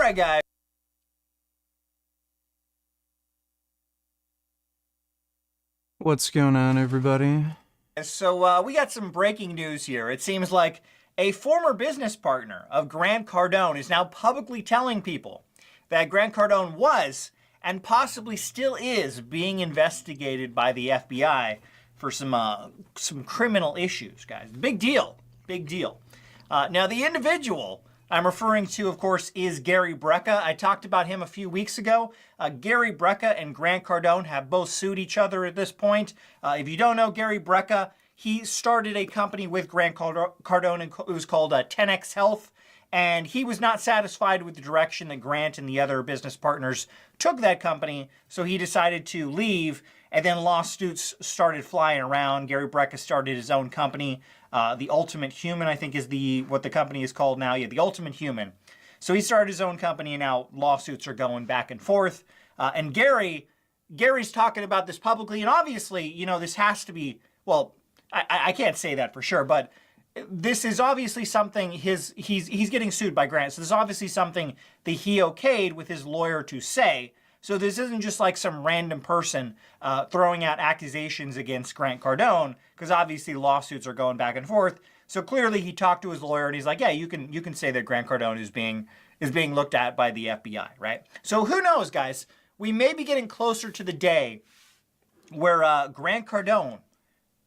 right, guys. What's going on, everybody? So we got some breaking news here. It seems like a former business partner of Grant Cardone is now publicly telling people that Grant Cardone was and possibly still is being investigated by the FBI for some criminal issues, guys. Big deal. Big deal. Now, the individual I'm referring to, of course, is Gary Brecka. I talked about him a few weeks ago. Gary Brecka and Grant Cardone have both sued each other at this point. If you don't know Gary Brecka, he started a company with Grant Cardone. It was called 10X Health. And he was not satisfied with the direction that Grant and the other business partners took that company, so he decided to leave, and then lawsuits started flying around. Gary Brecka started his own company. The Ultimate Human, I think, is what the company is called now. Yeah, the Ultimate Human. So he started his own company, and now lawsuits are going back and forth. And Gary's talking about this publicly, and obviously, you know, this has to be, well, I can't say that for sure, but this is obviously something he's getting sued by Grant. So this is obviously something that he okayed with his lawyer to say. So this isn't just like some random person throwing out accusations against Grant Cardone, because obviously lawsuits are going back and forth. So clearly he talked to his lawyer and he's like, yeah, you can say that Grant Cardone is being looked at by the FBI, right? So who knows, guys? We may be getting closer to the day where Grant Cardone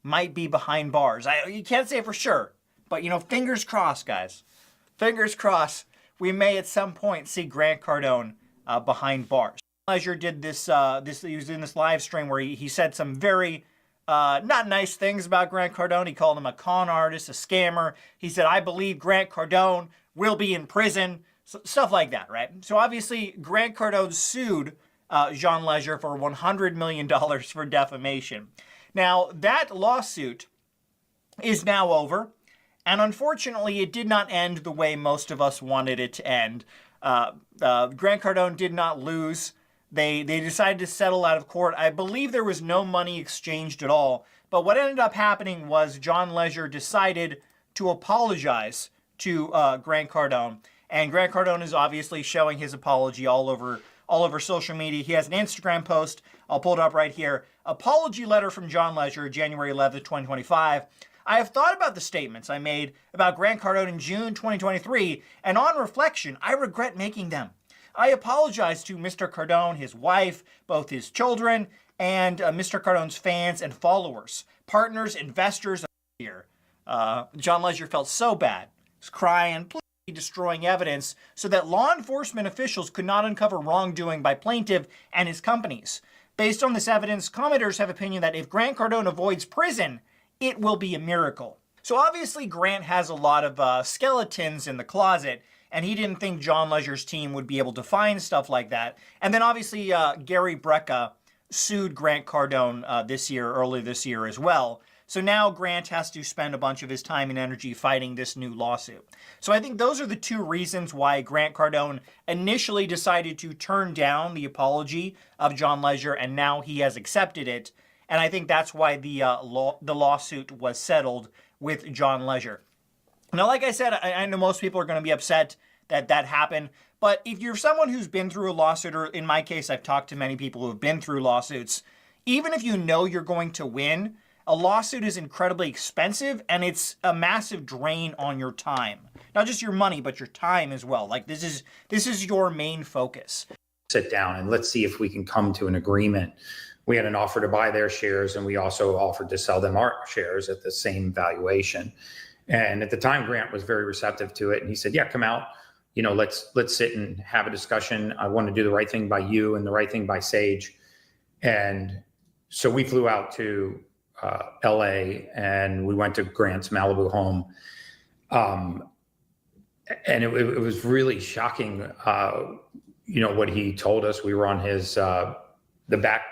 might be behind bars. You can't say it for sure, but, you know, fingers crossed, guys. Fingers crossed we may at some point see Grant Cardone behind bars. Leisure did this, he was in this live stream where he said some very not nice things about Grant Cardone. He called him a con artist, a scammer. He said, I believe Grant Cardone will be in prison, stuff like that, right? So obviously Grant Cardone sued Jean Leisure for $100 million for defamation. Now, that lawsuit is now over, and unfortunately, it did not end the way most of us wanted it to end. Grant Cardone did not lose. They decided to settle out of court. I believe there was no money exchanged at all, but what ended up happening was John Leisure decided to apologize to Grant Cardone, and Grant Cardone is obviously showing his apology all over social media. He has an Instagram post. I'll pull it up right here. Apology letter from John Leisure, January 11th, 2025. I have thought about the statements I made about Grant Cardone in June 2023, and on reflection, I regret making them. I apologize to Mr. Cardone, his wife, both his children, and Mr. Cardone's fans and followers, partners, investors. Here, John Leisure felt so bad. He was crying, destroying evidence so that law enforcement officials could not uncover wrongdoing by plaintiff and his companies. Based on this evidence, commenters have opinion that if Grant Cardone avoids prison, it will be a miracle. So obviously Grant has a lot of skeletons in the closet, and he didn't think John Leisure's team would be able to find stuff like that. And then obviously Gary Brecka sued Grant Cardone early this year as well. So now Grant has to spend a bunch of his time and energy fighting this new lawsuit. So I think those are the two reasons why Grant Cardone initially decided to turn down the apology of John Leisure, and now he has accepted it. And I think that's why the lawsuit was settled with John Leisure. Now, like I said, I know most people are going to be upset that that happened. But if you're someone who's been through a lawsuit, or in my case, I've talked to many people who have been through lawsuits, even if you know you're going to win, a lawsuit is incredibly expensive, and it's a massive drain on your time. Not just your money, but your time as well. Like, this is your main focus. Sit down and let's see if we can come to an agreement. We had an offer to buy their shares, and we also offered to sell them our shares at the same valuation. And at the time, Grant was very receptive to it, and he said, yeah, come out. You know, let's sit and have a discussion. I want to do the right thing by you and the right thing by Sage. And so we flew out to LA, and we went to Grant's Malibu home. And it was really shocking, you know, what he told us. We were on his, the back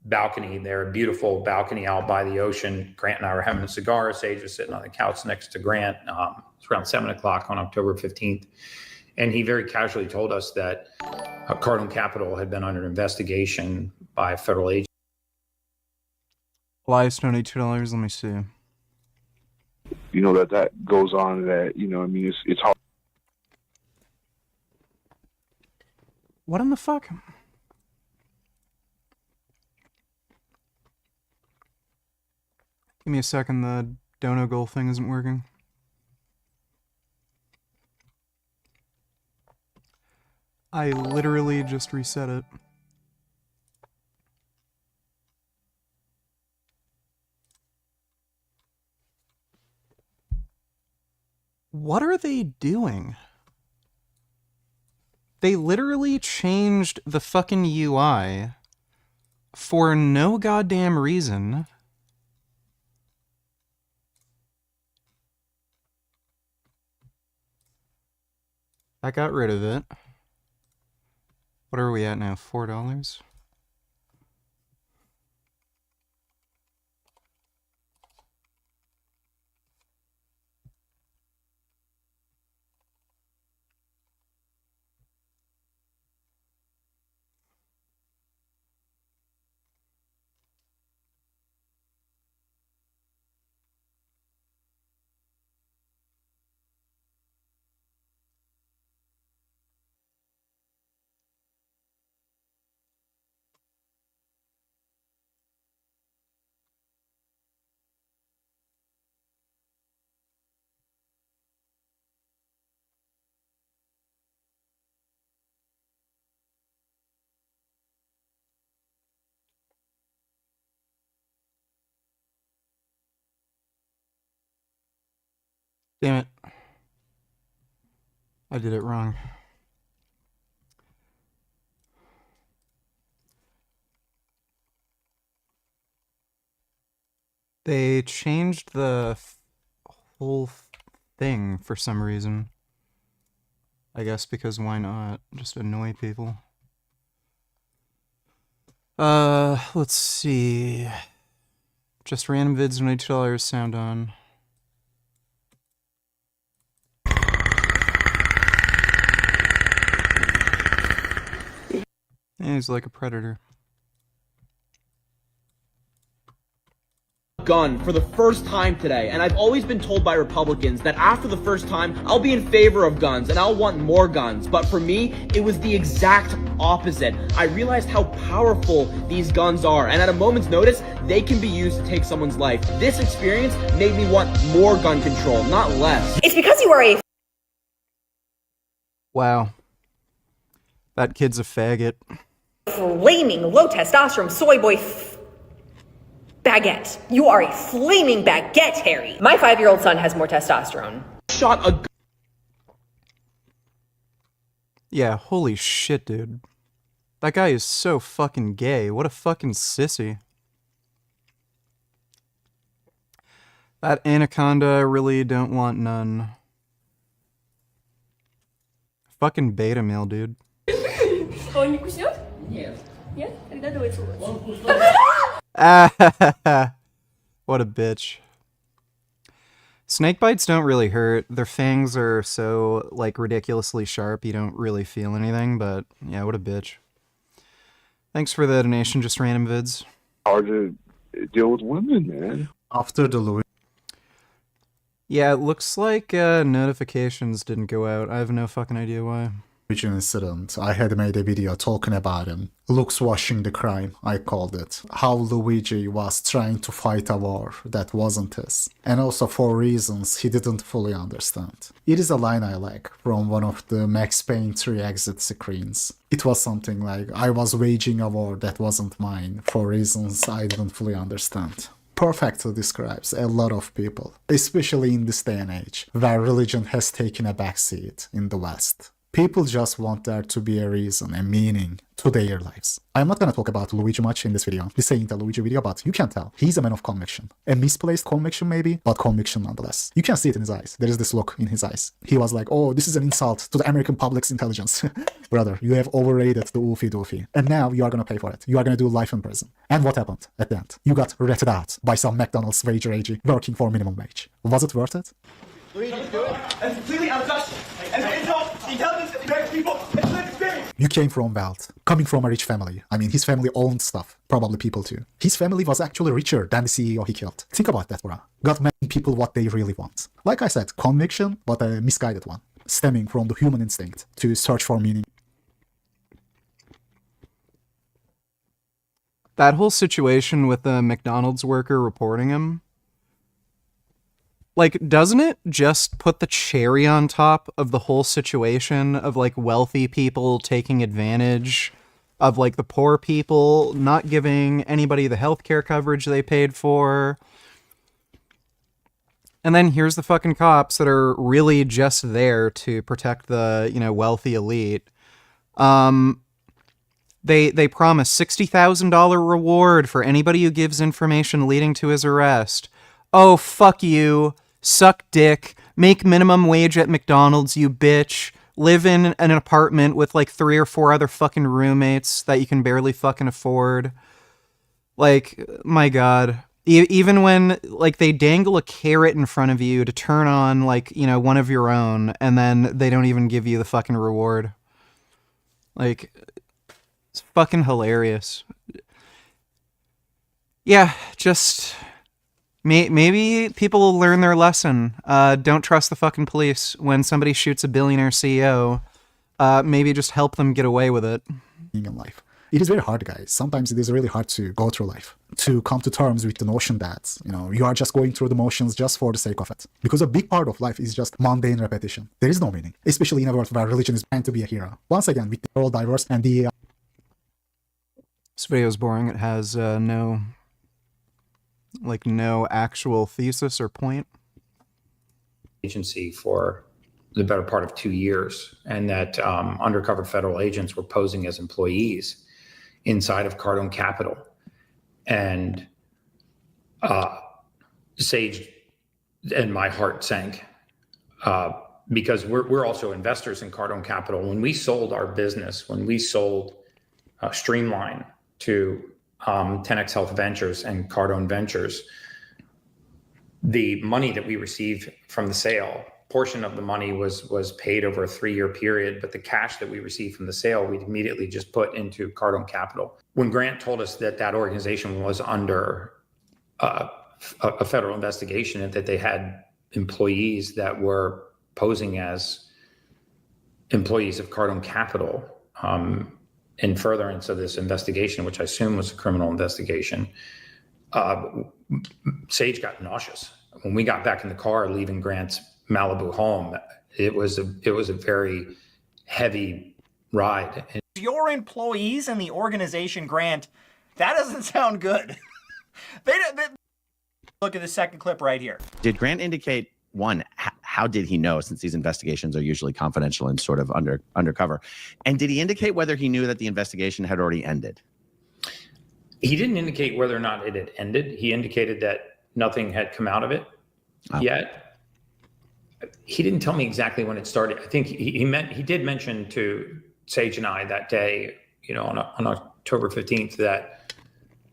balcony there, a beautiful balcony out by the ocean. Grant and I were having a cigar. Sage was sitting on the couch next to Grant. It's around 7 o'clock on October 15th. And he very casually told us that Cardone Capital had been under investigation by a federal agent. Elias donated $2. Let me see. You know, that goes on that, you know, I mean, it's hard. What in the fuck? Give me a second, the dono goal thing isn't working. I literally just reset it. What are they doing? They literally changed the fucking UI for no goddamn reason. I got rid of it. What are we at now? $4? Damn it. I did it wrong. They changed the whole thing for some reason. I guess because why not? Just annoy people. Let's see. Just random vids when $2 sound on. Yeah, he's like a predator. Gun for the first time today, and I've always been told by Republicans that after the first time I'll be in favor of guns and I'll want more guns, but for me it was the exact opposite. I realized how powerful these guns are, and at a moment's notice they can be used to take someone's life. This experience made me want more gun control, not less. It's because you are a Wow. That kid's a faggot. flaming low testosterone soy boy baguette. You are a flaming baguette, Harry. My 5-year-old son has more testosterone. Shot a gun. Yeah, holy shit, dude. That guy is so fucking gay. What a fucking sissy. That anaconda, I really don't want none. Fucking beta male, dude. Он не куснет? Нет. Нет? Тогда давай целоваться. Ah, what a bitch. Snake bites don't really hurt. Their fangs are so, like, ridiculously sharp, you don't really feel anything, but yeah, what a bitch. Thanks for the donation, just random vids. Hard to deal with women, man. After the Louis Yeah, it looks like notifications didn't go out. I have no fucking idea why. incident, I had made a video talking about him. Looks washing the crime, I called it. How Luigi was trying to fight a war that wasn't his. And also for reasons he didn't fully understand. It is a line I like from one of the Max Payne 3 exit screens. It was something like, I was waging a war that wasn't mine for reasons I didn't fully understand. Perfectly describes a lot of people, especially in this day and age, where religion has taken a backseat in the West. People just want there to be a reason, a meaning to their lives. I'm not gonna talk about Luigi much in this video. This ain't a Luigi video, but you can tell. He's a man of conviction. A misplaced conviction maybe, but conviction nonetheless. You can see it in his eyes. There is this look in his eyes. He was like, oh, this is an insult to the American public's intelligence. Brother, you have overrated the oofy doofy. And now you are gonna pay for it. You are gonna do life in prison. And what happened at the end? You got ratted out by some McDonald's wage ragey working for minimum wage. Was it worth it? That's completely out of touch. And the intelligence of the American people has lived experience. You came from wealth, coming from a rich family. I mean, his family owned stuff, probably people too. His family was actually richer than the CEO he killed. Think about that, bro. Got many people what they really want. Like I said, conviction, but a misguided one, stemming from the human instinct to search for meaning. that whole situation with the McDonald's worker reporting him, like, doesn't it just put the cherry on top of the whole situation of, like, wealthy people taking advantage of, like, the poor people, not giving anybody the healthcare coverage they paid for? And then here's the fucking cops that are really just there to protect the, you know, wealthy elite. They promise $60,000 reward for anybody who gives information leading to his arrest. Oh, fuck you. Suck dick. Make minimum wage at McDonald's, you bitch. Live in an apartment with like 3 or 4 other fucking roommates that you can barely fucking afford. Like, my God. Even when, like, they dangle a carrot in front of you to turn on, like, you know, one of your own, and then they don't even give you the fucking reward. Like, it's fucking hilarious. Yeah, just... Maybe people will learn their lesson. Don't trust the fucking police. When somebody shoots a billionaire CEO, maybe just help them get away with it. In life. It is very hard, guys. Sometimes it is really hard to go through life, to come to terms with the notion that, you know, you are just going through the motions just for the sake of it. Because a big part of life is just mundane repetition. There is no meaning, especially in a world where religion is meant to be a hero. Once again, with the all diverse and the... This video is boring. It has no actual thesis or point. Agency for the better part of 2 years, and that undercover federal agents were posing as employees inside of Cardone Capital. And Sage and my heart sank because we're also investors in Cardone Capital. When we sold our business, when we sold Streamline to 10X Health Ventures and Cardone Ventures, the money that we received from the sale, portion of the money was paid over a 3-year period, but the cash that we received from the sale, we immediately just put into Cardone Capital. When Grant told us that that organization was under a federal investigation and that they had employees that were posing as employees of Cardone Capital in furtherance of this investigation, which I assume was a criminal investigation, Sage got nauseous. When we got back in the car leaving Grant's Malibu home, it was a very heavy ride. Your employees in the organization, Grant, that doesn't sound good. they look at the second clip right here. Did Grant indicate, one, how did he know, since these investigations are usually confidential and sort of undercover? And did he indicate whether he knew that the investigation had already ended? He didn't indicate whether or not it had ended. He indicated that nothing had come out of it yet. He didn't tell me exactly when it started. I think he did mention to Sage and I that day, you know, on October 15th, that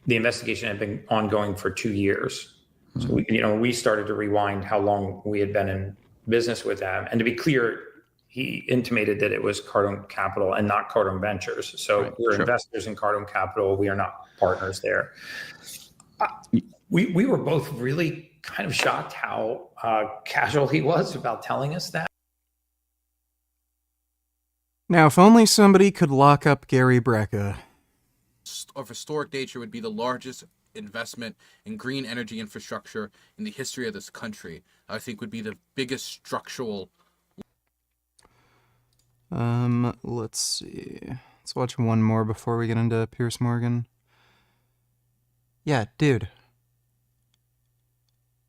the investigation had been ongoing for 2 years. So we started to rewind how long we had been in business with them. And to be clear, he intimated that it was Cardone Capital and not Cardone Ventures. So we're investors in Cardone Capital. We are not partners there. We were both really kind of shocked how casual he was about telling us that. Now, if only somebody could lock up Gary Brecka. Of historic nature, would be the largest investment in green energy infrastructure in the history of this country. I think would be the biggest structural. Let's see. Let's watch one more before we get into Piers Morgan. Yeah, dude.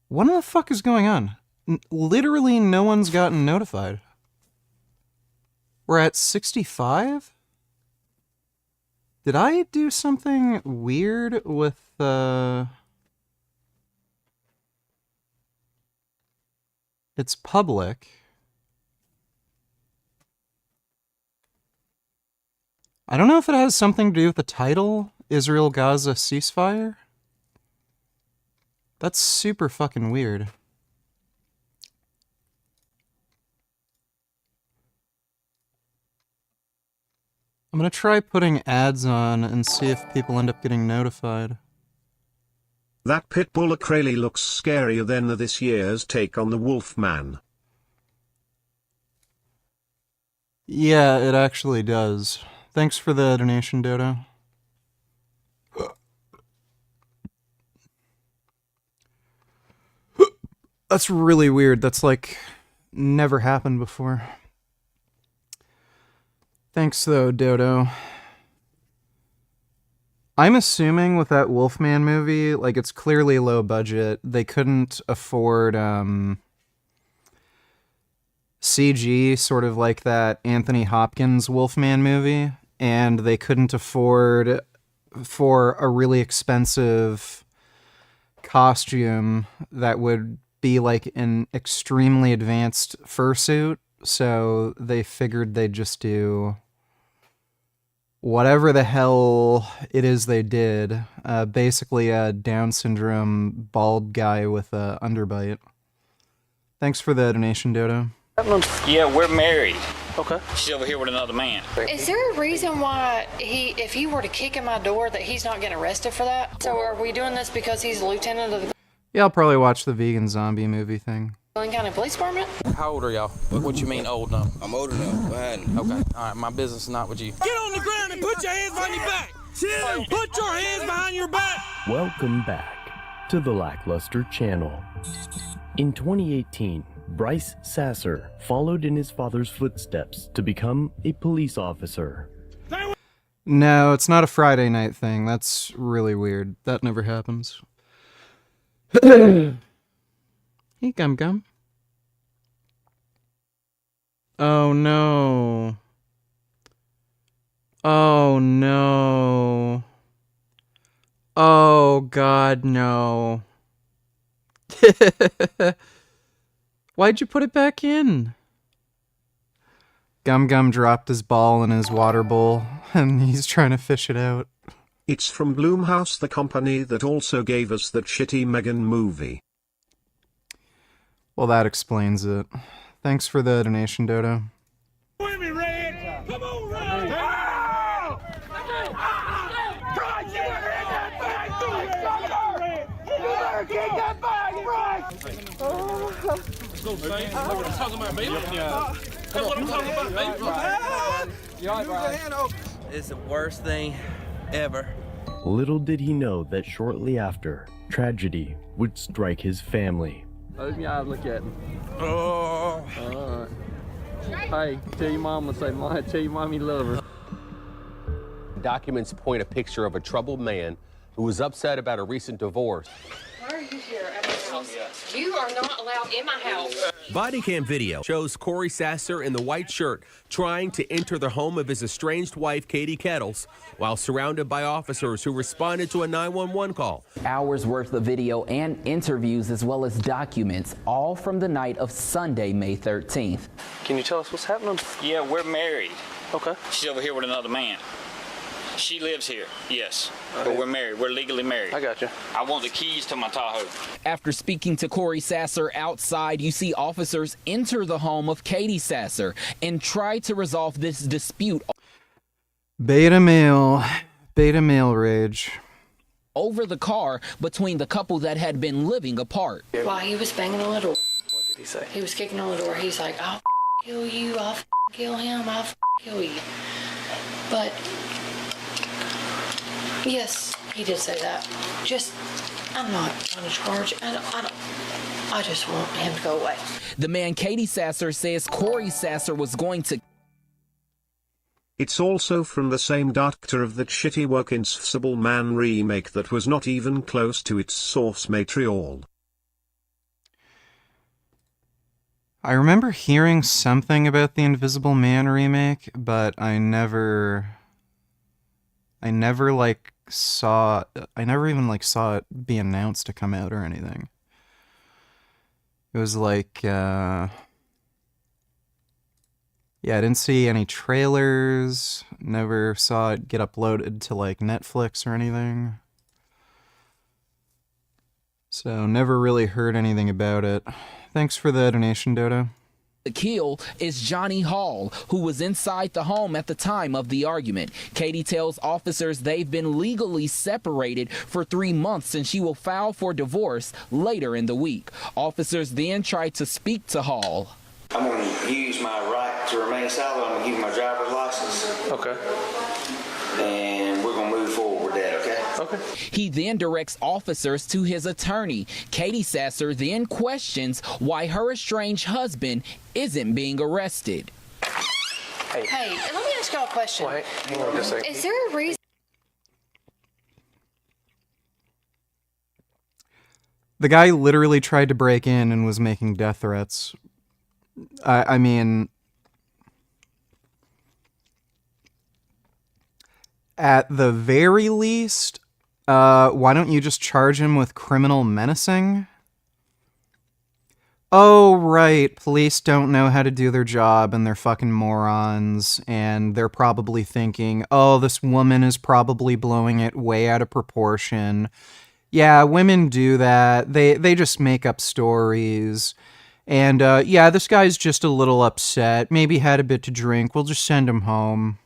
What the fuck is going on? Literally no one's gotten notified. We're at 65? Did I do something weird with It's public. I don't know if it has something to do with the title, Isreal Gaza ceasefire. That's super fucking weird. I'm gonna try putting ads on and see if people end up getting notified. That Pitbull Acrelli looks scarier than this year's take on the Wolfman. Yeah, it actually does. Thanks for the donation, Dodo. That's really weird. That's like never happened before. Thanks though, Dodo. I'm assuming with that Wolfman movie, like it's clearly low budget. They couldn't afford CG, sort of like that Anthony Hopkins Wolfman movie, and they couldn't afford for a really expensive costume that would be like an extremely advanced fursuit, so they figured they'd just do whatever the hell it is they did. Basically a Down syndrome bald guy with a underbite. Thanks for the donation, Dodo. Yeah, we're married. Okay. She's over here with another man. Is there a reason why if you were to kick in my door that he's not getting arrested for that? So are we doing this because he's a lieutenant of the Yeah, I'll probably watch the vegan zombie movie thing. Glen County Police Department? How old are y'all? What you mean old now? I'm older now. Go ahead. Okay. All right. My business is not with you. Get on the ground and put your hands behind your back. Chill. Put your hands behind your back. Welcome back to the Lackluster Channel. In 2018, Bryce Sasser followed in his father's footsteps to become a police officer. No, it's not a Friday night thing. That's really weird. That never happens. Hey, Gum Gum. Oh no. Oh no. Oh God, no. Why'd you put it back in? Gum Gum dropped his ball in his water bowl, and he's trying to fish it out. It's from Blumhouse, the company that also gave us that shitty Megan movie. Well, that explains it. Thanks for the donation, Dodo. With me, Red. Come on, Red. Oh! Bryce, you better hit that bag, Red. You better kick that bag, Bryce. Let's go, Sam. That's what I'm talking about, baby. That's what I'm talking about, baby. You all right, bro? It's the worst thing ever. Little did he know that shortly after, tragedy would strike his family. Open your eyes, look at me. Oh. All right. Hey, tell your mama, tell your mom you love her. Documents point a picture of a troubled man who was upset about a recent divorce. Why are you here at my house? You are not allowed in my house. Body cam video shows Corey Sasser in the white shirt trying to enter the home of his estranged wife, Katie Kettles, while surrounded by officers who responded to a 911 call. Hours worth of video and interviews as well as documents, all from the night of Sunday, May 13th. Can you tell us what's happening? Yeah, we're married. Okay. She's over here with another man. She lives here, yes. But we're married. We're legally married. I got you. I want the keys to my Tahoe. After speaking to Corey Sasser outside, you see officers enter the home of Katie Sasser and try to resolve this dispute. Beta male rage. Over the car between the couple that had been living apart. While he was banging on the door. What did he say? He was kicking on the door. He's like, I'll kill you. I'll kill him. I'll kill you. But yes, he did say that. Just, I'm not trying to charge. I just want him to go away. The man Katie Sasser says Corey Sasser was going to. It's also from the same director of that shitty Work Invisible Man remake that was not even close to its source material. I remember hearing something about the Invisible Man remake, but I never saw it be announced to come out or anything. It was like, yeah, I didn't see any trailers, never saw it get uploaded to like Netflix or anything. So never really heard anything about it. Thanks for the donation, Dodo. The kill is Johnny Hall, who was inside the home at the time of the argument. Katie tells officers they've been legally separated for 3 months and she will file for divorce later in the week. Officers then tried to speak to Hall. I'm going to use my right to remain silent. I'm going to give you my driver's license. Okay. And we're going to move forward with that, okay? Okay. He then directs officers to his attorney. Katie Sasser then questions why her estranged husband isn't being arrested. Hey, let me ask y'all a question. Wait, hang on just a second. Is there a reason? The guy literally tried to break in and was making death threats. I mean, at the very least, why don't you just charge him with criminal menacing? Oh, right, police don't know how to do their job and they're fucking morons, and they're probably thinking, oh, this woman is probably blowing it way out of proportion. Yeah, women do that. They just make up stories. And, yeah, this guy's just a little upset. Maybe had a bit to drink. We'll just send him home.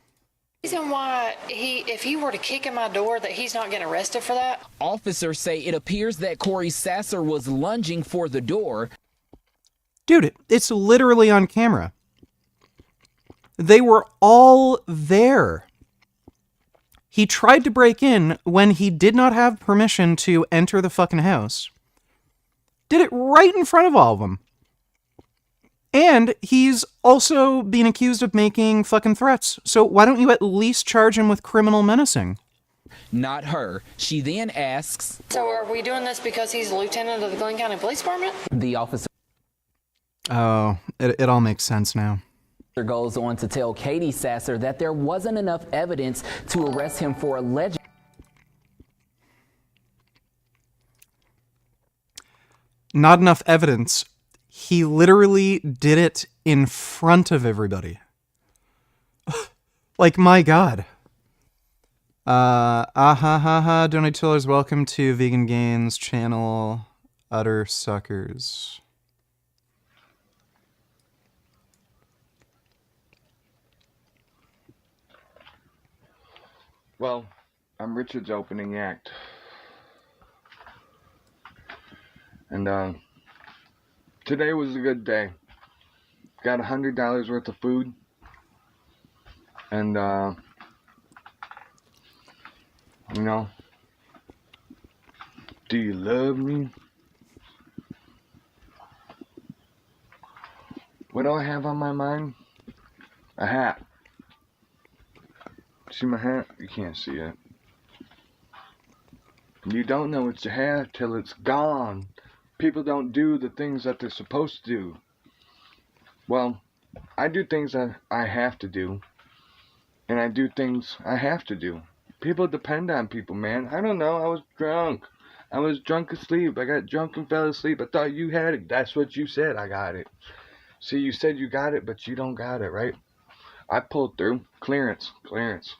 Reason why if he were to kick in my door, that he's not getting arrested for that? Officers say it appears that Corey Sasser was lunging for the door. Dude, it's literally on camera. They were all there. He tried to break in when he did not have permission to enter the fucking house. Did it right in front of all of them. And he's also being accused of making fucking threats. So why don't you at least charge him with criminal menacing? Not her. She then asks, So are we doing this because he's a lieutenant of the Glenn County Police Department? The officer Oh, it all makes sense now. goes on to tell Katie Sasser that there wasn't enough evidence to arrest him for alleged. Not enough evidence. He literally did it in front of everybody. Like, my God. Donatillers, welcome to Vegan Gains channel. Utter suckers. Well, I'm Richard's opening act. And, today was a good day. Got $100 worth of food. And, you know, do you love me? What do I have on my mind? A hat. See my hat? You can't see it. You don't know it's a hat till it's gone. People don't do the things that they're supposed to do. Well, I do things that I have to do. And I do things I have to do. People depend on people, man. I don't know. I was drunk. I was drunk asleep. I got drunk and fell asleep. I thought you had it. That's what you said. I got it. See, you said you got it, but you don't got it, right? I pulled through. Clearance. Clearance.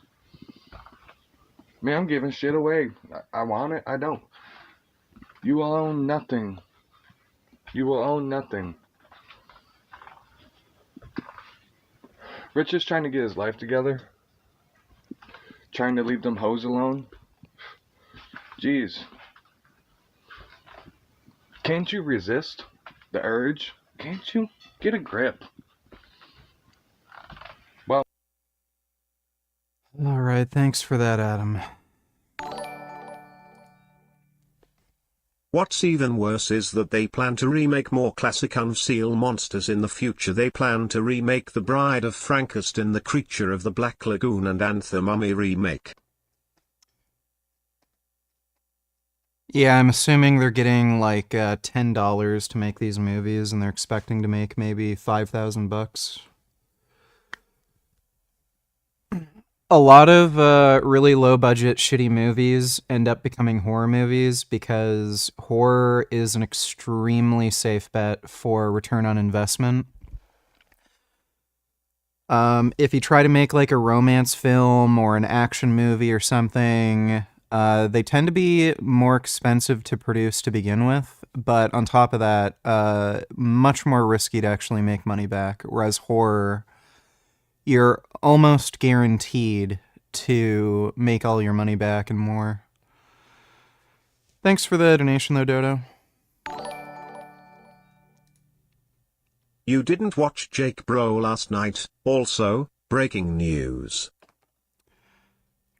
Man, I'm giving shit away. I want it. I don't. You will own nothing. You will own nothing. Rich is trying to get his life together. Trying to leave them hoes alone. Jeez. Can't you resist the urge? Can't you? Get a grip. Well. All right, thanks for that, Adam. What's even worse is that they plan to remake more classic Unseal monsters in the future. They plan to remake The Bride of Frankenstein, The Creature of the Black Lagoon, and The Mummy remake. Yeah, I'm assuming they're getting like $10 to make these movies, and they're expecting to make maybe $5,000. A lot of really low-budget, shitty movies end up becoming horror movies because horror is an extremely safe bet for return on investment. If you try to make like a romance film or an action movie or something, they tend to be more expensive to produce to begin with, but on top of that, much more risky to actually make money back, whereas horror, you're almost guaranteed to make all your money back and more. Thanks for the donation though, Dodo. You didn't watch Jake Bro last night. Also, breaking news.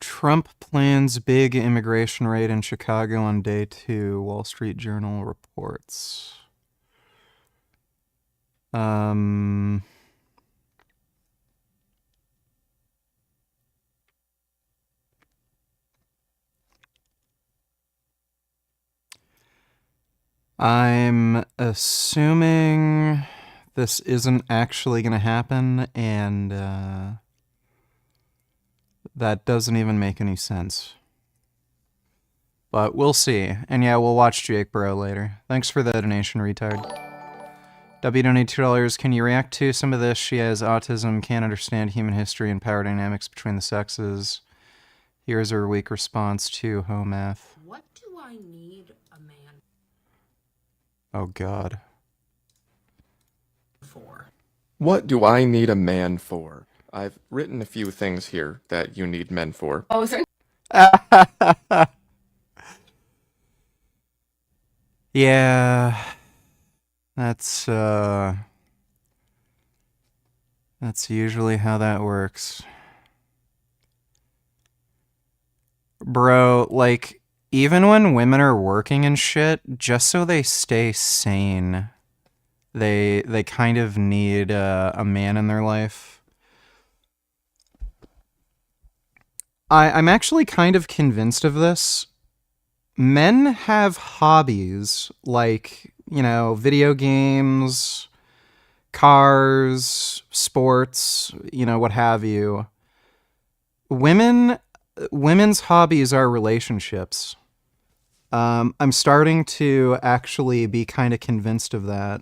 Trump plans big immigration raid in Chicago on day 2, Wall Street Journal reports. I'm assuming this isn't actually going to happen, and that doesn't even make any sense. But we'll see. And yeah, we'll watch Jake Bro later. Thanks for the donation, retard. W donated $2. Can you react to some of this? She has autism, can't understand human history and power dynamics between the sexes. Here's her weak response to home math. What do I need a man Oh, God. for? What do I need a man for? I've written a few things here that you need men for. Oh, certain. Yeah. That's usually how that works. Bro, like, even when women are working and shit, just so they stay sane, they kind of need a man in their life. I'm actually kind of convinced of this. Men have hobbies like, you know, video games, cars, sports, you know, what have you. Women's hobbies are relationships. I'm starting to actually be kind of convinced of that.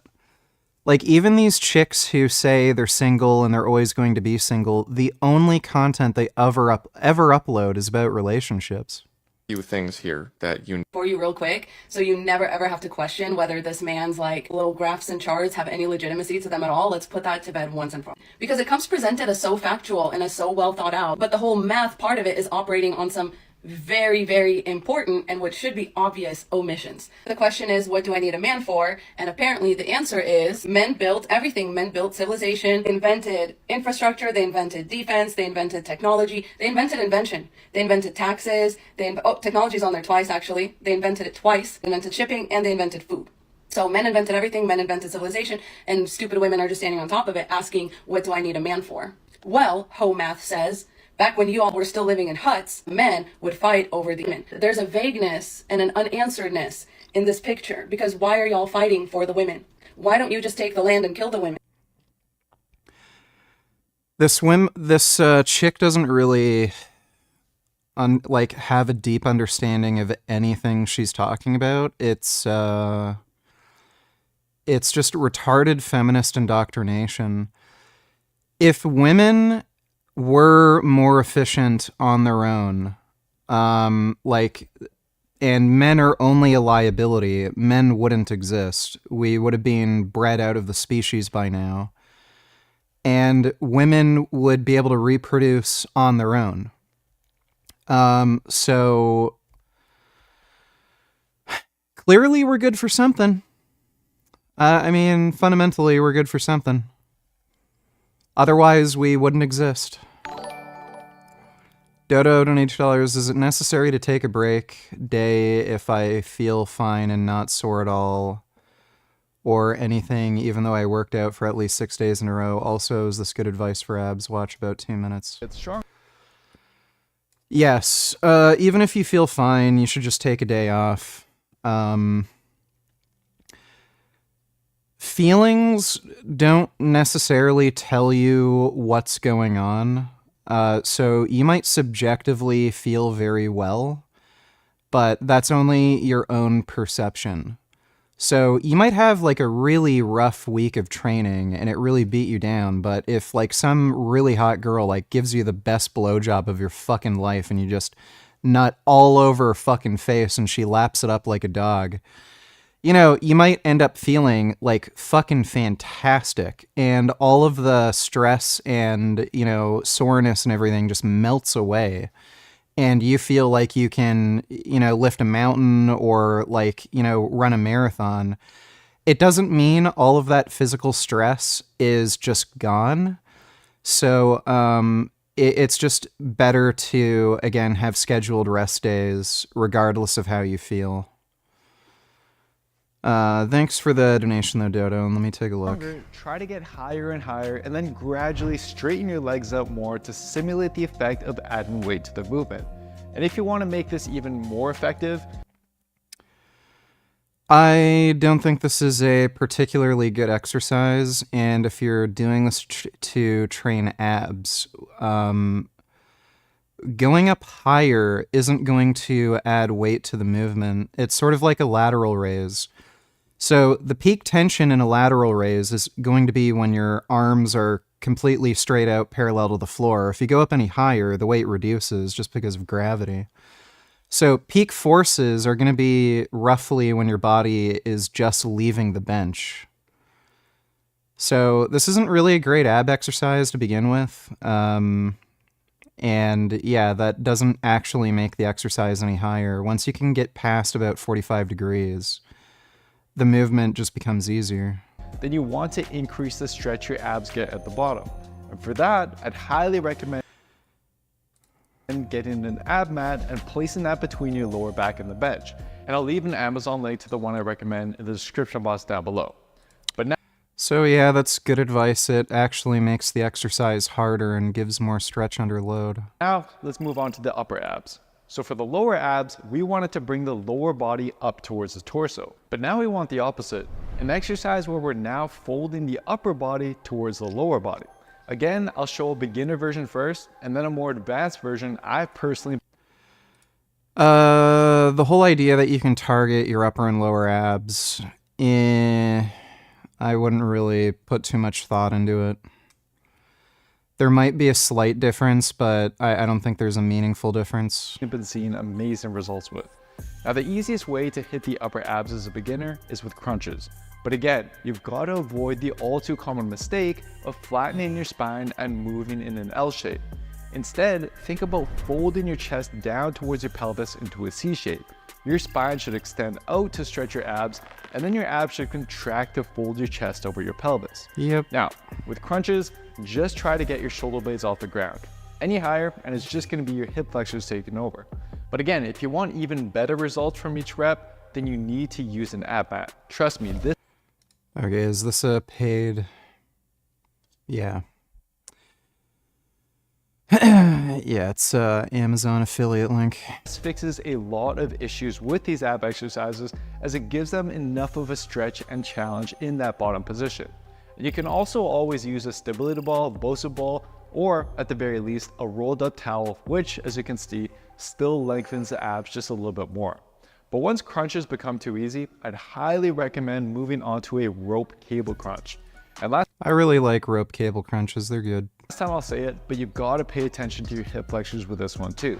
Like, even these chicks who say they're single and they're always going to be single, the only content they ever upload is about relationships. Few things here that you For you real quick, so you never ever have to question whether this man's like little graphs and charts have any legitimacy to them at all. Let's put that to bed once and for all. Because it comes presented as so factual and as so well thought out, but the whole math part of it is operating on some very, very important and what should be obvious omissions. The question is, what do I need a man for? And apparently the answer is men built everything. Men built civilization, invented infrastructure, they invented defense, they invented technology, they invented invention. They invented taxes, technology's on there twice actually. They invented it twice, they invented shipping, and they invented food. So men invented everything, men invented civilization, and stupid women are just standing on top of it asking, what do I need a man for? Well, Ho Math says, back when you all were still living in huts, men would fight over the women. There's a vagueness and an unansweredness in this picture, because why are y'all fighting for the women? Why don't you just take the land and kill the women? This chick doesn't really have a deep understanding of anything she's talking about. It's just retarded feminist indoctrination. If women were more efficient on their own, and men are only a liability, men wouldn't exist. We would have been bred out of the species by now. And women would be able to reproduce on their own. So clearly we're good for something. Fundamentally we're good for something. Otherwise, we wouldn't exist. Dodo donated $2. Is it necessary to take a break day if I feel fine and not sore at all or anything, even though I worked out for at least 6 days in a row? Also, is this good advice for abs? Watch about 2 minutes. It's strong. Yes. Even if you feel fine, you should just take a day off. Feelings don't necessarily tell you what's going on. So you might subjectively feel very well, but that's only your own perception. So you might have like a really rough week of training and it really beat you down, but if like some really hot girl like gives you the best blowjob of your fucking life and you just nut all over her fucking face and she laps it up like a dog, you know, you might end up feeling like fucking fantastic and all of the stress and, you know, soreness and everything just melts away. And you feel like you can, you know, lift a mountain or like, you know, run a marathon. It doesn't mean all of that physical stress is just gone. So, it's just better to, again, have scheduled rest days regardless of how you feel. Thanks for the donation though, Dodo. Let me take a look. Try to get higher and higher and then gradually straighten your legs up more to simulate the effect of adding weight to the movement. And if you want to make this even more effective, I don't think this is a particularly good exercise, and if you're doing this to train abs, going up higher isn't going to add weight to the movement. It's sort of like a lateral raise. So the peak tension in a lateral raise is going to be when your arms are completely straight out parallel to the floor. If you go up any higher, the weight reduces just because of gravity. So peak forces are going to be roughly when your body is just leaving the bench. So this isn't really a great ab exercise to begin with. And yeah, that doesn't actually make the exercise any higher. Once you can get past about 45 degrees, the movement just becomes easier. then you want to increase the stretch your abs get at the bottom. And for that, I'd highly recommend getting an ab mat and placing that between your lower back and the bench. And I'll leave an Amazon link to the one I recommend in the description box down below. But now, so yeah, that's good advice. It actually makes the exercise harder and gives more stretch under load. Now, let's move on to the upper abs. So for the lower abs, we wanted to bring the lower body up towards the torso. But now we want the opposite, an exercise where we're now folding the upper body towards the lower body. Again, I'll show a beginner version first, and then a more advanced version I personally... The whole idea that you can target your upper and lower abs, I wouldn't really put too much thought into it. There might be a slight difference, but I don't think there's a meaningful difference. I've been seeing amazing results with. Now, the easiest way to hit the upper abs as a beginner is with crunches. But again, you've got to avoid the all too common mistake of flattening your spine and moving in an L shape. Instead, think about folding your chest down towards your pelvis into a C shape. Your spine should extend out to stretch your abs, and then your abs should contract to fold your chest over your pelvis. Yep. Now, with crunches, just try to get your shoulder blades off the ground. Any higher, and it's just going to be your hip flexors taking over. But again, if you want even better results from each rep, then you need to use an ab mat. Trust me, this... Okay, is this a paid... Yeah. Yeah, it's Amazon affiliate link. This fixes a lot of issues with these ab exercises as it gives them enough of a stretch and challenge in that bottom position. You can also always use a stability ball, Bosu ball, or at the very least a rolled up towel, which as you can see still lengthens the abs just a little bit more. But once crunches become too easy, I'd highly recommend moving on to a rope cable crunch. And I really like rope cable crunches, they're good. Last time I'll say it, but you've got to pay attention to your hip flexors with this one too.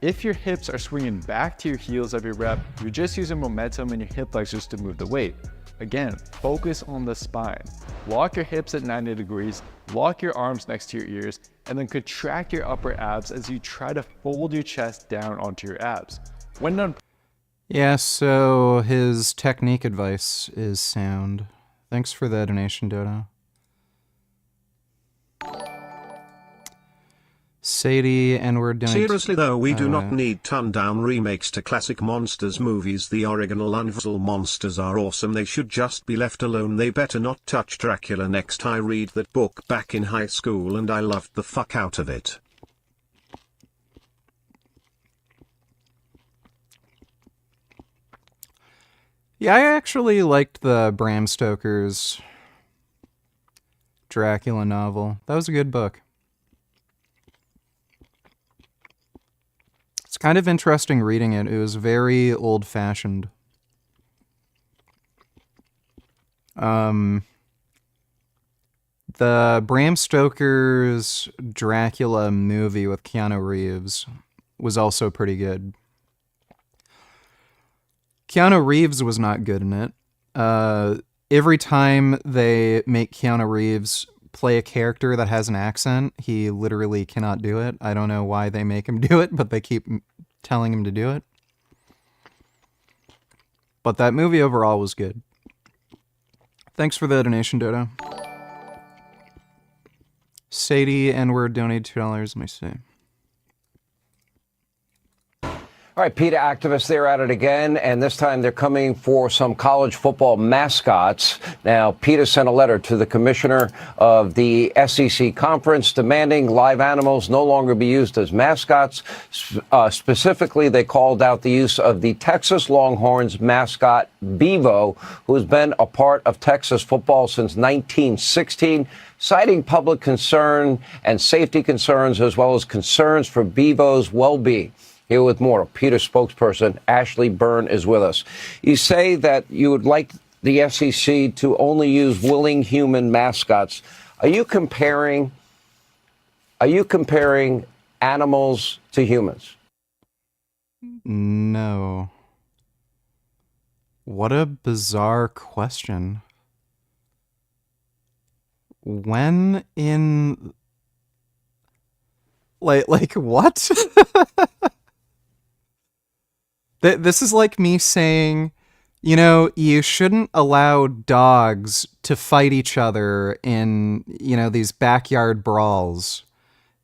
If your hips are swinging back to your heels every rep, you're just using momentum in your hip flexors to move the weight. Again, focus on the spine. Lock your hips at 90 degrees, lock your arms next to your ears, and then contract your upper abs as you try to fold your chest down onto your abs. When done... Yeah, so his technique advice is sound. Thanks for the donation, Dodo. Sadie and we're doing... Seriously though, we do not need ton-down remakes to classic monsters movies. The original Universal monsters are awesome. They should just be left alone. They better not touch Dracula next. I read that book back in high school and I loved the fuck out of it. Yeah, I actually liked the Bram Stoker's Dracula novel. That was a good book. It's kind of interesting reading it. It was very old-fashioned. The Bram Stoker's Dracula movie with Keanu Reeves was also pretty good. Keanu Reeves was not good in it. Every time they make Keanu Reeves play a character that has an accent, he literally cannot do it. I don't know why they make him do it, but they keep telling him to do it. But that movie overall was good. Thanks for the donation, Dodo. Sadie N-word donated $2. Let me see. All right, PETA activists, they're at it again, and this time they're coming for some college football mascots. Now, PETA sent a letter to the commissioner of the SEC conference demanding live animals no longer be used as mascots. Specifically, they called out the use of the Texas Longhorns mascot, Bevo, who has been a part of Texas football since 1916. Citing public concern and safety concerns, as well as concerns for Bevo's well-being. Here with more, PETA spokesperson Ashley Byrne is with us. You say that you would like the SEC to only use willing human mascots. Are you comparing animals to humans? No. What a bizarre question. When in... Like what? This is like me saying, you know, you shouldn't allow dogs to fight each other in, you know, these backyard brawls.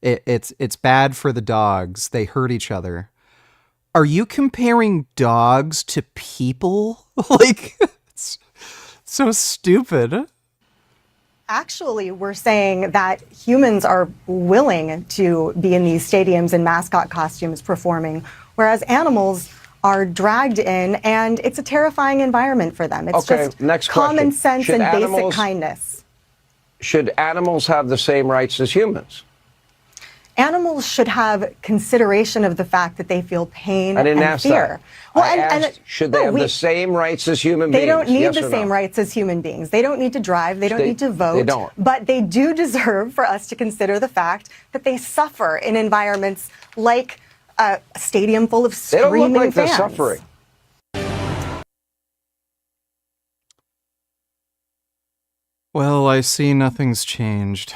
It's bad for the dogs. They hurt each other. Are you comparing dogs to people? Like, it's so stupid. Actually, we're saying that humans are willing to be in these stadiums in mascot costumes performing, whereas animals are dragged in, and it's a terrifying environment for them. It's Okay, just next common question. sense Should and basic animals- kindness. Should animals have the same rights as humans? Animals should have consideration of the fact that they feel pain I didn't and ask fear. that. I asked, should they have the same rights as human beings? They don't need Yes the or same no? rights as human beings. They don't need to drive. They don't need to vote. They don't. But they do deserve for us to consider the fact that they suffer in environments like a stadium full of They don't screaming look like fans. they're suffering. Well, I see nothing's changed.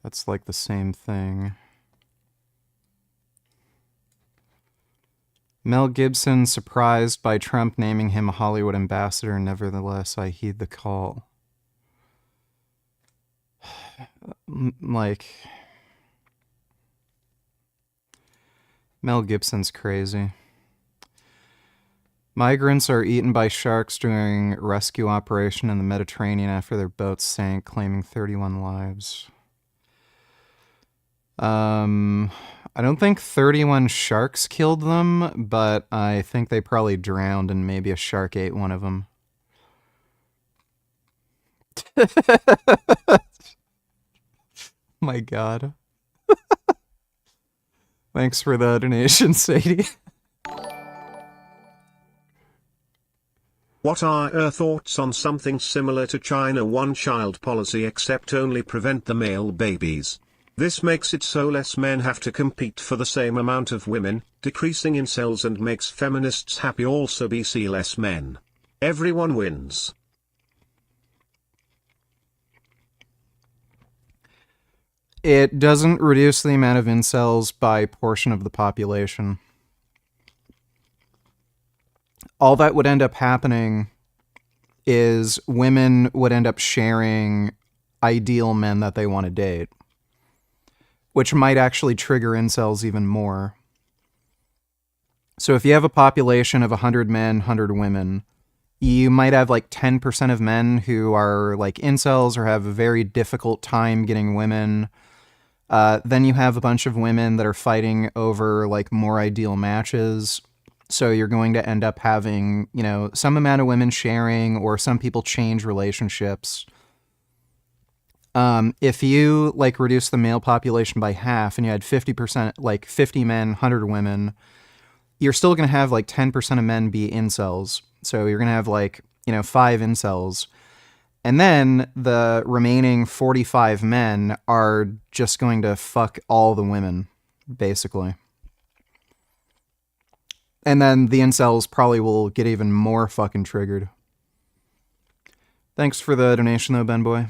That's like the same thing. Mel Gibson surprised by Trump naming him a Hollywood ambassador. Nevertheless, I heed the call. Like, Mel Gibson's crazy. Migrants are eaten by sharks during rescue operation in the Mediterranean after their boats sank, claiming 31 lives. I don't think 31 sharks killed them, but I think they probably drowned and maybe a shark ate one of them. My God. Thanks for the donation, Sadie. What are your thoughts on something similar to China one-child policy except only prevent the male babies? This makes it so less men have to compete for the same amount of women, decreasing incels, and makes feminists happy. Also BC less men. Everyone wins. It doesn't reduce the amount of incels by portion of the population. All that would end up happening is women would end up sharing ideal men that they want to date, which might actually trigger incels even more. So if you have a population of 100 men, 100 women, you might have like 10% of men who are like incels or have a very difficult time getting women. Then you have a bunch of women that are fighting over like more ideal matches. So you're going to end up having, you know, some amount of women sharing, or some people change relationships. If you like reduce the male population by half and you had 50%, like 50 men, 100 women, you're still going to have like 10% of men be incels. So you're going to have like, you know, 5 incels. And then the remaining 45 men are just going to fuck all the women, basically. And then the incels probably will get even more fucking triggered. Thanks for the donation though, Ben Boy.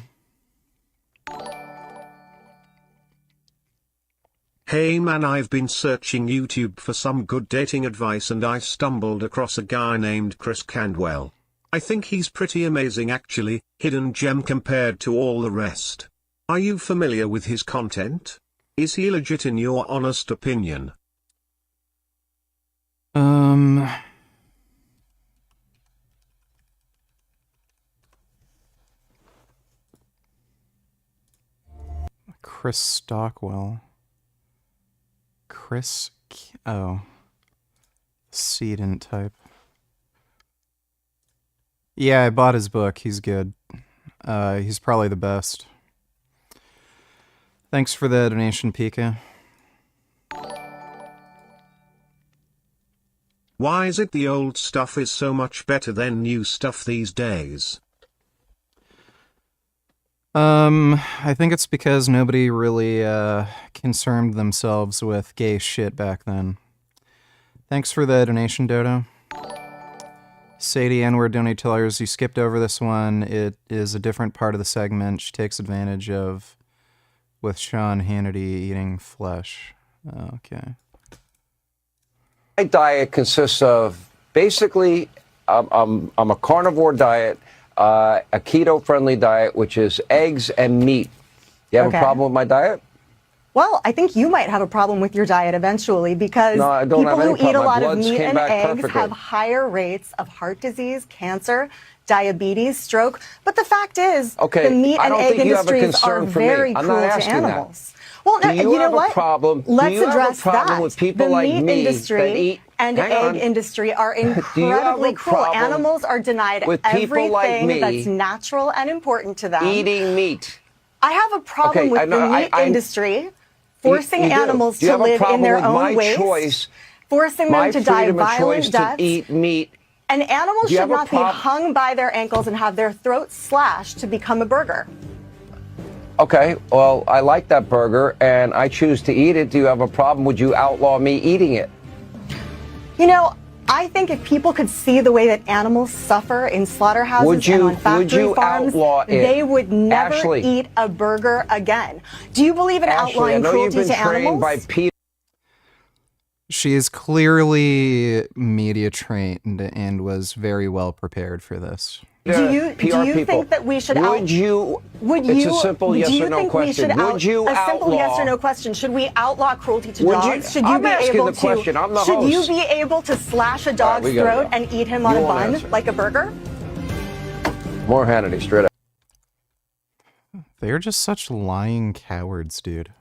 Hey man, I've been searching YouTube for some good dating advice and I stumbled across a guy named Chris Candwell. I think he's pretty amazing actually, hidden gem compared to all the rest. Are you familiar with his content? Is he legit in your honest opinion? Chris Stockwell. Oh. C didn't type. Yeah, I bought his book. He's good. He's probably the best. Thanks for the donation, Pika. Why is it the old stuff is so much better than new stuff these days? I think it's because nobody really concerned themselves with gay shit back then. Thanks for the donation, Dodo. Sadie N-word donators, you skipped over this one. It is a different part of the segment she takes advantage of with Sean Hannity eating flesh. Okay. My diet consists of basically, I'm a carnivore diet, a keto-friendly diet, which is eggs and meat. You have Okay. a problem with my diet? Well, I think you might have a problem with your diet eventually because No, I don't people have any who eat a problem. My lot of bloods meat came and back eggs perfectly. have higher rates of heart disease, cancer, diabetes, stroke. But the fact is, Okay, the meat I and don't egg think you have a industries are concern for me. very I'm cruel not to asking that. animals. Well, Do no, you know have a what? problem- do Let's you have a address problem that. with people the like meat me industry that eat- and hang egg on. industry are Do you have a incredibly cruel. problem Animals are denied with people like everything me that's natural and important to them. Eating meat. I have a problem Okay, with I know- the meat I- industry forcing you do. animals Do you to have a live in problem their with own my ways, choice, forcing my them to die freedom of violent choice deaths. to eat meat? And animals Do you should have a not be prob- hung by their ankles and have their throats slashed to become a burger. Okay, well, I like that burger and I choose to eat it. Do you have a problem? Would you outlaw me eating it? You know, I think if people could see the way that animals suffer in slaughterhouses Would you- and on factory would you farms, outlaw it? they would never Ashley. eat a burger again. Do you believe in Ashley, I outlawing know you've cruelty been to trained animals? by Peter. She is clearly media trained and was very well prepared for this. Do you PR people. think that we should Would you? Would It's you? a simple yes do you or no think question. We should Would you a simple yes outlaw- or no question? Should we outlaw cruelty to Would you- dogs? Should I'm be asking able the to? question. I'm the should you host. be able to slash a dog's we gotta throat go. and eat him on You a won't bun answer. like a burger? More Hannity, straight up. They're just such lying cowards, dude.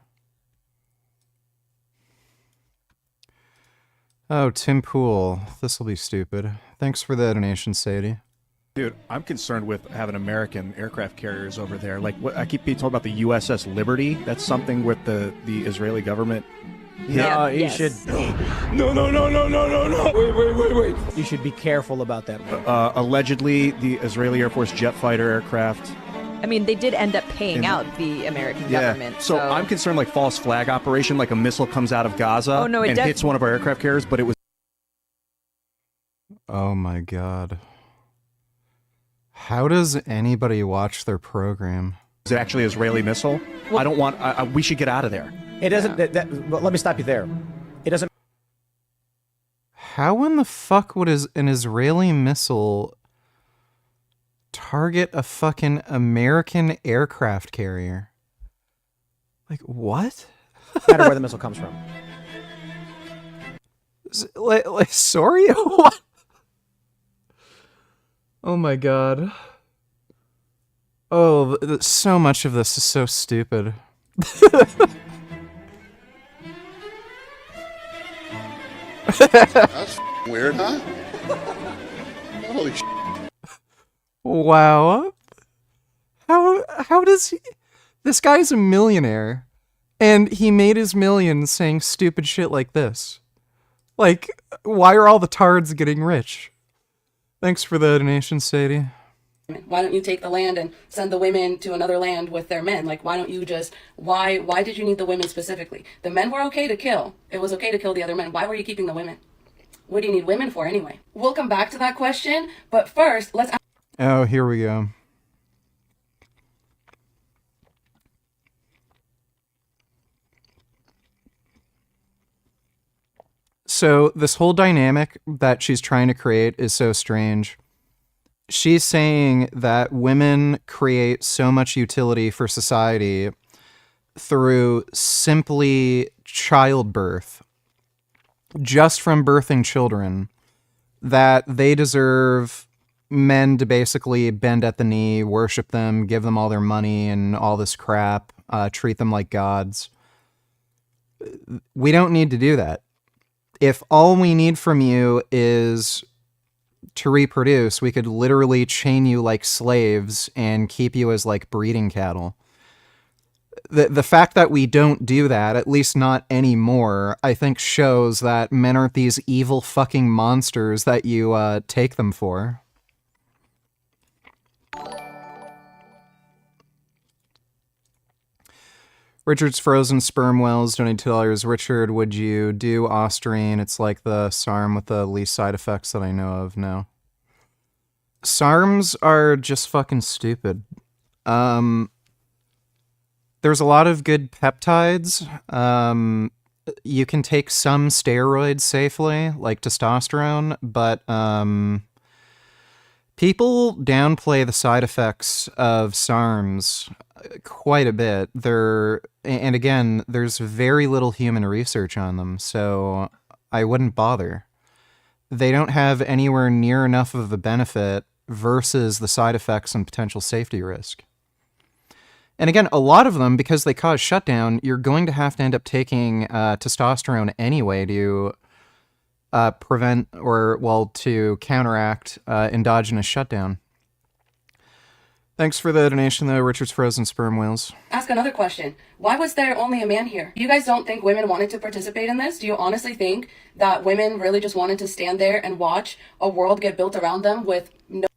Oh, Tim Pool. This'll be stupid. Thanks for the donation, Sadie. Dude, I'm concerned with having American aircraft carriers over there. Like, what I keep being told about the USS Liberty. That's something with the Israeli government. No, you should. No, no, no, no, no, no, no. Wait. You should be careful about that. Allegedly, the Israeli Air Force jet fighter aircraft. I mean, they did end up paying And- out the American Yeah. government. So I'm concerned, like false flag operation, like a missile comes out of Gaza Oh, no, it and def- hits one of our aircraft carriers, but it was. Oh my god. How does anybody watch their program? Is it actually an Israeli missile? I don't want. We should get out of there. It doesn't. But let me stop you there. It doesn't. How in the fuck would an Israeli missile target a fucking American aircraft carrier? Like, what? Matter where the missile comes from. Sorry? What? Oh my god. Oh, so much of this is so stupid. That's weird, huh? Holy sh! Wow. How does he... This guy's a millionaire, and he made his millions saying stupid shit like this. Like, why are all the tards getting rich? Thanks for the donation, Sadie. Why don't you take the land and send the women to another land with their men? Like, why don't you just, why did you need the women specifically? The men were okay to kill. It was okay to kill the other men. Why were you keeping the women? What do you need women for anyway? We'll come back to that question, but first, let's... Oh, here we go. So this whole dynamic that she's trying to create is so strange. She's saying that women create so much utility for society through simply childbirth, just from birthing children, that they deserve men to basically bend at the knee, worship them, give them all their money and all this crap, treat them like gods. We don't need to do that. If all we need from you is to reproduce, we could literally chain you like slaves and keep you as like breeding cattle. The fact that we don't do that, at least not anymore, I think shows that men aren't these evil fucking monsters that you take them for. Richard's frozen sperm wells donated $2. Richard, would you do Osterine? It's like the SARM with the least side effects that I know of. No. SARMs are just fucking stupid. There's a lot of good peptides. You can take some steroids safely, like testosterone, but people downplay the side effects of SARMs quite a bit. And again, there's very little human research on them, so I wouldn't bother. They don't have anywhere near enough of a benefit versus the side effects and potential safety risk. And again, a lot of them, because they cause shutdown, you're going to have to end up taking testosterone anyway to prevent to counteract endogenous shutdown. Thanks for the donation, though, Richard's Frozen Sperm Whales. Ask another question. Why was there only a man here? You guys don't think women wanted to participate in this? Do you honestly think that women really just wanted to stand there and watch a world get built around them with no...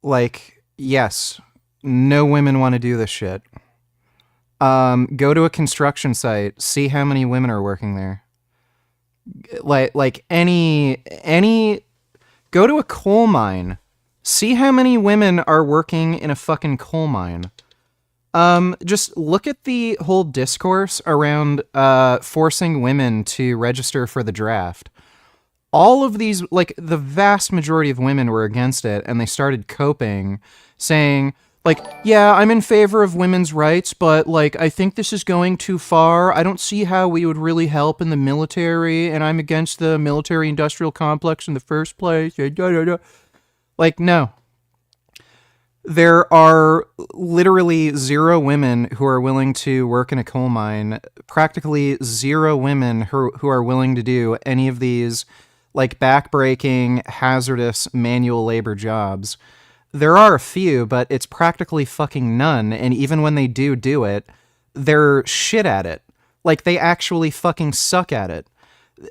Like, yes, no women want to do this shit. Go to a construction site, see how many women are working there. Like any go to a coal mine, see how many women are working in a fucking coal mine. Just look at the whole discourse around forcing women to register for the draft. All of these, like, the vast majority of women were against it, and they started coping, saying, like, yeah, I'm in favor of women's rights, but, like, I think this is going too far. I don't see how we would really help in the military, and I'm against the military-industrial complex in the first place. Like, no. There are literally 0 women who are willing to work in a coal mine, practically 0 women who are willing to do any of these, like, back-breaking, hazardous manual labor jobs. There are a few, but it's practically fucking none, and even when they do it, they're shit at it. Like, they actually fucking suck at it.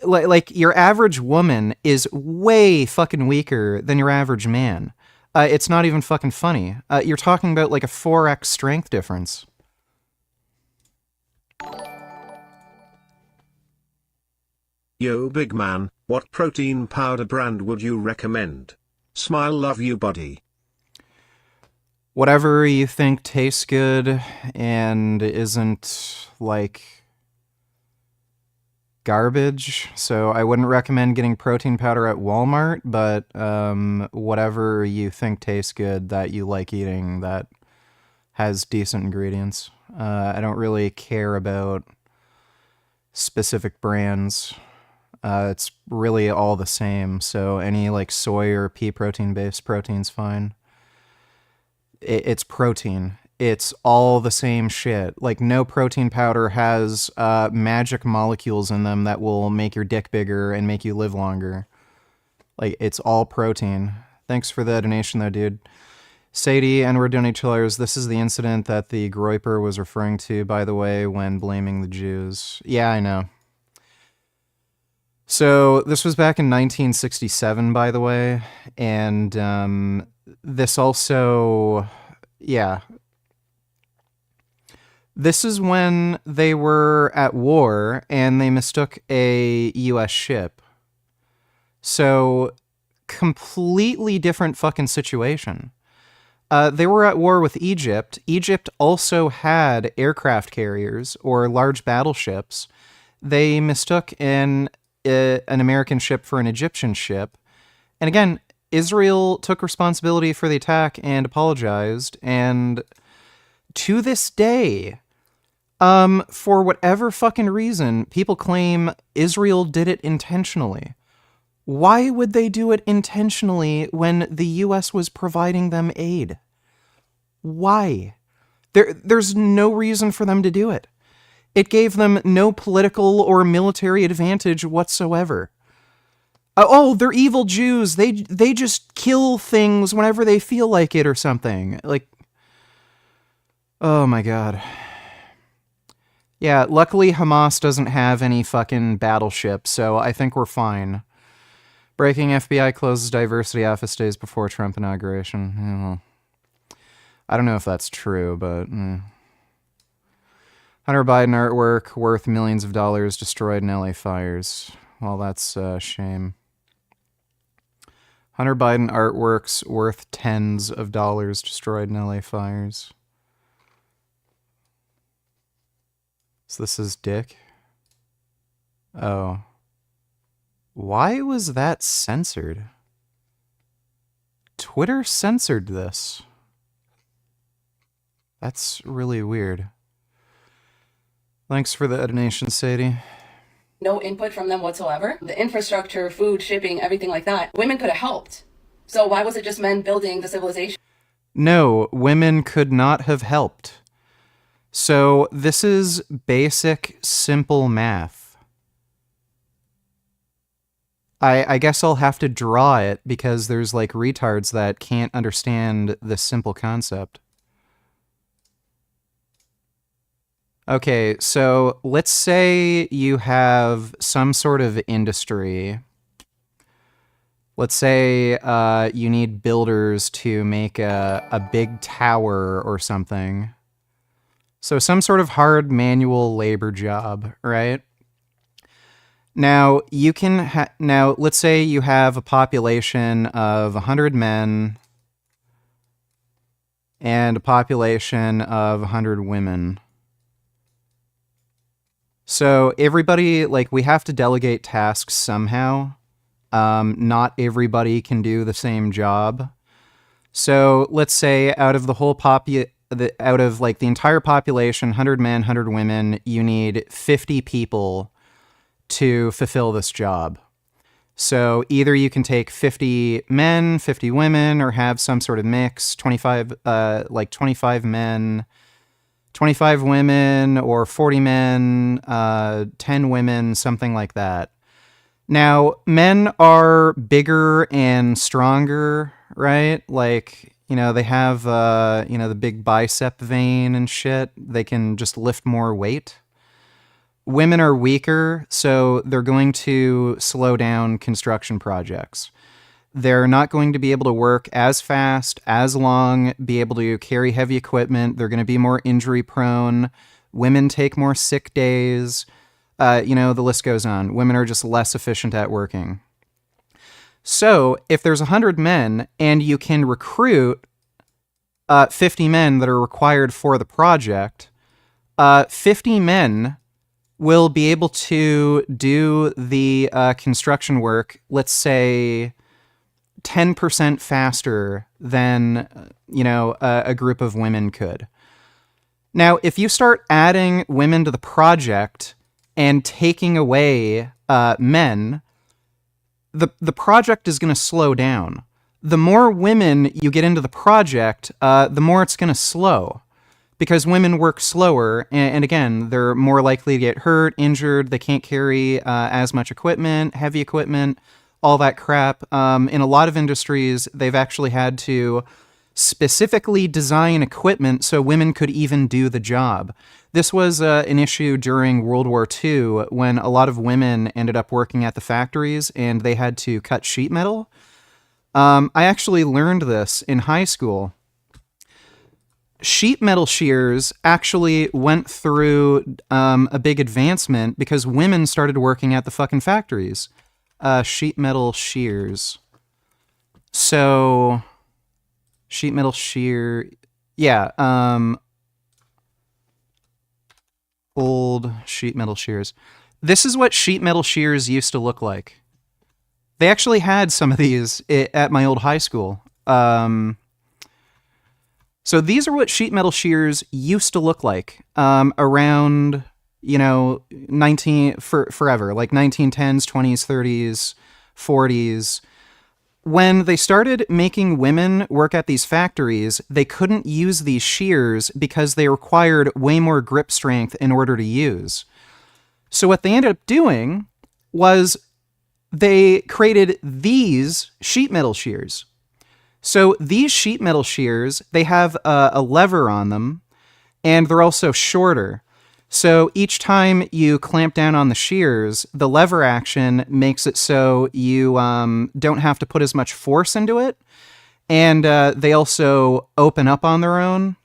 Like, your average woman is way fucking weaker than your average man. It's not even fucking funny. You're talking about, like, a 4x strength difference. Yo, big man, what protein powder brand would you recommend? Smile, love you, buddy. Whatever you think tastes good and isn't, like, garbage. So I wouldn't recommend getting protein powder at Walmart, but whatever you think tastes good that you like eating that has decent ingredients. I don't really care about specific brands. It's really all the same. So any, like, soy or pea protein based protein's fine. It's protein. It's all the same shit. Like, no protein powder has magic molecules in them that will make your dick bigger and make you live longer. Like, it's all protein. Thanks for the donation, though, dude. Sadie, and we're donating $2. This is the incident that the Groiper was referring to, by the way, when blaming the Jews. Yeah, I know. So, this was back in 1967, by the way, and this also... Yeah. This is when they were at war and they mistook a U.S. ship. So, completely different fucking situation. They were at war with Egypt. Egypt also had aircraft carriers or large battleships. They mistook an American ship for an Egyptian ship. And again, Israel took responsibility for the attack and apologized. And to this day, for whatever fucking reason, people claim Israel did it intentionally. Why would they do it intentionally when the U.S. was providing them aid? Why? There's no reason for them to do it. It gave them no political or military advantage whatsoever. Oh, they're evil Jews. They just kill things whenever they feel like it or something. Like, oh my God. Yeah, luckily Hamas doesn't have any fucking battleships, so I think we're fine. Breaking FBI closes diversity office days before Trump inauguration. Yeah, well, I don't know if that's true, but... Hunter Biden artwork worth millions of dollars destroyed in LA fires. Well, that's a shame. Hunter Biden artworks worth tens of dollars destroyed in LA fires. So this is Dick. Oh. Why was that censored? Twitter censored this. That's really weird. Thanks for the donation, Sadie. No input from them whatsoever. The infrastructure, food, shipping, everything like that. Women could have helped. So why was it just men building the civilization? No, women could not have helped. So this is basic, simple math. I guess I'll have to draw it because there's like retards that can't understand this simple concept. Okay, so let's say you have some sort of industry. Let's say you need builders to make a big tower or something. So some sort of hard manual labor job, right? Now, you can now let's say you have a population of 100 men and a population of 100 women. So everybody, like, we have to delegate tasks somehow. Not everybody can do the same job. So let's say out of the whole out of like the entire population, 100 men, 100 women, you need 50 people to fulfill this job. So either you can take 50 men, 50 women, or have some sort of mix, 25 men, 25 women, or 40 men, 10 women, something like that. Now, men are bigger and stronger, right? Like, you know, they have, the big bicep vein and shit. They can just lift more weight. Women are weaker, so they're going to slow down construction projects. They're not going to be able to work as fast, as long, be able to carry heavy equipment. They're going to be more injury prone. Women take more sick days. The list goes on. Women are just less efficient at working. So if there's 100 men and you can recruit 50 men that are required for the project, 50 men will be able to do the construction work, let's say 10% faster than, a group of women could. Now, if you start adding women to the project and taking away men, the project is going to slow down. The more women you get into the project, the more it's going to slow. Because women work slower, and again, they're more likely to get hurt, injured, they can't carry as much equipment, heavy equipment, all that crap. In a lot of industries, they've actually had to specifically design equipment so women could even do the job. This was an issue during World War II when a lot of women ended up working at the factories and they had to cut sheet metal. I actually learned this in high school. Sheet metal shears actually went through a big advancement because women started working at the fucking factories. Sheet metal shears. So, sheet metal shear... Yeah, old sheet metal shears. This is what sheet metal shears used to look like. They actually had some of these at my old high school. So these are what sheet metal shears used to look like around, forever, like 1910s, 20s, 30s, 40s. When they started making women work at these factories, they couldn't use these shears because they required way more grip strength in order to use. So what they ended up doing was they created these sheet metal shears. So these sheet metal shears, they have a lever on them, and they're also shorter. So each time you clamp down on the shears, the lever action makes it so you don't have to put as much force into it, and they also open up on their own.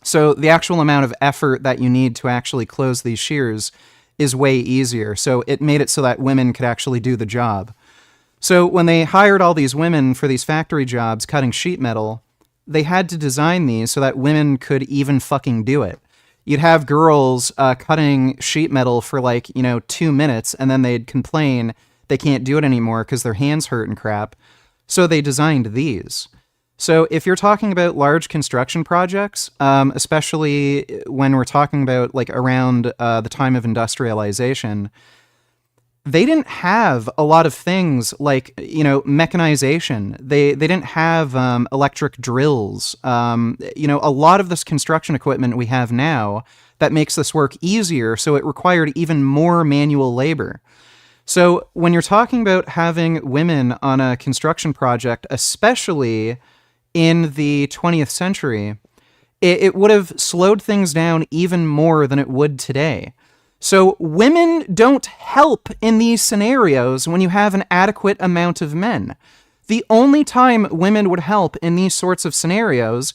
So the actual amount of effort that you need to actually close these shears is way easier. So it made it so that women could actually do the job. So when they hired all these women for these factory jobs cutting sheet metal, they had to design these so that women could even fucking do it. You'd have girls cutting sheet metal for 2 minutes, and then they'd complain they can't do it anymore because their hands hurt and crap. So they designed these. So if you're talking about large construction projects, especially when we're talking about around the time of industrialization, they didn't have a lot of things like, mechanization. They didn't have electric drills. A lot of this construction equipment we have now that makes this work easier, so it required even more manual labor. So when you're talking about having women on a construction project, especially in the 20th century, it would have slowed things down even more than it would today. So women don't help in these scenarios when you have an adequate amount of men. The only time women would help in these sorts of scenarios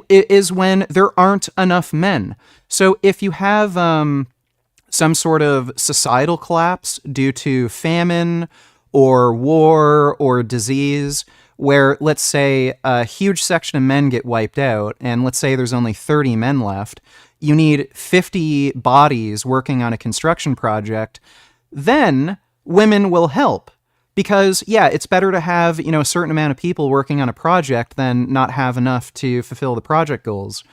is when there aren't enough men. So if you have some sort of societal collapse due to famine or war or disease, where, let's say, a huge section of men get wiped out, and let's say there's only 30 men left, you need 50 bodies working on a construction project, then women will help. Because, it's better to have, a certain amount of people working on a project than not have enough to fulfill the project goals.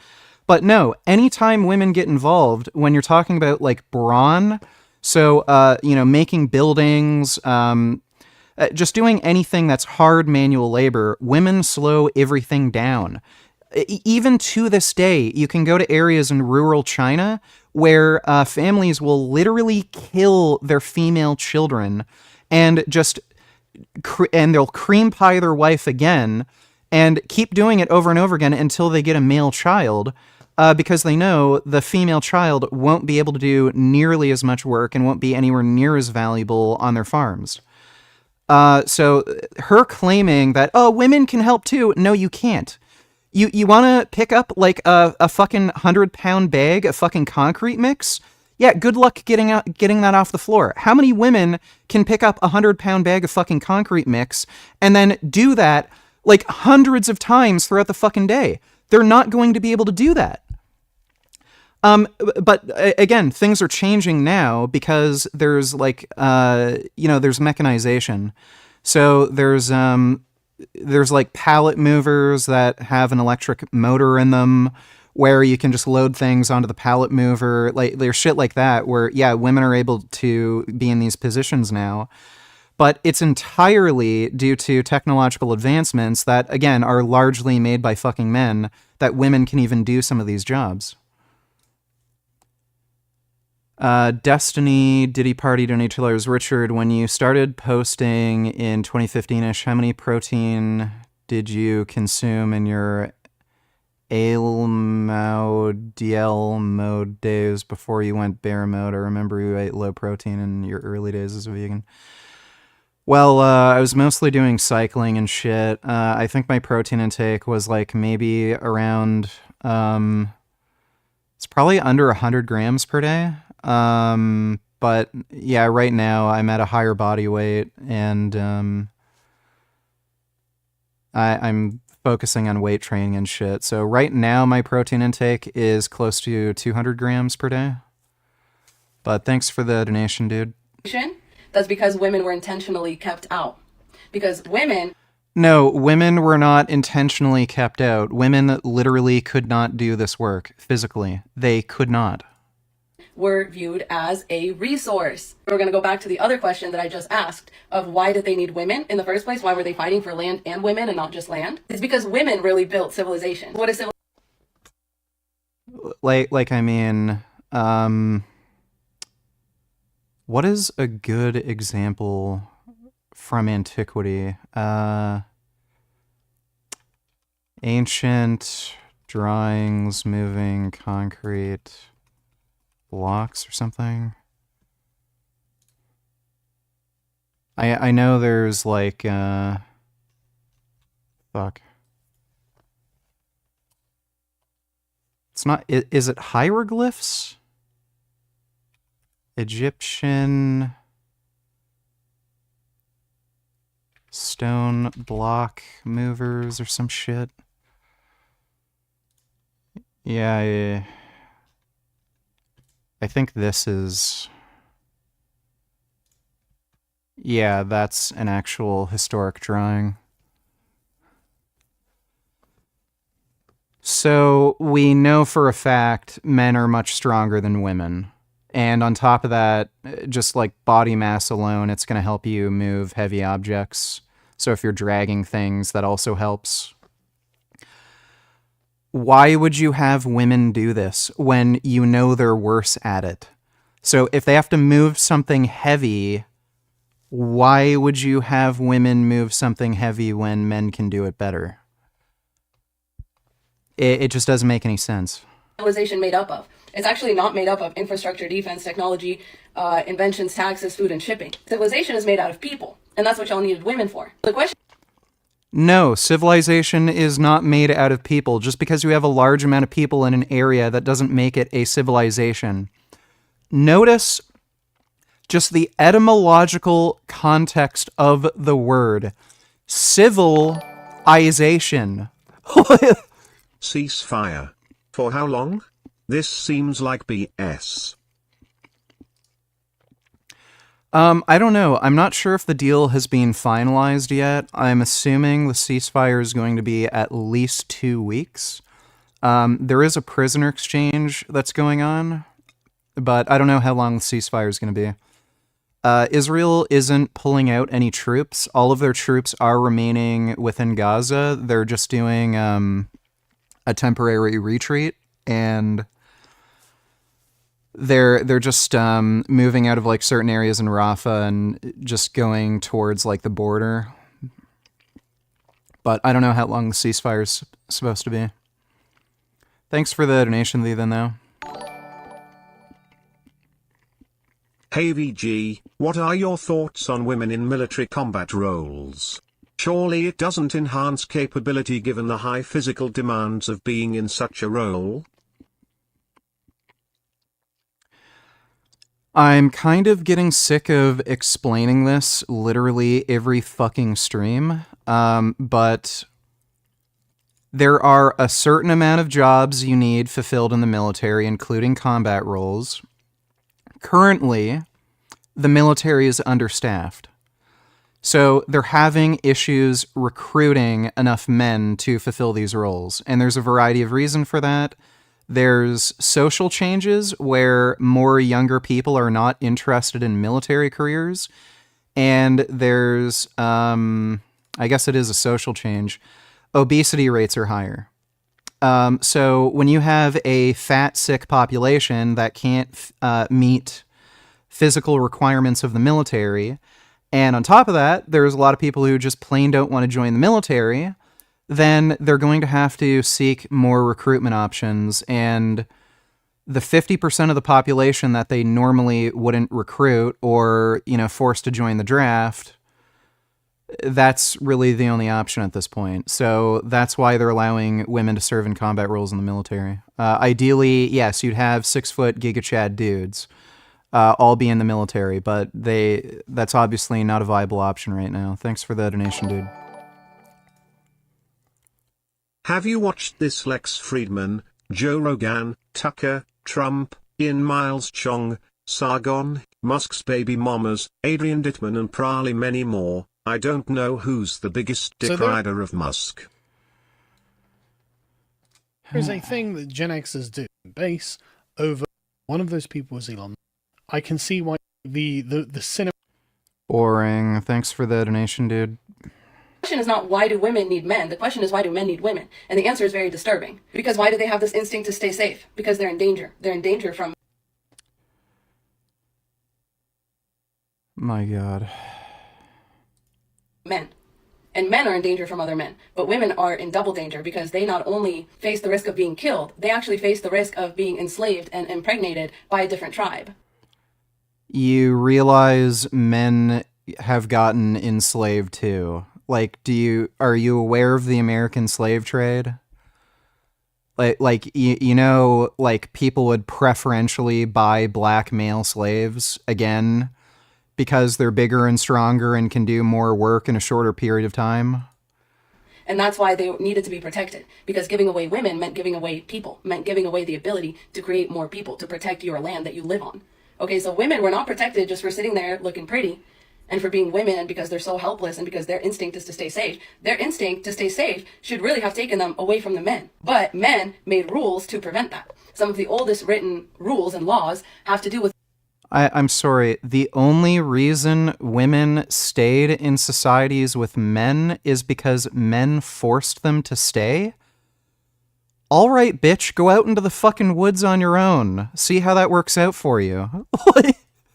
But no, anytime women get involved, when you're talking about, brawn, so, making buildings, just doing anything that's hard manual labor, women slow everything down. Even to this day, you can go to areas in rural China where families will literally kill their female children and they'll cream pie their wife again and keep doing it over and over again until they get a male child, because they know the female child won't be able to do nearly as much work and won't be anywhere near as valuable on their farms. So her claiming that, women can help too. No, you can't. You want to pick up a fucking 100-pound bag of fucking concrete mix? Yeah, good luck getting that off the floor. How many women can pick up a 100-pound bag of fucking concrete mix and then do that hundreds of times throughout the fucking day? They're not going to be able to do that. But again, things are changing now because there's there's mechanization. So there's pallet movers that have an electric motor in them where you can just load things onto the pallet mover. There's shit like that where, women are able to be in these positions now. But it's entirely due to technological advancements that, again, are largely made by fucking men that women can even do some of these jobs. Destiny, Diddy Party, Donators, Richard, when you started posting in 2015-ish, how many protein did you consume in your ale mode, DL mode days before you went bear mode? I remember you ate low protein in your early days as a vegan. Well, I was mostly doing cycling and shit. I think my protein intake was maybe around, it's probably under 100 grams per day. But right now I'm at a higher body weight and, I'm focusing on weight training and shit. So right now my protein intake is close to 200 grams per day. But thanks for the donation, dude. That's because women were intentionally kept out. because women No, women were not intentionally kept out. Women literally could not do this work physically. They could not. were viewed as a resource. We're going to go back to the other question that I just asked of why did they need women in the first place? Why were they fighting for land and women and not just land? It's because women really built civilization. What is civilization? What is a good example from antiquity? Ancient drawings, moving concrete blocks or something. I know there's like fuck. It's not. Is it hieroglyphs? Egyptian stone block movers or some shit. Yeah. I think this is... Yeah, that's an actual historic drawing. So we know for a fact men are much stronger than women. And on top of that, just like body mass alone, it's going to help you move heavy objects. So if you're dragging things, that also helps. Why would you have women do this when you know they're worse at it? So if they have to move something heavy, why would you have women move something heavy when men can do it better? It just doesn't make any sense. Civilization made up of? It's actually not made up of infrastructure, defense, technology, inventions, taxes, food, and shipping. Civilization is made out of people, and that's what y'all needed women for. The question... No, civilization is not made out of people. Just because you have a large amount of people in an area, that doesn't make it a civilization. Notice just the etymological context of the word. Civilization. Ceasefire. For how long? This seems like BS. I don't know. I'm not sure if the deal has been finalized yet. I'm assuming the ceasefire is going to be at least 2 weeks. There is a prisoner exchange that's going on, but I don't know how long the ceasefire is going to be. Israel isn't pulling out any troops. All of their troops are remaining within Gaza. They're just doing a temporary retreat, and they're just moving out of like certain areas in Rafah and just going towards like the border. But I don't know how long the ceasefire's supposed to be. Thanks for the donation, Lee, then, though. Hey VG, what are your thoughts on women in military combat roles? Surely it doesn't enhance capability given the high physical demands of being in such a role? I'm kind of getting sick of explaining this literally every fucking stream, but there are a certain amount of jobs you need fulfilled in the military, including combat roles. Currently, the military is understaffed. So they're having issues recruiting enough men to fulfill these roles, and there's a variety of reasons for that. There's social changes where more younger people are not interested in military careers. And there's, I guess it is a social change. Obesity rates are higher. So when you have a fat, sick population that can't meet physical requirements of the military, and on top of that, there's a lot of people who just plain don't want to join the military, then they're going to have to seek more recruitment options, and the 50% of the population that they normally wouldn't recruit or, force to join the draft, that's really the only option at this point. So that's why they're allowing women to serve in combat roles in the military. Ideally, yes, you'd have 6-foot Giga Chad dudes all be in the military, but that's obviously not a viable option right now. Thanks for the donation, dude. Have you watched this Lex Friedman, Joe Rogan, Tucker, Trump, Ian Miles Chong, Sargon, Musk's baby mamas, Adrian Dittman and probably many more? I don't know who's the biggest dick So there- rider of Musk. There's a thing that Gen Xers do. Base over one of those people is Elon. I can see why the cinema. Boring. Thanks for the donation, dude. The question is not why do women need men. The question is why do men need women? And the answer is very disturbing. Because why do they have this instinct to stay safe? Because they're in danger. They're in danger from My God. men. And men are in danger from other men. But women are in double danger because they not only face the risk of being killed, they actually face the risk of being enslaved and impregnated by a different tribe. You realize men have gotten enslaved too. Like, are you aware of the American slave trade? Like you know, like people would preferentially buy black male slaves again because they're bigger and stronger and can do more work in a shorter period of time. And that's why they needed to be protected. Because giving away women meant giving away people, meant giving away the ability to create more people, to protect your land that you live on. Okay, so women were not protected just for sitting there looking pretty and for being women and because they're so helpless and because their instinct is to stay safe. Their instinct to stay safe should really have taken them away from the men. But men made rules to prevent that. Some of the oldest written rules and laws have to do with I'm sorry, the only reason women stayed in societies with men is because men forced them to stay? All right, bitch, go out into the fucking woods on your own. See how that works out for you.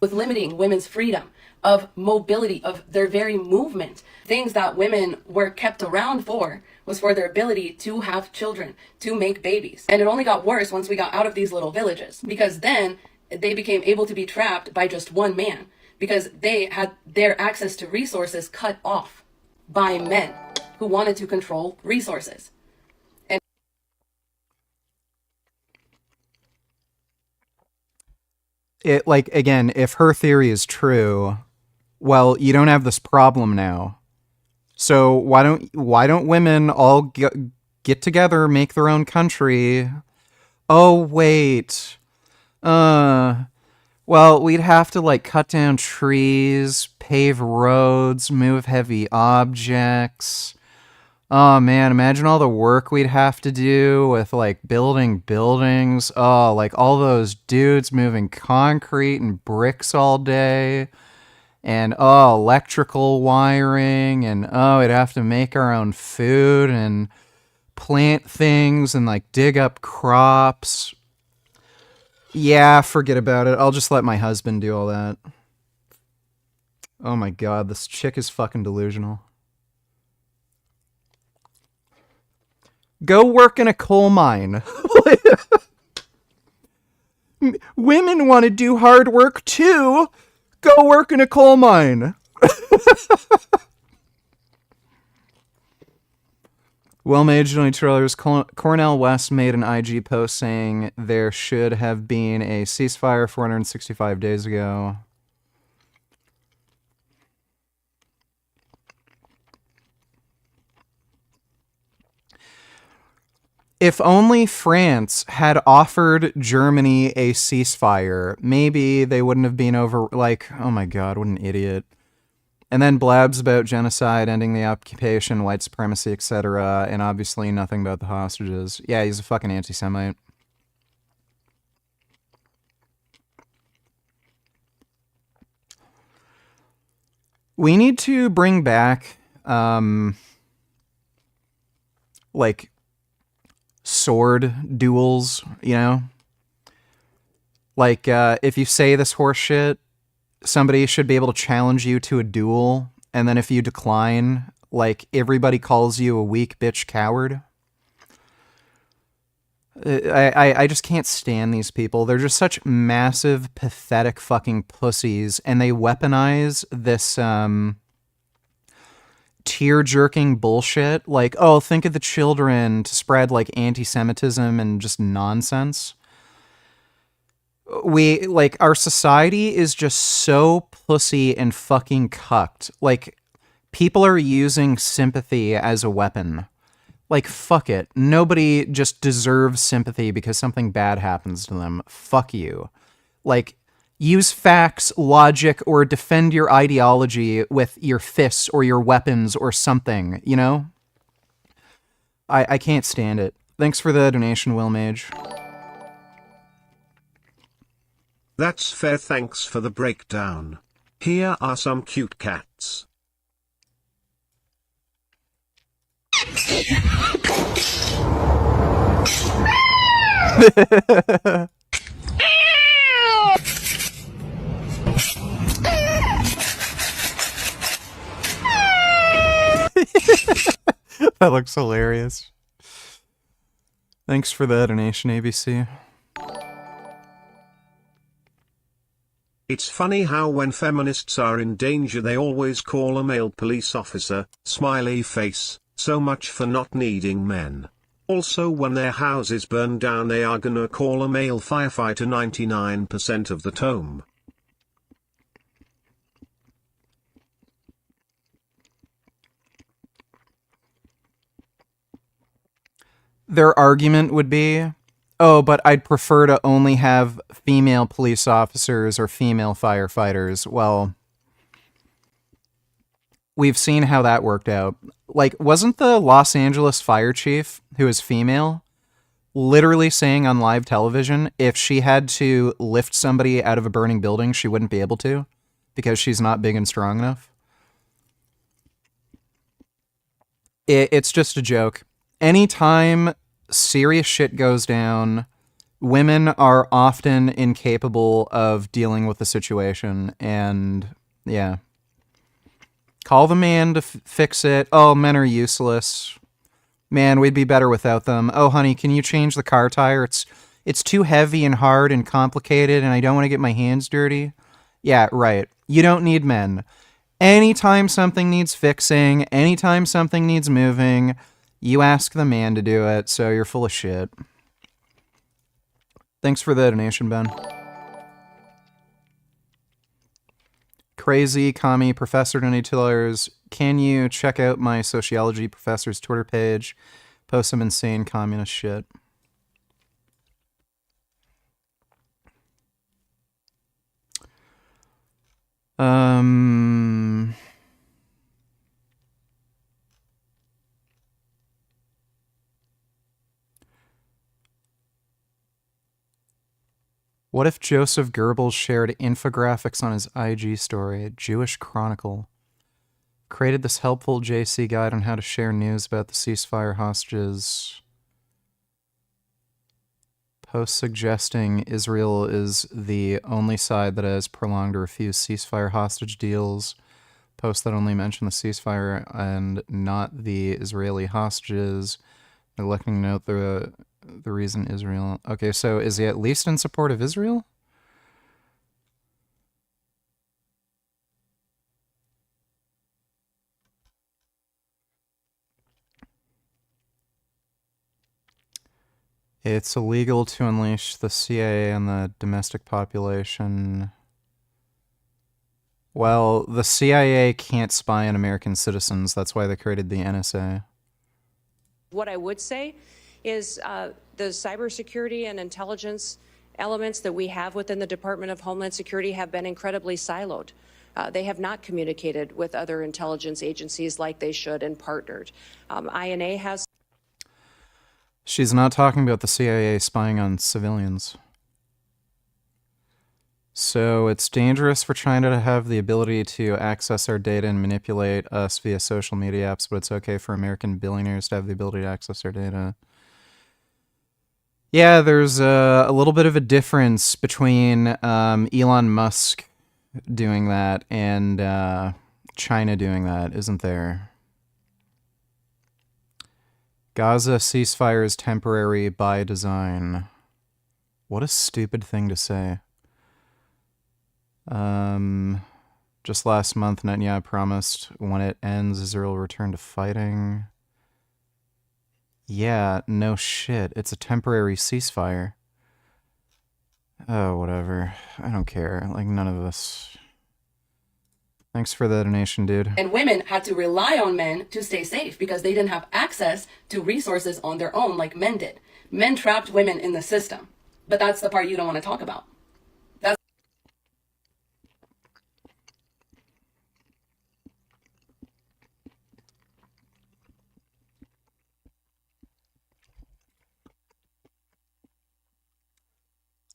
with limiting women's freedom of mobility, of their very movement. Things that women were kept around for was for their ability to have children, to make babies. And it only got worse once we got out of these little villages, because then they became able to be trapped by just one man, because they had their access to resources cut off by men who wanted to control resources. And It, like, again, if her theory is true, well, you don't have this problem now. So why don't women all get together, make their own country? Oh, wait. Well, we'd have to, like, cut down trees, pave roads, move heavy objects. Oh, man, imagine all the work we'd have to do with, like, building buildings. Oh, like, all those dudes moving concrete and bricks all day. And, oh, electrical wiring. And, oh, we'd have to make our own food and plant things and, like, dig up crops. Yeah, forget about it. I'll just let my husband do all that. Oh my god, this chick is fucking delusional. Go work in a coal mine. Women want to do hard work too. Go work in a coal mine. Well-made joint trailers. Cornell West made an IG post saying there should have been a ceasefire 465 days ago. If only France had offered Germany a ceasefire, maybe they wouldn't have been over, like, oh my god, what an idiot. And then blabs about genocide, ending the occupation, white supremacy, etc., and obviously nothing about the hostages. Yeah, he's a fucking anti-Semite. We need to bring back, like, sword duels, you know? Like, if you say this horse shit, somebody should be able to challenge you to a duel, and then if you decline, like, everybody calls you a weak bitch coward. I just can't stand these people. They're just such massive, pathetic fucking pussies, and they weaponize this, tear-jerking bullshit, like, oh, think of the children, to spread, like, anti-Semitism and just nonsense. Like, our society is just so pussy and fucking cucked. Like, people are using sympathy as a weapon. Like, fuck it. Nobody just deserves sympathy because something bad happens to them. Fuck you. Like, use facts, logic, or defend your ideology with your fists or your weapons or something, you know? I can't stand it. Thanks for the donation, Will Mage. That's fair, thanks for the breakdown. Here are some cute cats. That looks hilarious. Thanks for the donation, ABC. It's funny how when feminists are in danger they always call a male police officer, smiley face, so much for not needing men. Also when their houses burn down they are gonna call a male firefighter 99% of the time. Their argument would be, oh, but I'd prefer to only have female police officers or female firefighters. Well, we've seen how that worked out. Like, wasn't the Los Angeles fire chief, who is female, literally saying on live television if she had to lift somebody out of a burning building, she wouldn't be able to because she's not big and strong enough? It's just a joke. Anytime serious shit goes down, women are often incapable of dealing with the situation, and yeah. Call the man to fix it. Oh, men are useless. Man, we'd be better without them. Oh, honey, can you change the car tire? It's too heavy and hard and complicated, and I don't want to get my hands dirty. Yeah, right. You don't need men. Anytime something needs fixing, anytime something needs moving, you ask the man to do it, so you're full of shit. Thanks for the donation, Ben. Crazy commie Professor $22. Can you check out my sociology professor's Twitter page? Post some insane communist shit. What if Joseph Goebbels shared infographics on his IG story, Jewish Chronicle? Created this helpful JC guide on how to share news about the ceasefire hostages. Post suggesting Israel is the only side that has prolonged or refused ceasefire hostage deals. Posts that only mention the ceasefire and not the Israeli hostages. Neglecting to note the reason Israel... Okay, so is he at least in support of Israel? It's illegal to unleash the CIA on the domestic population. Well, the CIA can't spy on American citizens. That's why they created the NSA. What I would say is the cybersecurity and intelligence elements that we have within the Department of Homeland Security have been incredibly siloed. They have not communicated with other intelligence agencies like they should and partnered. INA has... She's not talking about the CIA spying on civilians. So it's dangerous for China to have the ability to access our data and manipulate us via social media apps, but it's okay for American billionaires to have the ability to access our data. Yeah, there's a little bit of a difference between Elon Musk doing that and China doing that, isn't there? Gaza ceasefire is temporary by design. What a stupid thing to say. Just last month, Netanyahu promised when it ends, Israel will return to fighting. Yeah, no shit. It's a temporary ceasefire. Oh, whatever. I don't care. Like, none of us. Thanks for the donation, dude. And women had to rely on men to stay safe because they didn't have access to resources on their own like men did. Men trapped women in the system. But that's the part you don't want to talk about.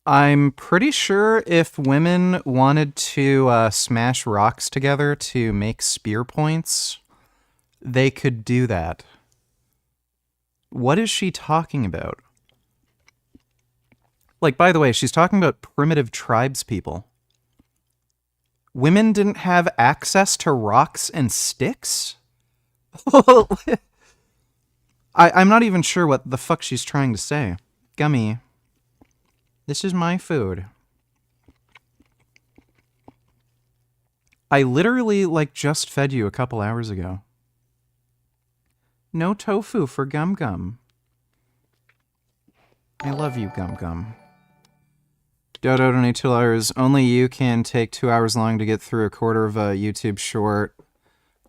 I'm pretty sure if women wanted to smash rocks together to make spear points, they could do that. What is she talking about? Like, by the way, she's talking about primitive tribes people. Women didn't have access to rocks and sticks? I'm not even sure what the fuck she's trying to say. Gummy. This is my food. I literally, just fed you a couple hours ago. No tofu for Gum Gum. I love you, Gum Gum. Dodo donate $2. Only you can take 2 hours long to get through a quarter of a YouTube short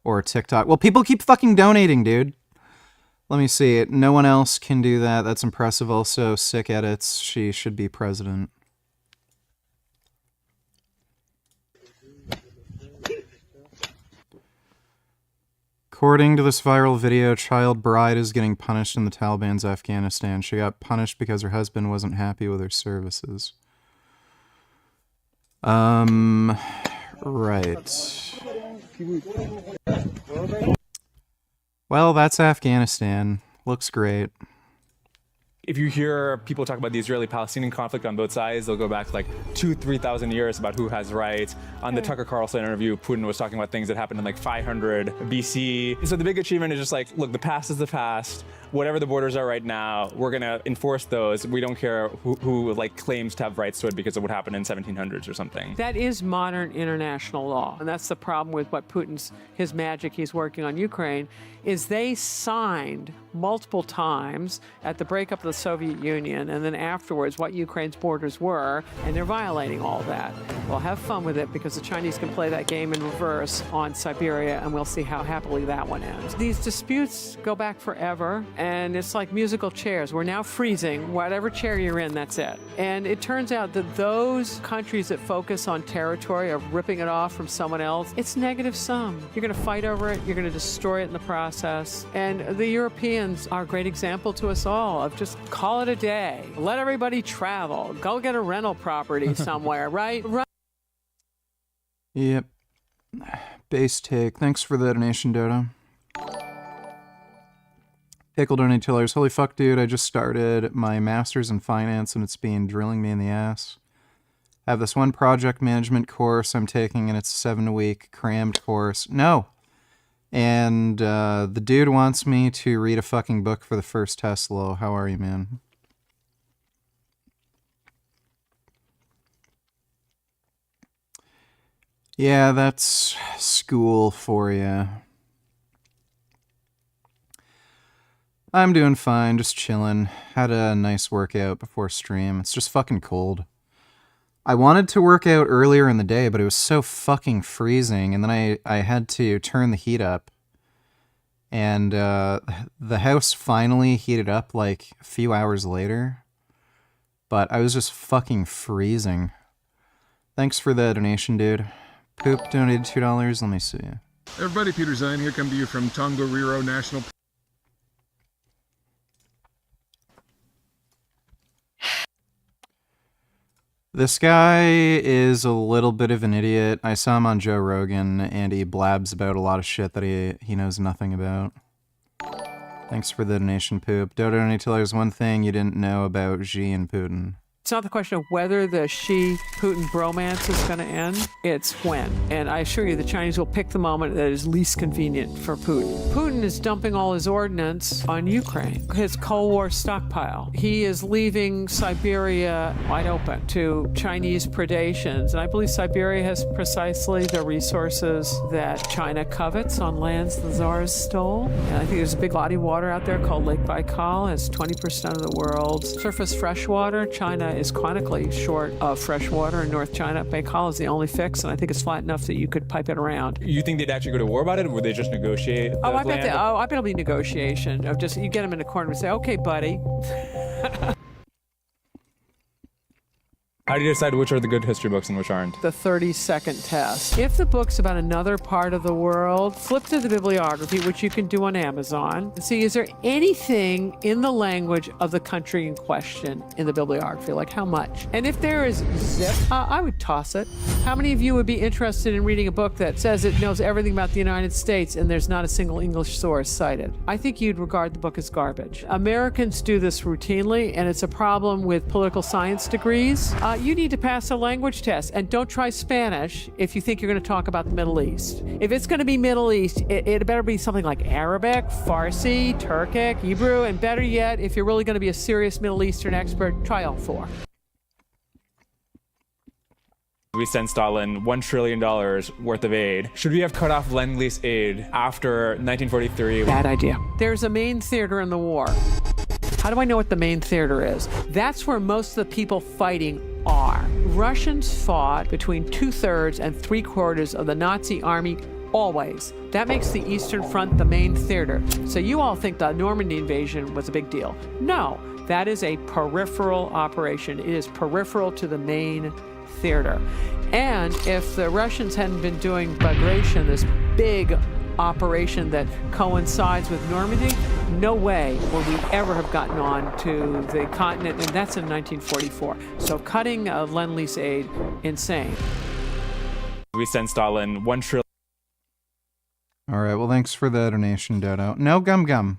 or TikTok. Well, people keep fucking donating, dude. Let me see. No one else can do that. That's impressive. Also, sick edits. She should be president. According to this viral video, child bride is getting punished in the Taliban's Afghanistan. She got punished because her husband wasn't happy with her services. Right. Well, that's Afghanistan. Looks great. If you hear people talk about the Israeli-Palestinian conflict on both sides, they'll go back 2,000-3,000 years about who has rights. On the Tucker Carlson interview, Putin was talking about things that happened in 500 BC. So the big achievement is just look, the past is the past. Whatever the borders are right now, we're gonna enforce those. We don't care who claims to have rights to it because of what happened in 1700s or something. That is modern international law, and that's the problem with what his magic he's working on Ukraine, is they signed multiple times at the breakup of the Soviet Union and then afterwards what Ukraine's borders were, and they're violating all that. Well, have fun with it because the Chinese can play that game in reverse on Siberia, and we'll see how happily that one ends. These disputes go back forever. And it's like musical chairs. We're now freezing. Whatever chair you're in, that's it. And it turns out that those countries that focus on territory of ripping it off from someone else, it's negative sum. You're going to fight over it. You're going to destroy it in the process. And the Europeans are a great example to us all of just call it a day. Let everybody travel. Go get a rental property somewhere, right? Yep. Base take. Thanks for the donation, Dodo. Pickle donate $2. Holy fuck, dude. I just started my master's in finance and it's been drilling me in the ass. I have this one project management course I'm taking and it's a 7-week crammed course. No. And the dude wants me to read a fucking book for the first test. Lol. How are you, man? Yeah, that's school for you. I'm doing fine, just chilling. Had a nice workout before stream. It's just fucking cold. I wanted to work out earlier in the day, but it was so fucking freezing, and then I had to turn the heat up. And the house finally heated up a few hours later. But I was just fucking freezing. Thanks for the donation, dude. Poop donated $2. Let me see. Everybody, Peter Zine here, come to you from Tongariro National Park. This guy is a little bit of an idiot. I saw him on Joe Rogan, and he blabs about a lot of shit that he knows nothing about. Thanks for the donation, Poop. Dodo donate $2. One thing you didn't know about Xi and Putin. It's not the question of whether the Xi-Putin bromance is going to end, it's when. And I assure you the Chinese will pick the moment that is least convenient for Putin. Putin is dumping all his ordnance on Ukraine, his Cold War stockpile. He is leaving Siberia wide open to Chinese predations. And I believe Siberia has precisely the resources that China covets on lands the Tsars stole. And I think there's a big body of water out there called Lake Baikal. It's 20% of the world's surface fresh water. China is chronically short of fresh water in North China. Baikal is the only fix, and I think it's flat enough that you could pipe it around. You think they'd actually go to war about it, or would they just negotiate? I bet it'll be negotiation of just you get them in a corner and say, "Okay, buddy." How do you decide which are the good history books and which aren't? The 30-second test. If the book's about another part of the world, flip to the bibliography, which you can do on Amazon, and see, is there anything in the language of the country in question in the bibliography? Like how much? And if there is zip, I would toss it. How many of you would be interested in reading a book that says it knows everything about the United States and there's not a single English source cited? I think you'd regard the book as garbage. Americans do this routinely, and it's a problem with political science degrees. You need to pass a language test, and don't try Spanish if you think you're going to talk about the Middle East. If it's going to be Middle East, it better be something like Arabic, Farsi, Turkic, Hebrew, and better yet, if you're really going to be a serious Middle Eastern expert, try all four. We sent Stalin $1 trillion worth of aid. Should we have cut off Lend-Lease aid after 1943? Bad idea. There's a main theater in the war. How do I know what the main theater is? That's where most of the people fighting are. Russians fought between 2/3 and 3/4 of the Nazi army always. That makes the Eastern Front the main theater. So you all think the Normandy invasion was a big deal. No, that is a peripheral operation. It is peripheral to the main theater. And if the Russians hadn't been doing Bagration, this big operation that coincides with Normandy, no way would we ever have gotten on to the continent, and that's in 1944. So cutting Lend-Lease aid, insane. We sent Stalin $1 trillion. All right, well, thanks for the donation, Dodo. No gum.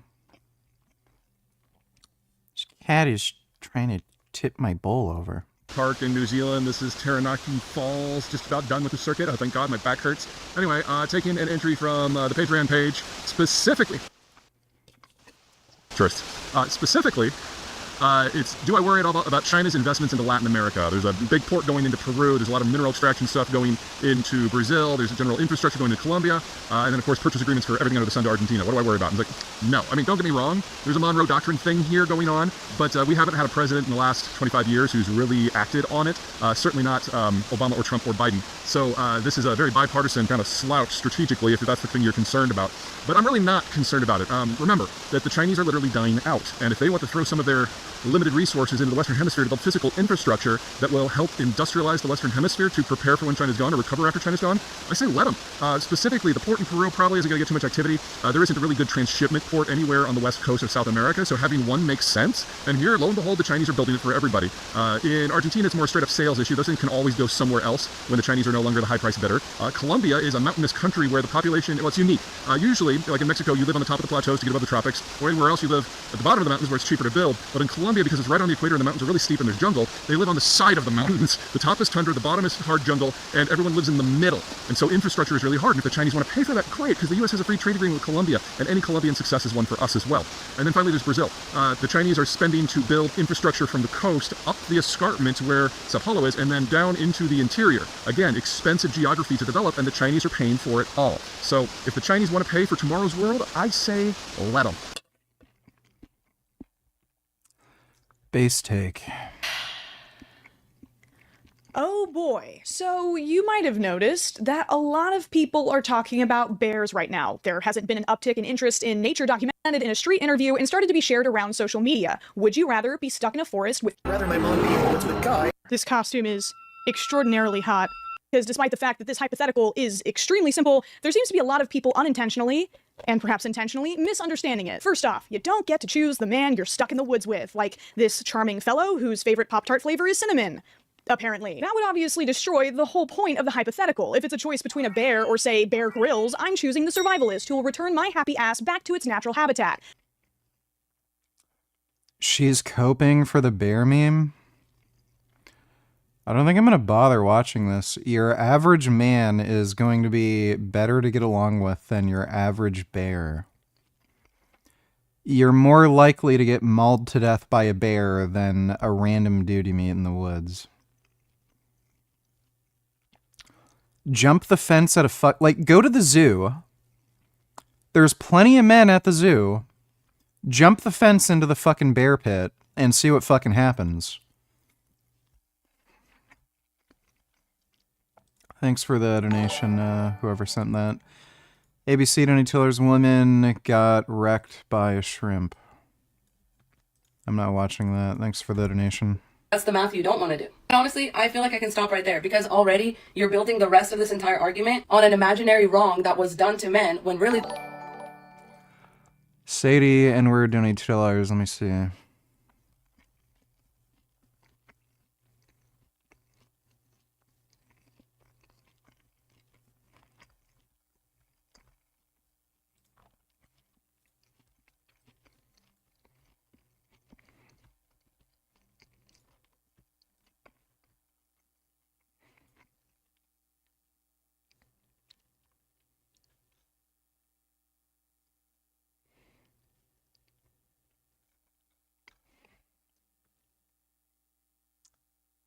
This cat is trying to tip my bowl over. Park in New Zealand. This is Taranaki Falls. Just about done with the circuit. Oh, thank God, my back hurts. Anyway, taking an entry from the Patreon page, specifically, it's do I worry at all about China's investments into Latin America? There's a big port going into Peru. There's a lot of mineral extraction stuff going into Brazil. There's a general infrastructure going to Colombia. And then, of course, purchase agreements for everything under the sun to Argentina. What do I worry about? And it's like, no. I mean, don't get me wrong. There's a Monroe Doctrine thing here going on, but we haven't had a president in the last 25 years who's really acted on it. Certainly not Obama or Trump or Biden. So this is a very bipartisan kind of slouch strategically, if that's the thing you're concerned about. But I'm really not concerned about it. Remember that the Chinese are literally dying out. And if they want to throw some of their limited resources into the Western Hemisphere to build physical infrastructure that will help industrialize the Western Hemisphere to prepare for when China's gone or recover after China's gone, I say let them. Specifically, the port in Peru probably isn't going to get too much activity. There isn't a really good transshipment port anywhere on the west coast of South America, so having one makes sense. And here, lo and behold, the Chinese are building it for everybody. In Argentina, it's more a straight-up sales issue. Those things can always go somewhere else when the Chinese are no longer the high-price bidder. Colombia is a mountainous country where the population, well, it's unique. Usually, like in Mexico, you live on the top of the plateaus to get above the tropics, or anywhere else you live at the bottom of the mountains where it's cheaper to build. But in Colombia, because it's right on the equator and the mountains are really steep and there's jungle, they live on the side of the mountains. The top is tundra, the bottom is hard jungle, and everyone lives in the middle. And so infrastructure is really hard. And if the Chinese want to pay for that, great, because the U.S. has a free trade agreement with Colombia, and any Colombian success is one for us as well. And then finally, there's Brazil. The Chinese are spending to build infrastructure from the coast up the escarpment where Sao Paulo is, and then down into the interior. Again, expensive geography to develop, and the Chinese are paying for it all. So if the Chinese want to pay for tomorrow's world, I say let them. Base take. Oh boy. So you might have noticed that a lot of people are talking about bears right now. There hasn't been an uptick in interest in nature documented in a street interview and started to be shared around social media. Would you rather be stuck in a forest with— Rather my mom be in the woods with Guy. This costume is extraordinarily hot. Because despite the fact that this hypothetical is extremely simple, there seems to be a lot of people unintentionally, and perhaps intentionally, misunderstanding it. First off, you don't get to choose the man you're stuck in the woods with, like this charming fellow whose favorite Pop-Tart flavor is cinnamon. Apparently. That would obviously destroy the whole point of the hypothetical. If it's a choice between a bear or, say, Bear Grylls, I'm choosing the survivalist who will return my happy ass back to its natural habitat. She's coping for the bear meme? I don't think I'm going to bother watching this. Your average man is going to be better to get along with than your average bear. You're more likely to get mauled to death by a bear than a random dude you meet in the woods. Jump the fence at a like, go to the zoo. There's plenty of men at the zoo. Jump the fence into the fucking bear pit and see what fucking happens. Thanks for the donation, whoever sent that. ABC Tony Tiller's woman got wrecked by a shrimp. I'm not watching that. Thanks for the donation. That's the math you don't want to do. And honestly, I feel like I can stop right there because already you're building the rest of this entire argument on an imaginary wrong that was done to men when really... Sadie and we're donating $2. Let me see.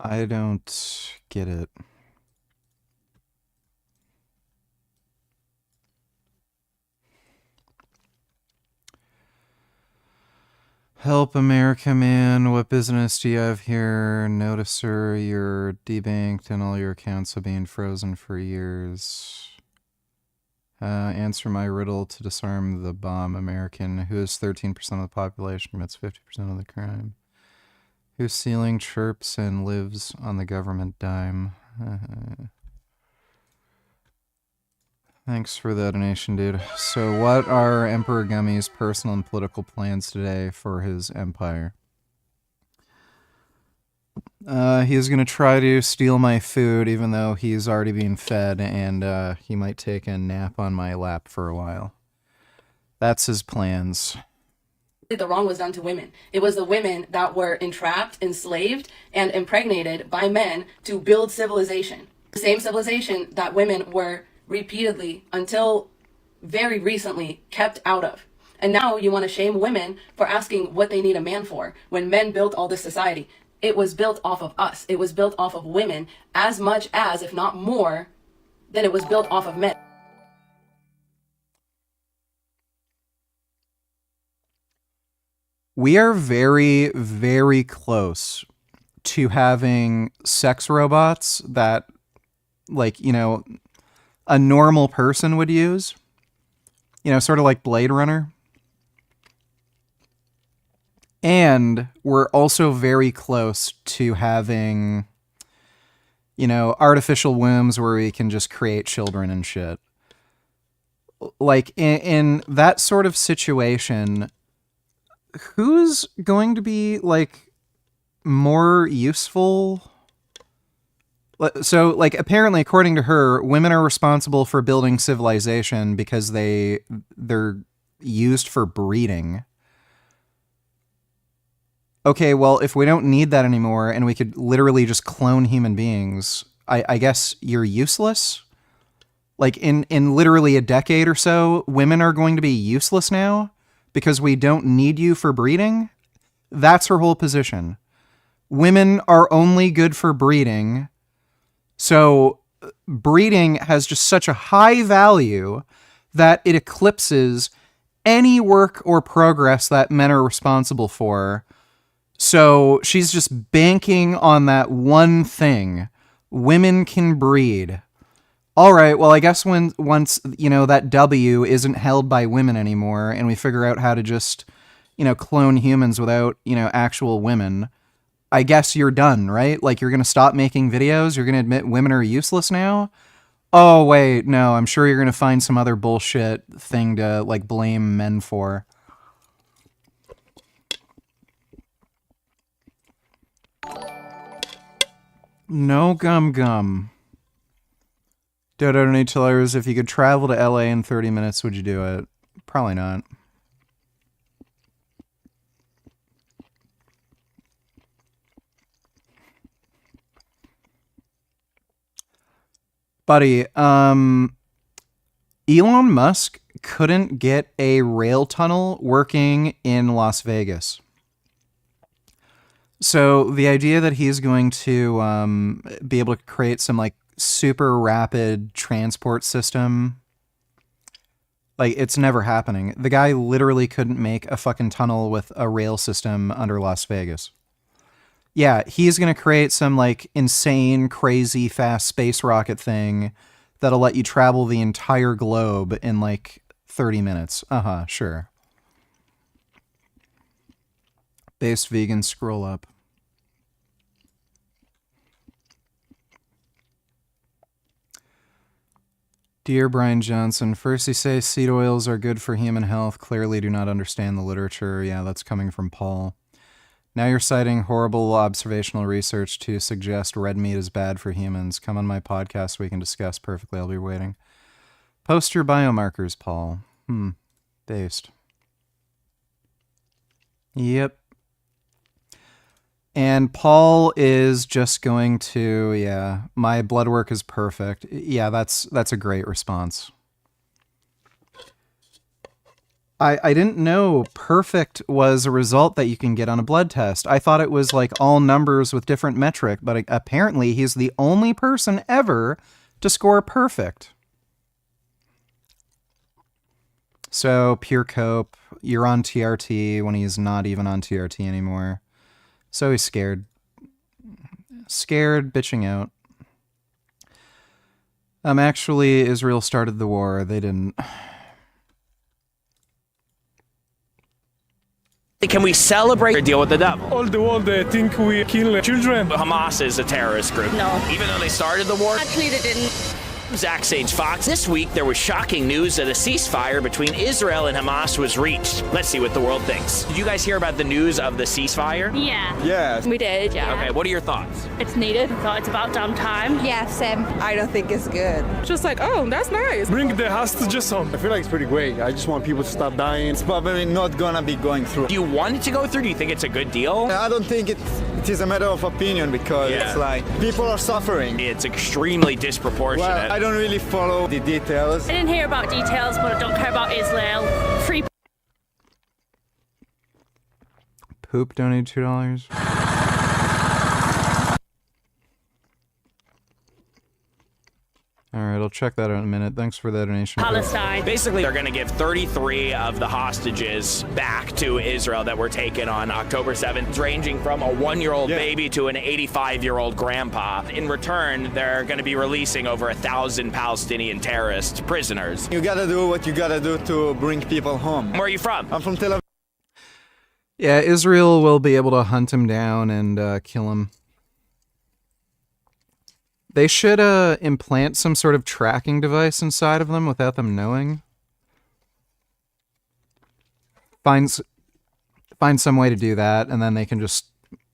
I don't get it. Help America, man. What business do you have here? Noticer, you're debanked and all your accounts have been frozen for years. Answer my riddle to disarm the bomb, American. Who is 13% of the population, commits 50% of the crime? Whose ceiling chirps and lives on the government dime? Thanks for the donation, dude. So what are Emperor Gummy's personal and political plans today for his empire? He's going to try to steal my food, even though he's already being fed, and he might take a nap on my lap for a while. That's his plans. The wrong was done to women. It was the women that were entrapped, enslaved, and impregnated by men to build civilization. The same civilization that women were repeatedly, until very recently, kept out of. And now you want to shame women for asking what they need a man for when men built all this society. It was built off of us. It was built off of women as much as, if not more, than it was built off of men. We are very, very close to having sex robots that, like, you know, a normal person would use. You know, sort of like Blade Runner. And we're also very close to having, you know, artificial wombs where we can just create children and shit. Like, in that sort of situation, who's going to be, like, more useful? So, like, apparently, according to her, women are responsible for building civilization because they're used for breeding. Okay, well, if we don't need that anymore and we could literally just clone human beings, I guess you're useless? Like, in literally a decade or so, women are going to be useless now because we don't need you for breeding? That's her whole position. Women are only good for breeding. So breeding has just such a high value that it eclipses any work or progress that men are responsible for. So she's just banking on that one thing. Women can breed. All right, well, I guess once, you know, that W isn't held by women anymore and we figure out how to just, you know, clone humans without, you know, actual women, I guess you're done, right? Like, you're going to stop making videos? You're going to admit women are useless now? Oh, wait, no, I'm sure you're going to find some other bullshit thing to, like, blame men for. No gum. Dodo donate $2. If you could travel to LA in 30 minutes, would you do it? Probably not. Buddy, Elon Musk couldn't get a rail tunnel working in Las Vegas. So the idea that he's going to be able to create some, like, super rapid transport system, like, it's never happening. The guy literally couldn't make a fucking tunnel with a rail system under Las Vegas. Yeah, he's going to create some, like, insane, crazy, fast space rocket thing that'll let you travel the entire globe in, like, 30 minutes. Sure. Based vegan, scroll up. Dear Brian Johnson, first you say seed oils are good for human health. Clearly do not understand the literature. Yeah, that's coming from Paul. Now you're citing horrible observational research to suggest red meat is bad for humans. Come on my podcast, we can discuss perfectly. I'll be waiting. Post your biomarkers, Paul. Based. Yep. And Paul is just going to, my blood work is perfect. Yeah, that's a great response. I didn't know perfect was a result that you can get on a blood test. I thought it was like all numbers with different metric, but apparently he's the only person ever to score perfect. So, pure cope, you're on TRT when he's not even on TRT anymore. So he's scared. Scared, bitching out. Actually, Israel started the war. They didn't. Can we celebrate or deal with the devil? All the world think we kill children. Hamas is a terrorist group. No. Even though they started the war? Actually, they didn't. Zach Sage Fox. This week, there was shocking news that a ceasefire between Israel and Hamas was reached. Let's see what the world thinks. Did you guys hear about the news of the ceasefire? Yeah. Yeah. We did, yeah. Okay, what are your thoughts? It's needed. I thought it's about damn time. Yeah, same. I don't think it's good. Just like, oh, that's nice. Bring the hostages home. I feel like it's pretty great. I just want people to stop dying. It's probably not gonna be going through. Do you want it to go through? Do you think it's a good deal? I don't think it is a matter of opinion because it's like people are suffering. It's extremely disproportionate. Well, I don't really follow the details. I didn't hear about details, but I don't care about Israel. Free. Poop donated $2. All right, I'll check that out in a minute. Thanks for that donation. Palestine. Basically, they're going to give 33 of the hostages back to Israel that were taken on October 7th, ranging from a 1-year-old baby to an 85-year-old grandpa. In return, they're going to be releasing over 1,000 Palestinian terrorist prisoners. You gotta do what you gotta do to bring people home. Where are you from? I'm from Tel Aviv. Yeah, Israel will be able to hunt him down and kill him. They should implant some sort of tracking device inside of them without them knowing. Find some way to do that, and then they can just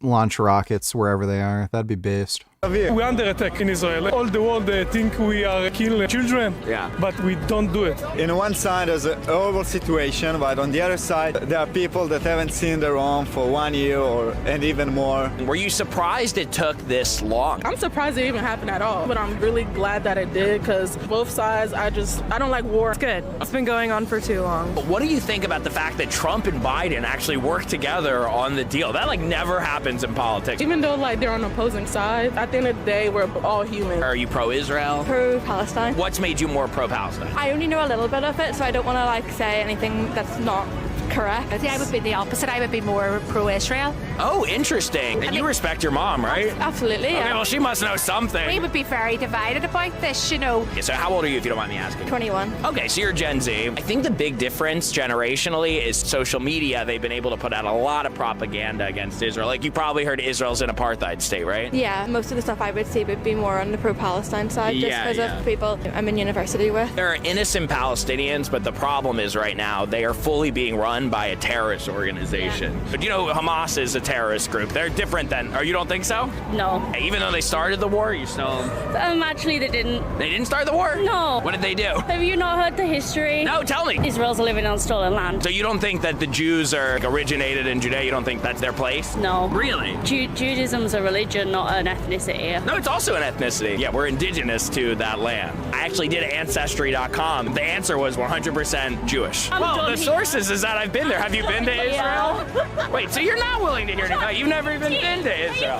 launch rockets wherever they are. That'd be based. We're under attack in Israel. All the world think we are killing children, but we don't do it. In one side, there's a horrible situation, but on the other side, there are people that haven't seen their home for 1 year and even more. Were you surprised it took this long? I'm surprised it even happened at all, but I'm really glad that it did because both sides, I don't like war. It's good. It's been going on for too long. But what do you think about the fact that Trump and Biden actually worked together on the deal? That never happens in politics. Even though they're on opposing sides, at the end of the day, we're all human. Are you pro-Israel? Pro-Palestine. What's made you more pro-Palestine? I only know a little bit of it, so I don't want to say anything that's not correct. I would be the opposite. I would be more pro-Israel. Oh, interesting. And you respect your mom, right? Absolutely, Okay, well, she must know something. We would be very divided about this, Okay, so how old are you, if you don't mind me asking? 21. Okay, so you're Gen Z. I think the big difference generationally is social media. They've been able to put out a lot of propaganda against Israel. You probably heard Israel's an apartheid state, right? Yeah, most of the stuff I would see would be more on the pro-Palestine side, just because of people I'm in university with. There are innocent Palestinians, but the problem is right now they are fully being run by a terrorist organization. Yeah. But Hamas is a terrorist group. They're different than, or you don't think so? No. Even though they started the war, you still... Actually, they didn't. They didn't start the war? No. What did they do? Have you not heard the history? No, tell me. Israel's living on stolen land. So you don't think that the Jews are originated in Judea? You don't think that's their place? No. Really? Judaism's a religion, not an ethnicity. No, it's also an ethnicity. Yeah, we're indigenous to that land. I actually did Ancestry.com. The answer was 100% Jewish. The sources is that I've been there. Have you been to Israel? Wait, so you're not willing to hear anything? You've never even been to Israel.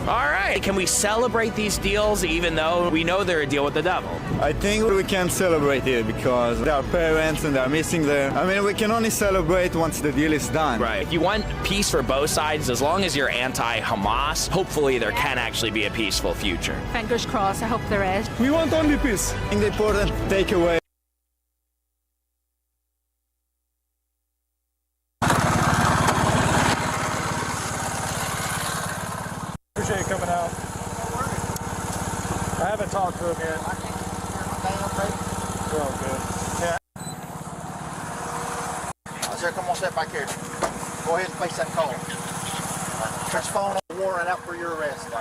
All right. Can we celebrate these deals even though we know they're a deal with the devil? I think we can celebrate it because there are parents and they're missing there. I mean, we can only celebrate once the deal is done. Right. If you want peace for both sides, as long as you're anti-Hamas, hopefully there can actually be a peaceful future. Fingers crossed. I hope there is. We want only peace. I think the important takeaway. Appreciate you coming out. I haven't talked to him yet. Sir, come on, step back here. Go ahead and face that car. Put your phone on the warrant out for your arrest. A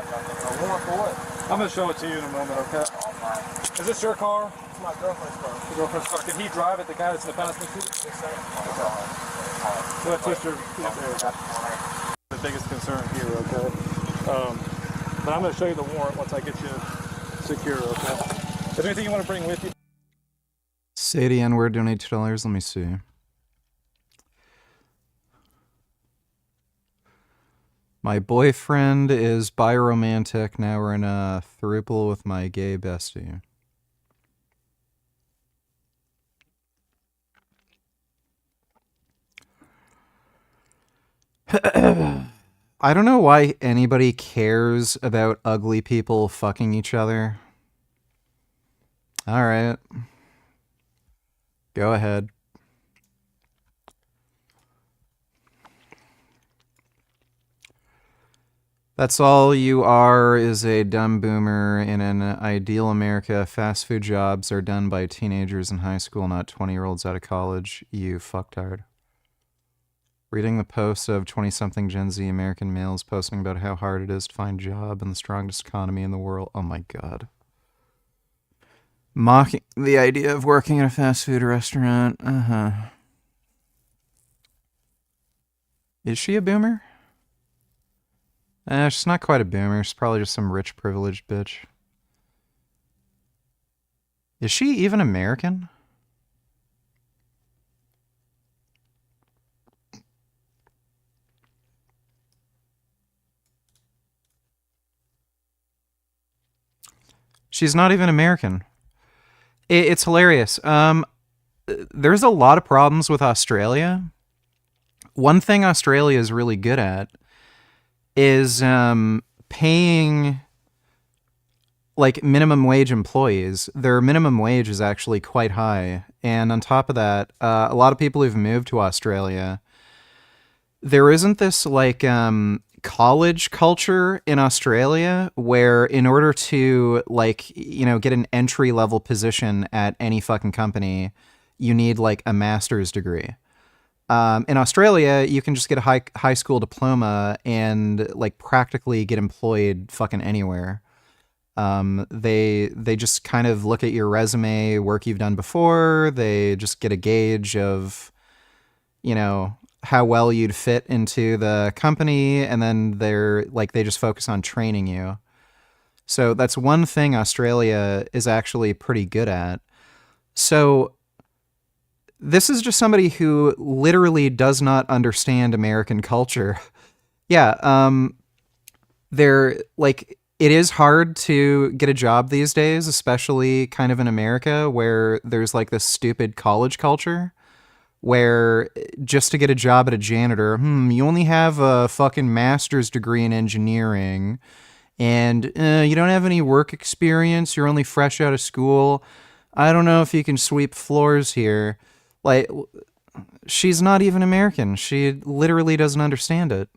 warrant for what? I'm going to show it to you in a moment, okay? Is this your car? It's my girlfriend's car. Your girlfriend's car. Did he drive it, the guy that's in the passenger seat? Yes, sir. Go ahead, twist your the biggest concern here, okay? But I'm going to show you the warrant once I get you secure, okay? Is there anything you want to bring with you? Say the N-word, donate $2. Let me see. My boyfriend is biromantic. Now we're in a throuple with my gay bestie. I don't know why anybody cares about ugly people fucking each other. All right. Go ahead. That's all you are is a dumb boomer. In an ideal America, fast food jobs are done by teenagers in high school, not 20-year-olds out of college. You fucktard. Reading the posts of 20-something Gen Z American males posting about how hard it is to find a job in the strongest economy in the world. Oh my god. Mocking the idea of working in a fast food restaurant. Is she a boomer? She's not quite a boomer. She's probably just some rich, privileged bitch. Is she even American? She's not even American. It's hilarious. There's a lot of problems with Australia. One thing Australia is really good at is paying like minimum wage employees. Their minimum wage is actually quite high. And on top of that, a lot of people who've moved to Australia, there isn't this like college culture in Australia where in order to like, you know, get an entry level position at any fucking company, you need like a master's degree. In Australia, you can just get a high school diploma and like practically get employed fucking anywhere. They just kind of look at your resume, work you've done before. They just get a gauge of, you know, how well you'd fit into the company, and then they just focus on training you. So that's one thing Australia is actually pretty good at. So this is just somebody who literally does not understand American culture. Yeah, they're like, it is hard to get a job these days, especially kind of in America where there's like this stupid college culture where just to get a job at a janitor, you only have a fucking master's degree in engineering and you don't have any work experience. You're only fresh out of school. I don't know if you can sweep floors here. Like, she's not even American. She literally doesn't understand it.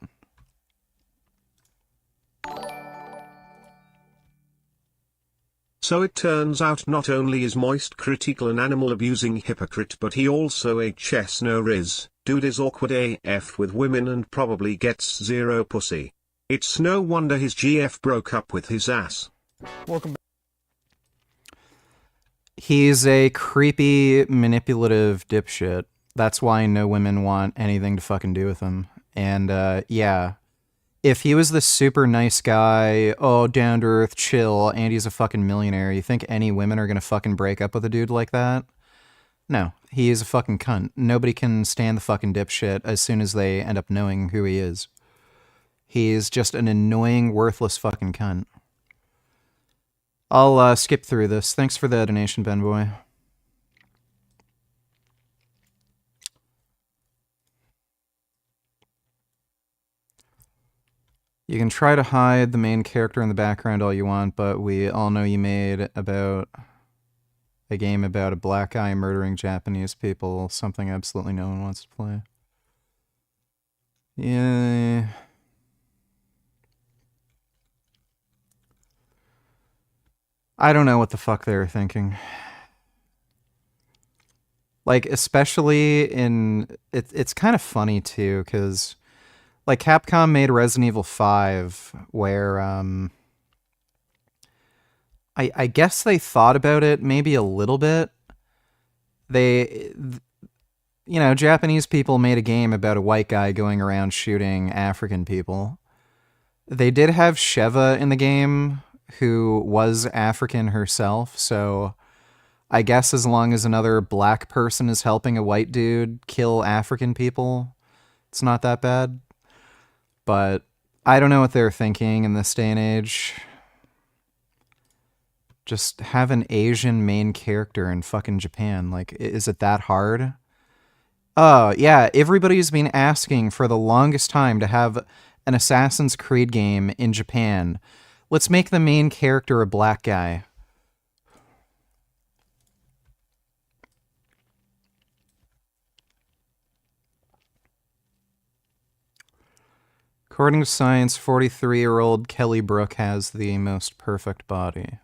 So it turns out not only is Moist critical and animal abusing hypocrite, but he also a chess no riz. Dude is awkward AF with women and probably gets zero pussy. It's no wonder his GF broke up with his ass. Welcome back. He's a creepy, manipulative dipshit. That's why no women want anything to fucking do with him. And, yeah. If he was this super nice guy, down to earth, chill, and he's a fucking millionaire, you think any women are gonna fucking break up with a dude like that? No. He is a fucking cunt. Nobody can stand the fucking dipshit as soon as they end up knowing who he is. He's just an annoying, worthless fucking cunt. I'll skip through this. Thanks for the donation, Ben Boy. You can try to hide the main character in the background all you want, but we all know you made about a game about a black guy murdering Japanese people, something absolutely no one wants to play. Yeah. I don't know what the fuck they were thinking. Like, especially in... It's kind of funny, too, because, like, Capcom made Resident Evil 5, where, I guess they thought about it maybe a little bit. Japanese people made a game about a white guy going around shooting African people. They did have Sheva in the game, who was African herself, so I guess as long as another black person is helping a white dude kill African people, it's not that bad. But I don't know what they're thinking in this day and age. Just have an Asian main character in fucking Japan. Like, is it that hard? Oh, yeah, everybody's been asking for the longest time to have an Assassin's Creed game in Japan. Let's make the main character a black guy. According to science, 43-year-old Kelly Brook has the most perfect body.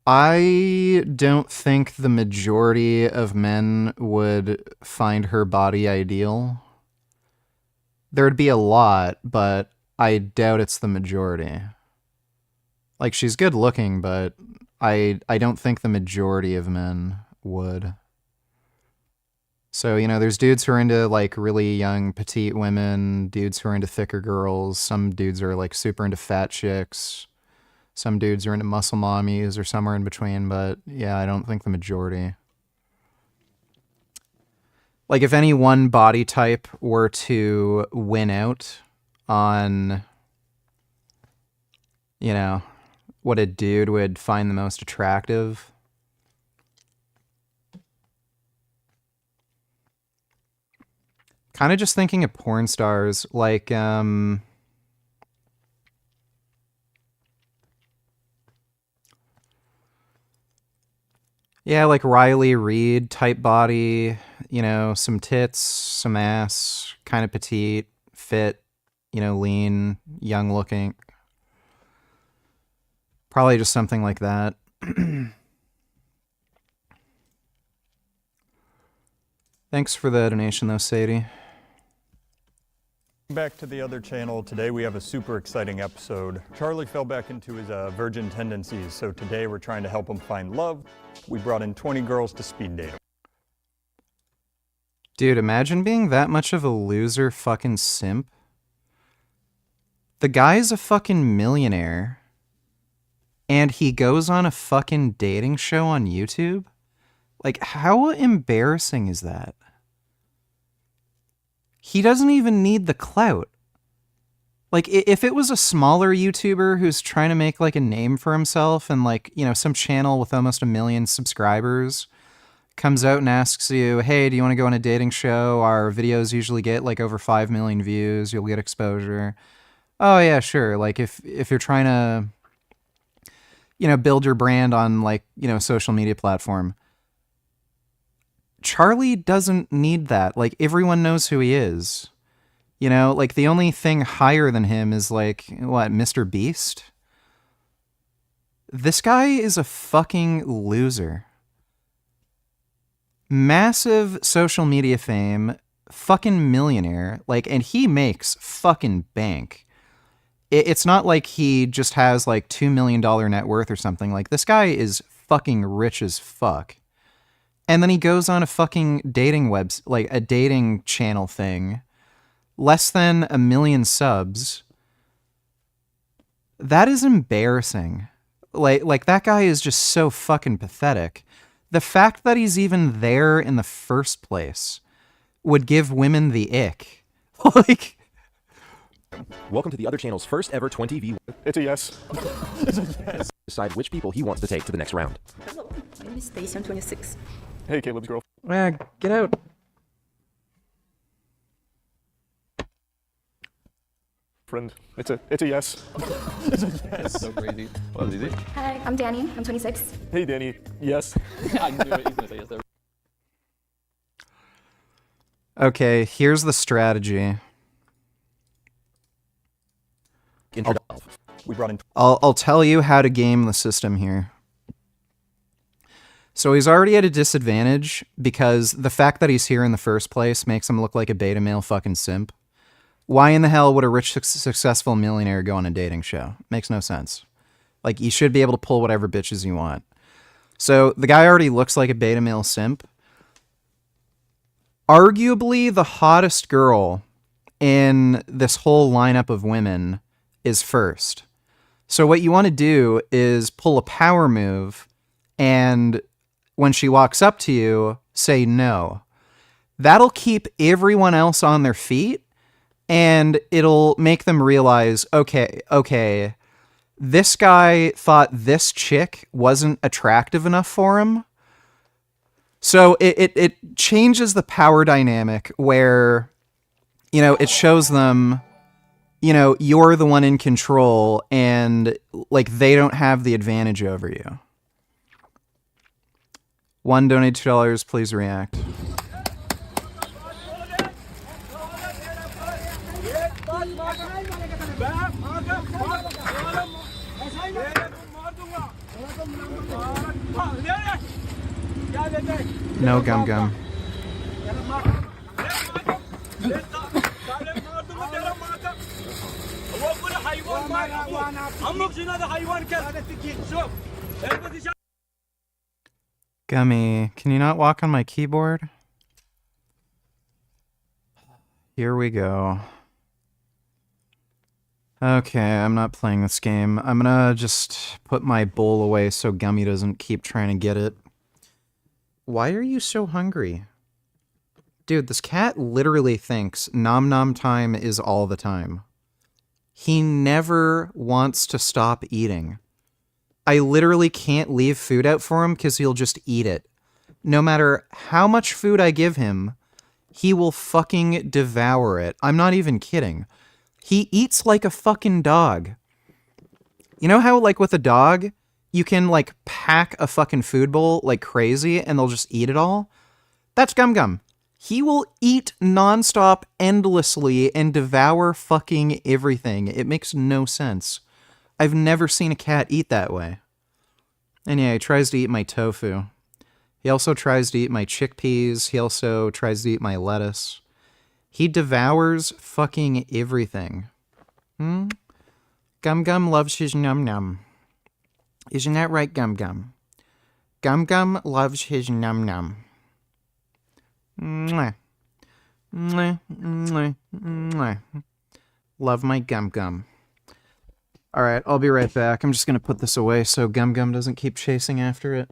I don't think the majority of men would find her body ideal. There'd be a lot, but I doubt it's the majority. Like, she's good looking, but I don't think the majority of men would. So, there's dudes who are into, like, really young, petite women, dudes who are into thicker girls, some dudes are, like, super into fat chicks. Some dudes are into muscle mommies or somewhere in between, but yeah, I don't think the majority. Like, if any one body type were to win out on, what a dude would find the most attractive, kind of just thinking of porn stars, like, yeah, like Riley Reid type body, some tits, some ass, kind of petite, fit, lean, young looking. Probably just something like that. Thanks for the donation though, Sadie. Back to the other channel. Today we have a super exciting episode. Charlie fell back into his virgin tendencies, so today we're trying to help him find love. We brought in 20 girls to speed date him. Dude, imagine being that much of a loser fucking simp. The guy's a fucking millionaire, and he goes on a fucking dating show on YouTube? Like, how embarrassing is that? He doesn't even need the clout. Like, if it was a smaller YouTuber who's trying to make, like, a name for himself and, like, some channel with almost 1 million subscribers comes out and asks you, hey, do you want to go on a dating show? Our videos usually get, like, over 5 million views. You'll get exposure. Oh, yeah, sure. Like, if you're trying to, build your brand on, like, social media platform. Charlie doesn't need that. Like, everyone knows who he is. Like, the only thing higher than him is, like, what, Mr. Beast? This guy is a fucking loser. Massive social media fame, fucking millionaire, like, and he makes fucking bank. It's not like he just has, like, $2 million net worth or something. Like, this guy is fucking rich as fuck. And then he goes on a fucking dating like a dating channel thing. Less than 1 million subs. That is embarrassing. Like that guy is just so fucking pathetic. The fact that he's even there in the first place would give women the ick. Like, welcome to the other channel's first ever 20v. It's a yes. It's a yes. Decide which people he wants to take to the next round. Hello, my name is Stacy. I'm 26. Hey, Caleb's girl. Get out. Friend. It's a yes. It's a yes. So crazy. What is it? Hi, I'm Danny. I'm 26. Hey, Danny. Yes. I knew it. He's gonna say yes there. Okay, here's the strategy. We brought in. I'll tell you how to game the system here. So he's already at a disadvantage because the fact that he's here in the first place makes him look like a beta male fucking simp. Why in the hell would a rich, successful millionaire go on a dating show? Makes no sense. Like, you should be able to pull whatever bitches you want. So the guy already looks like a beta male simp. Arguably the hottest girl in this whole lineup of women is first. So what you want to do is pull a power move, and when she walks up to you, say no. That'll keep everyone else on their feet, and it'll make them realize, okay, this guy thought this chick wasn't attractive enough for him. So it changes the power dynamic where, you know, it shows them, you know, you're the one in control and, like, they don't have the advantage over you. One, donate $2, please react. No gum gum. Gummy, can you not walk on my keyboard? Here we go. Okay, I'm not playing this game. I'm gonna just put my bowl away so Gummy doesn't keep trying to get it. Why are you so hungry? Dude, this cat literally thinks nom nom time is all the time. He never wants to stop eating. I literally can't leave food out for him because he'll just eat it. No matter how much food I give him, he will fucking devour it. I'm not even kidding. He eats like a fucking dog. You know how, like, with a dog, you can, like, pack a fucking food bowl like crazy and they'll just eat it all? That's Gum Gum. He will eat nonstop endlessly and devour fucking everything. It makes no sense. I've never seen a cat eat that way. And yeah, he tries to eat my tofu. He also tries to eat my chickpeas. He also tries to eat my lettuce. He devours fucking everything. Gum Gum loves his num num. Isn't that right, Gum Gum? Gum Gum loves his num num. Mwah. Mwah, mwah, mwah. Love my Gum Gum. Alright, I'll be right back. I'm just gonna put this away so Gum Gum doesn't keep chasing after it.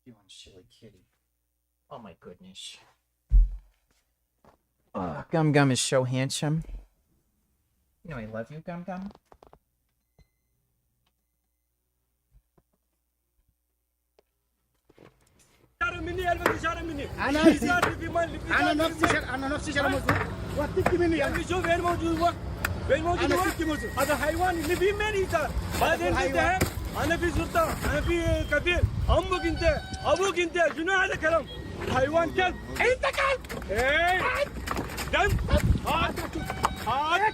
You want silly kitty. Oh my goodness. Gum Gum is so handsome. You know I love you, Gum Gum. نفسي شرم وتكي مني يعني شوف وين موجود وقت وين موجود هذا حيوان اللي في مني صار هذا انت انا في سلطان انا في كبير امك انت ابوك انت شنو هذا كلام حيوان كلب انت كلب ايه دم هات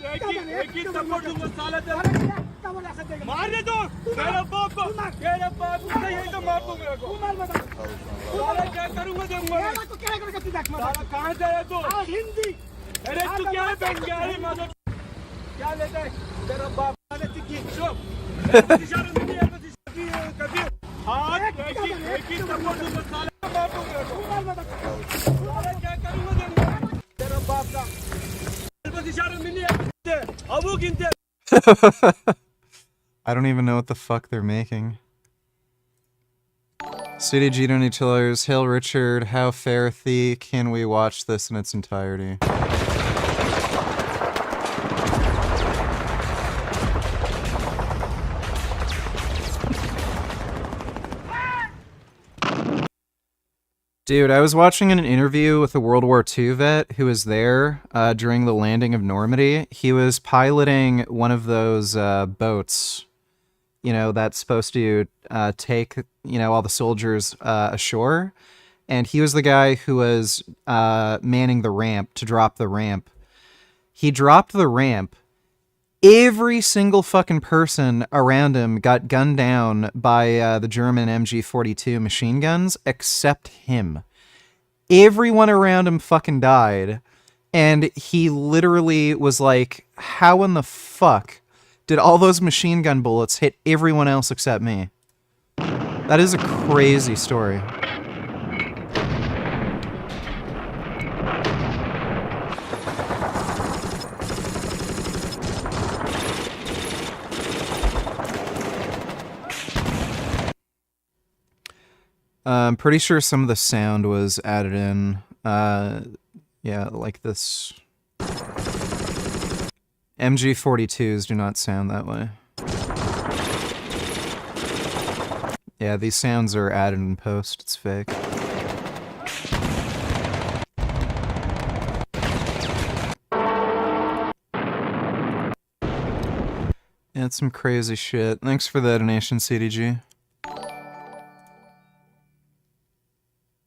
اكيد تمر وصالته मारने दो मेरा बाप को नहीं तो मार दूंगा मेरे को साला क्या करूंगा देखूंगा मैं तो क्या करेगा तू देख साला कहां जा रहा तू हिंदी अरे तू क्या है बंगाली मदर क्या लेता है तेरा बाप ने तिकी चुप इशारा नहीं है बस कभी हां एक ही तमोर दूंगा साला मार दूंगा मेरे को साला क्या करूंगा देखूंगा तेरा बाप का बस इशारा नहीं है अबू किंते I don't even know what the fuck they're making. CDG Donny Tillers, Hail Richard, How Fair Thee, can we watch this in its entirety? Dude, I was watching an interview with a World War II vet who was there during the landing of Normandy. He was piloting one of those boats, you know, that's supposed to take, you know, all the soldiers ashore. And he was the guy who was manning the ramp to drop the ramp. He dropped the ramp. Every single fucking person around him got gunned down by the German MG-42 machine guns, except him. Everyone around him fucking died. And he literally was like, how in the fuck did all those machine gun bullets hit everyone else except me? That is a crazy story. I'm pretty sure some of the sound was added in. Yeah, like this. MG-42s do not sound that way. Yeah, these sounds are added in post. It's fake. Yeah, it's some crazy shit. Thanks for the donation, CDG.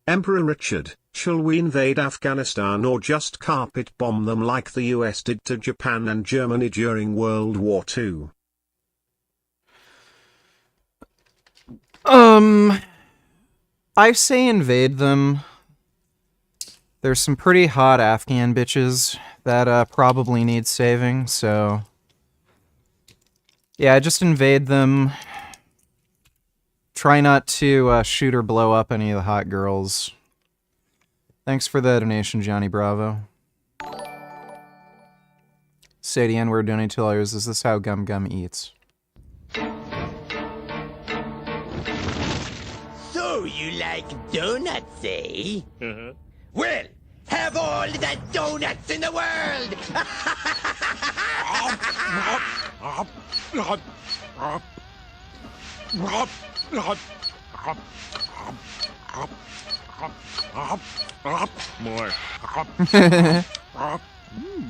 Emperor Richard, shall we invade Afghanistan or just carpet bomb them like the US did to Japan and Germany during World War II? I say invade them. There's some pretty hot Afghan bitches that probably need saving, so yeah, just invade them. Try not to shoot or blow up any of the hot girls. Thanks for the donation, Johnny Bravo. Say the N-word, donate to lawyers. Is this how Gum Gum eats? So you like donuts, eh? Well, have all the donuts in the world! More.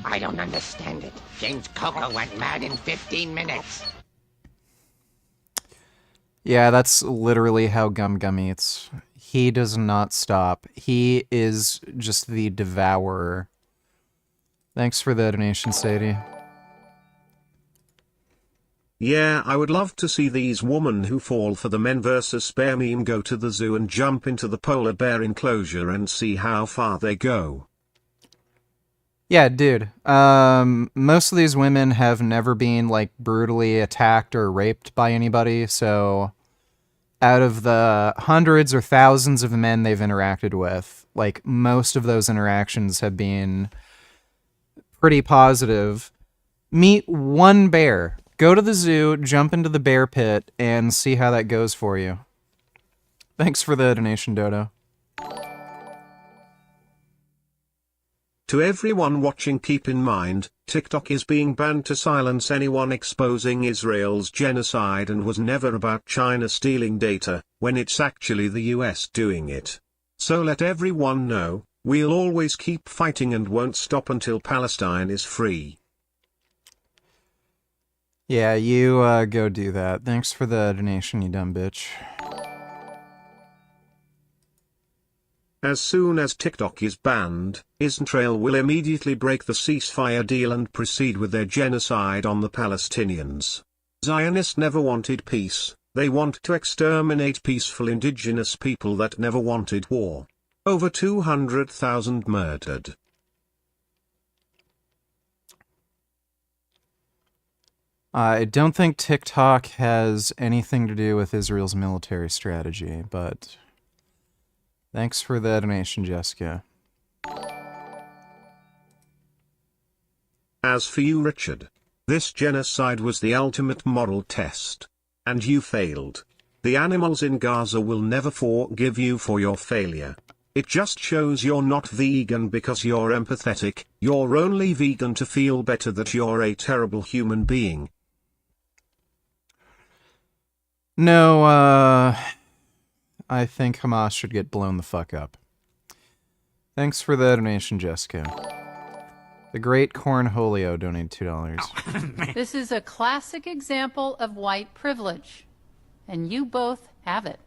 I don't understand it. James Coco went mad in 15 minutes. Yeah, that's literally how Gum Gum eats. He does not stop. He is just the devourer. Thanks for the donation, Sadie. Yeah, I would love to see these women who fall for the men versus bear meme go to the zoo and jump into the polar bear enclosure and see how far they go. Yeah, dude. Most of these women have never been, like, brutally attacked or raped by anybody, so out of the hundreds or thousands of men they've interacted with, like, most of those interactions have been pretty positive. Meet one bear. Go to the zoo, jump into the bear pit, and see how that goes for you. Thanks for the donation, Dodo. To everyone watching, keep in mind, TikTok is being banned to silence anyone exposing Israel's genocide and was never about China stealing data, when it's actually the US doing it. So let everyone know, we'll always keep fighting and won't stop until Palestine is free. Yeah, you go do that. Thanks for the donation, you dumb bitch. As soon as TikTok is banned, Israel will immediately break the ceasefire deal and proceed with their genocide on the Palestinians. Zionists never wanted peace, they want to exterminate peaceful indigenous people that never wanted war. Over 200,000 murdered. I don't think TikTok has anything to do with Israel's military strategy, but thanks for the donation, Jessica. As for you, Richard, this genocide was the ultimate moral test. And you failed. The animals in Gaza will never forgive you for your failure. It just shows you're not vegan because you're empathetic, you're only vegan to feel better that you're a terrible human being. No, I think Hamas should get blown the fuck up. Thanks for the donation, Jessica. The Great Cornholio donated $2. This is a classic example of white privilege, and you both have it.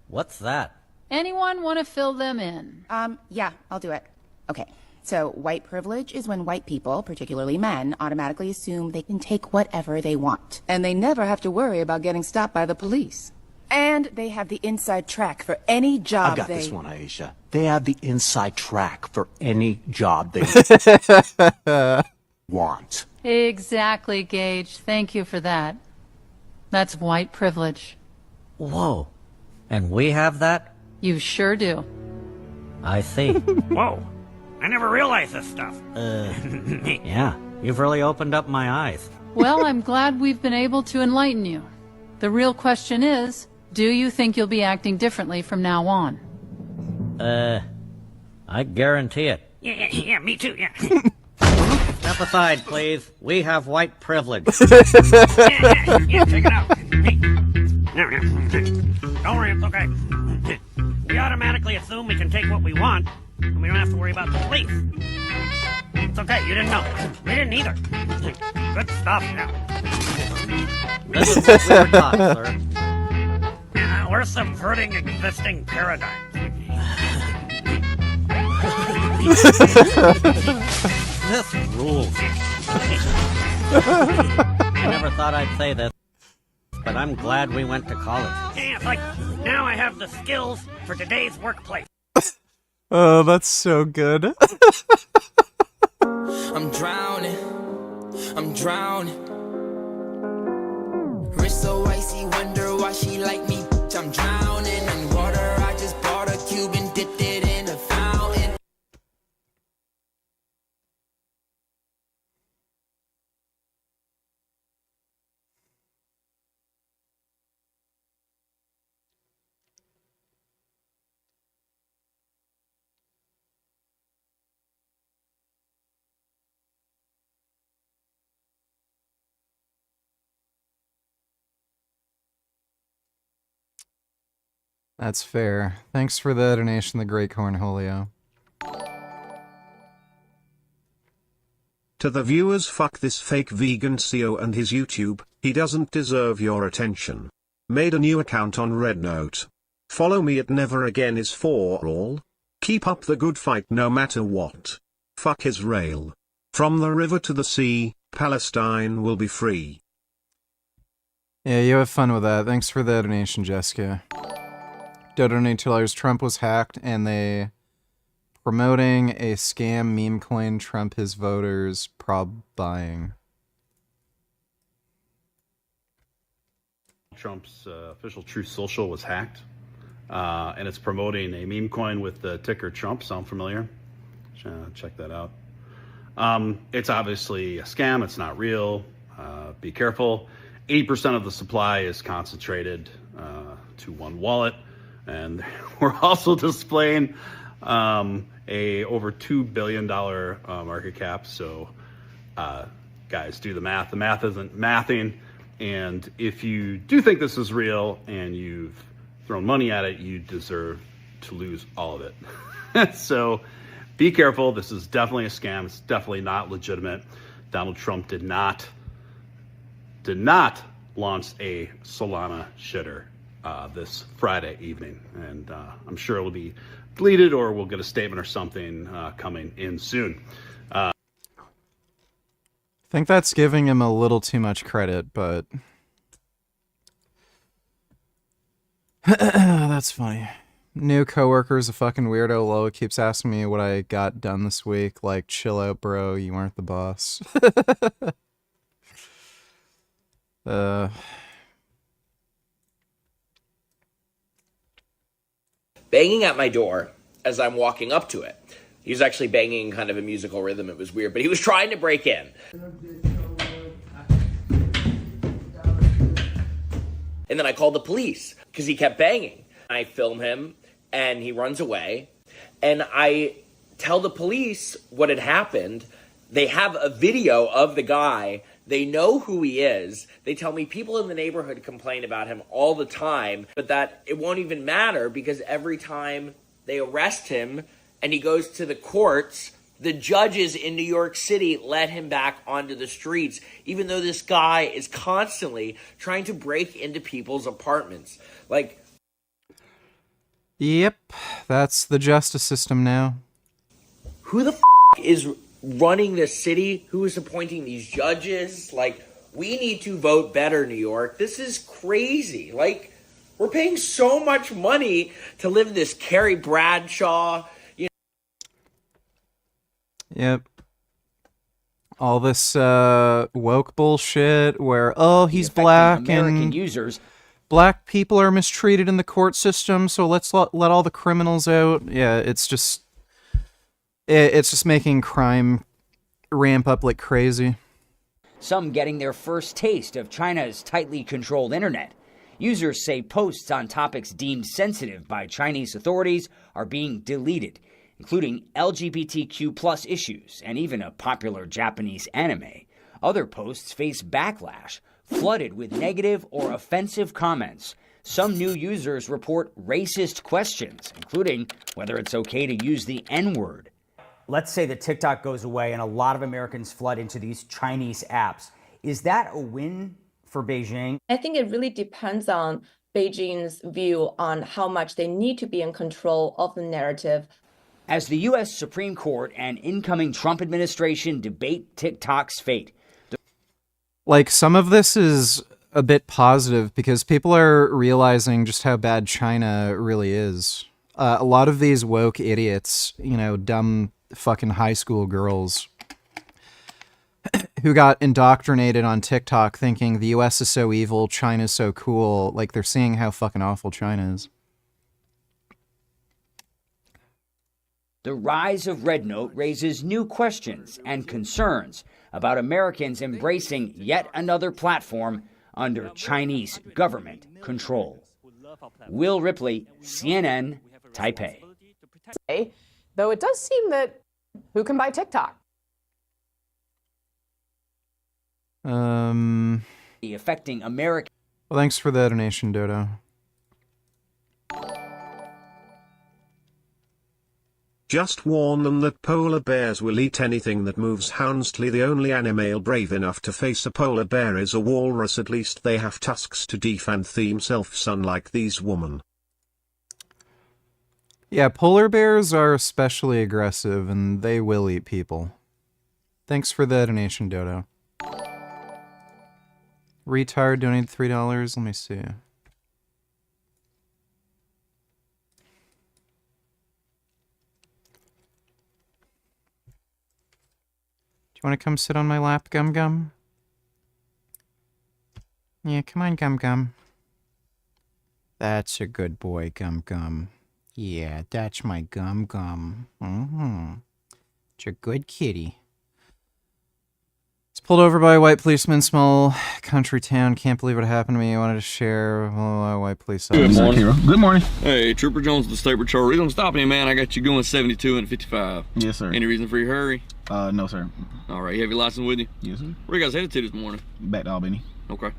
What's that? Anyone want to fill them in? Yeah, I'll do it. Okay, so white privilege is when white people, particularly men, automatically assume they can take whatever they want. And they never have to worry about getting stopped by the police. And they have the inside track for any job I've got they... this one, Aisha. They have the inside track for any job they want. Exactly, Gage. Thank you for that. That's white privilege. Whoa. And we have that? You sure do. I see. Whoa. I never realized this stuff. Yeah. You've really opened up my eyes. Well, I'm glad we've been able to enlighten you. The real question is, do you think you'll be acting differently from now on? I guarantee it. Yeah, me too, yeah. Step aside, please. We have white privilege. Yeah, check it out. Hey. Don't worry, it's okay. We automatically assume we can take what we want, and we don't have to worry about the police. It's okay, you didn't know. We didn't either. Good stuff, yeah. This is what we were taught, sir. We're subverting existing paradigms. This rules. I never thought I'd say this, but I'm glad we went to college. Yeah, it's like, now I have the skills for today's workplace. Oh, that's so good. I'm drowning. I'm drowning. Wrist so icy, wonder why she like me. I'm drowning in water. I just bought a cube and dipped it in a fountain. That's fair. Thanks for the donation, the Great Cornholio. To the viewers, fuck this fake vegan CEO and his YouTube, he doesn't deserve your attention. Made a new account on Rednote. Follow me at Never Again is for all. Keep up the good fight no matter what. Fuck Israel. From the river to the sea, Palestine will be free. Yeah, you have fun with that. Thanks for the donation, Jessica. Donate $2. Trump was hacked, and they promoting a scam meme coin. Trump his voters prob buying. Trump's official Truth Social was hacked, and it's promoting a meme coin with the ticker Trump. Sound familiar? Check that out. It's obviously a scam. It's not real. Be careful. 80% of the supply is concentrated to one wallet. And we're also displaying a over $2 billion market cap. So guys, do the math. The math isn't mathing. And if you do think this is real and you've thrown money at it, you deserve to lose all of it. So be careful. This is definitely a scam. It's definitely not legitimate. Donald Trump did not launch a Solana shitter this Friday evening. And I'm sure it'll be deleted or we'll get a statement or something coming in soon. I think that's giving him a little too much credit, but that's funny. New coworker's a fucking weirdo. Lo keeps asking me what I got done this week. Like, chill out, bro. You aren't the boss. Banging at my door as I'm walking up to it. He was actually banging kind of a musical rhythm. It was weird, but he was trying to break in. And then I called the police because he kept banging. I film him and he runs away. And I tell the police what had happened. They have a video of the guy. They know who he is. They tell me people in the neighborhood complain about him all the time, but that it won't even matter because every time they arrest him and he goes to the courts, the judges in New York City let him back onto the streets, even though this guy is constantly trying to break into people's apartments. Like, yep, that's the justice system now. Who the is running this city? Who is appointing these judges? Like, we need to vote better, New York. This is crazy. Like, we're paying so much money to live in this Carrie Bradshaw. Yep. All this woke bullshit where, oh, he's black and users. Black people are mistreated in the court system, so let's let all the criminals out. Yeah, it's just making crime ramp up like crazy. Some getting their first taste of China's tightly controlled internet. Users say posts on topics deemed sensitive by Chinese authorities are being deleted, including LGBTQ+ issues and even a popular Japanese anime. Other posts face backlash, flooded with negative or offensive comments. Some new users report racist questions, including whether it's okay to use the N-word. Let's say that TikTok goes away and a lot of Americans flood into these Chinese apps. Is that a win for Beijing? I think it really depends on Beijing's view on how much they need to be in control of the narrative. As the U.S. Supreme Court and incoming Trump administration debate TikTok's fate. Like, some of this is a bit positive because people are realizing just how bad China really is. A lot of these woke idiots, you know, dumb fucking high school girls who got indoctrinated on TikTok thinking the US is so evil, China's so cool, like they're seeing how fucking awful China is. The rise of Red Note raises new questions and concerns about Americans embracing yet another platform under Chinese government control. Will Ripley, CNN, Taipei. Though it does seem that who can buy TikTok? Affecting America. Well, thanks for the donation, Dodo. Just warn them that polar bears will eat anything that moves. Houndsley, the only animal brave enough to face a polar bear is a walrus. At least they have tusks to defend themselves, unlike these women. Yeah, polar bears are especially aggressive, and they will eat people. Thanks for the donation, Dodo. Retard donated $3. Let me see. Do you want to come sit on my lap, Gum Gum? Yeah, come on, Gum Gum. That's a good boy, Gum Gum. Yeah, that's my Gum Gum. It's a good kitty. Let's Pulled over by a white policeman, small country town. Can't believe what happened to me. I wanted to share white police officer. Good morning. Good morning. Hey, Trooper Jones, the State Patrol. Reason I'm stopping you, man, I got you going 72 and 55. Yes, sir. Any reason for your hurry? No, sir. All right, you have your license with you? Yes, sir. Where you guys headed to this morning? Back to Albany. Okay.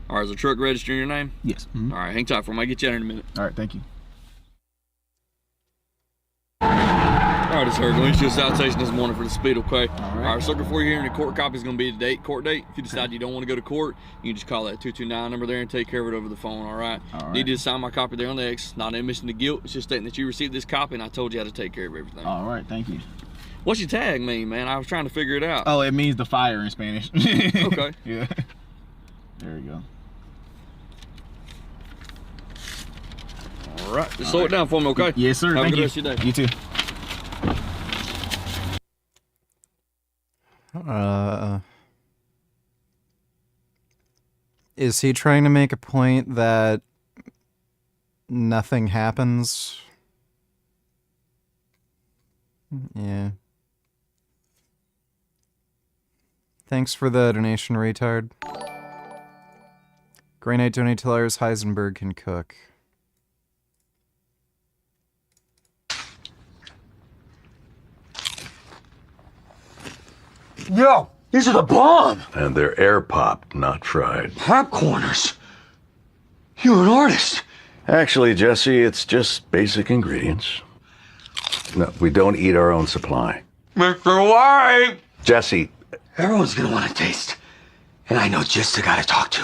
All right, is the truck registering your name? Yes. All right, hang tight for me. I'll get you out in a minute. All right, thank you. All right, it's her. Going to a citation this morning for the speed, okay? All right, so before you're hearing the court copy is going to be the court date. If you decide you don't want to go to court, you can just call that 229 number there and take care of it over the phone, all right? Need you to sign my copy there on the X. Not an admission to guilt. It's just stating that you received this copy and I told you how to take care of everything. All right, thank you. What's your tag mean, man? I was trying to figure it out. Oh, it means the fire in Spanish. Okay. Yeah. There we go. All right, just slow it down for me, okay? Yes, sir. Have Thank a good you. rest of your day. You too. Is he trying to make a point that nothing happens? Yeah. Thanks for the donation, retard. Grey Knight donate to Lars Heisenberg can cook. Yo, these are the bomb! And they're air popped, not fried. Popcorners! You're an artist! Actually, Jesse, it's just basic ingredients. No, we don't eat our own supply. Mr. White! Jesse. Everyone's gonna want to taste. And I know just the guy to talk to.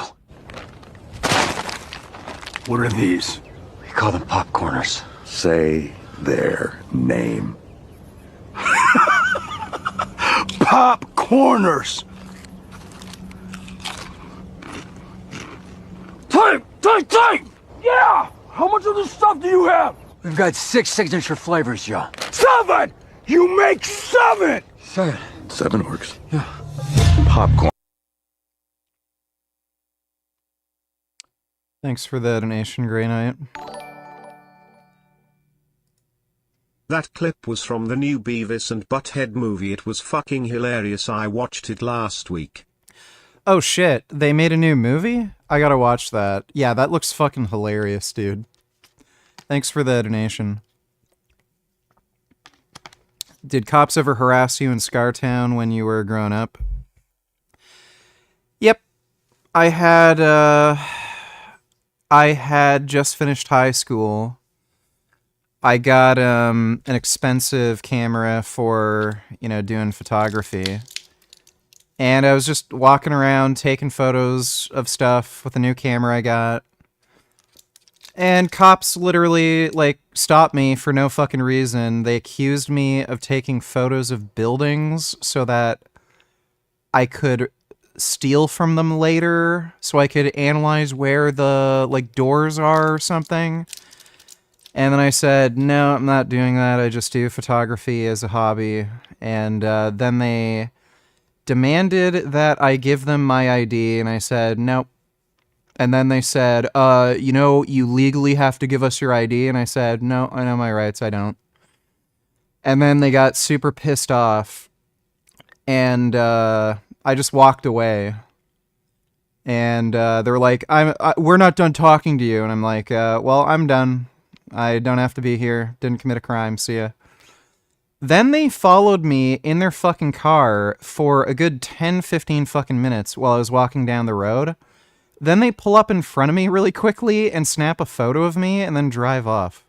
What are these? We call them popcorners. Say their name. Popcorners! Type! Yeah! How much of this stuff do you have? We've got 6 signature flavors, Joe. 7! You make 7! 7. 7 works. Yeah. Popcorn. Thanks for the donation, Grey Knight. That clip was from the new Beavis and Butthead movie. It was fucking hilarious. I watched it last week. Oh shit, they made a new movie? I gotta watch that. Yeah, that looks fucking hilarious, dude. Thanks for the donation. Did cops ever harass you in Scartown when you were growing up? Yep. I had just finished high school. I got an expensive camera for, doing photography. And I was just walking around taking photos of stuff with a new camera I got. And cops literally, stopped me for no fucking reason. They accused me of taking photos of buildings so that I could steal from them later, so I could analyze where the, doors are or something. And then I said, no, I'm not doing that. I just do photography as a hobby. And then they demanded that I give them my ID, and I said, nope. And then they said, you legally have to give us your ID. And I said, no, I know my rights, I don't. And then they got super pissed off. And I just walked away. And they're like, we're not done talking to you. And I'm like, well, I'm done. I don't have to be here. Didn't commit a crime. See ya. Then they followed me in their fucking car for a good 10, 15 fucking minutes while I was walking down the road. Then they pull up in front of me really quickly and snap a photo of me and then drive off.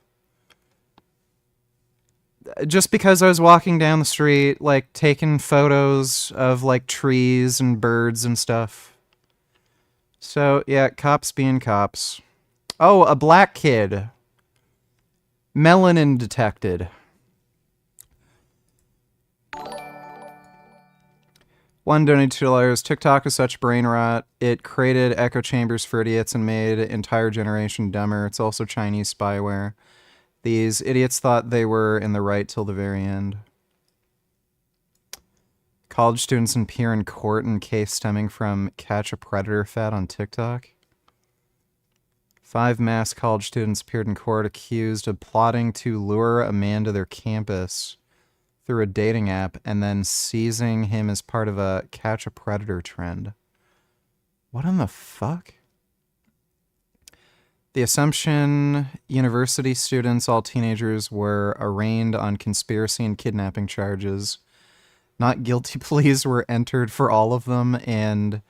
Just because I was walking down the street, taking photos of, trees and birds and stuff. So, yeah, cops being cops. Oh, a black kid. Melanin detected. One donated $2. TikTok is such brain rot. It created echo chambers for idiots and made an entire generation dumber. It's also Chinese spyware. These idiots thought they were in the right till the very end. College students appear in court in case stemming from catch a predator fad on TikTok. 5 mass college students appeared in court accused of plotting to lure a man to their campus through a dating app and then seizing him as part of a catch a predator trend. What in the fuck? The Assumption University students, all teenagers, were arraigned on conspiracy and kidnapping charges. Not guilty pleas were entered for all of them, and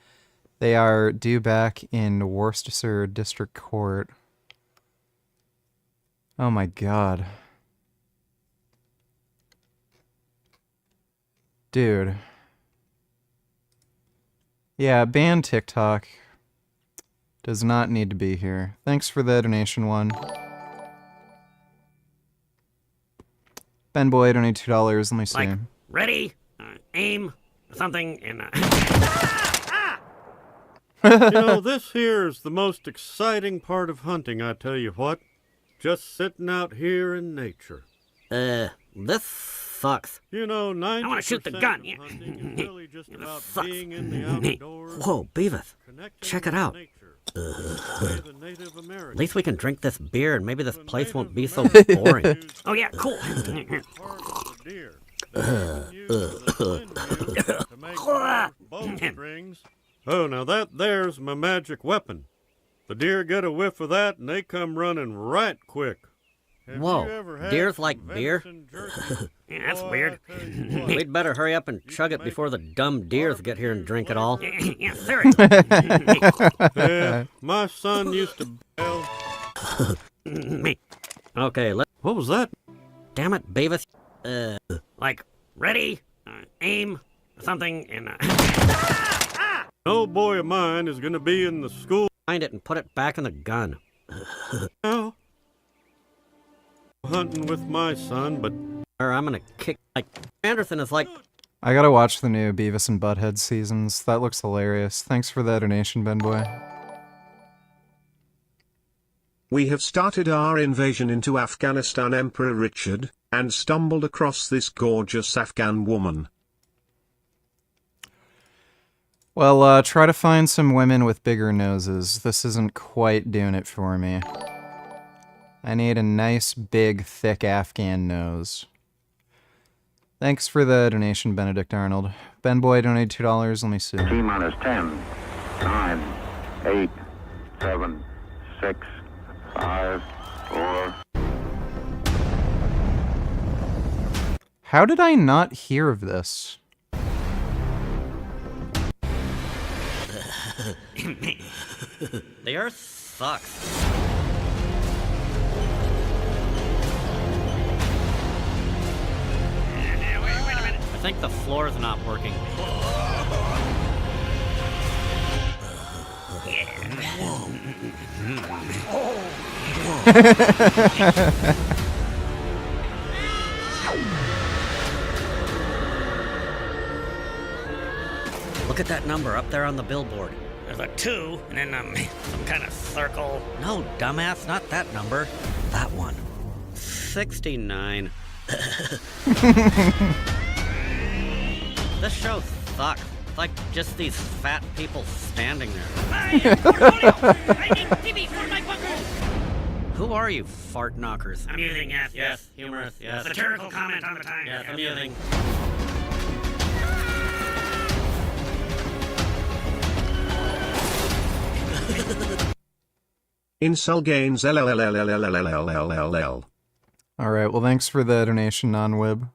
they are due back in Worcester District Court. Oh my god. Dude. Yeah, ban TikTok. Does not need to be here. Thanks for the donation, one. Ben Boy donated $2. Let me see. Like, ready, aim, something, and You know, this here is the most exciting part of hunting, I tell you what. Just sitting out here in nature. This sucks. You know, 90% I want to shoot the gun. of hunting is really just about Sucks. being in the outdoors. Whoa, Beavis, check it out. At least we can drink this beer and maybe this place won't be so boring. Oh yeah, cool. Oh, now that there's my magic weapon. The deer get a whiff of that and they come running right quick. Have you ever Whoa, had deers some like beer? Yeah, that's Boy, weird. I tell you what. We'd better hurry up and chug it before the dumb deers get here and drink it all. Yeah, Yeah, my son used to bail. Okay, What was that? Damn it, Beavis. Like, ready, aim, something, and No boy of mine is gonna be in the school. Find it and put it back in the gun. Now, hunting with my son, but Or I'm gonna kick. Like, Anderson is like. I gotta watch the new Beavis and Butthead seasons. That looks hilarious. Thanks for the donation, Ben Boy. We have started our invasion into Afghanistan, Emperor Richard, and stumbled across this gorgeous Afghan woman. Well, try to find some women with bigger noses. This isn't quite doing it for me. I need a nice, big, thick Afghan nose. Thanks for the donation, Benedict Arnold. Ben Boy donated $2. Let me see. T-minus 10, 9, 8, 7, 6, 5, 4. How did I not hear of this? The earth sucks. Wait a minute. I think the floor's not working. Look at that number up there on the billboard. There's a 2, and then some kind of circle. No, dumbass, not that number. That one. 69. This show sucks. It's like just these fat people standing there. I need TV for my bunker. Who are you, fart knockers? Amusing, yes. Humorous, yes. Satirical comment on the time. Yes, amusing. Incel gains LLLLLLLLLL. Alright, well thanks for the donation, non-wib.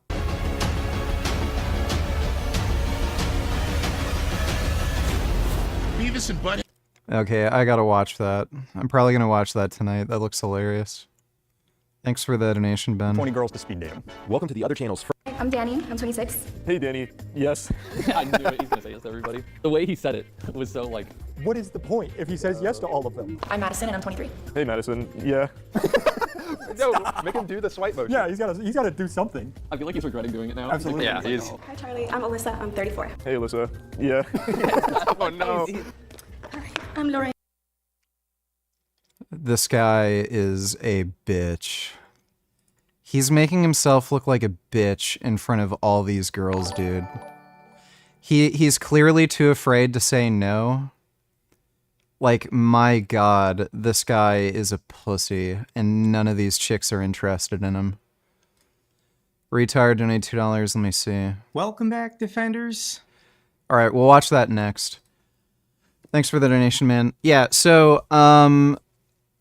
Beavis and Butthead. Okay, I gotta watch that. I'm probably gonna watch that tonight. That looks hilarious. Thanks for the donation, Ben. 20 girls to speed date him. Welcome to the other channel's. I'm Danny. I'm 26. Hey, Danny. Yes. I knew it. He's gonna say yes to everybody. The way he said it was so like. What is the point if he says yes to all of them? I'm Madison, and I'm 23. Hey, Madison. Yeah. No, make him do the swipe motion. Yeah, he's got to do something. I feel like he's regretting doing it now. Absolutely. Yeah, he's. Hi, Charlie. I'm Alyssa. I'm 34. Hey, Alyssa. Yeah. Oh no. I'm Lorraine. This guy is a bitch. He's making himself look like a bitch in front of all these girls, dude. He's clearly too afraid to say no. Like, my god, this guy is a pussy, and none of these chicks are interested in him. Retard donate $2. Let me see. Welcome back, Defenders. All right, we'll watch that next. Thanks for the donation, man. Yeah, so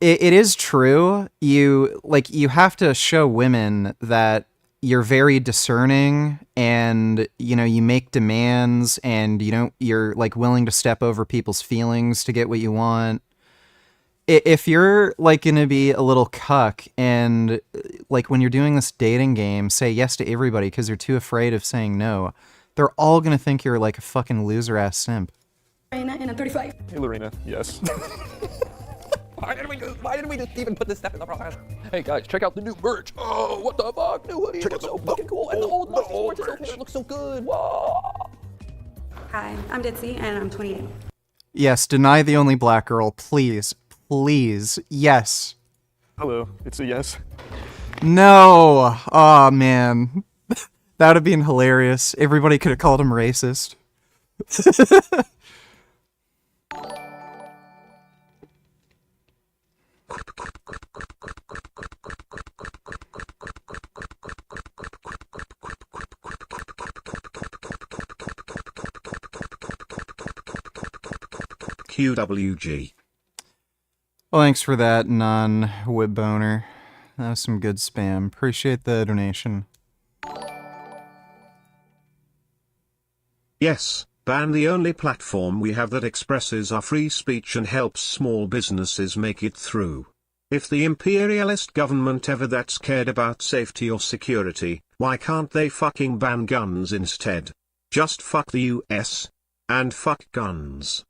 it is true. You have to show women that you're very discerning, and you make demands, and you're like willing to step over people's feelings to get what you want. If you're like gonna be a little cuck and like when you're doing this dating game, say yes to everybody because you're too afraid of saying no, they're all gonna think you're like a fucking loser ass simp. Lorena, and I'm 35. Hey, Lorena. Yes. Why didn't we just even put this step in the process? Hey guys, check out the new merch. Oh, what the fuck? New hoodie. It looks so fucking cool. And the old merch is so clear. It looks so good. Whoa. Hi, I'm Ditzy, and I'm 28. Yes, deny the only black girl, please. Please. Yes. Hello. It's a yes. No. Oh man. That would have been hilarious. Everybody could have called him racist. QWG. Well, thanks for that, non-whip boner. That was some good spam. Appreciate the donation. Yes, ban the only platform we have that expresses our free speech and helps small businesses make it through. If the imperialist government ever that's cared about safety or security, why can't they fucking ban guns instead? Just fuck the US. And fuck guns.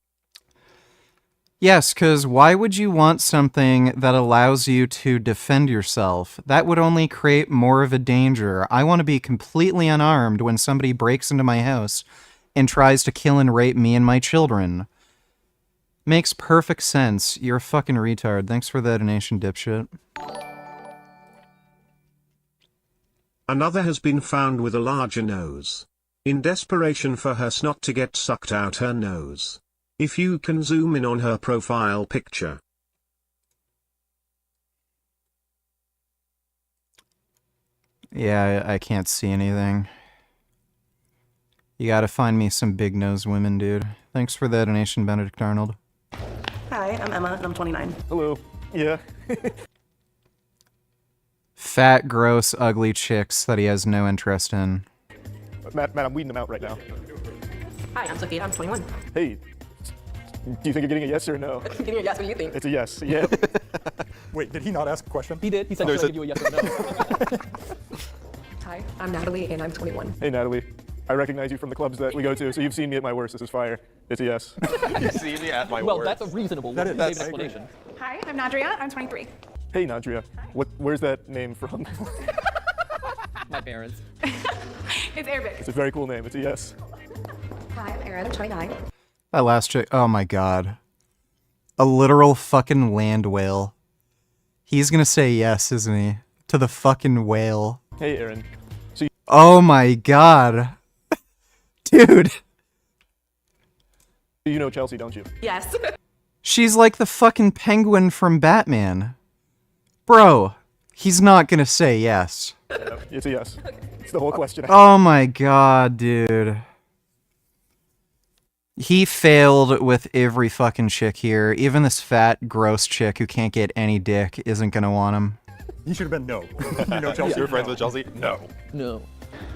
Yes, because why would you want something that allows you to defend yourself? That would only create more of a danger. I want to be completely unarmed when somebody breaks into my house and tries to kill and rape me and my children. Makes perfect sense. You're a fucking retard. Thanks for the donation, dipshit. Another has been found with a larger nose. In desperation for her snot to get sucked out her nose. If you can zoom in on her profile picture. Yeah, I can't see anything. You gotta find me some big-nosed women, dude. Thanks for the donation, Benedict Arnold. Hi, I'm Emma, and I'm 29. Hello. Yeah. Fat, gross, ugly chicks that he has no interest in. Matt, I'm weeding them out right now. Hi, I'm Sophia, I'm 21. Hey. Do you think you're getting a yes or a no? Give me a yes, what do you think? It's a yes, yeah. Wait, did he not ask a question? He did. He said, should I give you a yes or no? Hi, I'm Natalie, and I'm 21. Hey, Natalie. I recognize you from the clubs that we go to, so you've seen me at my worst. This is fire. It's a yes. You've seen me at my Well, worst. that's a reasonable That is, David that's- I agree. explanation. Hi, I'm Nadria, I'm 23. Hey, Nadria. Where's that name from? My parents. It's Arabic. It's a very cool name. It's a yes. Hi, I'm Erin, I'm 29. That last chick, oh my god. A literal fucking land whale. He's gonna say yes, isn't he? To the fucking whale. Hey, Erin. So Oh my god. Dude. you know Chelsea, don't you? Yes. She's like the fucking penguin from Batman. Bro, he's not gonna say yes. Yeah, it's a yes. It's the whole question. Oh my god, dude. He failed with every fucking chick here. Even this fat, gross chick who can't get any dick isn't gonna want him. You should have been no. You know Chelsea. You're friends with Chelsea? No. No.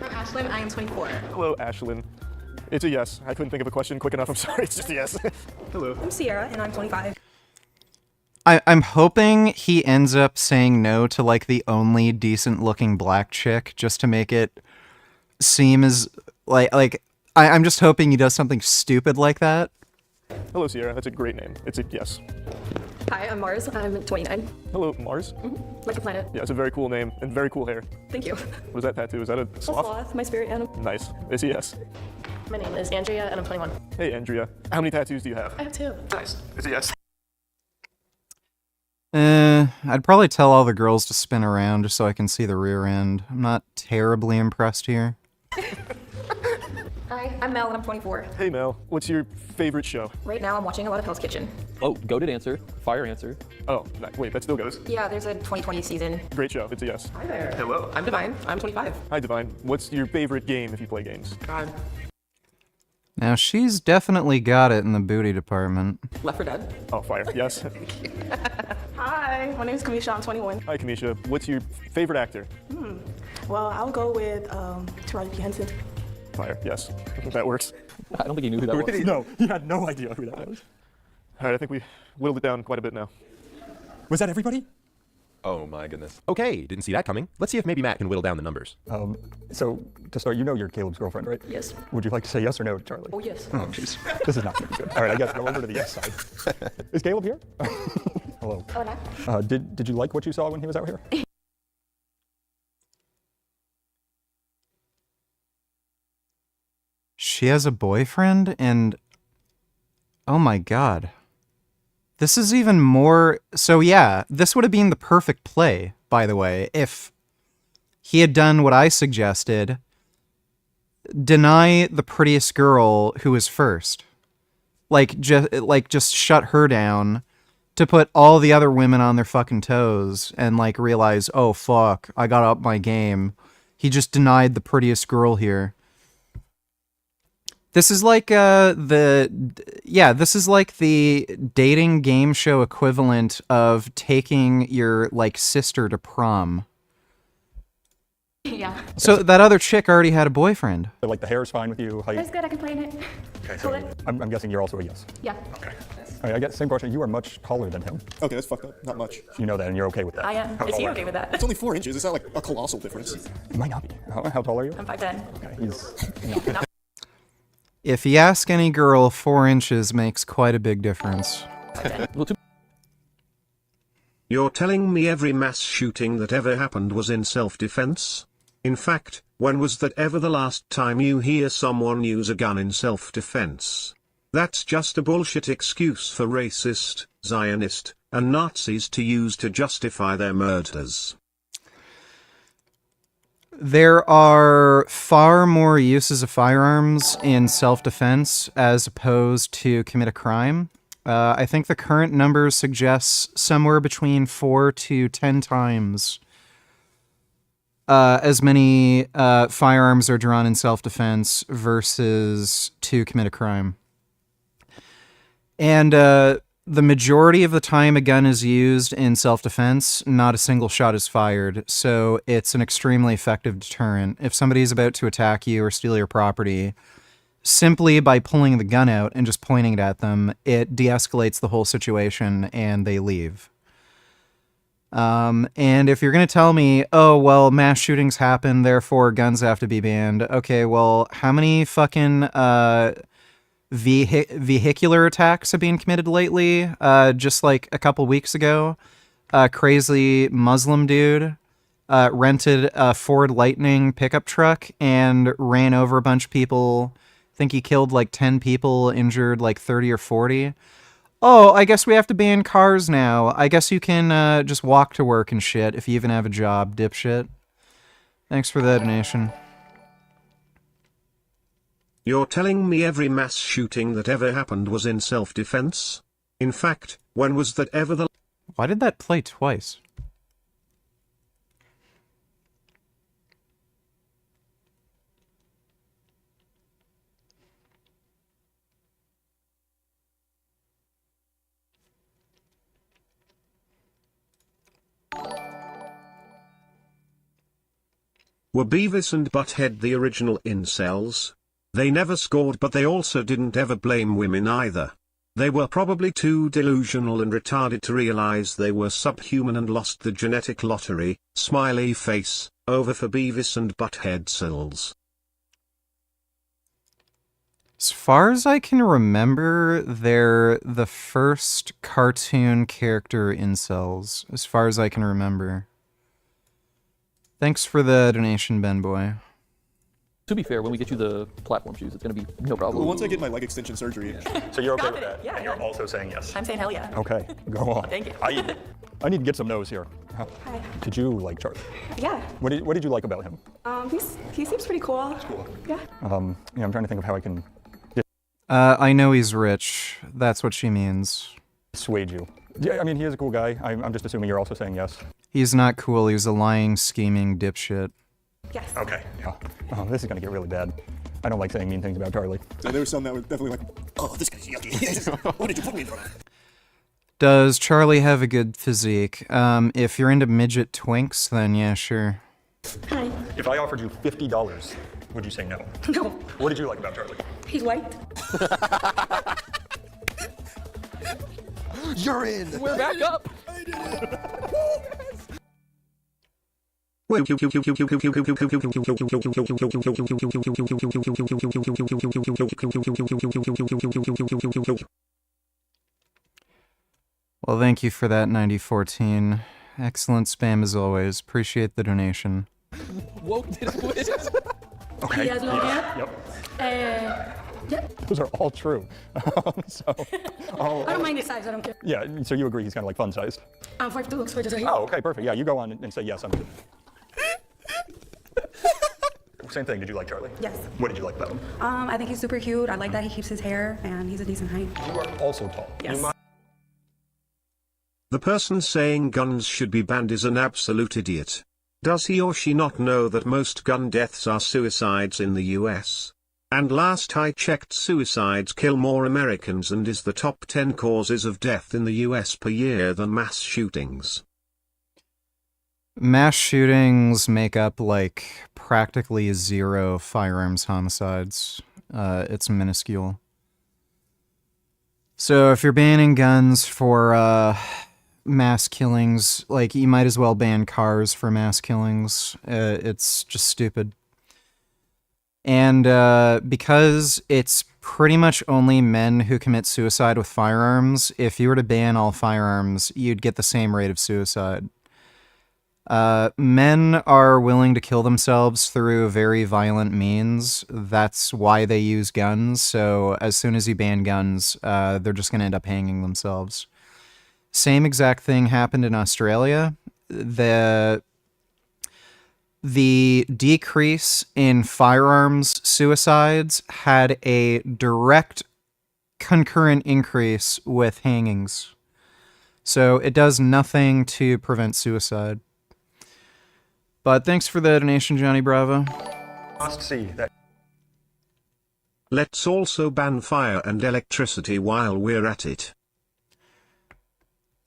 I'm Ashlyn, I am 24. Hello, Ashlyn. It's a yes. I couldn't think of a question quick enough. I'm sorry. It's just a yes. Hello. I'm Sierra, and I'm 25. I'm hoping he ends up saying no to like the only decent looking black chick just to make it seem as I'm just hoping he does something stupid like that. Hello, Sierra. That's a great name. It's a yes. Hi, I'm Mars, I'm 29. Hello, Mars. Like a planet. Yeah, it's a very cool name and very cool hair. Thank you. What is that tattoo? Is that a sloth? Sloth, my spirit animal. Nice. It's a yes. My name is Andrea, and I'm 21. Hey, Andrea. How many tattoos do you have? I have 2. Nice. It's a yes. I'd probably tell all the girls to spin around just so I can see the rear end. I'm not terribly impressed here. Hi, I'm Mel and I'm 24. Hey Mel, what's your favorite show? Right now I'm watching a lot of Hell's Kitchen. Oh, goated answer. Fire answer. Oh, wait, that still goes. Yeah, there's a 2020 season. Great show, it's a yes. Hi there. Hello. I'm Divine. I'm 25. Hi Divine, what's your favorite game if you play games? God. Now she's definitely got it in the booty department. Left 4 Dead. Oh, fire, yes. Hi, my name is Kamisha. I'm 21. Hi Kamisha, what's your favorite actor? Well, I'll go with Taraji P. Henson. Fire, yes. That works. I don't think he knew who that was. No, he had no idea who that was. All right, I think we whittled it down quite a bit now. Was that everybody? Oh my goodness. Okay, didn't see that coming. Let's see if maybe Matt can whittle down the numbers. So, to start, you know you're Caleb's girlfriend, right? Yes. Would you like to say yes or no to Charlie? Oh, yes. Oh, jeez. This is not going to be good. All right, I guess go over to the yes side. Is Caleb here? Hello. Hola. Did you like what you saw when he was out here? She has a boyfriend and... Oh my god. This is even more... So yeah, this would have been the perfect play, by the way, if he had done what I suggested. Deny the prettiest girl who was first. Just shut her down to put all the other women on their fucking toes and like realize, oh fuck, I got up my game. He just denied the prettiest girl here. This is like this is like the dating game show equivalent of taking your like sister to prom. Yeah. So that other chick already had a boyfriend. So, like the hair is fine with you? That's good. I can play in it. Okay, so I'm guessing you're also a yes. Yeah. Okay. All right, I guess same question. You are much taller than him. Okay, that's fucked up. Not much. You know that, and you're okay with that. I am. Is he okay with that? It's only 4 inches. It's not like a colossal difference. It might not be. How tall are you? I'm 5'10". Okay, he's No. If you ask any girl, 4 inches makes quite a big difference. You're telling me every mass shooting that ever happened was in self-defense? In fact, when was that ever the last time you hear someone use a gun in self-defense? That's just a bullshit excuse for racist, Zionist, and Nazis to use to justify their murders. There are far more uses of firearms in self-defense as opposed to commit a crime. I think the current number suggests somewhere between 4 to 10 times as many firearms are drawn in self-defense versus to commit a crime. And the majority of the time a gun is used in self-defense, not a single shot is fired, so it's an extremely effective deterrent. If somebody's about to attack you or steal your property, simply by pulling the gun out and just pointing it at them, it de-escalates the whole situation and they leave. And if you're going to tell me, oh, well, mass shootings happen, therefore guns have to be banned, okay, well, how many fucking vehicular attacks have been committed lately? Just like a couple weeks ago, a crazy Muslim dude rented a Ford Lightning pickup truck and ran over a bunch of people. I think he killed like 10 people, injured like 30 or 40. Oh, I guess we have to ban cars now. I guess you can just walk to work and shit if you even have a job, dipshit. Thanks for the donation. You're telling me every mass shooting that ever happened was in self-defense? In fact, when was that ever the... Why did that play twice? Were Beavis and Butthead the original incels? They never scored, but they also didn't ever blame women either. They were probably too delusional and retarded to realize they were subhuman and lost the genetic lottery, smiley face, over for Beavis and Butthead cells. As far as I can remember, they're the first cartoon character incels, as far as I can remember. Thanks for the donation, Ben Boy. To be fair, when we get you the platform shoes, it's going to be no problem. Well, once I get my leg extension surgery. So you're okay with that? Yeah, And you're also saying yes. I'm saying hell yeah. Okay, go on. Thank you. I need to get some no's here. Hi. Did you like Charlie? Yeah. What did you like about him? He seems pretty cool. Cool. Yeah. I'm trying to think of how I can I know he's rich. That's what she means. dissuade you. Yeah, I mean, he is a cool guy. I'm just assuming you're also saying yes. He's not cool. He's a lying, scheming dipshit. Yes. Okay. Yeah. Oh, this is gonna get really bad. I don't like saying mean things about Charlie. So there were some that were definitely like, oh, this guy's yucky. What did you put me in front of? Does Charlie have a good physique? If you're into midget twinks, then yeah, sure. Hi. If I offered you $50, would you say no? No. What did you like about Charlie? He's white. You're in. We're back up. Well, thank you for that, 9014. Excellent spam as always. Appreciate the donation. Woke did it with. Okay. He has long Yep. hair. Yeah. Those are all true. I don't mind his size. I don't care. Yeah, so you agree he's kind of like fun-sized? I'm 5'2", so it doesn't. Oh, okay, perfect. Yeah, you go on and say yes. I'm good. Same thing. Did you like Charlie? Yes. What did you like about him? I think he's super cute. I like that he keeps his hair, and he's a decent height. You are also tall. Yes. The person saying guns should be banned is an absolute idiot. Does he or she not know that most gun deaths are suicides in the US? And last I checked, suicides kill more Americans and is the top 10 causes of death in the US per year than mass shootings. Mass shootings make up, like, practically 0 firearms homicides. It's minuscule. So if you're banning guns for, mass killings, like, you might as well ban cars for mass killings. It's just stupid. And because it's pretty much only men who commit suicide with firearms, if you were to ban all firearms, you'd get the same rate of suicide. Men are willing to kill themselves through very violent means. That's why they use guns. So as soon as you ban guns, they're just going to end up hanging themselves. Same exact thing happened in Australia. The decrease in firearms suicides had a direct concurrent increase with hangings. So it does nothing to prevent suicide. But thanks for the donation, Johnny Bravo. Must see that. Let's also ban fire and electricity while we're at it.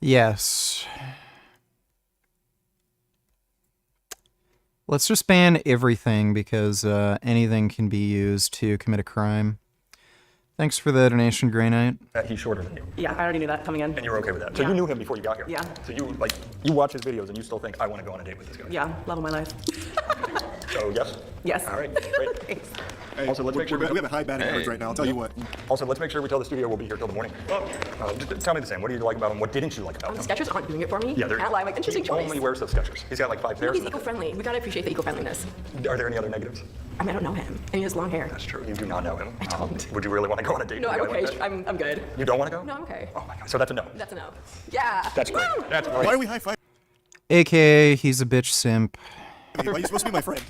Yes. Let's just ban everything because anything can be used to commit a crime. Thanks for the donation, Grey Knight. He's shorter than you. Yeah, I already knew that coming in. And you were okay with that. So Yeah. you knew him before you got here. Yeah. So you watch his videos and you still think, I want to go on a date with this guy. Yeah, love of my life. So yes? Yes. All right, great. Thanks. Also, let's make sure we have a high batting average right now, I'll tell you what. Also, let's make sure we tell the studio we'll be here till the morning. Just tell me the same. What do you like about him? What didn't you like about him? Skechers aren't doing it for me. Yeah, they're. Can't lie. I'm like, interesting he choice. only wears those Skechers. He's got like 5 pairs. He's eco-friendly. We gotta appreciate the eco-friendliness. Are there any other negatives? I mean, I don't know him, and he has long hair. That's true. You do not know him. I don't. Would you really want to go on a date? No, with a I'm guy like okay. that? I'm good. You don't want to go? No, I'm okay. Oh my god. So that's a no. That's a no. Yeah. That's great. That's great. Why are we high five? AKA, he's a bitch simp. Why are you supposed to be my friend?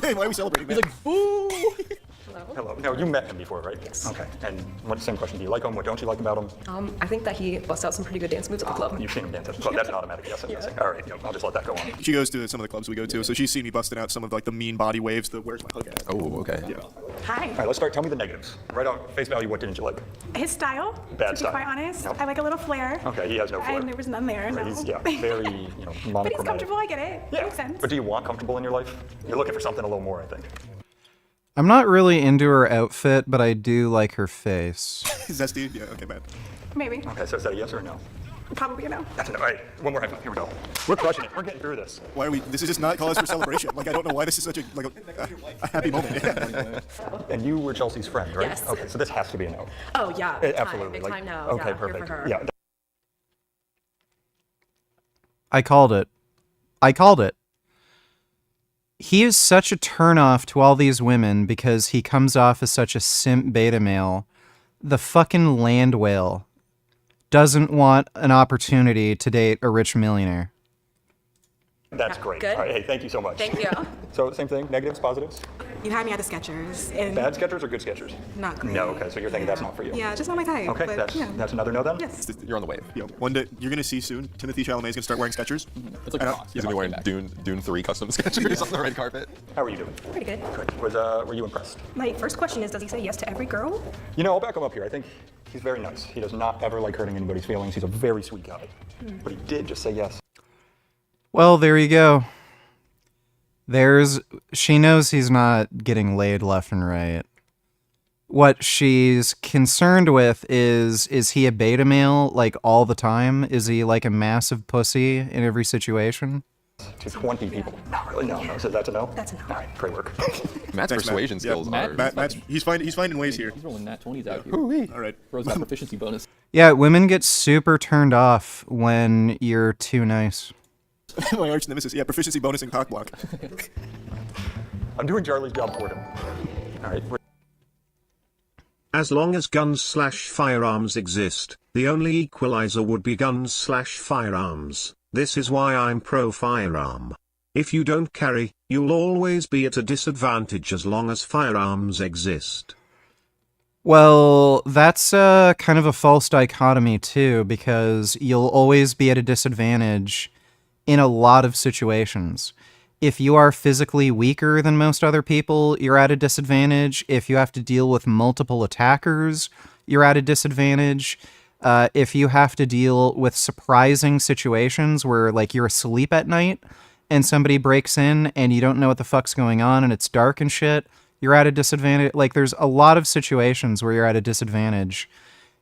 Wait, why are we celebrating? He's like, boo! Hello. No, you met him before, right? Yes. Okay. And same question. Do you like him? What don't you like about him? I think that he busts out some pretty good dance moves at the club. You've seen him dance at the club. That's an automatic yes, I'm guessing. All right. I'll just let that go on. She goes to some of the clubs we go to, so she's seen me busting out some of like the mean body waves, the where's my hug at. Oh, okay. Yeah. Hi. All right, let's start. Tell me the negatives. Right on face value, what didn't you like? His style. Bad to style. be quite honest, Nope. I like a little flair. Okay, he has no flair. And there was none there. No. He's, yeah, very, monochromatic. But he's comfortable. I get it. Yeah. Makes sense. But do you want comfortable in your life? You're looking for something a little more, I think. I'm not really into her outfit, but I do like her face. Zesty? Yeah, okay, bad. Maybe. Okay, so is that a yes or a no? Probably a no. That's a no. All right, one more high five. Here we go. We're crushing it. We're getting through this. Why are we? This is just not cause for celebration. Like I don't know why this is such a happy moment. And you were Chelsea's friend, right? Yes. Okay, so this has to be a no. Oh yeah. Big Absolutely. Time, big time no. Okay, yeah, perfect. Here for her. Yeah. I called it. I called it. he is such a turnoff to all these women because he comes off as such a simp beta male. The fucking land whale doesn't want an opportunity to date a rich millionaire. That's great. Good. All right, hey, thank you so much. Thank you. So, same thing, negatives, positives? You had me at the Skechers. And Bad Skechers or good Skechers? Not great. No, okay, so you're thinking that's not for you. Yeah, just not my type. Okay, but, that's yeah. that's another no then? Yes. You're on the wave. Yeah, one day you're gonna see soon. Timothy Chalamet's gonna start wearing Skechers. It's like He's gonna be wearing Dune 3 custom Skechers on the red carpet. How are you doing? Pretty good. Good. Were you impressed? My first question is, does he say yes to every girl? You know, I'll back him up here. I think he's very nice. He does not ever like hurting anybody's feelings. He's a very sweet guy. But he did just say yes. Well, there you go. She knows he's not getting laid left and right. What she's concerned with is he a beta male, like, all the time? Is he, like, a massive pussy in every situation? To 20 people. Not really, no. So that's a no? That's a no. All right, great work. Matt's persuasion skills are... Matt's, he's finding ways here. He's rolling nat 20s out here. Ooh-wee. All right. Throws that proficiency bonus. Yeah, women get super turned off when you're too nice. My arch nemesis. Yeah, proficiency bonus in cock block. I'm doing Charlie's job for him. All right. As long as guns/firearms exist, the only equalizer would be guns/firearms. This is why I'm pro-firearm. If you don't carry, you'll always be at a disadvantage as long as firearms exist. Well, that's kind of a false dichotomy, too, because you'll always be at a disadvantage in a lot of situations. If you are physically weaker than most other people, you're at a disadvantage. If you have to deal with multiple attackers, you're at a disadvantage. If you have to deal with surprising situations where, like, you're asleep at night and somebody breaks in and you don't know what the fuck's going on and it's dark and shit, you're at a disadvantage. Like, there's a lot of situations where you're at a disadvantage.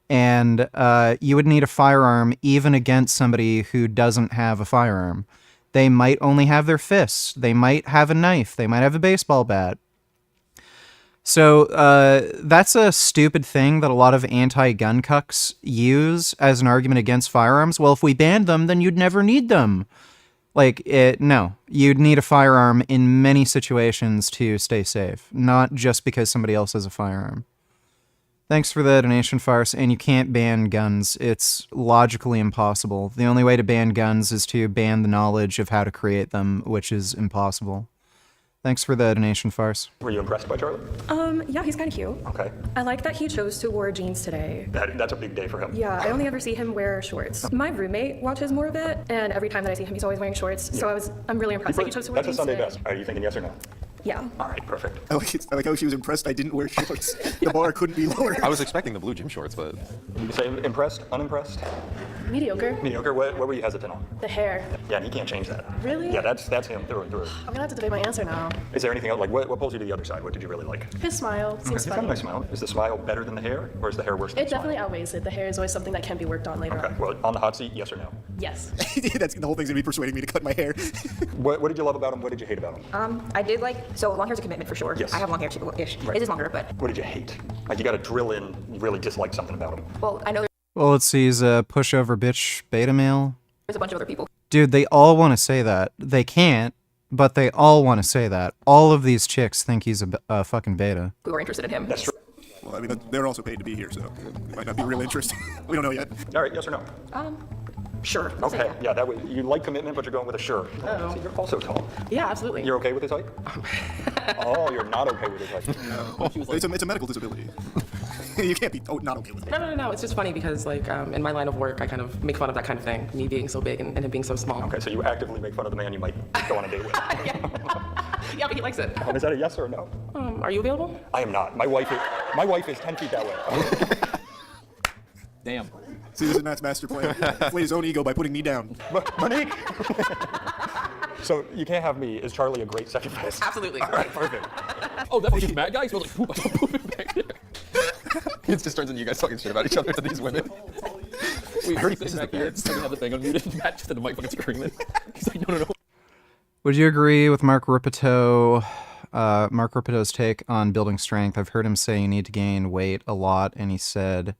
And you would need a firearm even against somebody who doesn't have a firearm. They might only have their fists. They might have a knife. They might have a baseball bat. So that's a stupid thing that a lot of anti-gun cucks use as an argument against firearms. Well, if we banned them, then you'd never need them. Like, no. You'd need a firearm in many situations to stay safe, not just because somebody else has a firearm. Thanks for the donation, Farce. And you can't ban guns. It's logically impossible. The only way to ban guns is to ban the knowledge of how to create them, which is impossible. Thanks for the donation, Farce. Were you impressed by Charlie? Yeah, he's kind of cute. Okay. I like that he chose to wear jeans today. That's a big day for him. Yeah, I only ever see him wear shorts. My roommate watches more of it, and every time that I see him, he's always wearing shorts. Yeah. So I'm really impressed that he chose to wear jeans. That's a Sunday today. best. Are you thinking yes or no? Yeah. All right, perfect. I like how she was impressed I didn't wear shorts. The bar couldn't be lower. I was expecting the blue gym shorts, but... You say impressed, unimpressed? Mediocre. Mediocre? What were you hesitant on? The hair. Yeah, and he can't change that. Really? Yeah, that's him through and through. I'm gonna have to debate my answer now. Is there anything else? Like, what pulls you to the other side? What did you really like? His smile seems He's got a funny. nice smile. Is the smile better than the hair, or is the hair worse than It definitely outweighs it. The hair is always something that can be worked on later Okay, on. well, on the hot seat, yes or no? Yes. That's the whole thing's gonna be persuading me to cut my hair. What did you love about him? What did you hate about him? I did like, so long hair's a commitment for sure. Yes. I have long hair too-ish. Right. It is longer, but, What did you hate? Like, you got to drill in. You really dislike something about him. well, I know Well, let's see. He's a pushover bitch beta male. there's a bunch of other people Dude, they all want to say that. They can't, but they all want to say that. All of these chicks think he's a fucking beta. who are interested in him. That's true. Well, I mean, they're also paid to be here, so it might not be real interesting. We don't know yet. All right, yes or no? Sure. Okay, yeah, that way you like commitment, but you're going with a sure. Oh. See, you're also tall. Yeah, absolutely. You're okay with his height? Oh, you're not okay with his height. No. It's a medical disability. You can't be not okay with it. No. It's just funny because, like, in my line of work, I kind of make fun of that kind of thing. Me being so big and him being so small. Okay, so you actively make fun of the man you might go on a date with. Yeah, but he likes it. Is that a yes or a no? Are you available? I am not. My wife is 10 feet that way. Damn. See, this is Matt's master plan. Inflate his own ego by putting me down. Monique! So you can't have me. Is Charlie a great second base? Absolutely. All right, perfect. Oh, that fucking Matt guy? He smells like poop. I saw poop back there. It just turns into you guys talking shit about each other to these women. We heard this back here. It's like we have the thing unmuted. Matt just had the mic fucking screaming. He's like, no. Would you agree with Mark Ripito, Mark Ripito's take on building strength? I've heard him say you need to gain weight a lot, and he said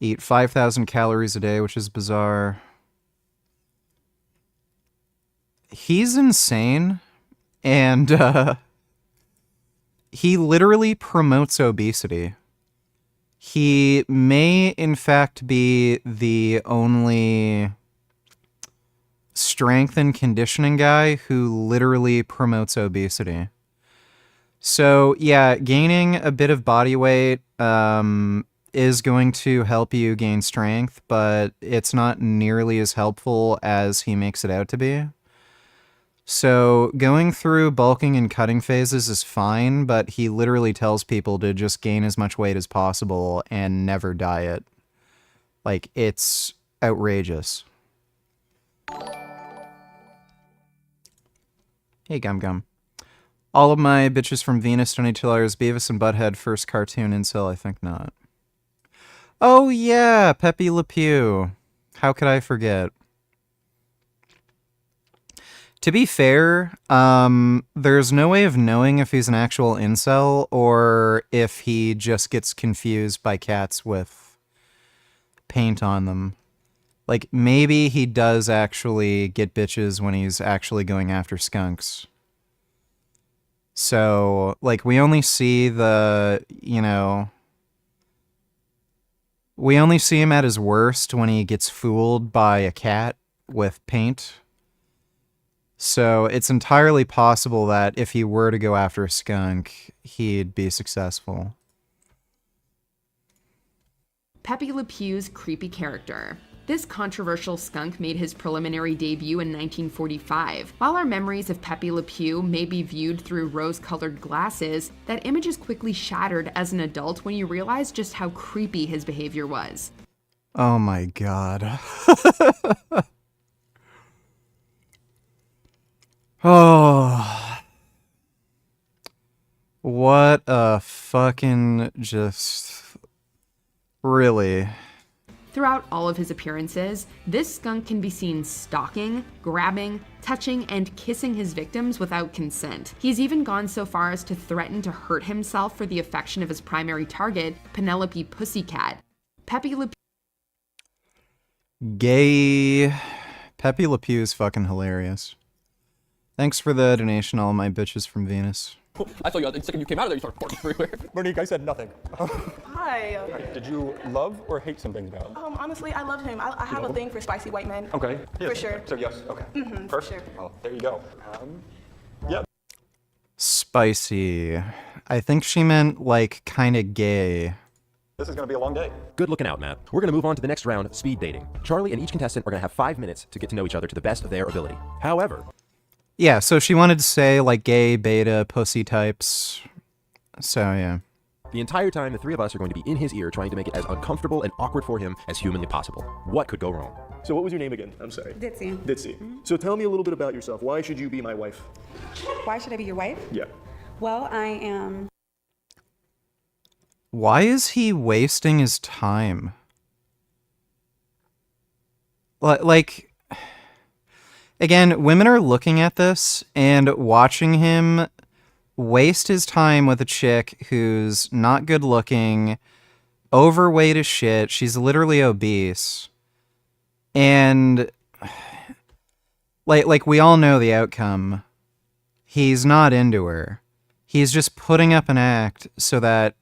eat 5,000 calories a day, which is bizarre. He's insane, And he literally promotes obesity. He may, in fact, be the only strength and conditioning guy who literally promotes obesity. So, yeah, gaining a bit of body weight is going to help you gain strength, but it's not nearly as helpful as he makes it out to be. So going through bulking and cutting phases is fine, but he literally tells people to just gain as much weight as possible and never diet. Like, it's outrageous. Hey, Gum Gum. All of my bitches from Venus, 22 Hours, Beavis and Butthead, first cartoon incel, I think not. Oh yeah, Pepe Le Pew. How could I forget? To be fair, there's no way of knowing if he's an actual incel or if he just gets confused by cats with paint on them. Like, maybe he does actually get bitches when he's actually going after skunks. So, like, we only see the, you know... We only see him at his worst when he gets fooled by a cat with paint. So it's entirely possible that if he were to go after a skunk, he'd be successful. Pepe Le Pew's creepy character. This controversial skunk made his preliminary debut in 1945. While our memories of Pepe Le Pew may be viewed through rose-colored glasses, that image is quickly shattered as an adult when you realize just how creepy his behavior was. Oh my god. Oh. What a fucking just... Really... Throughout all of his appearances, this skunk can be seen stalking, grabbing, touching, and kissing his victims without consent. He's even gone so far as to threaten to hurt himself for the affection of his primary target, Penelope Pussycat. Pepe Le Gay. Pepe Le Pew is fucking hilarious. Thanks for the donation, all my bitches from Venus. I saw you the second you came out of there, you started parking everywhere. Monique, I said nothing. Hi. Did you love or hate some things about him? Honestly, I love him. I have a thing for spicy white men. Okay. For sure. So yes, okay. Mm-hmm, First, for sure. Well, there you go. Yeah. Spicy. I think she meant, like, kinda gay. This is gonna be a long day. Good looking out, Matt. We're gonna move on to the next round, speed dating. Charlie and each contestant are gonna have 5 minutes to get to know each other to the best of their ability. However... Yeah, so she wanted to say, like, gay, beta, pussy types. So, yeah. The entire time, the three of us are going to be in his ear trying to make it as uncomfortable and awkward for him as humanly possible. What could go wrong? So what was your name again? I'm sorry. Ditzy. Ditzy. So tell me a little bit about yourself. Why should you be my wife? Why should I be your wife? Yeah. Well, I am... Why is he wasting his time? Like... Again, women are looking at this and watching him waste his time with a chick who's not good looking, overweight as shit. She's literally obese. And like we all know the outcome. He's not into her. He's just putting up an act so that,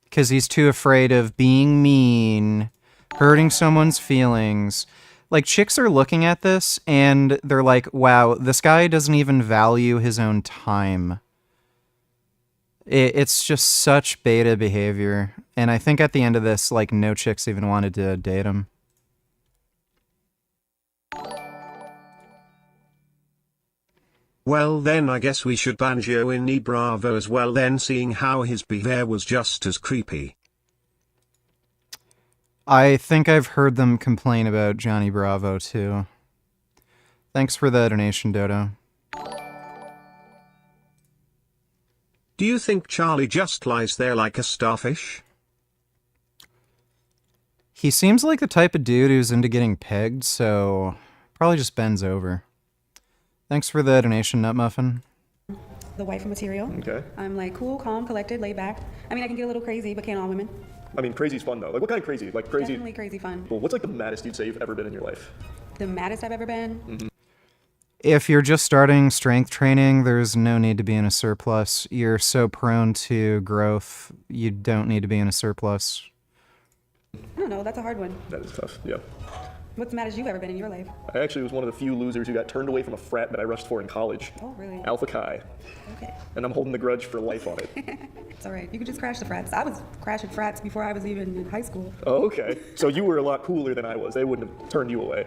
because he's too afraid of being mean, hurting someone's feelings. Like, chicks are looking at this, and they're like, wow, this guy doesn't even value his own time. It's just such beta behavior. And I think at the end of this, like, no chicks even wanted to date him. Well then I guess we should ban Johnny Bravo as well then, seeing how his behavior was just as creepy. I think I've heard them complain about Johnny Bravo, too. Thanks for the donation, Dodo. Do you think Charlie just lies there like a starfish? He seems like the type of dude who's into getting pegged, so probably just bends over. Thanks for the donation, Nut Muffin. The wife material. Okay. I'm like cool, calm, collected, laid back. I mean, I can get a little crazy, but can't all women. I mean, crazy's fun though. Like, what kind of crazy? Like crazy. Definitely crazy fun. Well, what's like the maddest you'd say you've ever been in your life? The maddest I've ever been. Mm-hmm. If you're just starting strength training, there's no need to be in a surplus. You're so prone to growth, you don't need to be in a surplus. I don't know, that's a hard one. That is tough, yeah. What's the maddest you've ever been in your life? I actually was one of the few losers who got turned away from a frat that I rushed for in college. Oh, really? Alpha Chi. Okay. And I'm holding the grudge for life on it. It's all right. You can just crash the frats. I was crashing frats before I was even in high school. Oh, okay. So you were a lot cooler than I was. They wouldn't have turned you away.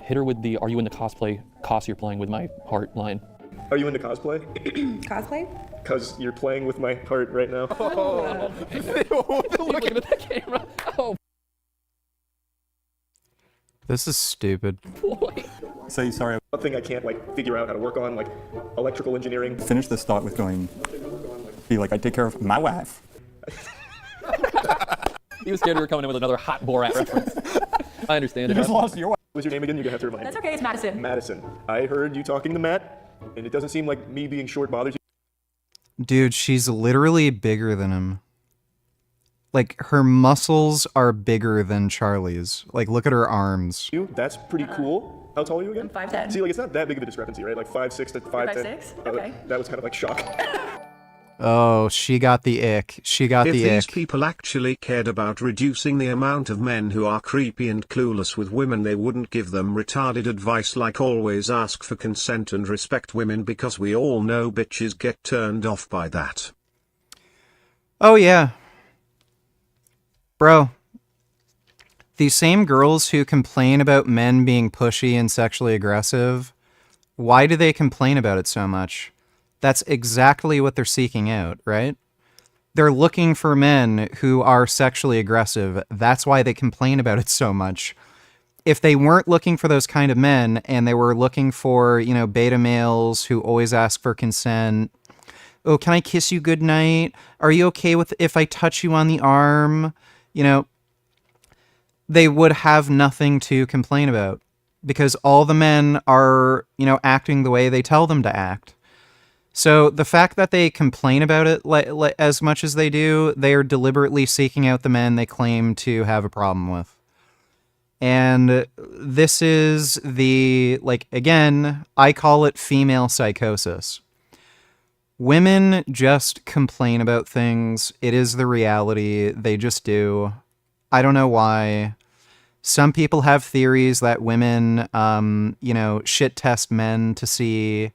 Hit her with the "Are you into cosplay?" Cost you're playing with my heart line. Are you into cosplay? Cosplay? Because you're playing with my heart right now. Oh. Looking at that camera. Oh. This is stupid. Boy. Say sorry. One thing I can't figure out how to work on, electrical engineering. Finish this thought with going, be like, I take care of my wife. He was scared we were coming in with another hot Borat reference. I understand it. You just lost your wife. What's your name again? You're gonna have to remind me. That's okay, it's Madison. Madison. I heard you talking to Matt, and it doesn't seem like me being short bothers you. Dude, she's literally bigger than him. Like, her muscles are bigger than Charlie's. Like, look at her arms. That's pretty cool. How tall are you again? I'm 5'10". See, it's not that big of a discrepancy, right? 5'6" to 5'10". 5'6"? Okay. That was kind of shock. Oh, she got the ick. She got If the these ick. people actually cared about reducing the amount of men who are creepy and clueless with women, they wouldn't give them retarded advice like always ask for consent and respect women, because we all know bitches get turned off by that. Oh, yeah. Bro. These same girls who complain about men being pushy and sexually aggressive, why do they complain about it so much? That's exactly what they're seeking out, right? They're looking for men who are sexually aggressive. That's why they complain about it so much. If they weren't looking for those kind of men and they were looking for, beta males who always ask for consent. Oh, can I kiss you goodnight? Are you okay with if I touch you on the arm? They would have nothing to complain about because all the men are, acting the way they tell them to act. So the fact that they complain about it as much as they do, they are deliberately seeking out the men they claim to have a problem with. And this is again, I call it female psychosis. Women just complain about things. It is the reality. They just do. I don't know why. Some people have theories that women, shit test men to see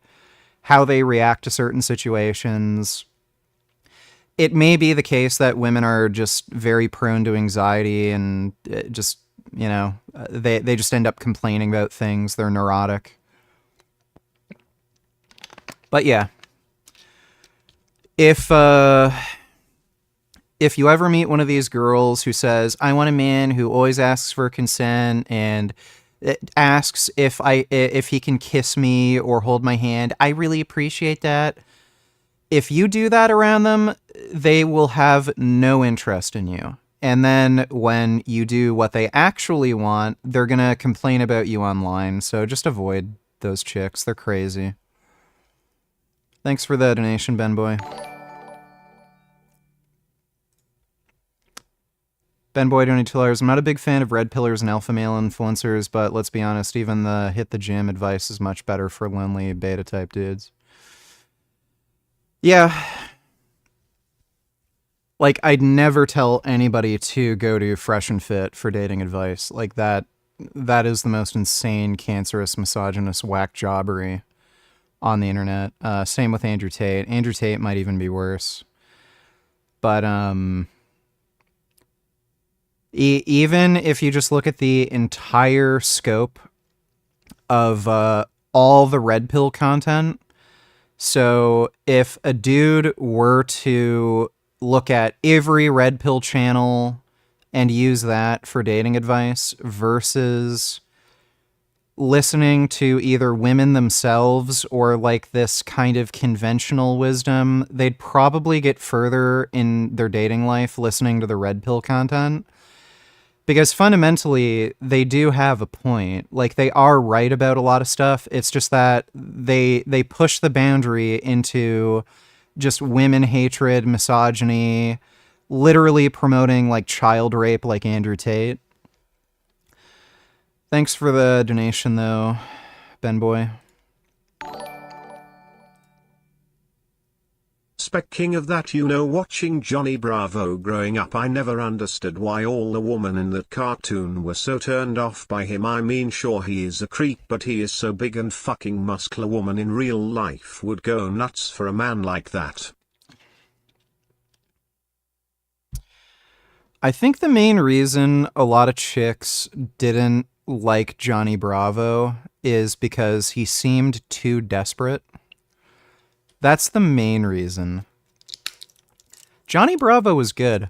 how they react to certain situations. It may be the case that women are just very prone to anxiety and they just end up complaining about things. They're neurotic. But yeah. If you ever meet one of these girls who says, I want a man who always asks for consent and asks if he can kiss me or hold my hand, I really appreciate that. If you do that around them, they will have no interest in you. And then when you do what they actually want, they're going to complain about you online. So just avoid those chicks. They're crazy. Thanks for the donation, Ben Boy. Ben Boy donated $2. I'm not a big fan of red pillars and alpha male influencers, but let's be honest, even the hit the gym advice is much better for lonely beta type dudes. Yeah. I'd never tell anybody to go to Fresh and Fit for dating advice. That is the most insane, cancerous, misogynist, whack jobbery on the internet. Same with Andrew Tate. Andrew Tate might even be worse. But, even if you just look at the entire scope of all the red pill content, so if a dude were to look at every red pill channel and use that for dating advice versus listening to either women themselves or this kind of conventional wisdom, they'd probably get further in their dating life listening to the red pill content. Because fundamentally, they do have a point. They are right about a lot of stuff. It's just that they push the boundary into just women hatred, misogyny, literally promoting child rape like Andrew Tate. Thanks for the donation, though, Ben Boy. Speaking of that, watching Johnny Bravo growing up, I never understood why all the women in that cartoon were so turned off by him. I mean, sure, he is a creep, but he is so big and fucking muscular. Woman in real life would go nuts for a man like that. I think the main reason a lot of chicks didn't like Johnny Bravo is because he seemed too desperate. That's the main reason. Johnny Bravo was good.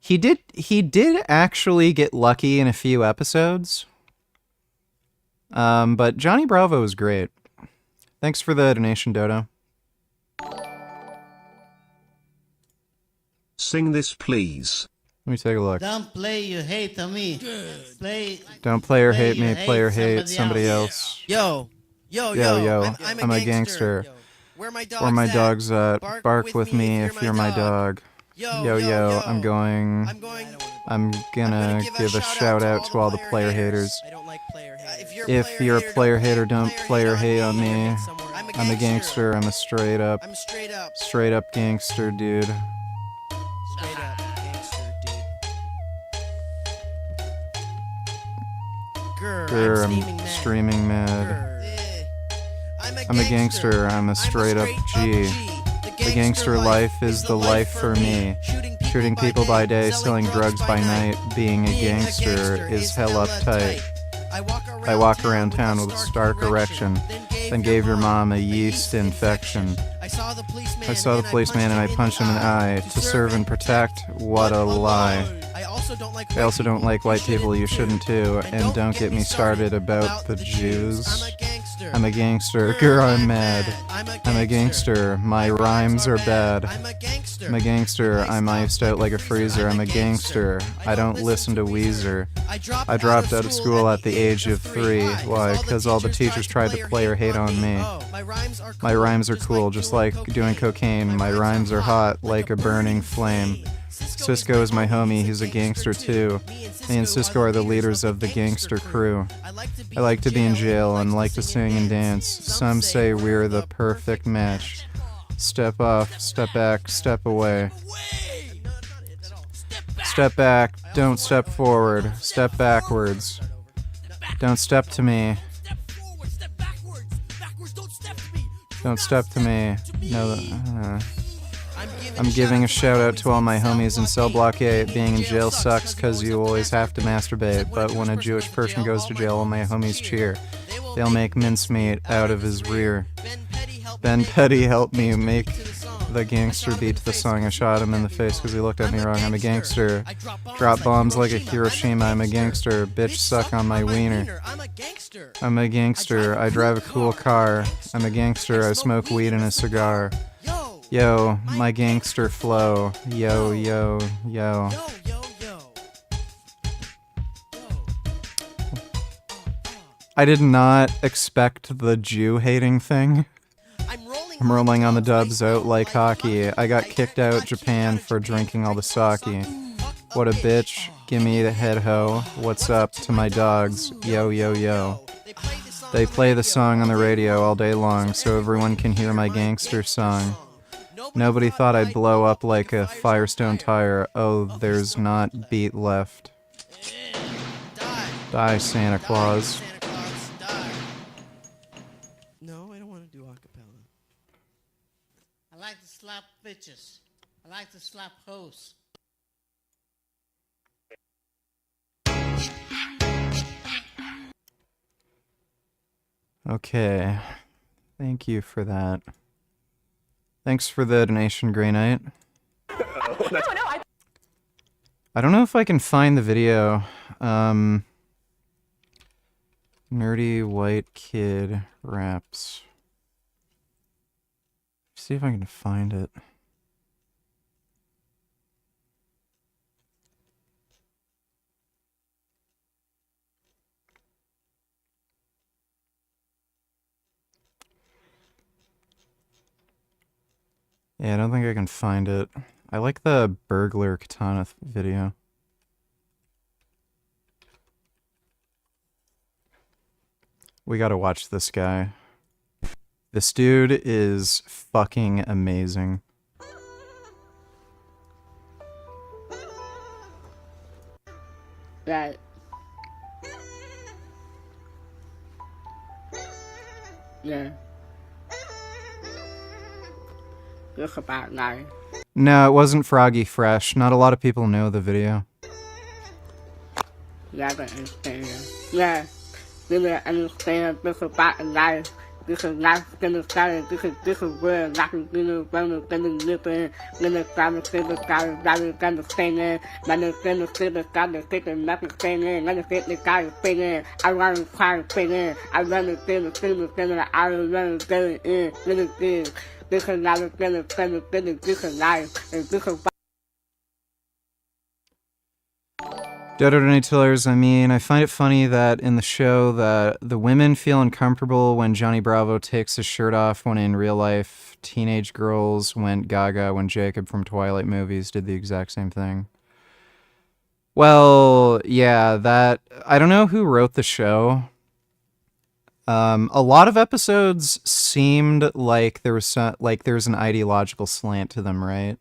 He did actually get lucky in a few episodes. But Johnny Bravo was great. Thanks for the donation, Dodo. Sing this, please. Let me take a look. Don't play you hate on me. Don't play or hate me, play or hate somebody else. Yo. I'm a gangster. Where my dogs at? Bark with me if you're my dog. Yo, I'm gonna give a shout out to all the player haters. If you're a player hater, don't play or hate on me. I'm a gangster. I'm a straight up gangster, dude. Grr, I'm streaming mad. I'm a gangster, I'm a straight up G. The gangster life is the life for me. Shooting people by day, selling drugs by night. Being a gangster is hell uptight. I walk around town with a stark erection, then gave your mom a yeast infection. I saw the policeman and I punched him in the eye. To serve and protect, what a lie. I also don't like white people, you shouldn't too. And don't get me started about the Jews. I'm a gangster, girl, I'm mad. I'm a gangster, my rhymes are bad. I'm a gangster, I'm iced out like a freezer. I'm a gangster, I don't listen to Weezer. I dropped out of school at the age of 3. Why? Because all the teachers tried to play or hate on me. My rhymes are cool, just like doing cocaine. My rhymes are hot, like a burning flame. Cisco is my homie, he's a gangster too. Me and Cisco are the leaders of the gangster crew. I like to be in jail and like to sing and dance. Some say we're the perfect match. Step off, step back, step away. Step back, don't step forward, step backwards. Don't step to me. Don't step to me. No, I'm giving a shout out to all my homies in cell block 8. Being in jail sucks cause you always have to masturbate, but when a Jewish person goes to jail, all my homies cheer. They'll make mincemeat out of his rear. Ben Petty helped me make the gangster beat to the song. I shot him in the face cause he looked at me wrong. I'm a gangster. Drop bombs like a Hiroshima. I'm a gangster. Bitch suck on my wiener. I'm a gangster. I drive a cool car. I'm a gangster. I smoke weed and a cigar. Yo, my gangster flow. Yo. I did not expect the Jew hating thing. I'm rolling on the dubs out like hockey. I got kicked out Japan for drinking all the sake. What a bitch. Gimme the head ho. What's up to my dogs? Yo. They play the song on the radio all day long so everyone can hear my gangster song. Nobody thought I'd blow up like a Firestone tire. Oh, there's not beat left. Die, Santa Claus. No, I don't want to do acapella. I like to slap bitches. I like to slap hoes. Okay. Thank you for that. Thanks for the donation, Grey Knight. I don't know if I can find the video. Nerdy white kid raps. See if I can find it. Yeah, I don't think I can find it. I like the burglar katana video. We gotta watch this guy. This dude is fucking amazing. Right. Yeah. Look about now. No, it wasn't Froggy Fresh. Not a lot of people know the video. Yeah, I understand. Yeah. Really understand this about life. This is life gonna start. This is where life is gonna live in. Gonna start to see the sky, gonna sing it. Gonna see the sky, the stick and nothing singing. Gonna see the sky singing. I run the car singing. I run the thing, I run the thing in. Really good. This is life, this is life. And this is Dodo Donatillers, I mean, I find it funny that in the show that the women feel uncomfortable when Johnny Bravo takes his shirt off, when in real life, teenage girls went gaga when Jacob from Twilight movies did the exact same thing. Well, yeah, that... I don't know who wrote the show. A lot of episodes seemed like there was an ideological slant to them, right?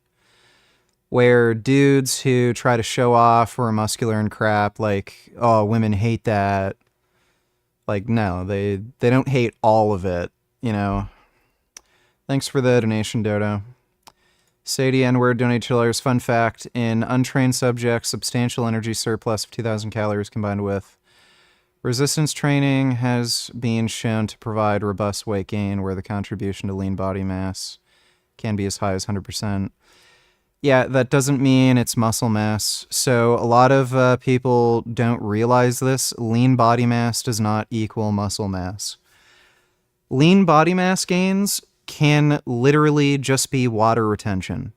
Where dudes who try to show off or are muscular and crap, like, oh, women hate that. Like, no, they don't hate all of it, you know. Thanks for the donation, Dodo. Sadie N-word donators. Fun fact, in untrained subjects, substantial energy surplus of 2,000 calories combined with resistance training has been shown to provide robust weight gain, where the contribution to lean body mass can be as high as 100%. Yeah, that doesn't mean it's muscle mass. So a lot of people don't realize this. Lean body mass does not equal muscle mass. Lean body mass gains can literally just be water retention.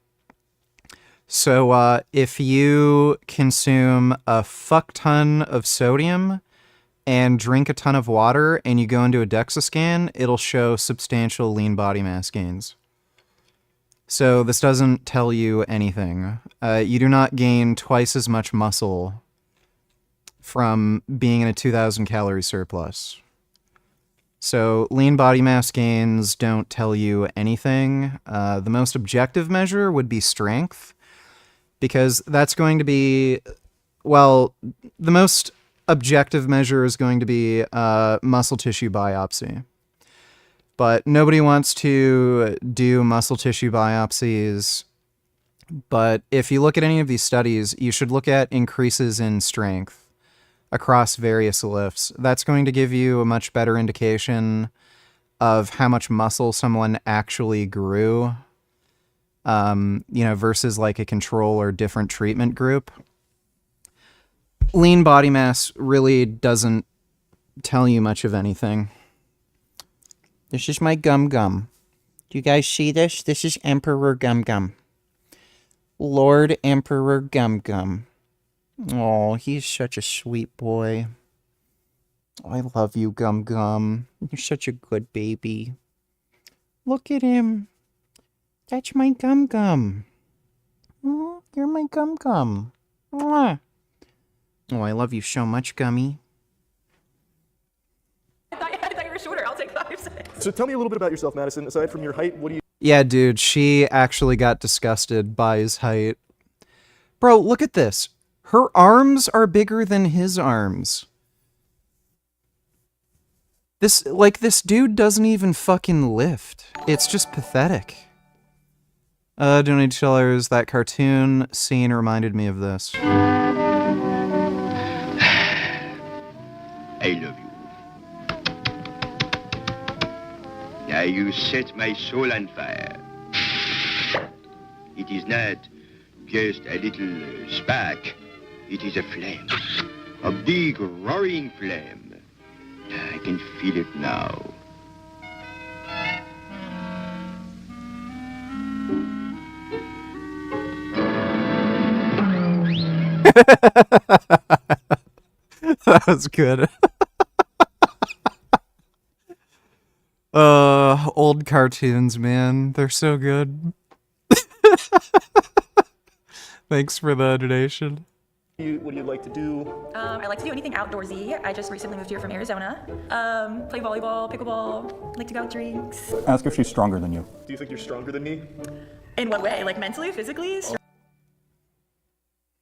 So if you consume a fuck ton of sodium and drink a ton of water and you go into a DEXA scan, it'll show substantial lean body mass gains. So this doesn't tell you anything. You do not gain twice as much muscle from being in a 2,000 calorie surplus. So lean body mass gains don't tell you anything. The most objective measure would be strength, because that's going to be, well, the most objective measure is going to be muscle tissue biopsy. But nobody wants to do muscle tissue biopsies. But if you look at any of these studies, you should look at increases in strength across various lifts. That's going to give you a much better indication of how much muscle someone actually grew, versus like a control or different treatment group. Lean body mass really doesn't tell you much of anything. This is my Gum Gum. Do you guys see this? This is Emperor Gum Gum. Lord Emperor Gum Gum. Oh, he's such a sweet boy. I love you, Gum Gum. You're such a good baby. Look at him. That's my Gum Gum. Oh, you're my Gum Gum. Mwah. Oh, I love you so much, Gummy. I thought you were shorter. I'll take 5 cents. So tell me a little bit about yourself, Madison. Aside from your height, what do you... Yeah, dude, she actually got disgusted by his height. Bro, look at this. Her arms are bigger than his arms. This dude doesn't even fucking lift. It's just pathetic. Donate Shellers, that cartoon scene reminded me of this. I love you. Now you set my soul on fire. It is not just a little spark. It is a flame. A big roaring flame. I can feel it now. That was good. Old cartoons, man. They're so good. Thanks for the donation. What do you like to do? I like to do anything outdoorsy. I just recently moved here from Arizona. Play volleyball, pickleball, like to go out drinks. Ask if she's stronger than you. Do you think you're stronger than me? In what way? Like mentally, physically?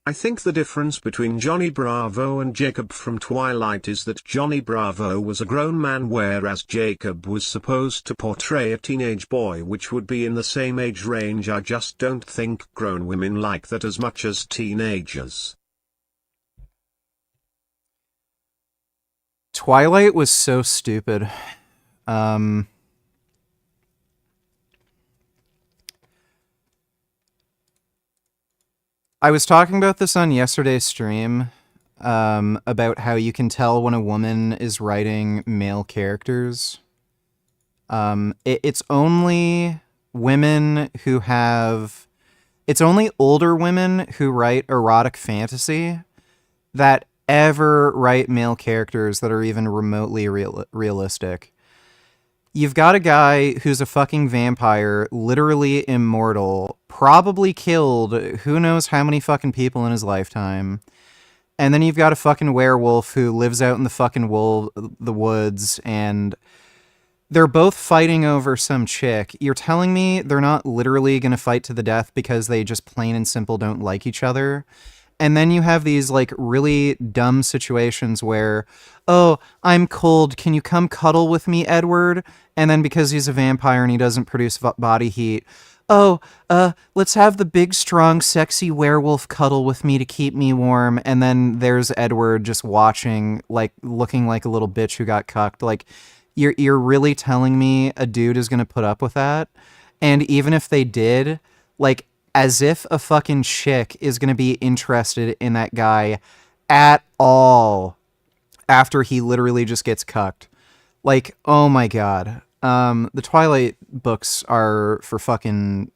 I think the difference between Johnny Bravo and Jacob from Twilight is that Johnny Bravo was a grown man whereas Jacob was supposed to portray a teenage boy which would be in the same age range. I just don't think grown women like that as much as teenagers. Twilight was so stupid. I was talking about this on yesterday's stream, about how you can tell when a woman is writing male characters. It's only women who have... It's only older women who write erotic fantasy that ever write male characters that are even remotely realistic. You've got a guy who's a fucking vampire, literally immortal, probably killed who knows how many fucking people in his lifetime. And then you've got a fucking werewolf who lives out in the fucking the woods, and they're both fighting over some chick. You're telling me they're not literally gonna fight to the death because they just plain and simple don't like each other? And then you have these, like, really dumb situations where, oh, I'm cold, can you come cuddle with me, Edward? And then because he's a vampire and he doesn't produce body heat, oh, let's have the big, strong, sexy werewolf cuddle with me to keep me warm. And then there's Edward just watching, like, looking like a little bitch who got cucked. Like, you're really telling me a dude is gonna put up with that? And even if they did, like, as if a fucking chick is going to be interested in that guy at all after he literally just gets cucked. Like, oh my god. The Twilight books are for fucking...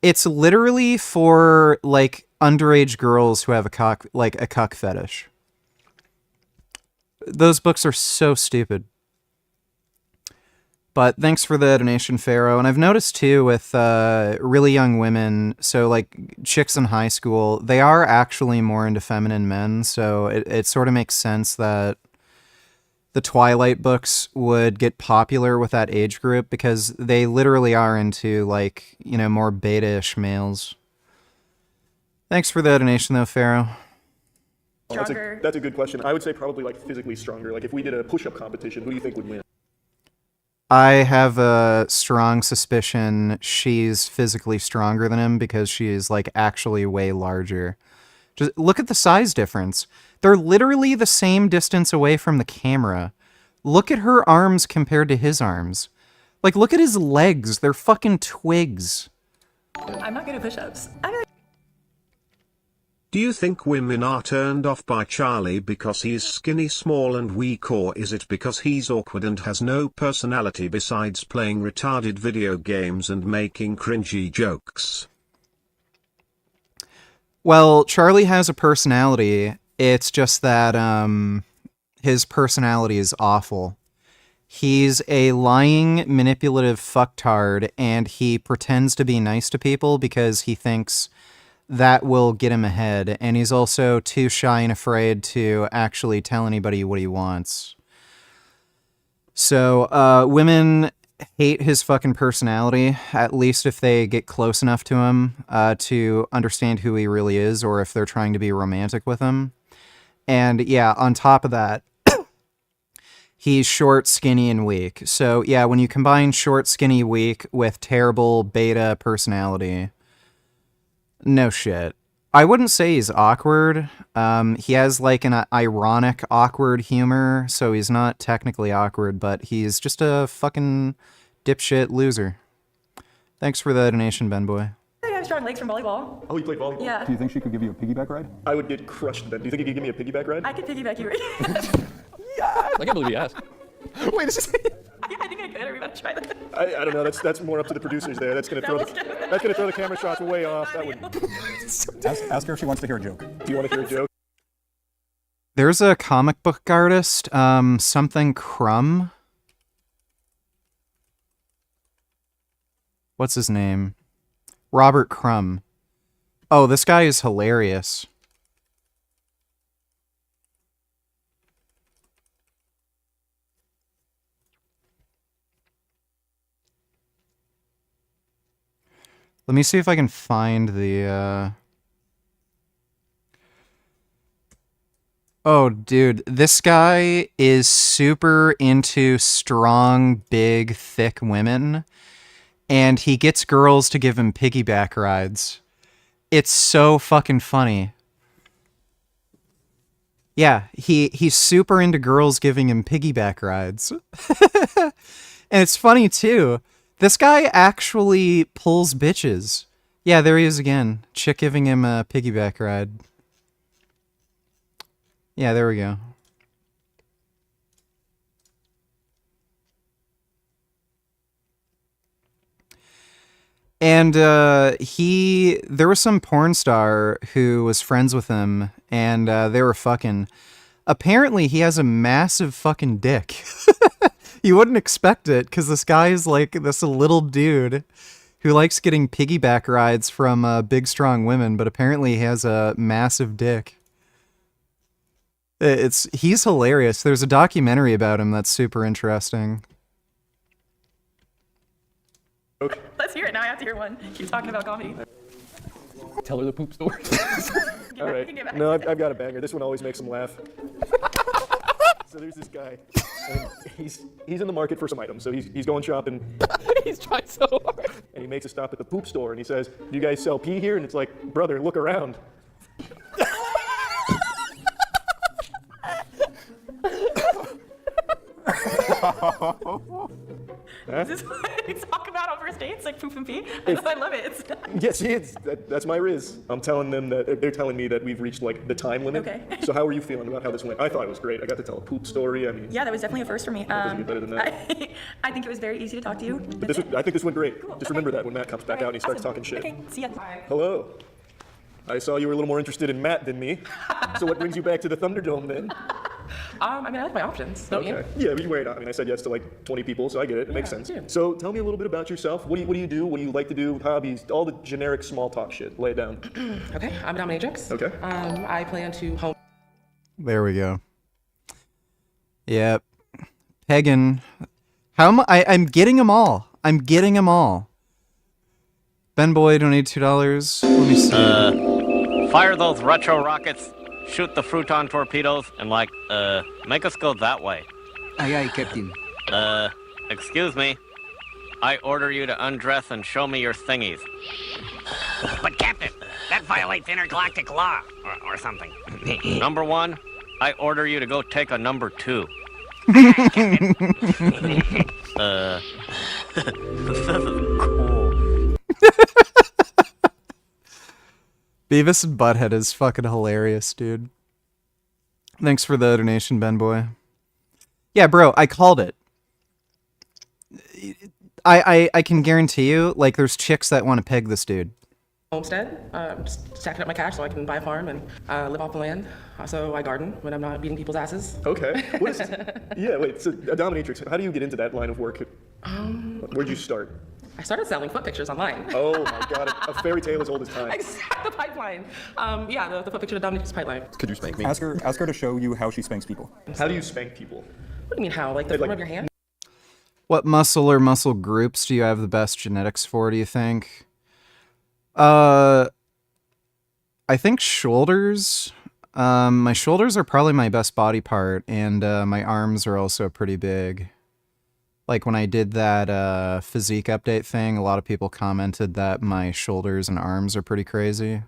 It's literally for, like, underage girls who have a cuck fetish. Those books are so stupid. But thanks for the donation, Pharaoh. And I've noticed, too, with really young women, so, like, chicks in high school, they are actually more into feminine men, so it sort of makes sense that the Twilight books would get popular with that age group, because they literally are into, like, you know, more beta-ish males. Thanks for the donation, though, Pharaoh. That's a good question. I would say probably, like, physically stronger. Like, if we did a push-up competition, who do you think would win? I have a strong suspicion she's physically stronger than him because she's, like, actually way larger. Just look at the size difference. They're literally the same distance away from the camera. Look at her arms compared to his arms. Like, look at his legs. They're fucking twigs. I'm not good at push-ups. Do you think women are turned off by Charlie because he's skinny, small and weak, or is it because he's awkward and has no personality besides playing retarded video games and making cringy jokes? Well, Charlie has a personality. It's just that his personality is awful. He's a lying, manipulative fucktard, and he pretends to be nice to people because he thinks that will get him ahead, and he's also too shy and afraid to actually tell anybody what he wants. So, women hate his fucking personality, at least if they get close enough to him to understand who he really is, or if they're trying to be romantic with him. And yeah, on top of that, he's short, skinny, and weak. So yeah, when you combine short, skinny, weak with terrible beta personality... No shit. I wouldn't say he's awkward. He has, like, an ironic, awkward humor, so he's not technically awkward, but he's just a fucking dipshit loser. Thanks for the donation, Ben Boy. I have strong legs from volleyball. Oh, you played volleyball? Yeah. Do you think she could give you a piggyback ride? I would get crushed then. Do you think you could give me a piggyback ride? I could piggyback you right. I can't believe you asked. Wait, this is... I think I could. Are we about to try that? I don't know. That's more up to the producers there. That's gonna throw the camera shots way off. That would. Ask her if she wants to hear a joke. Do you want to hear a joke? There's a comic book artist, something Crumb. What's his name? Robert Crumb. Oh, this guy is hilarious. Let me see if I can find the, Oh, dude, this guy is super into strong, big, thick women, and he gets girls to give him piggyback rides. It's so fucking funny. Yeah, he's super into girls giving him piggyback rides. And it's funny, too. This guy actually pulls bitches. Yeah, there he is again. Chick giving him a piggyback ride. Yeah, there we go. And there was some porn star who was friends with him, and they were fucking. Apparently, he has a massive fucking dick. You wouldn't expect it, because this guy is like this little dude who likes getting piggyback rides from big, strong women, but apparently he has a massive dick. He's hilarious. There's a documentary about him that's super interesting. Okay. Let's hear it. Now I have to hear one. Keep talking about comedy. Tell her the poop story. All right. No, I've got a banger. This one always makes them laugh. So there's this guy, and he's in the market for some items. So he's going shopping. He's trying so hard. And he makes a stop at the poop store, and he says, "Do you guys sell pee here?" And it's like, "Brother, look around." Is this what you talk about on first dates, like poop and pee? I love it. Yes, that's my riz. I'm telling them that they're telling me that we've reached like the time limit. Okay. So how are you feeling about how this went? I thought it was great. I got to tell a poop story. I mean, Yeah, that was definitely a first for me. doesn't get better than that. I think it was very easy to talk to you. But I think this went great. Just remember that when Matt comes back out and he starts talking shit. Okay, see ya. Bye. Hello. I saw you were a little more interested in Matt than me. So what brings you back to the Thunderdome then? I mean, I like my options. Don't Okay. Yeah, but you weigh it out. I mean, I said yes to like 20 people, so I get it. It makes sense. Yeah. So tell me a little bit about yourself. What do you do? What do you like to do? Hobbies? All the generic small talk shit. Lay it down. Okay, I'm a dominatrix. Okay. I plan to home. There we go. Yep. Pagan. How am I'm getting them all. I'm getting them all. Ben Boy donated $2. Let me see. Fire those retro rockets, shoot the Fruton torpedoes, and make us go that way. Aye, aye, Captain. Excuse me. I order you to undress and show me your thingies. But Captain, that violates intergalactic law, or something. Number 1, I order you to go take a number 2. This is cool. Beavis and Butthead is fucking hilarious, dude. Thanks for the donation, Ben Boy. Yeah, bro, I called it. I can guarantee you, like, there's chicks that want to peg this dude. Homestead, just stacking up my cash so I can buy a farm and live off the land. Also, I garden when I'm not beating people's asses. Okay. What is? Yeah, wait. So a dominatrix. How do you get into that line of work? Where'd you start? I started selling foot pictures online. Oh my god, a fairy tale as old as time. Exactly, the pipeline. Yeah, the foot picture, the dominatrix pipeline. Could you spank me? Ask her to show you how she spanks people. How do you spank people? What do you mean how? Like the front of your hand? What muscle or muscle groups do you have the best genetics for, do you think? I think shoulders. My shoulders are probably my best body part, and my arms are also pretty big. Like when I did that physique update thing, a lot of people commented that my shoulders and arms are pretty crazy.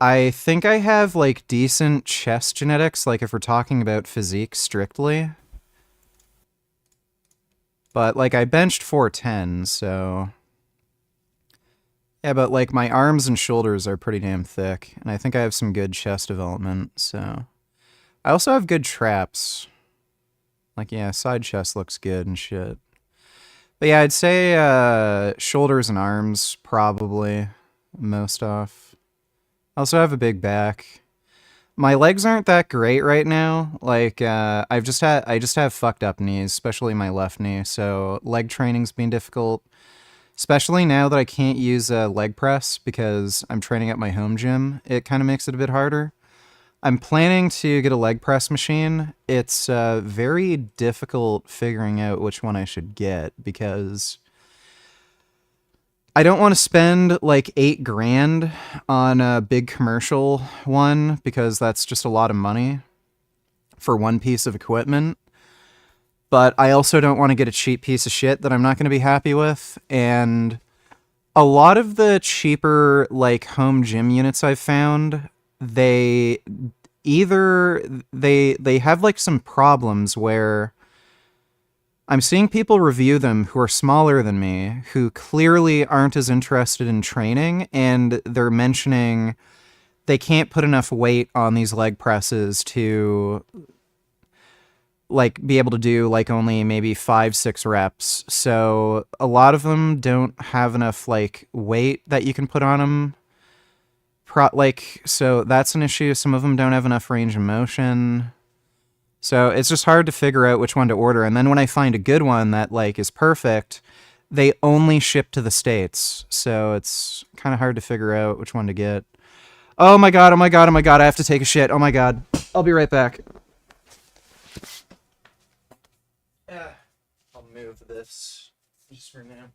I think I have like decent chest genetics, like if we're talking about physique strictly. But like I benched 410, so... Yeah, but like my arms and shoulders are pretty damn thick, and I think I have some good chest development, so... I also have good traps. Like, yeah, side chest looks good and shit. But yeah, I'd say shoulders and arms, probably, most off. I also have a big back. My legs aren't that great right now. Like, I just have fucked up knees, especially my left knee, so leg training's been difficult. Especially now that I can't use a leg press because I'm training at my home gym, it kind of makes it a bit harder. I'm planning to get a leg press machine. It's very difficult figuring out which one I should get because I don't want to spend like $8,000 on a big commercial one because that's just a lot of money for one piece of equipment. But I also don't want to get a cheap piece of shit that I'm not going to be happy with. And a lot of the cheaper like home gym units I've found, they have like some problems where I'm seeing people review them who are smaller than me, who clearly aren't as interested in training, and they're mentioning they can't put enough weight on these leg presses to like be able to do like only maybe 5-6 reps. So a lot of them don't have enough like weight that you can put on them. So that's an issue. Some of them don't have enough range of motion. So it's just hard to figure out which one to order. And then when I find a good one that like is perfect, they only ship to the States. So it's kind of hard to figure out which one to get. Oh my god, oh my god, oh my god, I have to take a shit. Oh my god. I'll be right back. I'll move this just for now.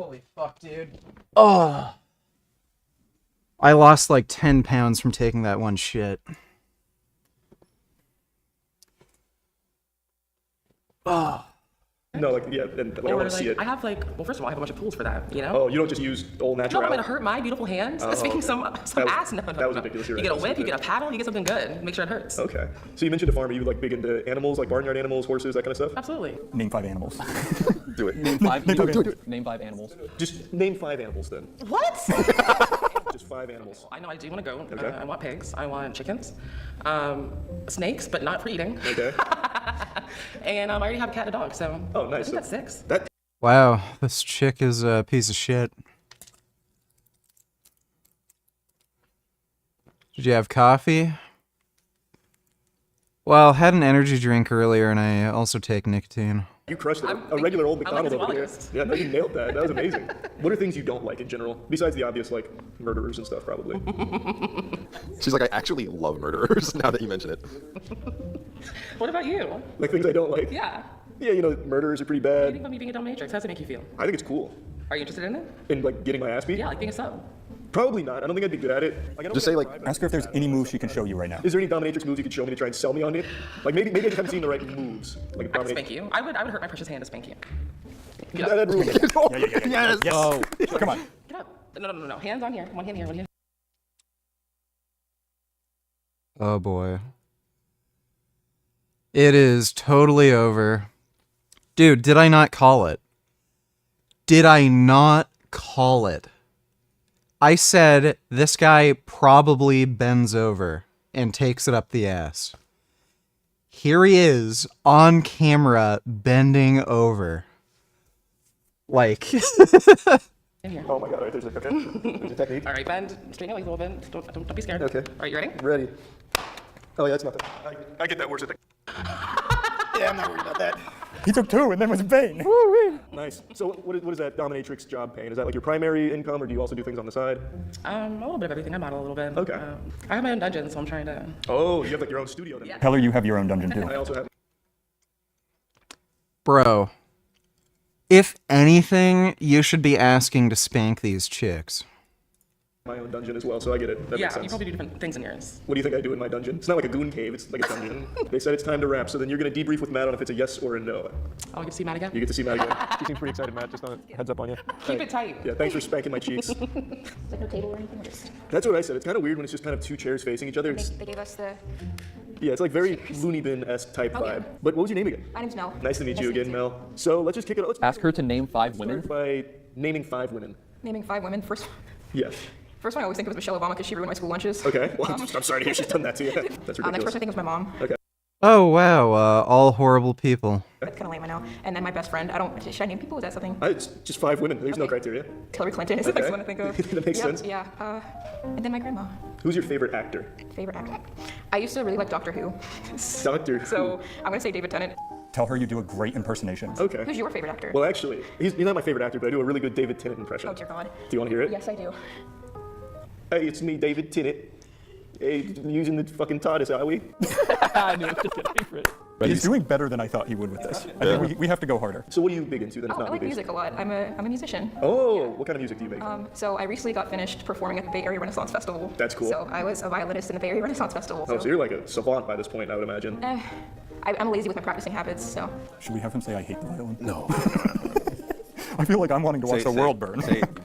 Holy fuck, dude. Oh. I lost like 10 pounds from taking that one shit. Oh. No, like, yeah, and like, I want to see it. I have like, well, first of all, I have a bunch of tools for that, you know? Oh, you don't just use old natural. No, I'm gonna hurt my beautiful hands. That's making some ass. No, that was ridiculous. You get a whip, you get a paddle, you get something good. Make sure it hurts. Okay. So you mentioned a farmer. You like big into animals, like barnyard animals, horses, that kind of stuff? Absolutely. Name 5 animals. Do it. Name 5. Do it. Name 5 animals. Just name 5 animals then. What? Just 5 animals. I know I do want to go. Okay. I want pigs. I want chickens. Snakes, but not for eating. Okay. And I already have a cat and a dog, so oh, nice. I think that's 6. Wow, this chick is a piece of shit. Did you have coffee? Well, had an energy drink earlier, and I also take nicotine. You crushed it. A regular old McDonald over here. Yeah, no, you nailed that. That was amazing. What are things you don't like in general? Besides the obvious, like, murderers and stuff, probably. She's like, I actually love murderers, now that you mention it. What about you? Like, things I don't like? Yeah. Yeah, you know, murderers are pretty What do you bad. think about me being a dominatrix? How does it make you feel? I think it's cool. Are you interested in it? In, like, getting my ass beat? Yeah, like being a sub. Probably not. I don't think I'd be good at it. Like, I don't Just think say, I'd like, thrive. Ask her if there's any moves she can show you right now. Is there any dominatrix moves you could show me to try and sell me on it? Like, maybe I just haven't seen the right moves. Like, I can spank you. I would hurt my precious hand to spank you. Get up. That'd ruin it. Yes. Oh. Come on. Get up. No. Hands on here. One hand here, one hand. Oh boy. It is totally over. Dude, did I not call it? Did I not call it? I said this guy probably bends over and takes it up the ass. Here he is on camera bending over. Like. In here. Oh my god, alright, there's a technique. All right, bend. Straighten out a little bit. Don't be scared. Okay. All right, you ready? Ready. Oh yeah, that's nothing. I get that worse, I think. Yeah, I'm not worried about that. He took 2 and then was in vain. Nice. So what is that dominatrix job paying? Is that like your primary income, or do you also do things on the side? A little bit of everything. I model a little bit. Okay. I have my own dungeon, so I'm trying to. Oh, you have like your own studio then? Yeah. Tell her you have your own dungeon too. I also have Bro. If anything, you should be asking to spank these chicks. my own dungeon as well, so I get it. That Yeah, makes sense. you probably do different things in yours. What do you think I do in my dungeon? It's not like a goon cave, it's like a dungeon. They said it's time to wrap, so then you're going to debrief with Matt on if it's a yes or a no. Oh, you get to see Matt again? You get to see Matt again. She seems pretty excited, Matt, just on heads up on you. Keep it tight. Yeah, thanks for spanking my cheeks. Like no table or anything? Or just... That's what I said. It's kind of weird when it's just kind of two chairs facing each other. They gave us the... Yeah, it's like very Looney Bin-esque type Oh, yeah. vibe. But what was your name again? My name's Mel. Nice to meet you again, Mel. So let's just kick it. Let's ask her to name 5 women. start by naming 5 women. Naming 5 women. First Yes. one I always think of is Michelle Obama because she ruined my school lunches. Okay. Well, I'm sorry to hear she's done that to you. That's ridiculous. Next person I think was my mom. Okay. Oh, wow. All horrible people. That's kind of lame, I know. And then my best friend. Should I name people? Is that something? It's just 5 women. There's no criteria. Hillary Clinton is the next one I think of. That makes Yep, sense. Yeah. And then my grandma. Who's your favorite actor? Favorite actor. I used to really like Doctor Who. Doctor Who. So I'm gonna say David Tennant. Tell her you do a great impersonation. Okay. Who's your favorite actor? Well, actually, he's not my favorite actor, but I do a really good David Tennant impression. Oh dear God. Do you want to hear it? Yes, I do. Hey, it's me, David Tennant. Hey, using the fucking TARDIS, are we? I knew it was gonna be for it. He's doing better than I thought he would with this. I think we have to go harder. So what are you big into then? If I not like movies? music a lot. I'm a musician. Oh, what kind of music do you make? So I recently got finished performing at the Bay Area Renaissance Festival. That's cool. So I was a violinist in the Bay Area Renaissance Festival. Oh, so you're like a savant by this point, I would imagine. I'm lazy with my practicing habits, so. Should we have him say I hate the violin? No. I feel like I'm wanting to watch the world burn.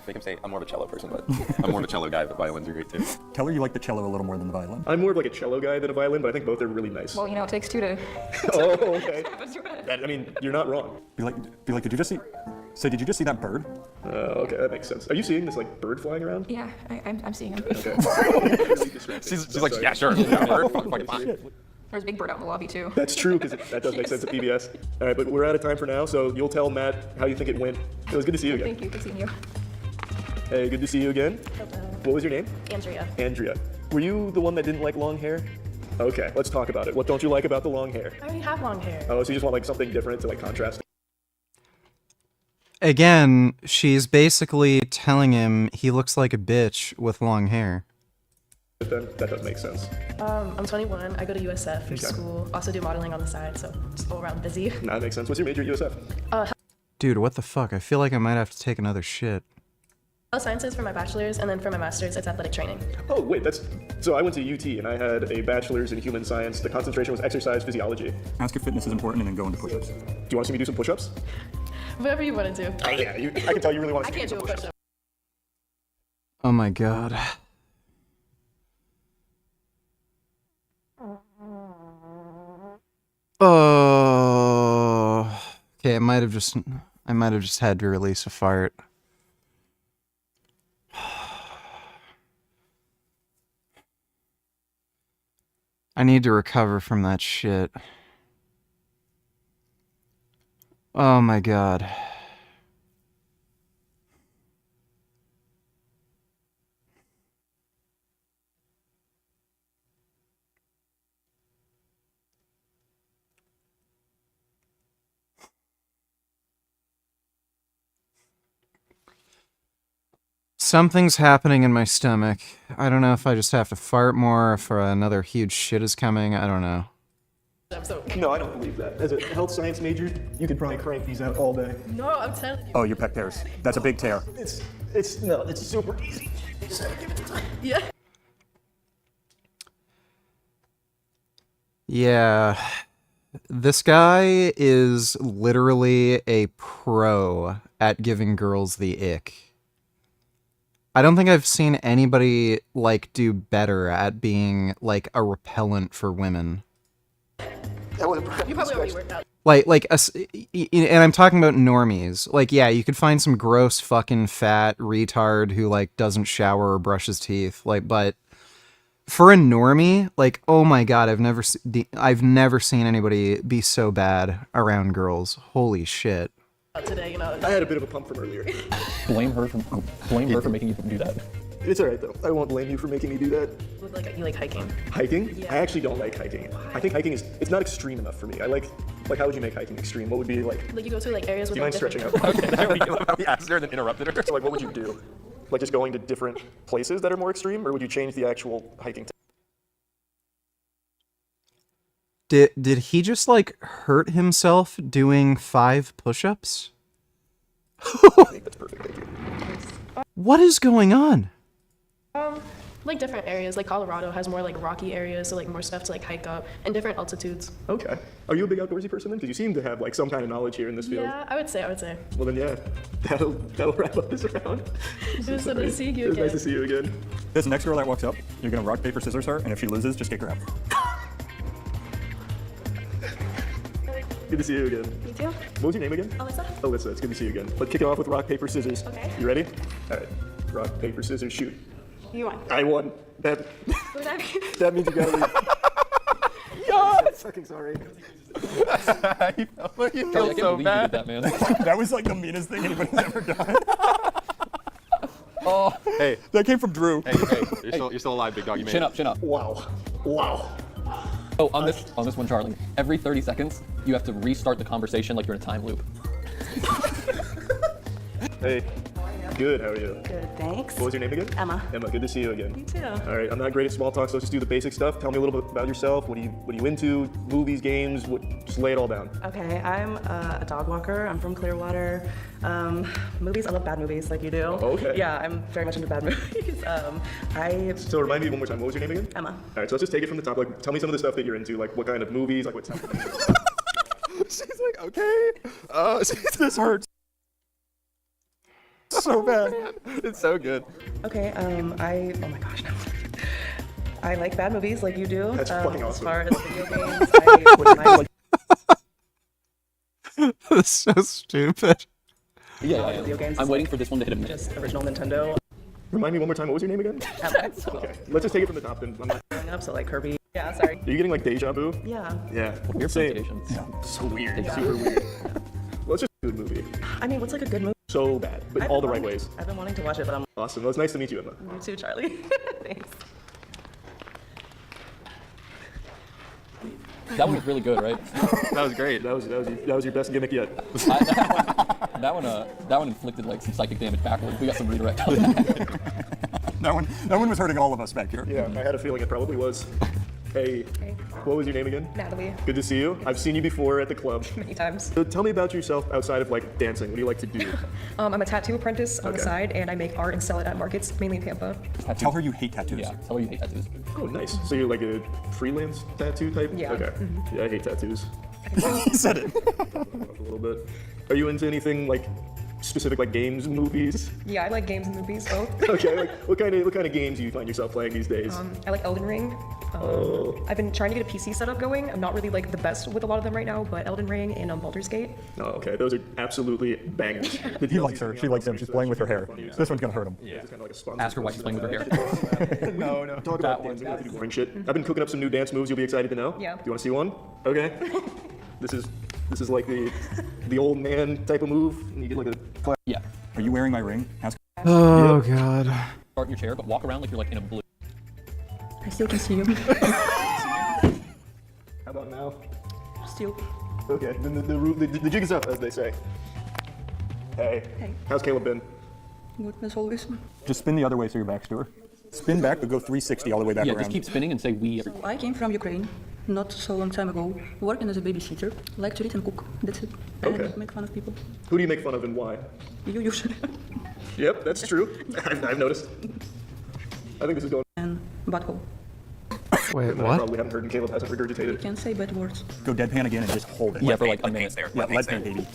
Make him say, I'm more of a cello person, but I'm more of a cello guy, but violins are great too. Tell her you like the cello a little more than the violin. I'm more of like a cello guy than a violin, but I think both are really nice. Well, it takes two to. Oh, okay. I mean, you're not wrong. Be like, did you just see? Say, did you just see that bird? Okay, that makes sense. Are you seeing this like bird flying around? Yeah, I'm seeing him. Okay. She's like, yeah, sure. Bird, fucking fine. There's a big bird out in the lobby too. That's true, because that does make sense at PBS. All right, but we're out of time for now, so you'll tell Matt how you think it went. It was good to see you again. Thank you. Good seeing you. Hey, good to see you again. Hello. What was your name? Andrea. Andrea. Were you the one that didn't like long hair? Okay, let's talk about it. What don't you like about the long hair? I already have long hair. Oh, so you just want like something different to like contrast? Again, she's basically telling him he looks like a bitch with long hair. Then that does make sense. I'm 21. I go to USF for school. Also do modeling on the side, so just all around busy. Nah, that makes sense. What's your major at USF? Dude, what the fuck? I feel like I might have to take another shit. Health sciences for my bachelor's, and then for my master's, it's athletic training. Oh, wait, so I went to UT and I had a bachelor's in human science. The concentration was exercise physiology. Ask if fitness is important and then go into push-ups. Do you want to see me do some push-ups? Whatever you want to do. Oh, yeah, I can tell you really want to I see me can't do do some a push-ups. push-up. Oh my god. Oh. Okay, I might have just had to release a fart. I need to recover from that shit. Oh my god. Something's happening in my stomach. I don't know if I just have to fart more, if another huge shit is coming. I don't know. No, I don't believe that. As a health science major, you could probably crank these out all day. No, I'm telling you. Oh, your pec tears. That's a big tear. It's super easy. Just have to give it time. Yeah. Yeah. This guy is literally a pro at giving girls the ick. I don't think I've seen anybody, like, do better at being, like, a repellent for women. You probably already worked out. And I'm talking about normies. Like, yeah, you could find some gross fucking fat retard who, like, doesn't shower or brush his teeth. Like, but for a normie, like, oh my god, I've never seen anybody be so bad around girls. Holy shit. Today, you know. I had a bit of a pump from earlier. Blame her for making you do that. It's alright though. I won't blame you for making me do that. You like hiking? Hiking? Yeah. I actually don't like hiking. I think hiking it's not extreme enough for me. I like how would you make hiking extreme? What would be like? Like you go to like areas with. Do you mind stretching out? Okay, there we go. We asked her and then interrupted her. So like, what would you do? Like just going to different places that are more extreme, or would you change the actual hiking? Did he just, like, hurt himself doing 5 push-ups? I think that's perfect. Thank you. What is going on? Like different areas. Like Colorado has more like rocky areas, so like more stuff to like hike up, and different altitudes. Okay. Are you a big outdoorsy person then? Because you seem to have like some kind of knowledge here in this field. Yeah, I would say. Well then, yeah, that'll wrap up this round. It was so nice to see you It was again. nice to see you again. This next girl that walks up, you're gonna rock, paper, scissors her, and if she loses, just kick her out. Good to see you again. You too. What was your name again? Alyssa. Alyssa, it's good to see you again. Let's kick it off with rock, paper, scissors. Okay. You ready? All right. Rock, paper, scissors, shoot. You won. I won. That What would that mean? that means you gotta leave. Yes! Fucking sorry. You feel so bad. That, man. That was like the meanest thing anybody's ever done. Oh, Hey, That came from Drew. hey, you're still alive, big dog. You made chin it. up, chin up. Wow. Oh, on this one, Charlie. Every 30 seconds, you have to restart the conversation like you're in a time loop. Hey. Good, how are you? Good, thanks. What was your name again? Emma. Emma, good to see you again. You too. All right, I'm not great at small talk, so let's just do the basic stuff. Tell me a little bit about yourself. What are you into? Movies, games, just lay it all down. Okay, I'm a dog walker. I'm from Clearwater. Movies, I love bad movies like you do. Oh, okay. Yeah, I'm very much into bad movies. So remind me one more time, what was your name again? Emma. All right, so let's just take it from the top. Like, tell me some of the stuff that you're into. Like, what kind of movies? Like, what's happening? She's like, okay. This hurts. So bad. It's so good. Okay, oh my gosh, no. I like bad movies like you do. That's fucking As awesome. far as video games, That's so stupid. Yeah. Video games. I'm waiting for this one to hit a minute. Just original Nintendo. Remind me one more time, what was your name again? Emma. Okay, let's just take it from the top then. I'm not... Growing up, so like Kirby. Yeah, sorry. Are you getting like deja vu? Yeah. Yeah. Weird Same. pronunciations. Yeah. So weird. Super weird. Let's just do a good movie. I mean, what's like a good movie? So bad, but I've all been the right wanting- ways. I've been wanting to watch it, but I'm. Awesome. Well, it's nice to meet you, Emma. You too, Charlie. Thanks. That one was really good, right? That was great. That was your best gimmick yet. That one inflicted like some psychic damage backwards. We got some redirect on that. That one was hurting all of us back here. Yeah, I had a feeling it probably was. Hey. Hey. What was your name again? Natalie. Good to see you. I've seen you before at the club. Many times. So tell me about yourself outside of like dancing. What do you like to do? I'm a tattoo apprentice on the Okay. side, and I make art and sell it at markets, mainly in Tampa. Tell her you hate tattoos. Yeah, tell her you hate tattoos. Oh, nice. So you're like a freelance tattoo type? Yeah. Okay. Yeah, I hate tattoos. He said it. A little bit. Are you into anything like specific, like games, movies? Yeah, I like games and movies both. Okay. Like, what kind of games do you find yourself playing these days? I like Elden Ring. I've been trying to get a PC setup going. I'm not really like the best with a lot of them right now, but Elden Ring and Baldur's Gate. Oh, okay. Those are absolutely bangers. He likes her. She likes him. She's playing with her hair. This one's gonna hurt him. Yeah. Kind of like a sponsor. Ask her why she's playing with her hair. No. Talk about dancing. We have to do boring shit. I've been cooking up some new dance moves. You'll be excited to know. Yeah. Do you want to see one? Okay. This is like the old man type of move. And you get like a. Yeah. Are you wearing my ring? Ask. Oh God. Start in your chair, but walk around like you're like in a blue. I still can see you. How about now? Still. Okay. Then the jig is up, as they say. Hey. Hey. How's Caleb been? Good as always. Just spin the other way so your back's to her. Spin back, but go 360 all the way back Yeah, around. just keep spinning and say we. I came from Ukraine not so long time ago, working as a babysitter. Like to eat and cook. That's it. Okay. And make fun of people. Who do you make fun of and why? You usually. Yep, that's true. I've noticed. I think this is going. And butthole. Wait, I what? probably haven't heard and Caleb hasn't You regurgitated. can't say bad words. Go deadpan again and just hold it. Yeah, for like a minute. Yeah, lead paint, baby.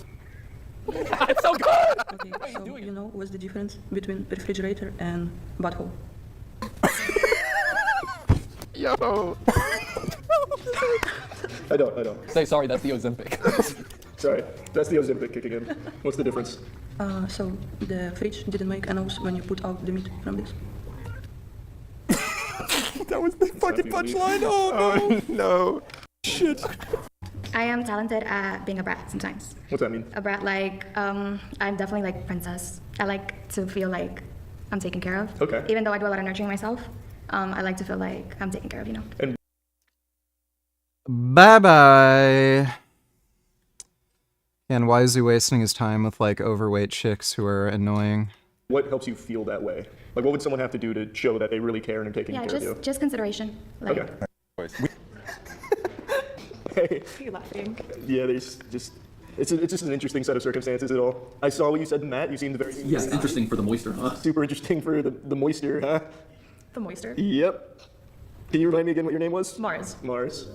It's so good! Okay, so you know what's the difference between refrigerator and butthole? Yo! I don't. Say sorry, that's the Ozempic. Sorry, that's the Ozempic kicking in. What's the difference? So the fridge didn't make a nose when you put out the meat from this. That was the fucking punchline. Oh no. Shit. I am talented at being a brat sometimes. What's that mean? A brat, like, I'm definitely like princess. I like to feel like I'm taken care of. Okay. Even though I do a lot of nurturing myself, I like to feel like I'm taken care of, you know? And Bye-bye. And why is he wasting his time with like overweight chicks who are annoying? what helps you feel that way? Like, what would someone have to do to show that they really care and are taking Yeah, care of you? just consideration. Like, Okay. Hey. You laughing? Yeah, there's just it's just an interesting set of circumstances at all. I saw what you said to Matt. You seemed very Yes, interesting for the moisture, huh? Super interesting for the moisture, huh? The moisture. Yep. Can you remind me again what your name was? Mars. Mars.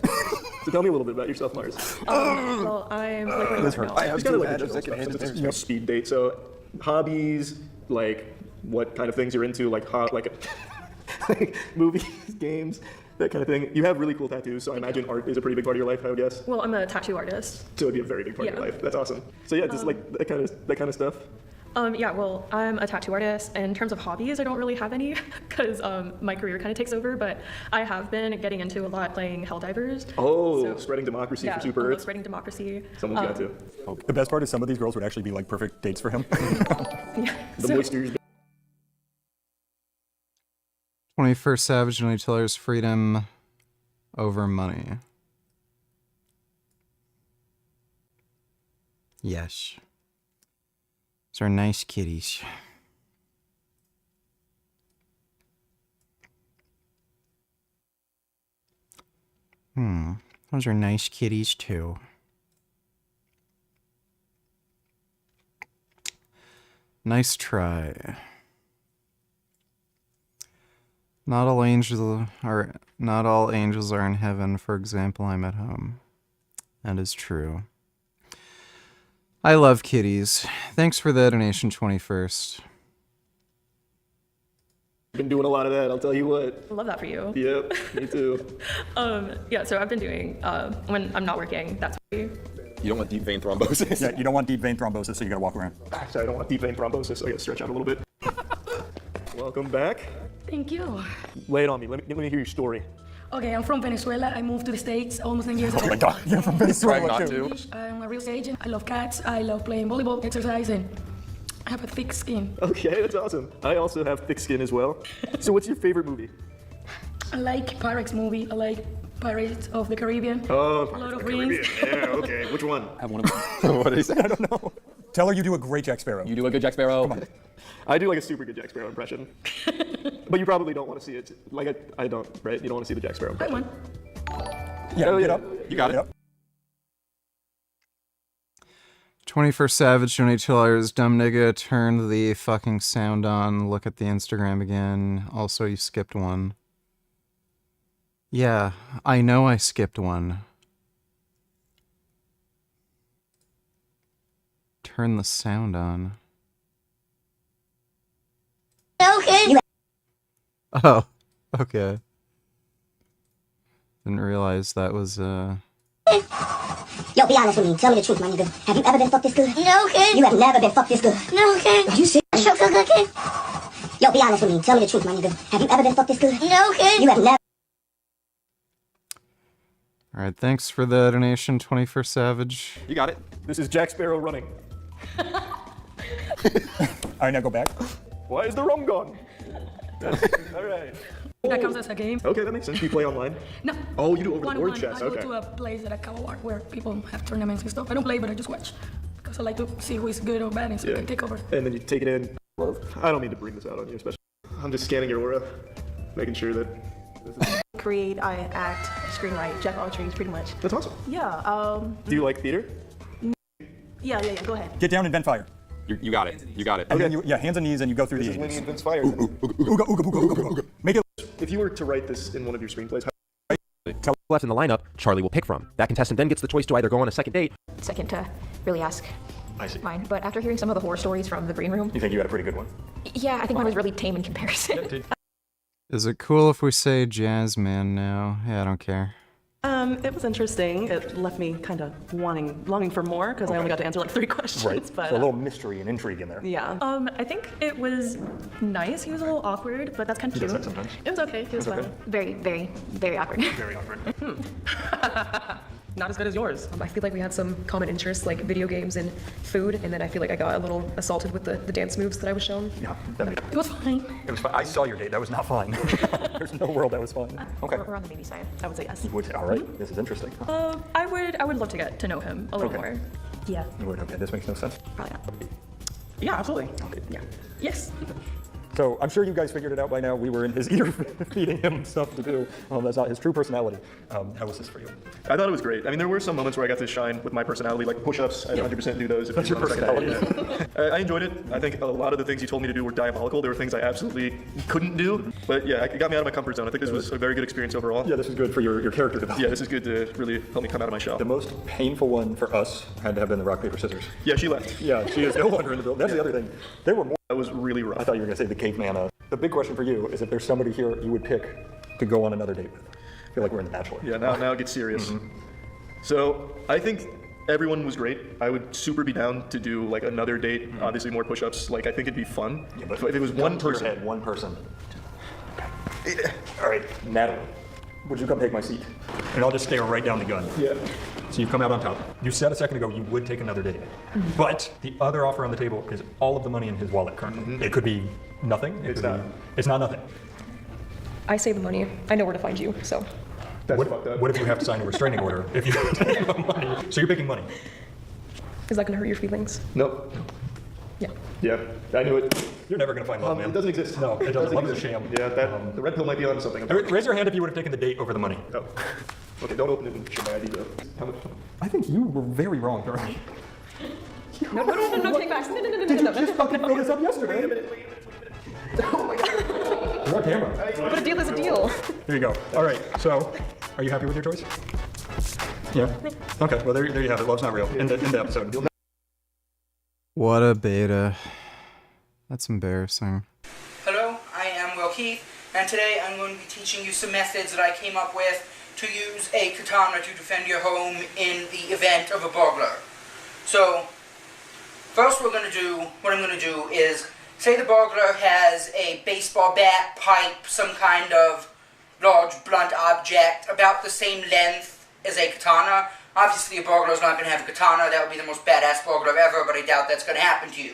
So tell me a little bit about yourself, Mars. Well, I'm like right now. It's kind of like a general stuff, since it's a speed date. So, hobbies, like what kind of things you're into, like like movies, games, that kind of thing. You have really cool tattoos, so I imagine art is a pretty big part of your life, I would guess. Well, I'm a tattoo artist. So it'd be a very big part of your life. That's awesome. So yeah, just like that kind of stuff. Yeah, well, I'm a tattoo artist, and in terms of hobbies, I don't really have any, because my career kind of takes over, but I have been getting into a lot playing Helldivers. Oh, So- spreading democracy yeah, for Super Earth. spreading democracy. Someone's got to. The best part is some of these girls would actually be like perfect dates for him. The moistures. 21st Savage only tellers freedom over money. Yes. Those are nice kitties. Those are nice kitties too. Nice try. Not all angels are in heaven. For example, I'm at home. That is true. I love kitties. Thanks for the donation, 21st. Been doing a lot of that, I'll tell you what. I love that for you. Yep, me too. Yeah, so I've been doing, when I'm not working, that's what I do. You don't want deep vein thrombosis. Yeah, you don't want deep vein thrombosis, so you gotta walk around. Sorry, I don't want deep vein thrombosis, so I gotta stretch out a little bit. Welcome back. Thank you. Lay it on me. Let me hear your story. Okay, I'm from Venezuela. I moved to the States almost 10 years ago. Oh my God, you're from Venezuela I'm too. English, I'm a real estate agent. I love cats. I love playing volleyball, exercising. I have a thick skin. Okay, that's awesome. I also have thick skin as well. So what's your favorite movie? I like Pirates movie. I like Pirates of the Caribbean. Oh, Lord of Caribbean. Rings. Yeah, okay. Which one? I have one of them. What did he say? I don't know. Tell her you do a great Jack Sparrow. You do a good Jack Sparrow. Come on. I do like a super good Jack Sparrow impression. But you probably don't want to see it. Like, I don't, right? You don't want to see the Jack Sparrow I impression. won. Yeah, get up. You got it. Get up. 21st Savage, donate $2. Dumb nigga, turn the fucking sound on. Look at the Instagram again. Also, you skipped one. Yeah, I know I skipped one. Turn the sound on. Okay. Oh, okay. Didn't realize that was, Yo, be honest with me. Tell me the truth, my nigga. Have you ever been fucked this good? No, okay. You have never been fucked this good? No, okay. Are you serious? Sure feel good, kid? Yo, be honest with me. Tell me the truth, my nigga. Have you ever been fucked this good? No, okay. You have never... Alright, thanks for the donation, 21st Savage. You got it. This is Jack Sparrow running. Alright, now go back. Why is the rum gone? All right. That counts as a game. Okay, that makes sense. You play online? No. Oh, you do over the board One-on-one. chess. I Okay. go to a place that I call where people have tournaments and stuff. I don't play, but I just watch. Because I like to see who is good or bad and so I can take over. And then you take it in. I don't mean to bring this out on you, especially. I'm just scanning your aura, making sure that this is... Create, I act, screenwrite, jack of all trades, pretty much. That's awesome. Yeah, Do you like theater? yeah, go ahead. Get down and vent fire. You got it. You got it. And then you, hands and knees, and you go through This the is when he 80s. invents fire. Ooga, ooga, booga, ooga, booga. Make it. If you were to write this in one of your screenplays, Tell left in the lineup, Charlie will pick from. That contestant then gets the choice to either go on a second date. Second to really ask I see. mine. But after hearing some of the horror stories from the green room, You think you had a pretty good one? yeah, I think mine was really tame in comparison. Is it cool if we say jazz man now? Yeah, I don't care. It was interesting. It left me kind of longing for more because I only got to answer like 3 questions. Right. But So a little mystery and intrigue in there. yeah. I think it was nice. He was a little awkward, but that's kind of He does cute. that sometimes. It was okay. He was fine. Very, very, very awkward. Very awkward. Not as good as yours. I feel like we had some common interests like video games and food, and then I feel like I got a little assaulted with the dance moves that I was shown. Yeah, that made It was fine. It was fine. I saw your date. That was not fine. There's no world that was fine. Okay. We're on the maybe side. I would say yes. You would. All right. This is interesting. I would love to get to know him a little Okay. more. Yeah. You would. Okay. This makes no sense. Probably not. Yeah, absolutely. Okay. Yeah. Yes. So I'm sure you guys figured it out by now. We were in his ear feeding him stuff to do. That's not his true personality. How was this for you? I thought it was great. I mean, there were some moments where I got to shine with my personality, like push-ups. I'd 100% do those. If That's you your want a second personality. day. I enjoyed it. I think a lot of the things you told me to do were diabolical. There were things I absolutely couldn't do. But yeah, it got me out of my comfort zone. I think this was a very good experience overall. Yeah, this was good for your character development. Yeah, this is good to really help me come out of my shell. The most painful one for us had to have been the rock, paper, scissors. Yeah, she left. Yeah, she is no longer in the building. That's the other thing. There were more. That was really rough. I thought you were going to say the caveman. The big question for you is if there's somebody here you would pick to go on another date with. I feel like we're in The Bachelor. Yeah, now it gets serious. So I think everyone was great. I would super be down to do like another date. Obviously more push-ups. Like I think it'd be fun. Yeah, but if it was one person. Head, one person. All right, Natalie, would you come take my seat? And I'll just stare right down the gun. Yeah. So you've come out on top. You said a second ago you would take another date. But the other offer on the table is all of the money in his wallet currently. It could be nothing. It's not. It's not nothing. I save the money. I know where to find you, so. That's fucked up. What if you have to sign a restraining order if you take the money? So you're picking money. Is that gonna hurt your feelings? Nope. Yeah. Yeah, I knew it. You're never gonna find love, man. It doesn't exist. No, it doesn't. Love is a exist. sham. Yeah, the red pill might be on something. Raise your hand if you would have taken the date over the money. Oh. Okay, don't open it and show my ID though. How much? I think you were very wrong, Charlie. No, take backs. No. Did you just fucking fill this up yesterday? Oh my god. You're on camera. But a deal is a deal. There you go. All right, so are you happy with your choice? Yeah? Okay, well, there you have it. Love's not real. In the episode. What a beta. That's embarrassing. Hello, I am Will Keith, and today I'm going to be teaching you some methods that I came up with to use a katana to defend your home in the event of a burglar. So, first what I'm going to do is, say the burglar has a baseball bat, pipe, some kind of large blunt object about the same length as a katana. Obviously a burglar's not going to have a katana, that would be the most badass burglar ever, but I doubt that's going to happen to you.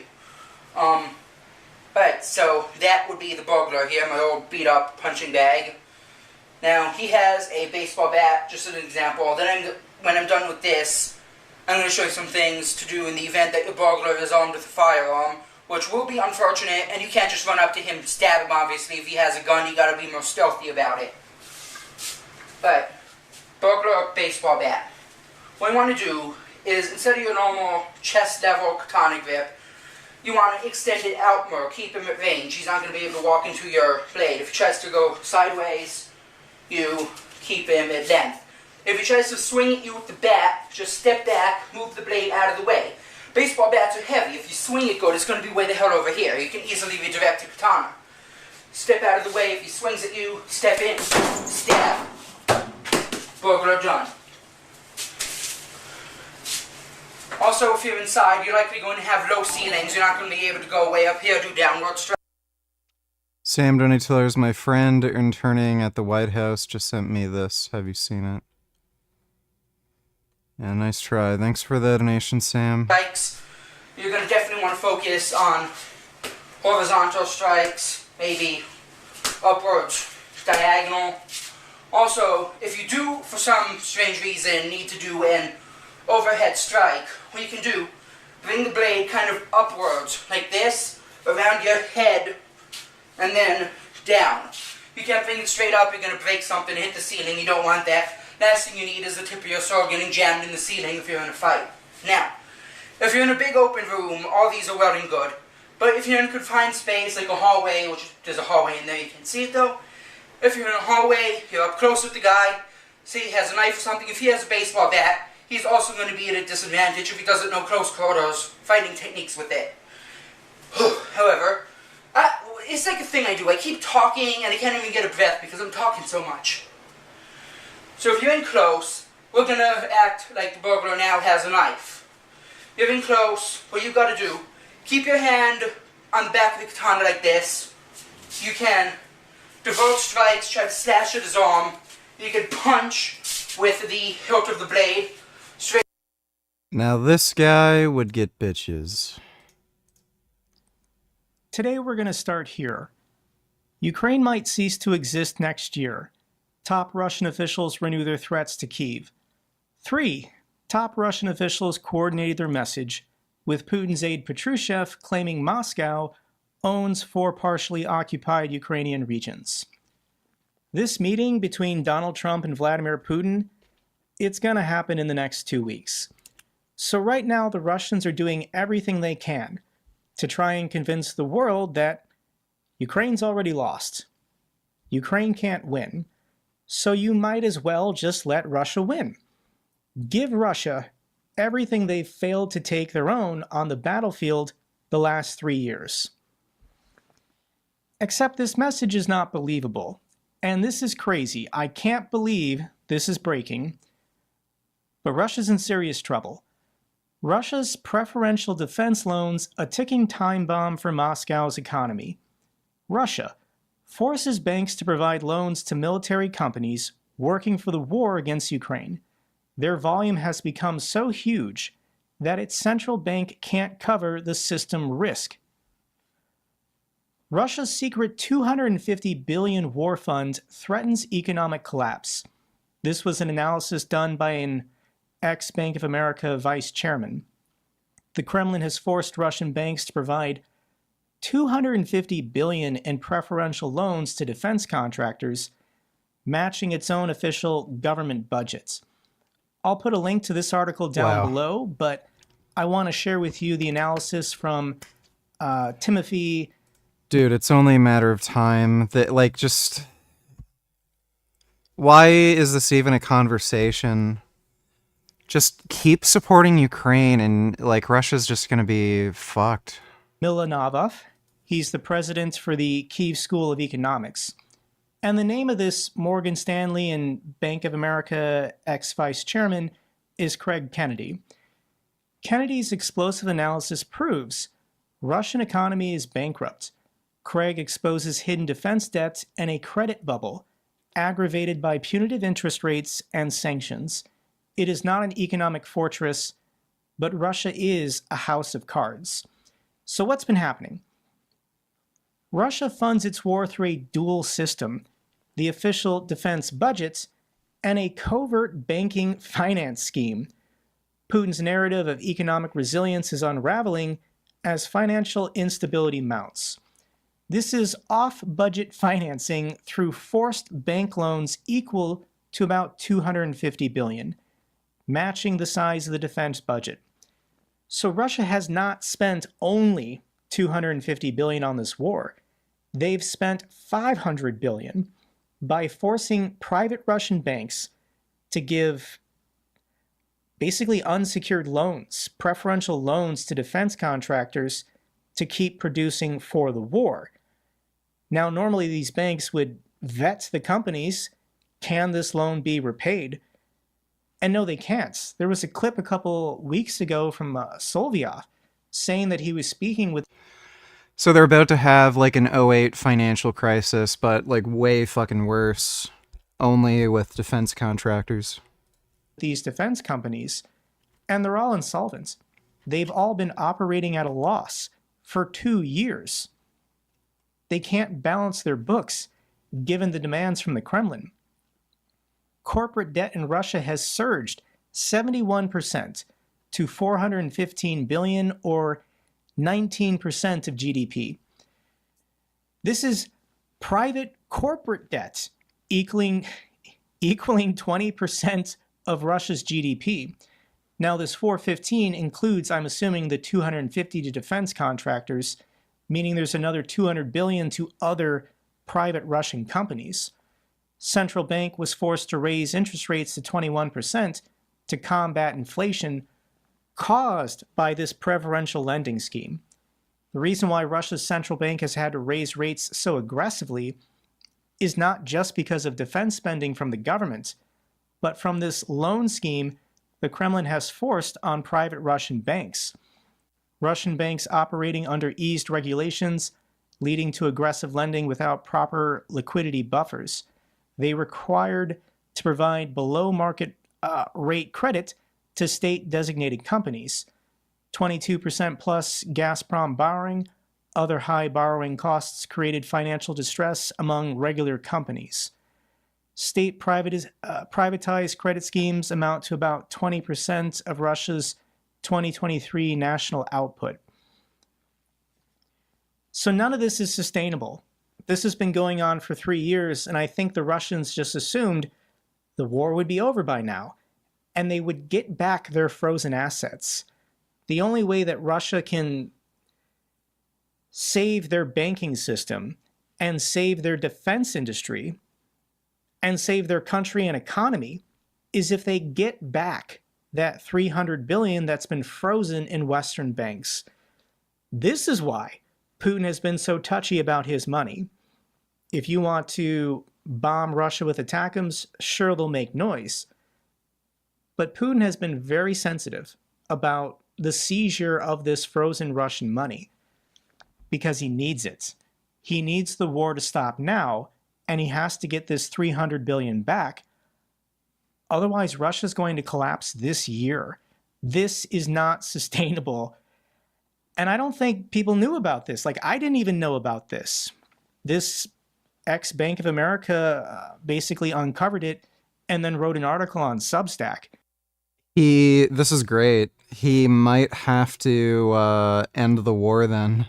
But, so that would be the burglar here, my old beat up punching bag. Now, he has a baseball bat, just as an example. Then when I'm done with this, I'm going to show you some things to do in the event that your burglar is armed with a firearm, which will be unfortunate, and you can't just run up to him and stab him, obviously. If he has a gun, you gotta be more stealthy about it. But, burglar baseball bat. What you want to do is, instead of your normal chest level katana grip, you want to extend it out more, keep him at range. He's not going to be able to walk into your blade. If he tries to go sideways, you keep him at length. If he tries to swing at you with the bat, just step back, move the blade out of the way. Baseball bats are heavy. If you swing it good, it's going to be way the hell over here. You can easily redirect your katana. Step out of the way. If he swings at you, step in, stab. Burglar done. Also, if you're inside, you're likely going to have low ceilings. You're not going to be able to go way up here, do downward strike. Sam Donatello's my friend interning at the White House just sent me this. Have you seen it? Yeah, nice try. Thanks for the donation, Sam. Strikes. You're going to definitely want to focus on horizontal strikes, maybe upwards, diagonal. Also, if you do, for some strange reason, need to do an overhead strike, what you can do, bring the blade kind of upwards, like this, around your head, and then down. You can't bring it straight up, you're going to break something, hit the ceiling, you don't want that. Last thing you need is the tip of your sword getting jammed in the ceiling if you're in a fight. Now, if you're in a big open room, all these are well and good. But if you're in a confined space, like a hallway, which there's a hallway in there, you can't see it though. If you're in a hallway, you're up close with the guy, say he has a knife or something, if he has a baseball bat, he's also going to be at a disadvantage if he doesn't know close quarters fighting techniques with it. However, it's like a thing I do. I keep talking and I can't even get a breath because I'm talking so much. So if you're in close, we're going to act like the burglar now has a knife. You're in close, what you've got to do, keep your hand on the back of the katana like this. You can divert strikes, try to slash at his arm. You can punch with the hilt of the blade. Straight. Now this guy would get bitches. Today we're going to start here. Ukraine might cease to exist next year. Top Russian officials renew their threats to Kyiv. 3. Top Russian officials coordinated their message, with Putin's aide Patrushev claiming Moscow owns 4 partially occupied Ukrainian regions. This meeting between Donald Trump and Vladimir Putin, it's going to happen in the next 2 weeks. So right now the Russians are doing everything they can to try and convince the world that Ukraine's already lost. Ukraine can't win. So you might as well just let Russia win. Give Russia everything they've failed to take their own on the battlefield the last 3 years. Except this message is not believable. And this is crazy. I can't believe this is breaking. But Russia's in serious trouble. Russia's preferential defense loans a ticking time bomb for Moscow's economy. Russia forces banks to provide loans to military companies working for the war against Ukraine. Their volume has become so huge that its central bank can't cover the system risk. Russia's secret $250 billion war fund threatens economic collapse. This was an analysis done by an ex-Bank of America vice chairman. The Kremlin has forced Russian banks to provide $250 billion in preferential loans to defense contractors, matching its own official government budgets. I'll put a link to this article down below, but I want to share with you the analysis from Timothy. Dude, it's only a matter of time that, like, just... Why is this even a conversation? Just keep supporting Ukraine and, like, Russia's just gonna be fucked. Milanov. He's the president for the Kyiv School of Economics. And the name of this Morgan Stanley and Bank of America ex-vice chairman is Craig Kennedy. Kennedy's explosive analysis proves Russian economy is bankrupt. Craig exposes hidden defense debts and a credit bubble, aggravated by punitive interest rates and sanctions. It is not an economic fortress, but Russia is a house of cards. So what's been happening? Russia funds its war through a dual system, the official defense budget and a covert banking finance scheme. Putin's narrative of economic resilience is unraveling as financial instability mounts. This is off-budget financing through forced bank loans equal to about 250 billion, matching the size of the defense budget. So Russia has not spent only 250 billion on this war. They've spent 500 billion by forcing private Russian banks to give basically unsecured loans, preferential loans to defense contractors to keep producing for the war. Now, normally these banks would vet the companies. Can this loan be repaid? And no, they can't. There was a clip a couple weeks ago from Solyov saying that he was speaking with... So they're about to have like an '08 financial crisis, but like way fucking worse, only with defense contractors. These defense companies, and they're all insolvent. They've all been operating at a loss for 2 years. They can't balance their books given the demands from the Kremlin. Corporate debt in Russia has surged 71% to 415 billion, or 19% of GDP. This is private corporate debt equaling 20% of Russia's GDP. Now, this 415 includes, I'm assuming, the 250 to defense contractors, meaning there's another 200 billion to other private Russian companies. Central bank was forced to raise interest rates to 21% to combat inflation caused by this preferential lending scheme. The reason why Russia's central bank has had to raise rates so aggressively is not just because of defense spending from the government, but from this loan scheme the Kremlin has forced on private Russian banks. Russian banks operating under eased regulations, leading to aggressive lending without proper liquidity buffers. They required to provide below market rate credit to state-designated companies. 22% plus Gazprom borrowing, other high borrowing costs created financial distress among regular companies. State privatized credit schemes amount to about 20% of Russia's 2023 national output. So none of this is sustainable. This has been going on for 3 years, and I think the Russians just assumed the war would be over by now, and they would get back their frozen assets. The only way that Russia can save their banking system and save their defense industry and save their country and economy is if they get back that 300 billion that's been frozen in Western banks. This is why Putin has been so touchy about his money. If you want to bomb Russia with ATACMS, sure, they'll make noise. But Putin has been very sensitive about the seizure of this frozen Russian money because he needs it. He needs the war to stop now, and he has to get this 300 billion back. Otherwise, Russia's going to collapse this year. This is not sustainable. And I don't think people knew about this. Like, I didn't even know about this. This ex-Bank of America basically uncovered it and then wrote an article on Substack. This is great. He might have to end the war then.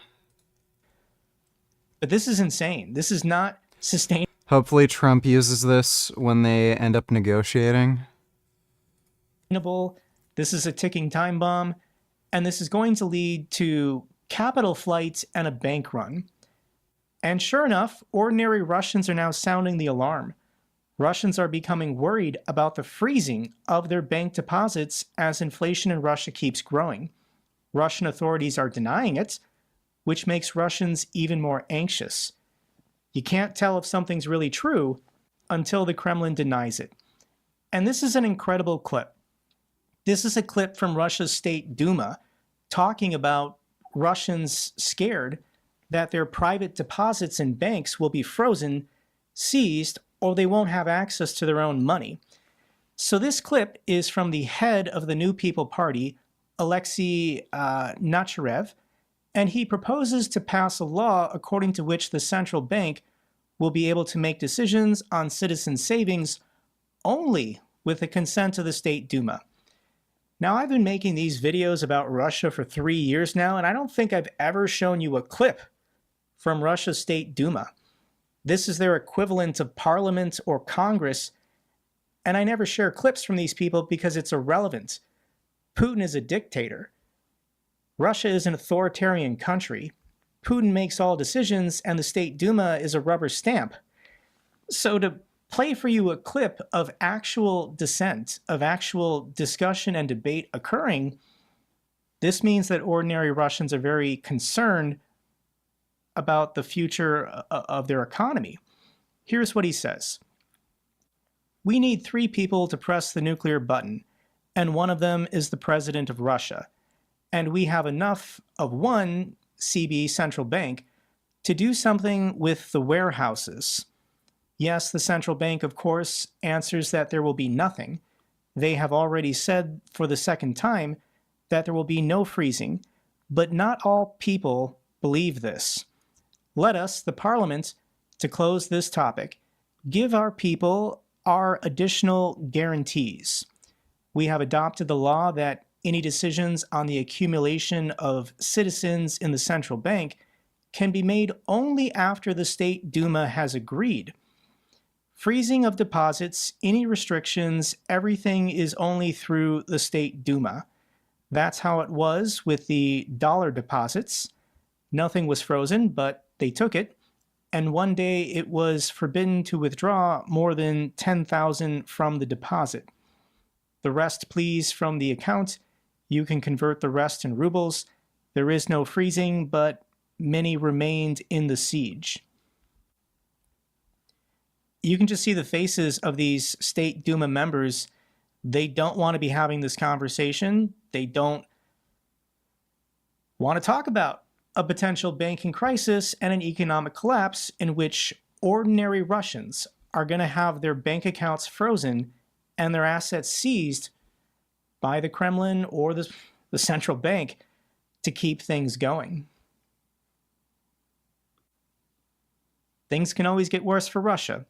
But this is insane. This is not sustainable. Hopefully Trump uses this when they end up negotiating. This is a ticking time bomb, and this is going to lead to capital flight and a bank run. And sure enough, ordinary Russians are now sounding the alarm. Russians are becoming worried about the freezing of their bank deposits as inflation in Russia keeps growing. Russian authorities are denying it, which makes Russians even more anxious. You can't tell if something's really true until the Kremlin denies it. And this is an incredible clip. This is a clip from Russia's State Duma talking about Russians scared that their private deposits in banks will be frozen, seized, or they won't have access to their own money. So this clip is from the head of the New People Party, Alexei Nacharev, and he proposes to pass a law according to which the central bank will be able to make decisions on citizen savings only with the consent of the State Duma. Now, I've been making these videos about Russia for 3 years now, and I don't think I've ever shown you a clip from Russia's State Duma. This is their equivalent of Parliament or Congress, And I never share clips from these people because it's irrelevant. Putin is a dictator. Russia is an authoritarian country. Putin makes all decisions, and the State Duma is a rubber stamp. So to play for you a clip of actual dissent, of actual discussion and debate occurring, this means that ordinary Russians are very concerned about the future of their economy. Here's what he says. We need 3 people to press the nuclear button, and one of them is the president of Russia. And we have enough of one CB central bank to do something with the warehouses. Yes, the central bank, of course, answers that there will be nothing. They have already said for the second time that there will be no freezing, but not all people believe this. Let us, the parliament, to close this topic, give our people our additional guarantees. We have adopted the law that any decisions on the accumulation of citizens in the central bank can be made only after the State Duma has agreed. Freezing of deposits, any restrictions, everything is only through the State Duma. That's how it was with the dollar deposits. Nothing was frozen, but they took it. And one day it was forbidden to withdraw more than 10,000 from the deposit. The rest, please, from the account. You can convert the rest in rubles. There is no freezing, but many remained in the siege. You can just see the faces of these State Duma members. They don't want to be having this conversation. They don't want to talk about a potential banking crisis and an economic collapse in which ordinary Russians are going to have their bank accounts frozen and their assets seized by the Kremlin or the central bank to keep things going. Things can always get worse for Russia.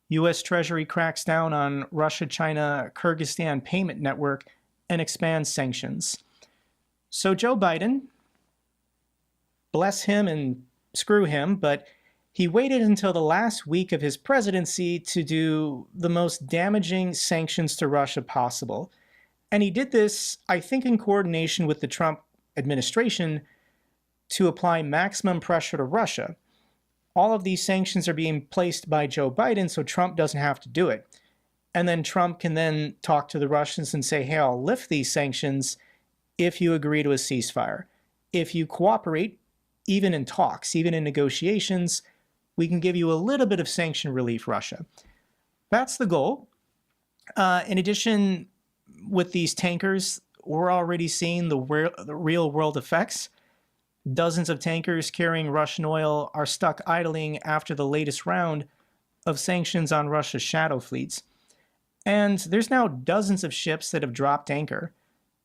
U.S. Treasury cracks down on Russia-China-Kyrgyzstan payment network and expands sanctions. So Joe Biden, bless him and screw him, but he waited until the last week of his presidency to do the most damaging sanctions to Russia possible. And he did this, I think, in coordination with the Trump administration to apply maximum pressure to Russia. All of these sanctions are being placed by Joe Biden, so Trump doesn't have to do it. And then Trump can then talk to the Russians and say, hey, I'll lift these sanctions if you agree to a ceasefire. If you cooperate, even in talks, even in negotiations, we can give you a little bit of sanction relief, Russia. That's the goal. In addition, with these tankers, we're already seeing the real world effects. Dozens of tankers carrying Russian oil are stuck idling after the latest round of sanctions on Russia's shadow fleets. And there's now dozens of ships that have dropped anchor.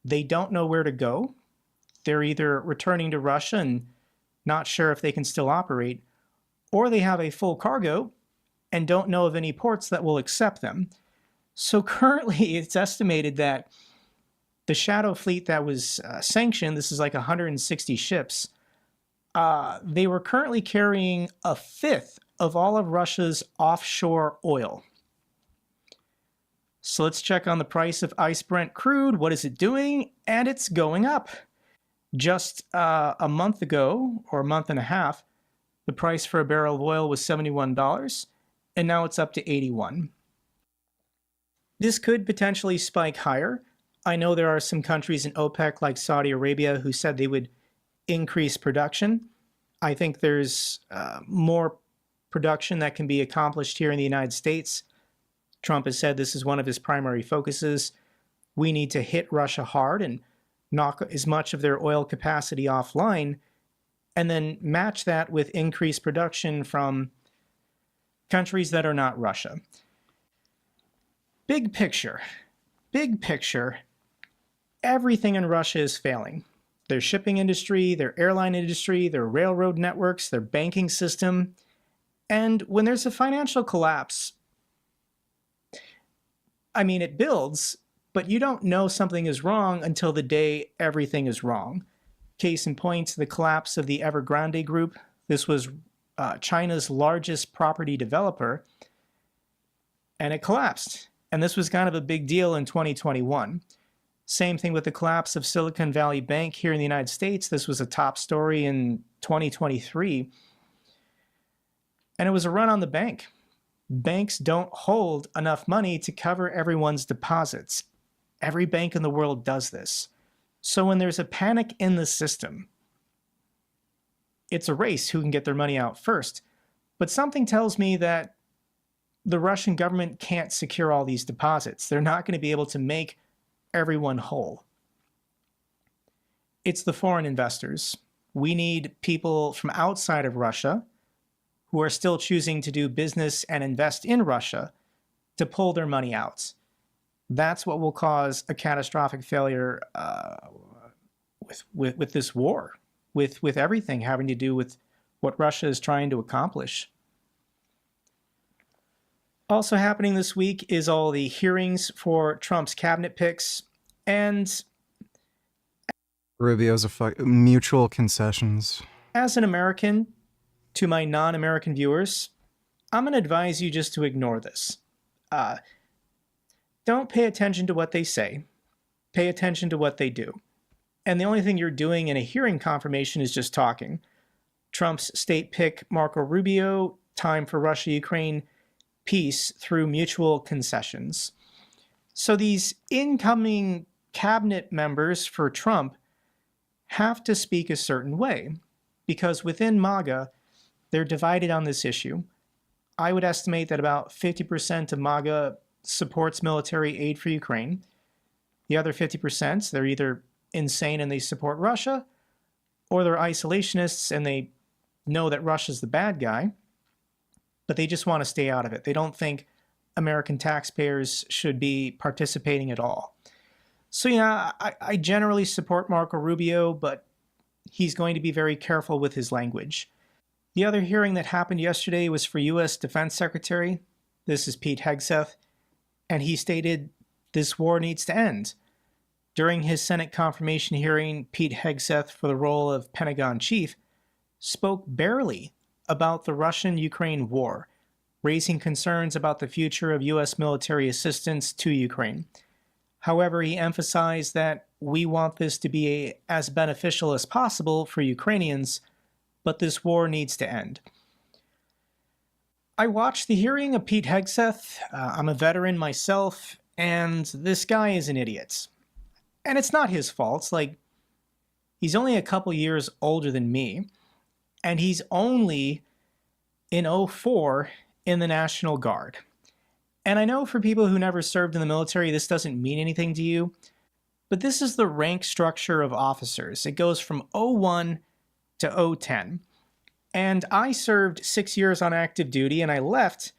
They don't know where to go. They're either returning to Russia and not sure if they can still operate, or they have a full cargo and don't know of any ports that will accept them. So currently it's estimated that the shadow fleet that was sanctioned, this is like 160 ships, they were currently carrying a fifth of all of Russia's offshore oil. So let's check on the price of ICE Brent crude. What is it doing? And it's going up. Just a month ago, or a month and a half, the price for a barrel of oil was $71, and now it's up to $81. This could potentially spike higher. I know there are some countries in OPEC, like Saudi Arabia, who said they would increase production. I think there's more production that can be accomplished here in the United States. Trump has said this is one of his primary focuses. We need to hit Russia hard and knock as much of their oil capacity offline, and then match that with increased production from countries that are not Russia. Big picture, everything in Russia is failing. Their shipping industry, their airline industry, their railroad networks, their banking system. And when there's a financial collapse, I mean, it builds, but you don't know something is wrong until the day everything is wrong. Case in point, the collapse of the Evergrande Group. This was China's largest property developer, and it collapsed. And this was kind of a big deal in 2021. Same thing with the collapse of Silicon Valley Bank here in the United States. This was a top story in 2023. And it was a run on the bank. Banks don't hold enough money to cover everyone's deposits. Every bank in the world does this. So when there's a panic in the system, it's a race who can get their money out first. But something tells me that the Russian government can't secure all these deposits. They're not going to be able to make everyone whole. It's the foreign investors. We need people from outside of Russia who are still choosing to do business and invest in Russia to pull their money out. That's what will cause a catastrophic failure with this war, with everything having to do with what Russia is trying to accomplish. Also happening this week is all the hearings for Trump's cabinet picks, and Rubio's mutual concessions. As an American, to my non-American viewers, I'm going to advise you just to ignore this. Don't pay attention to what they say. Pay attention to what they do. And the only thing you're doing in a hearing confirmation is just talking. Trump's state pick, Marco Rubio, time for Russia-Ukraine peace through mutual concessions. So these incoming cabinet members for Trump have to speak a certain way, because within MAGA, they're divided on this issue. I would estimate that about 50% of MAGA supports military aid for Ukraine. The other 50%, they're either insane and they support Russia, or they're isolationists and they know that Russia's the bad guy, but they just want to stay out of it. They don't think American taxpayers should be participating at all. So yeah, I generally support Marco Rubio, but he's going to be very careful with his language. The other hearing that happened yesterday was for U.S. Defense Secretary. This is Pete Hegseth, and he stated this war needs to end. During his Senate confirmation hearing, Pete Hegseth, for the role of Pentagon chief, spoke barely about the Russian-Ukraine war, raising concerns about the future of U.S. military assistance to Ukraine. However, he emphasized that we want this to be as beneficial as possible for Ukrainians, but this war needs to end. I watched the hearing of Pete Hegseth. I'm a veteran myself, and this guy is an idiot. And it's not his fault. Like, he's only a couple years older than me, and he's only in 2004 in the National Guard. And I know for people who never served in the military, this doesn't mean anything to you, but this is the rank structure of officers. It goes from 01 to 010. And I served 6 years on active duty, and I left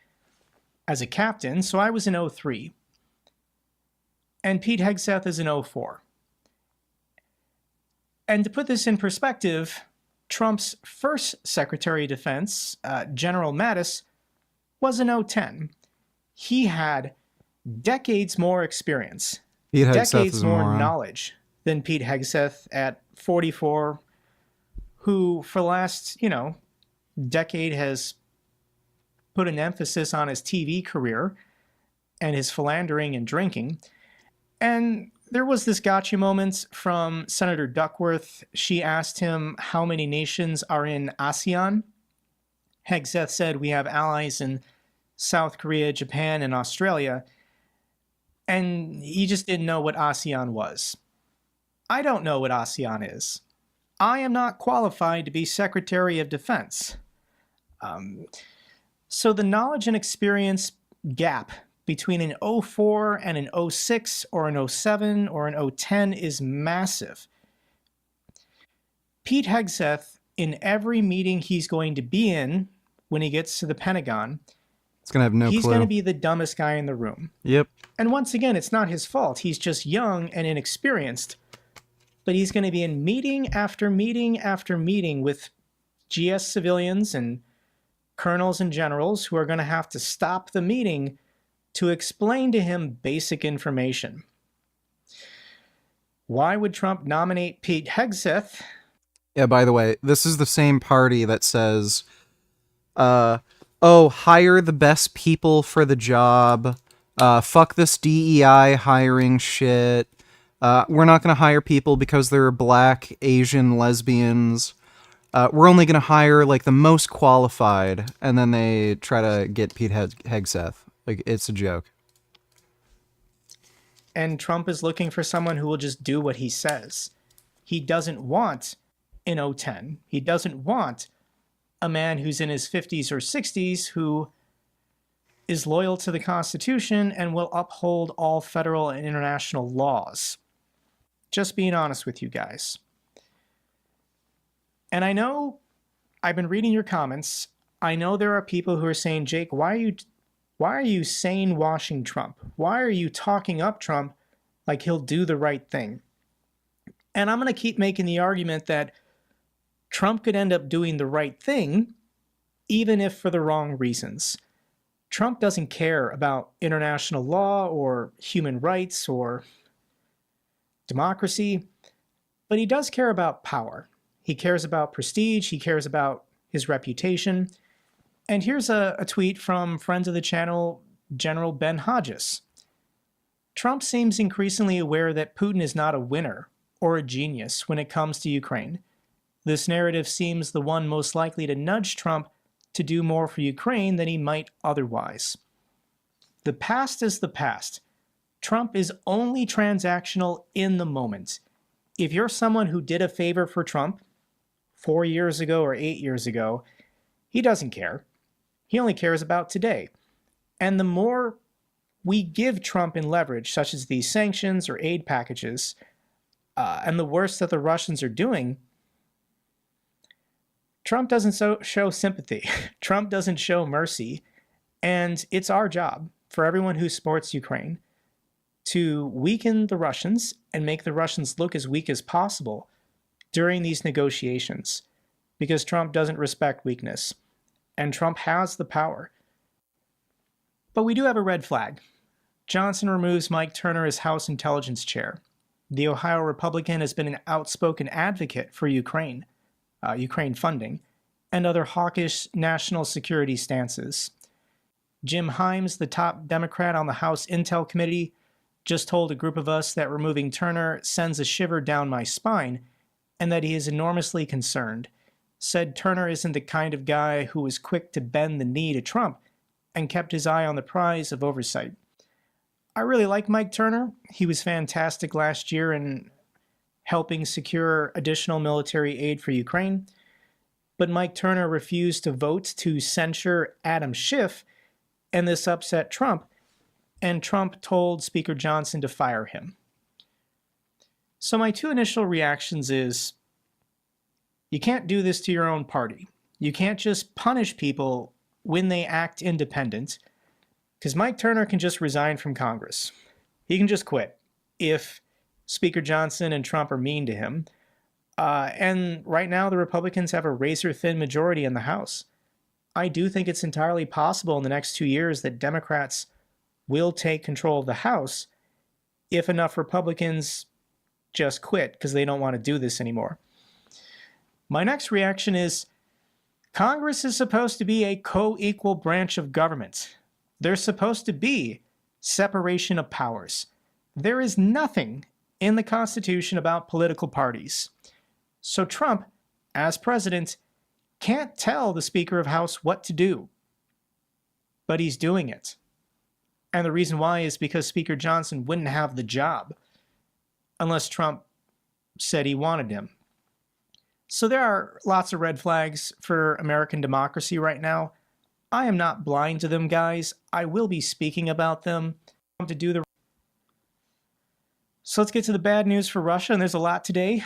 as a captain, so I was in 03. And Pete Hegseth is in 04. And to put this in perspective, Trump's first Secretary of Defense, General Mattis, was in 010. He had decades more experience, decades more knowledge than Pete Hegseth at 44, who for the last, decade has put an emphasis on his TV career and his philandering and drinking. And there was this gotcha moment from Senator Duckworth. She asked him how many nations are in ASEAN. Hegseth said we have allies in South Korea, Japan, and Australia. And he just didn't know what ASEAN was. I don't know what ASEAN is. I am not qualified to be Secretary of Defense. So the knowledge and experience gap between an 04 and an 06 or an 07 or an 010 is massive. Pete Hegseth, in every meeting he's going to be in when he gets to the Pentagon, He's going to have no he's clue. going to be the dumbest guy in the room. Yep. And once again, it's not his fault. He's just young and inexperienced. But he's going to be in meeting after meeting after meeting with GS civilians and colonels and generals who are going to have to stop the meeting to explain to him basic information. Why would Trump nominate Pete Hegseth? Yeah, by the way, this is the same party that says, hire the best people for the job, Fuck this DEI hiring shit. We're not going to hire people because they're black, Asian, lesbians. We're only going to hire like the most qualified, and then they try to get Pete Hegseth. Like, it's a joke. And Trump is looking for someone who will just do what he says. He doesn't want an O10. He doesn't want a man who's in his 50s or 60s who is loyal to the Constitution and will uphold all federal and international laws. Just being honest with you guys. And I know I've been reading your comments. I know there are people who are saying, Jake, why are you saying washing Trump? Why are you talking up Trump like he'll do the right thing? And I'm going to keep making the argument that Trump could end up doing the right thing, even if for the wrong reasons. Trump doesn't care about international law or human rights or democracy, but he does care about power. He cares about prestige. He cares about his reputation. And here's a tweet from friends of the channel, General Ben Hodges. Trump seems increasingly aware that Putin is not a winner or a genius when it comes to Ukraine. This narrative seems the one most likely to nudge Trump to do more for Ukraine than he might otherwise. The past is the past. Trump is only transactional in the moment. If you're someone who did a favor for Trump 4 years ago or 8 years ago, he doesn't care. He only cares about today. And the more we give Trump in leverage, such as these sanctions or aid packages, and the worse that the Russians are doing, Trump doesn't show sympathy. Trump doesn't show mercy. And it's our job, for everyone who supports Ukraine, to weaken the Russians and make the Russians look as weak as possible during these negotiations, because Trump doesn't respect weakness, and Trump has the power. But we do have a red flag. Johnson removes Mike Turner as House Intelligence Chair. The Ohio Republican has been an outspoken advocate for Ukraine funding, and other hawkish national security stances. Jim Himes, the top Democrat on the House Intel Committee, just told a group of us that removing Turner sends a shiver down my spine, and that he is enormously concerned. Said Turner isn't the kind of guy who was quick to bend the knee to Trump and kept his eye on the prize of oversight. I really like Mike Turner. He was fantastic last year in helping secure additional military aid for Ukraine. But Mike Turner refused to vote to censure Adam Schiff, and this upset Trump, and Trump told Speaker Johnson to fire him. So my two initial reactions is, you can't do this to your own party. You can't just punish people when they act independent, because Mike Turner can just resign from Congress. He can just quit if Speaker Johnson and Trump are mean to him. And right now the Republicans have a razor-thin majority in the House. I do think it's entirely possible in the next 2 years that Democrats will take control of the House if enough Republicans just quit because they don't want to do this anymore. My next reaction is, Congress is supposed to be a co-equal branch of government. There's supposed to be separation of powers. There is nothing in the Constitution about political parties. So Trump, as president, can't tell the Speaker of House what to do. But he's doing it. And the reason why is because Speaker Johnson wouldn't have the job unless Trump said he wanted him. So there are lots of red flags for American democracy right now. I am not blind to them, guys. I will be speaking about them to do the. So let's get to the bad news for Russia, and there's a lot today.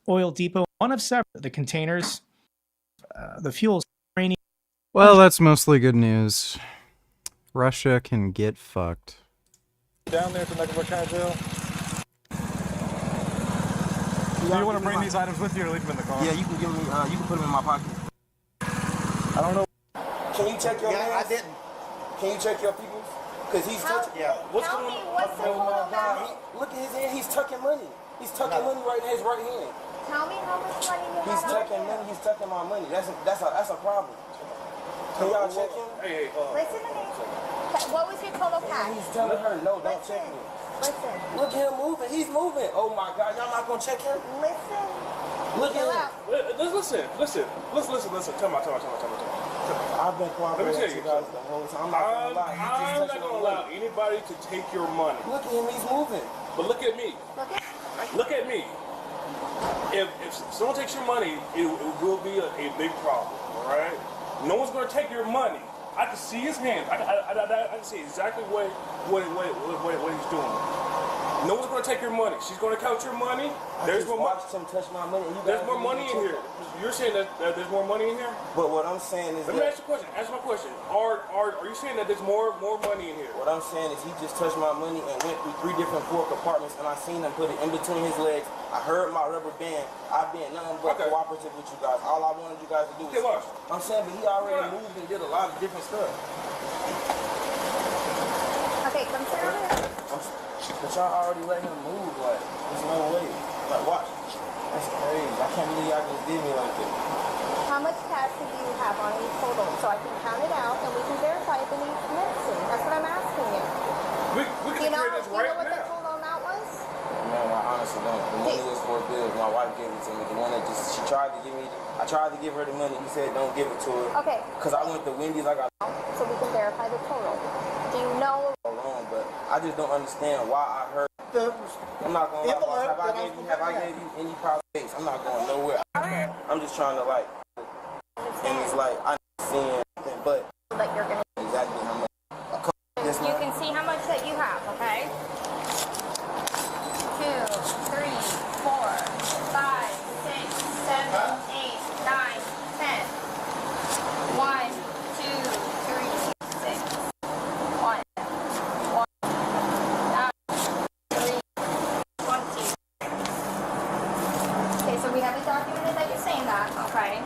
Oil depot, one of several. The containers, the fuels. Well, that's mostly good news. Russia can get fucked. Down there to Mexico. Do you want to bring these items with you or leave them in the car? Yeah, you can give me. You can put them in my pocket. I don't know. Can you check your? Yeah, I didn't. Can you check your people's? Because he's touching. Yeah. What's going on? Oh my God! Look at his hand. He's tucking money. He's tucking money right in his right hand. Tell me how much money you have. He's tucking money. He's tucking my money. That's a problem. Can y'all check him? Listen to me. What was your total cash? And he's telling her, no, don't check me. Listen. Look at him moving. He's moving. Oh my God, y'all not gonna check him? Listen. Look at him. Listen. Come on. I've been cooperating with you guys the whole time. I'm not gonna allow anybody to take your money. Look at him, he's moving. But look at me. Look at me. If someone takes your money, it will be a big problem. All right. No one's gonna take your money. I can see his hands. I can see exactly what he's doing. No one's gonna take your money. She's gonna count your money. There's more money. Him touch my money. And you there's more money in here. You're saying that there's more money in here? But what I'm saying is, let me ask you a question. Answer my question. Are you saying that there's more money in here? What I'm saying is, he just touched my money and went through 3 different floor compartments, and I seen him put it in between his legs. I heard my rubber band. I've been nothing but cooperative with you guys. All I wanted you guys to do was. Watch. I'm saying, but he already moved and did a lot of different stuff. Okay, come sit over here. But y'all already let him move. Like, there's no way. Like, watch. That's crazy. I can't believe y'all just did me like this. How much cash do you have on you total? So I can count it out and we can verify if it needs medicine. That's what I'm asking you. We can know, do this right what now. the total amount was? No, I honestly don't. The money was for bills. My wife gave it to me. The one that she tried to give me. I tried to give her the money. He said, don't give it to her. Okay. Because I went to Wendy's. I got. So we can verify the total. Do you know? Wrong, but I just don't understand why I heard. I'm not going to lie. Have I gave you any problem? I'm not going nowhere. I'm just trying to like. And it's like I'm seeing something, but like you're gonna exactly how much. You can see how much that you have, okay? 2, 3, 4, 5, 6, 7, 8, 9, 10. 1, 2, 3, 6. 1, 3, 20. Okay, so we have it documented that you're saying that, okay?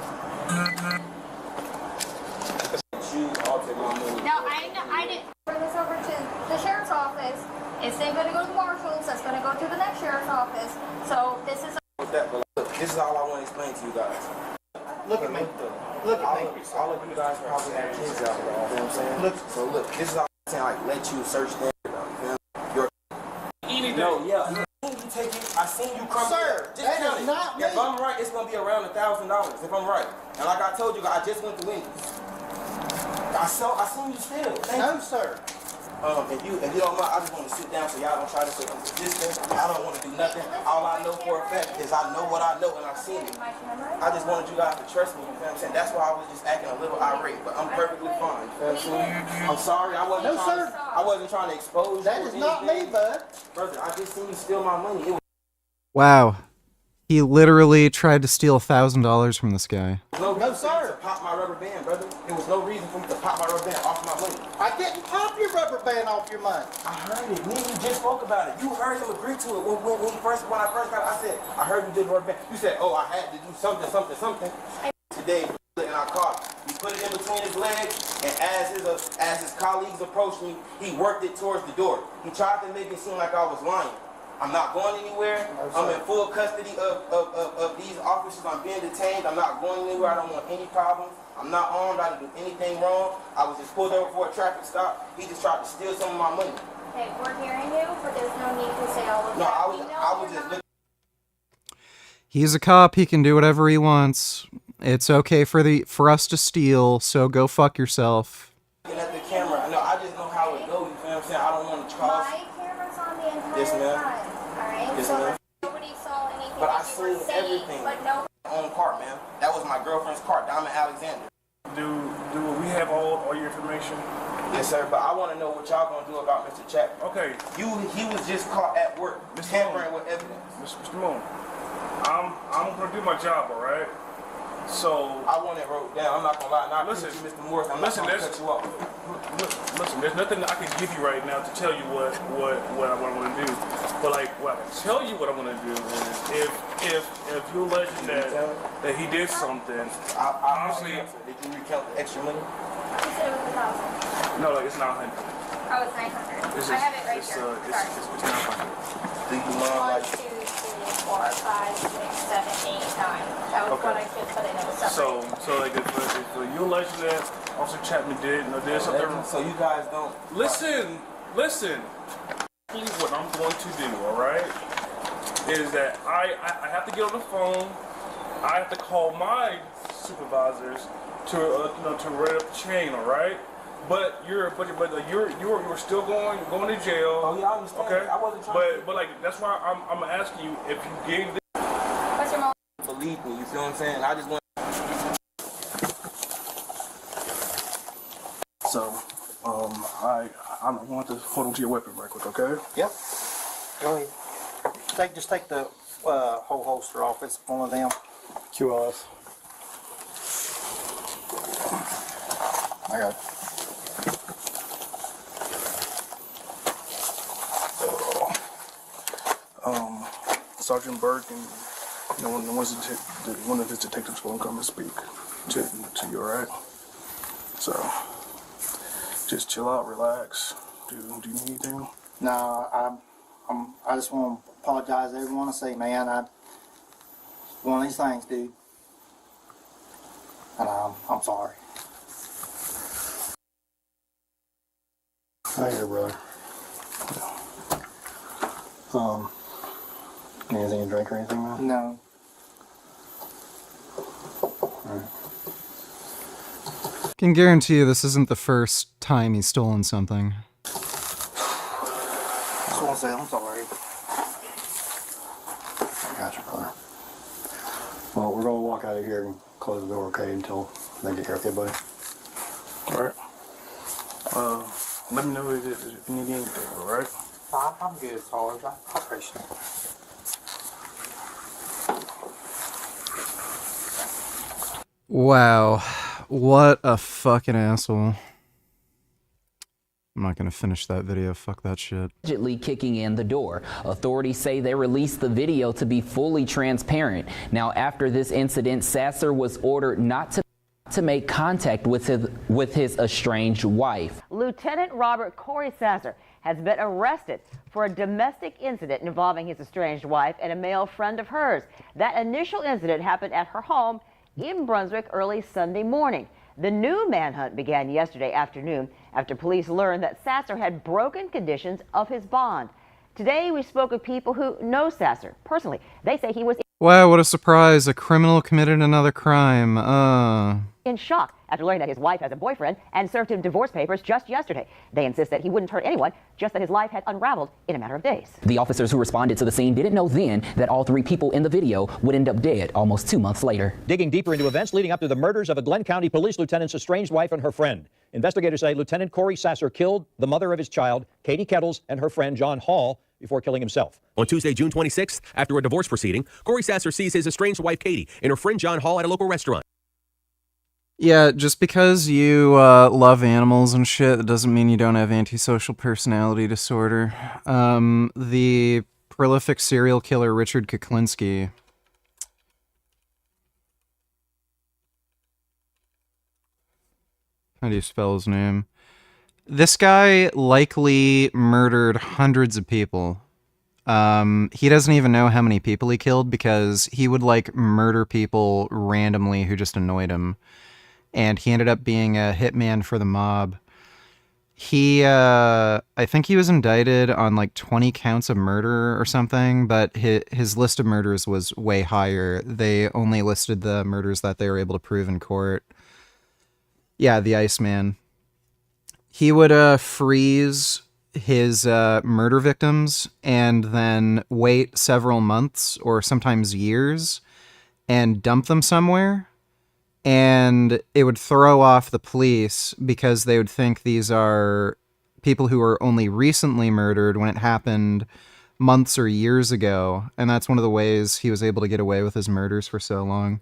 No, I didn't bring this over to the sheriff's office. It's then going to go to the marshals. That's going to go to the next sheriff's office. So this is. This is all I want to explain to you guys. Look at me. Look at me. All of you guys probably have kids out there. You know what I'm saying? Look. So look, this is all I'm saying. Like, let you search them. Your. No, yeah. You take it. I seen you come. Sir, just count it. Not me. If I'm right, it's going to be around $1,000. If I'm right, and like I told you, I just went to Wendy's. I seen you still. No, sir. If you don't mind, I just want to sit down so y'all don't try to say I'm resistant. I don't want to do nothing. All I know for a fact is I know what I know and I've seen it. I just wanted you guys to trust me, you feel what I'm saying? That's why I was just acting a little irate, but I'm perfectly fine, you feel what I'm saying? I'm sorry, I wasn't trying to expose you. That is not me, bud. Brother, I just seen you steal my money. Wow. He literally tried to steal $1,000 from this guy. No, sir. To pop my rubber band, brother. There was no reason for me to pop my rubber band off my money. I didn't pop your rubber band off your money. I heard it. Me and you just spoke about it. You heard him agree to it when I first got it. I said, I heard you did rubber band. You said, oh, I had to do something. Today, in our car, he put it in between his legs, and as his colleagues approached me, he worked it towards the door. He tried to make it seem like I was lying. I'm not going anywhere. I'm in full custody of these officers. I'm being detained. I'm not going anywhere. I don't want any problems. I'm not armed. I didn't do anything wrong. I was just pulled over for a traffic stop. He just tried to steal some of my money. Okay, we're hearing you, but there's no need to say all of that. No, I was just looking. He's a cop. He can do whatever he wants. It's okay for us to steal, so go fuck yourself. Looking at the camera. No, I just know how it goes. You feel what I'm saying? I don't want to cause. My camera's on the entire Yes, ma'am. time. All right. Yes, so ma'am. nobody saw anything. But I that you were seen saying, everything. But no. My own car, man. That was my girlfriend's car, Diamond Alexander. Do we have all your information? Yes, sir. But I want to know what y'all gonna do about Mr. Chapman. Okay. He was just caught at work, tampering with evidence. Mr. Moon, I'm gonna do my job, all right? So I want it wrote down. I'm not gonna lie. Now, listen, Mr. Morris, I'm not gonna cut you off. Listen, there's nothing I can give you right now to tell you what I want to do. But like, what I can tell you what I want to do is if you're alleging that he did something, honestly, did you recount the extra money? You said it was 1,000. No, like it's 900. Oh, it's 900. I have it right here. It's 900. Do you mind, 1, 2, 3, 4, 5, 6, 7, 8, 9. That was what I could put in. It was separate. So like if you alleging that Officer Chapman did something. So you guys don't listen. Listen, please, what I'm going to do, all right, is that I have to get on the phone. I have to call my supervisors to to run up the chain, all right. But you're still going to jail. Oh yeah, I understand. Okay. I wasn't trying But like that's why I'm asking you if you gave this. What's your mom? Believe me, you feel what I'm saying? I just want. So, I want to hold on to your weapon right quick, okay? Yep. Go ahead. Just take the whole holster off. It's one of them. QRS. I got it. Sergeant Burke and one of his detectives will come and speak to you, all right? So, just chill out, relax. Do you need anything? No, I just want to apologize to everyone. I say, man, one of these things, dude. And I'm sorry. I hear, brother. Anything to drink or anything, man? No. Alright. Can guarantee you this isn't the first time he's stolen something. Just want to say I'm sorry. I got you, brother. Well, we're going to walk out of here and close the door, okay, until they get here, okay, buddy? Alright. Let me know if you need anything, alright? I'm good, Sarge. I appreciate it. Wow. What a fucking asshole. I'm not gonna finish that video. Fuck that shit. Allegedly kicking in the door. Authorities say they released the video to be fully transparent. Now, after this incident, Sasser was ordered not to make contact with his estranged wife. Lieutenant Robert Corey Sasser has been arrested for a domestic incident involving his estranged wife and a male friend of hers. That initial incident happened at her home in Brunswick early Sunday morning. The new manhunt began yesterday afternoon after police learned that Sasser had broken conditions of his bond. Today, we spoke with people who know Sasser personally. They say he was Wow, what a surprise. A criminal committed another crime. in shock after learning that his wife has a boyfriend and served him divorce papers just yesterday. They insist that he wouldn't hurt anyone, just that his life had unraveled in a matter of days. The officers who responded to the scene didn't know then that all three people in the video would end up dead almost 2 months later. Digging deeper into events leading up to the murders of a Glenn County police lieutenant's estranged wife and her friend. Investigators say Lieutenant Corey Sasser killed the mother of his child, Katie Kettles, and her friend John Hall before killing himself. On Tuesday, June 26th, after a divorce proceeding, Corey Sasser sees his estranged wife Katie and her friend John Hall at a local restaurant. Yeah, just because you love animals and shit, it doesn't mean you don't have antisocial personality disorder. The prolific serial killer Richard Kuklinski. How do you spell his name? This guy likely murdered hundreds of people. He doesn't even know how many people he killed because he would like murder people randomly who just annoyed him. And he ended up being a hitman for the mob. He, I think he was indicted on like 20 counts of murder or something, but his list of murders was way higher. They only listed the murders that they were able to prove in court. Yeah, the Iceman. He would freeze his murder victims and then wait several months or sometimes years and dump them somewhere. And it would throw off the police because they would think these are people who were only recently murdered when it happened months or years ago. And that's one of the ways he was able to get away with his murders for so long.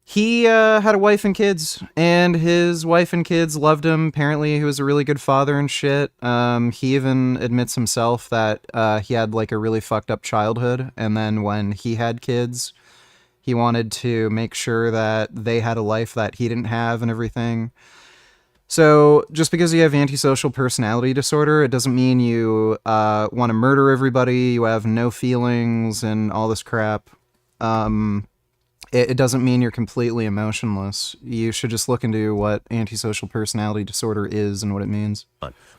He had a wife and kids, and his wife and kids loved him. Apparently, he was a really good father and shit. He even admits himself that he had like a really fucked up childhood. And then when he had kids, he wanted to make sure that they had a life that he didn't have and everything. So just because you have antisocial personality disorder, it doesn't mean you want to it doesn't mean you're completely emotionless. You should just look into what antisocial personality disorder is and what it means.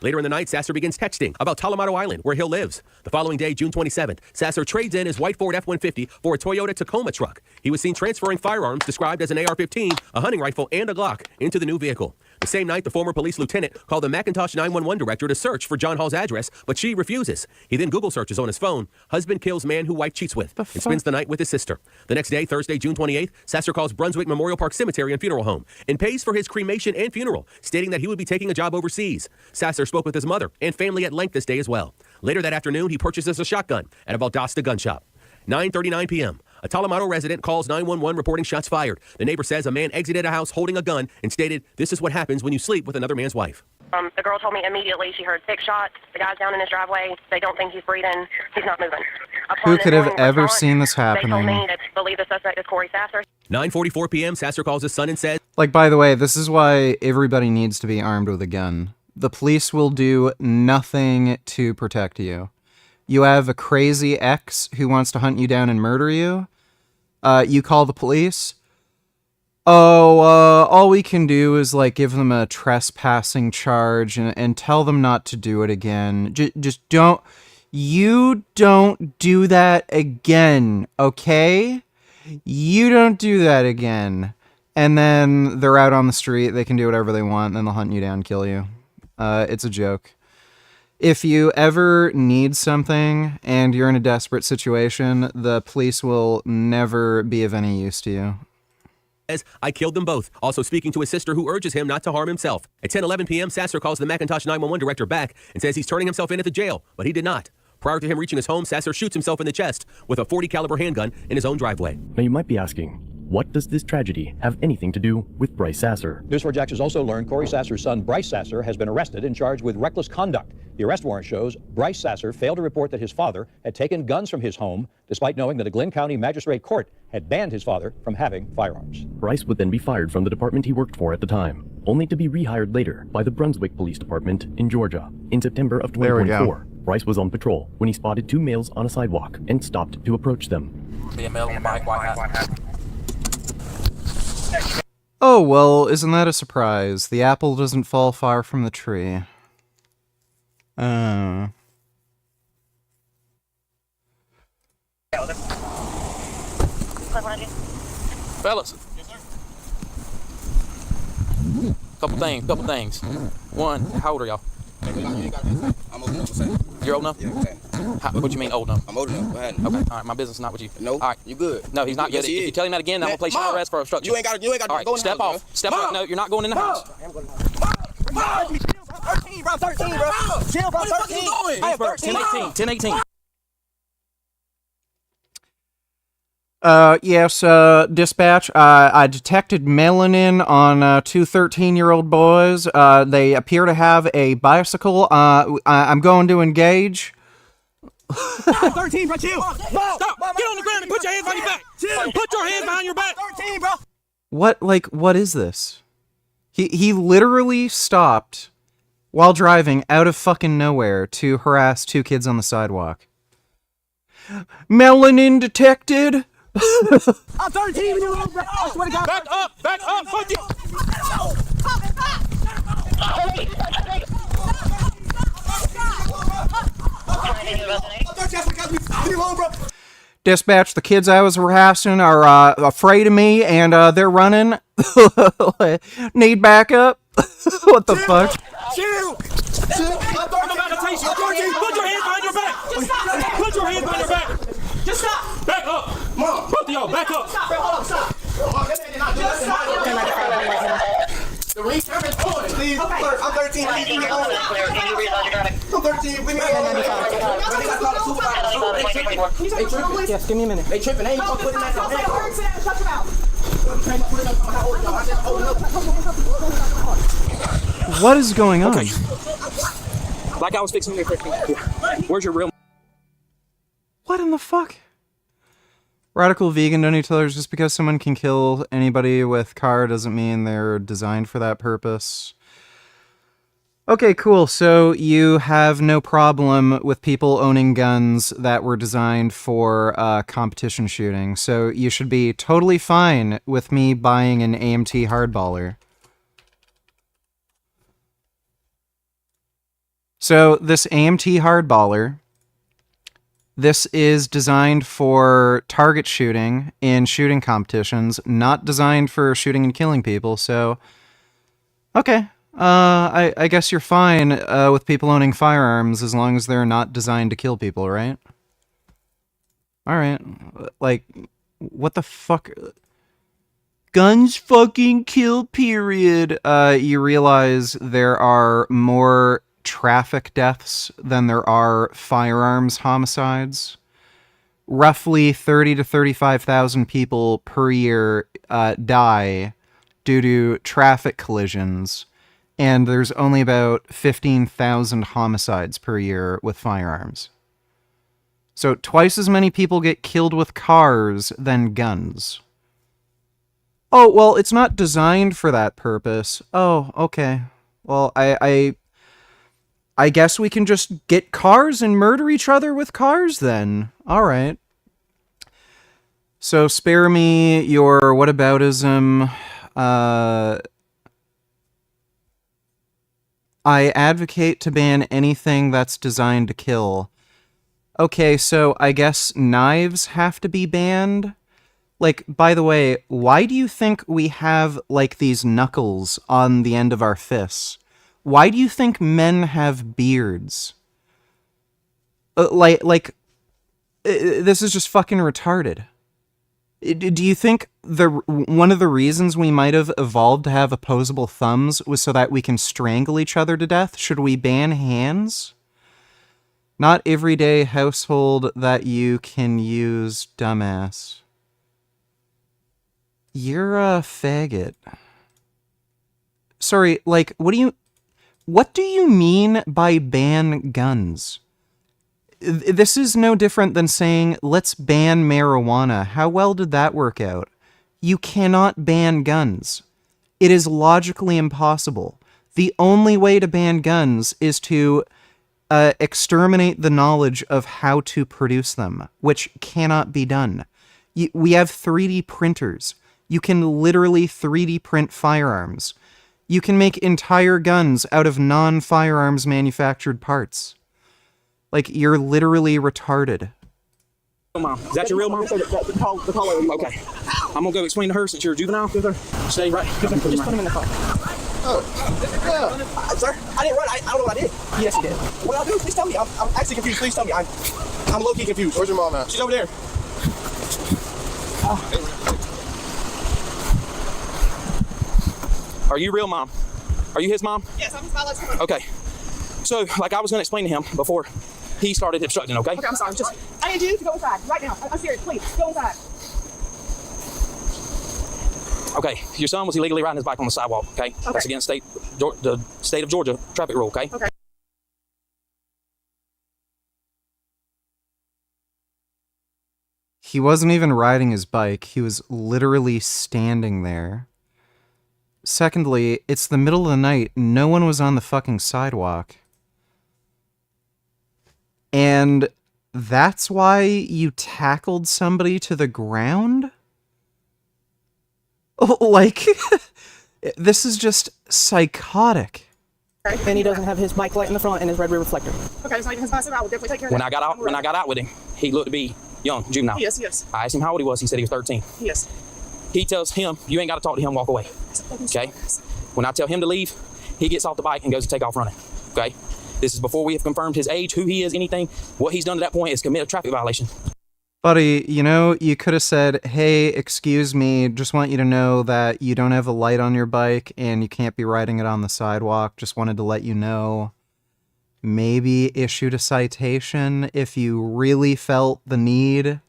Later in the night, Sasser begins texting about Talamado Island, where Hill lives. The following day, June 27th, Sasser trades in his white Ford F-150 for a Toyota Tacoma truck. He was seen transferring firearms described as an AR-15, a hunting rifle, and a Glock into the new vehicle. The same night, the former police lieutenant called the McIntosh 911 director to search for John Hall's address, but she refuses. He then Google searches on his phone, husband kills man who wife cheats with, and spends the night with his sister. The next day, Thursday, June 28th, Sasser calls Brunswick Memorial Park Cemetery and Funeral Home and pays for his cremation and funeral, stating that he would be taking a job overseas. Sasser spoke with his mother and family at length this day as well. Later that afternoon, he purchases a shotgun at a Valdosta gun shop. 9:39 p.m. A Talamado resident calls 911 reporting shots fired. The neighbor says a man exited a house holding a gun and stated, "This is what happens when you sleep with another man's wife." The girl told me immediately she heard 6 shots. The guy's down in his driveway. They don't think he's breathing. He's not moving. Who could have ever seen this They told happening? me they believe the suspect is Corey Sasser. 9:44 p.m. Sasser calls his son and says, Like, by the way, this is why everybody needs to be armed with a gun. The police will do nothing to protect you. You have a crazy ex who wants to hunt you down and murder you. You call the police. Oh, all we can do is, like, give them a trespassing charge and tell them not to do it again. Just don't... You don't do that again, okay? You don't do that again. And then they're out on the street, they can do whatever they want, and then they'll hunt you down and kill you. It's a joke. If you ever need something and you're in a desperate situation, the police will never be of any use to you. "I killed them both," also speaking to his sister who urges him not to harm himself. At 10:11 p.m., Sasser calls the McIntosh 911 director back and says he's turning himself in at the jail, but he did not. Prior to him reaching his home, Sasser shoots himself in the chest with a .40 caliber handgun in his own driveway. Now you might be asking, what does this tragedy have anything to do with Bryce Sasser? News 4 Jax has also learned Corey Sasser's son, Bryce Sasser, has been arrested and charged with reckless conduct. The arrest warrant shows Bryce Sasser failed to report that his father had taken guns from his home, despite knowing that a Glynn County magistrate court had banned his father from having firearms. Bryce would then be fired from the department he worked for at the time, only to be rehired later by the Brunswick Police Department in Georgia. In September of There we go. 2024, Bryce was on patrol when he spotted 2 males on a sidewalk and stopped to approach them. Be a male on the bike, white hat. Oh, well, isn't that a surprise? The apple doesn't fall far from the tree. Fellas. Couple things. One, how old are y'all? I'm old enough. You're old enough? Yeah, okay. What you mean old enough? I'm old enough. Go ahead. Okay, all right, my business is not with you. No, all right. you good. No, he's not good. Yes, he If is. you tell him that again, I'm gonna place you Mom, on arrest for obstruction. You ain't got to All right, go in the step house, off. bro. Step Mom. off. No, you're not going in the house. I'm going to the house. 13, bro. 13, bro. Chill, bro. 13. I have 13. 10-18. Yes, dispatch, I detected melanin on 2 13-year-old boys. They appear to have a bicycle. I'm going to engage. 13, bro. Chill. Stop. Get on the ground and put your hands behind your back. Chill. Put your hands behind your back. 13, bro. What is this? He literally stopped while driving out of fucking nowhere to harass 2 kids on the sidewalk. Melanin detected? I'm 13 years old, bro. I swear to God. Back up. Fuck you. Dispatch, the kids I was harassing are afraid of me and they're running. Need backup? What the fuck? Chill. I'm about to taste you. Put your hands behind your back. Just stop. Put your hands behind your back. Just stop. Back up. Mom. Both of y'all, back up. Stop. Hold on, stop. Just stop. The ring camera's on. Please. Okay. I'm 13. Can you realize you're driving? I'm 13. Leave me alone. They tripping. Yes, give me a minute. They tripping. They ain't gonna put in that. Shut your mouth. What is going on? Okay. Like I was fixing your question. Where's your real? What in the fuck? Radical vegan, don't you tell her just because someone can kill anybody with car doesn't mean they're designed for that purpose. Okay, cool. So you have no problem with people owning guns that were designed for competition shooting. So you should be totally fine with me buying an AMT hardballer. So this AMT hardballer, this is designed for target shooting in shooting competitions, not designed for shooting and killing people. So, okay. I guess you're fine with people owning firearms as long as they're not designed to kill people, right? Alright. Like, what the fuck? Guns fucking kill, period. You realize there are more traffic deaths than there are firearms homicides. Roughly 30 to 35,000 people per year die due to traffic collisions. And there's only about 15,000 homicides per year with firearms. So twice as many people get killed with cars than guns. Oh, well, it's not designed for that purpose. Oh, okay. Well, I guess we can just get cars and murder each other with cars then. All right. So spare me your whataboutism. I advocate to ban anything that's designed to kill. Okay, so I guess knives have to be banned? Like, by the way, why do you think we have, like, these knuckles on the end of our fists? Why do you think men have beards? This is just fucking retarded. Do you think one of the reasons we might have evolved to have opposable thumbs was so that we can strangle each other to death? Should we ban hands? Not everyday household that you can use, dumbass. You're a faggot. Sorry, like, what do you mean by ban guns? This is no different than saying, let's ban marijuana. How well did that work out? You cannot ban guns. It is logically impossible. The only way to ban guns is to exterminate the knowledge of how to produce them, which cannot be done. We have 3D printers. You can literally 3D print firearms. You can make entire guns out of non-firearms manufactured parts. Like, you're literally retarded. Mom, is that your real mom? Okay. I'm gonna go explain to her since you're a juvenile. Stay right. Just put him in the car. Oh, yeah. Sir, I didn't run. I don't know what I did. Yes, you did. What did I do? Please tell me. I'm actually confused. Please tell me. I'm low-key confused. Where's your mom at? She's over there. Are you real mom? Are you his mom? Yes, I'm his biological mom. Okay. So, like I was gonna explain to him before he started obstructing, okay? Okay, I'm sorry. I need you to go inside right now. I'm serious. Please, go inside. Okay, your son was illegally riding his bike on the sidewalk, okay? That's against the state of Georgia traffic rule, okay? Okay. He wasn't even riding his bike. He was literally standing there. Secondly, it's the middle of the night. No one was on the fucking sidewalk. And that's why you tackled somebody to the ground? Like, this is just psychotic. And he doesn't have his bike light in the front and his red rear reflector. Okay, so his bicycle, I will definitely take care of When I got out with him, he looked to be young, juvenile. Yes. I asked him how old he was. He said he was 13. Yes. He tells him, you ain't got to talk to him, walk away. Okay? When I tell him to leave, he gets off the bike and goes to take off running. Okay? This is before we have confirmed his age, who he is, anything. What he's done to that point is commit a traffic violation. Buddy, you know, you could have said, hey, excuse me, just want you to know that you don't have a light on your bike and you can't be riding it on the sidewalk. Just wanted to let you know. Maybe issued a citation if you really felt the need,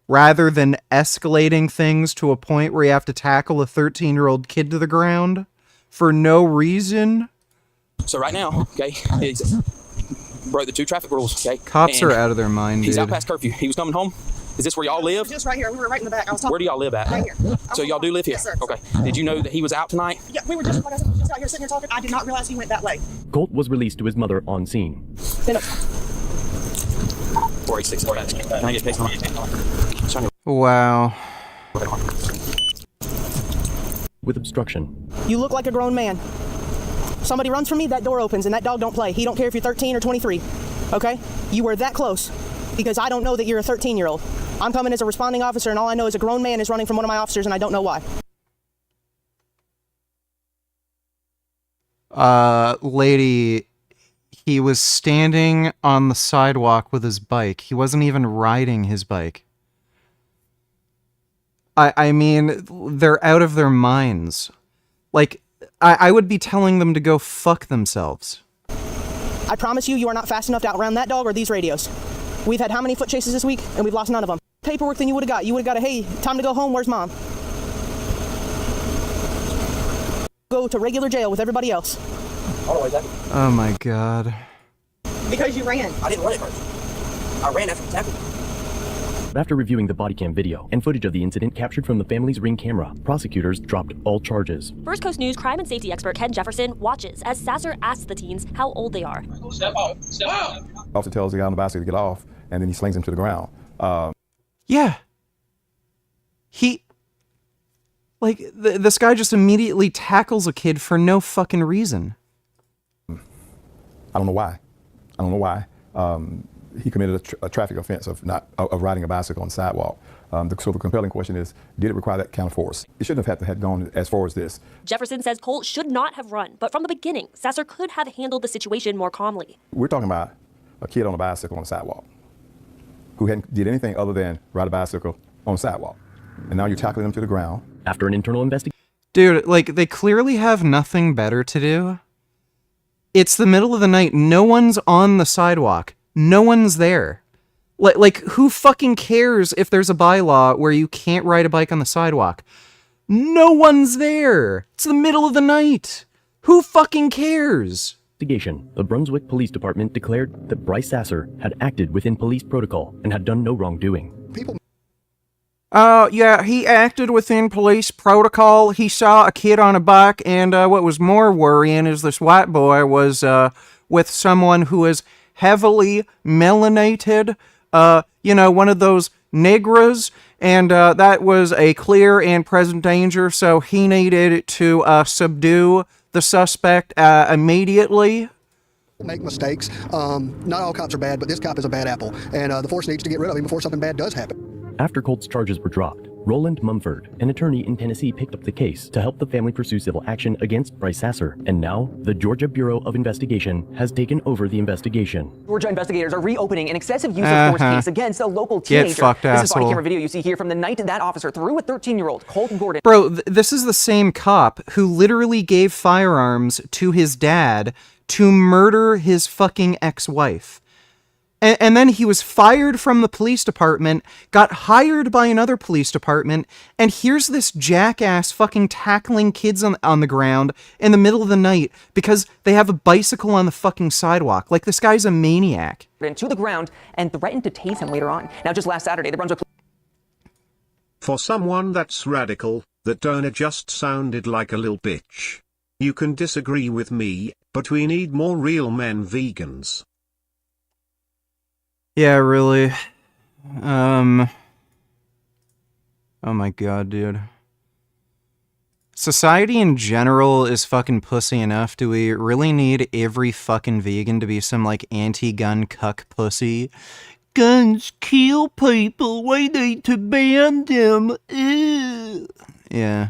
rather than escalating things to a point where you have to tackle a 13-year-old kid to the ground for no reason. So right now, okay, he's broke the 2 traffic rules, okay? Cops are out of their mind, He's dude. out past curfew. He was coming home. Is this where y'all live? Just right here. We were right in the back. I was talking. Where do y'all live at? Right here. So y'all do live here? Yes, sir. Okay. Did you know that he was out tonight? Yeah, we were just, like I said, just out here sitting here talking. I did not realize he went that way. Colt was released to his mother on scene. 486. Can I get paid on it? Wow. With obstruction. You look like a grown man. Somebody runs from me, that door opens, and that dog don't play. He don't care if you're 13 or 23. Okay? You were that close because I don't know that you're a 13-year-old. I'm coming as a responding officer, and all I know is a grown man is running from one of my officers, and I don't know why. Lady, he was standing on the sidewalk with his bike. He wasn't even riding his bike. I mean, they're out of their minds. Like, I would be telling them to go fuck themselves. I promise you, you are not fast enough to outrun that dog or these radios. We've had how many foot chases this week, and we've lost none of them. Paperwork than you would have got. You would have got a, hey, time to go home, where's mom? Go to regular jail with everybody else. Oh my god. Because you ran. I didn't run it first. I ran after you tackled me. After reviewing the body cam video and footage of the incident captured from the family's Ring camera, prosecutors dropped all charges. First Coast News crime and safety expert Ken Jefferson watches as Sasser asks the teens how old they are. Step out. Step out. Officer tells the guy on the bicycle to get off, and then he slings him to the ground. Yeah. Like, this guy just immediately tackles a kid for no fucking reason. I don't know why. He committed a traffic offense of riding a bicycle on the sidewalk. So the compelling question is, did it require that kind of force? It shouldn't have had gone as far as this. Jefferson says Colt should not have run, but from the beginning, Sasser could have handled the situation more calmly. We're talking about a kid on a bicycle on the sidewalk who hadn't did anything other than ride a bicycle on the sidewalk. And now you're tackling him to the ground. After an internal investigation. Dude, like, they clearly have nothing better to do. It's the middle of the night. No one's on the sidewalk. No one's there. Like, who fucking cares if there's a bylaw where you can't ride a bike on the sidewalk? No one's there. It's the middle of the night. Who fucking cares? The Brunswick Police Department declared that Bryce Sasser had acted within police protocol and had done no wrongdoing. Yeah, he acted within police protocol. He saw a kid on a bike, and what was more worrying is this white boy was with someone who is heavily melanated, one of those negras, and that was a clear and present danger, so he needed to subdue the suspect immediately. Make mistakes. Not all cops are bad, but this cop is a bad apple, and the force needs to get rid of him before something bad does happen. After Colt's charges were dropped, Roland Mumford, an attorney in Tennessee, picked up the case to help the family pursue civil action against Bryce Sasser. And now, the Georgia Bureau of Investigation has taken over the investigation. Georgia investigators are reopening an excessive use of force case against a local teenager. Get fucked, this is body asshole. camera video you see here from the night that officer threw a 13-year-old, Colt Gordon. Bro, this is the same cop who literally gave firearms to his dad to murder his fucking ex-wife. And then he was fired from the police department, got hired by another police department, and here's this jackass fucking tackling kids on the ground in the middle of the night because they have a bicycle on the fucking sidewalk. Like, this guy's a maniac. To the ground and threatened to tase him later on. Now, just last Saturday, the Brunswick... For someone that's radical, that donor just sounded like a little bitch. You can disagree with me, but we need more real men vegans. Yeah, really. Oh my god, dude. Society in general is fucking pussy enough. Do we really need every fucking vegan to be some, like, anti-gun cuck pussy? Guns kill people. We need to ban them. Ew. Yeah.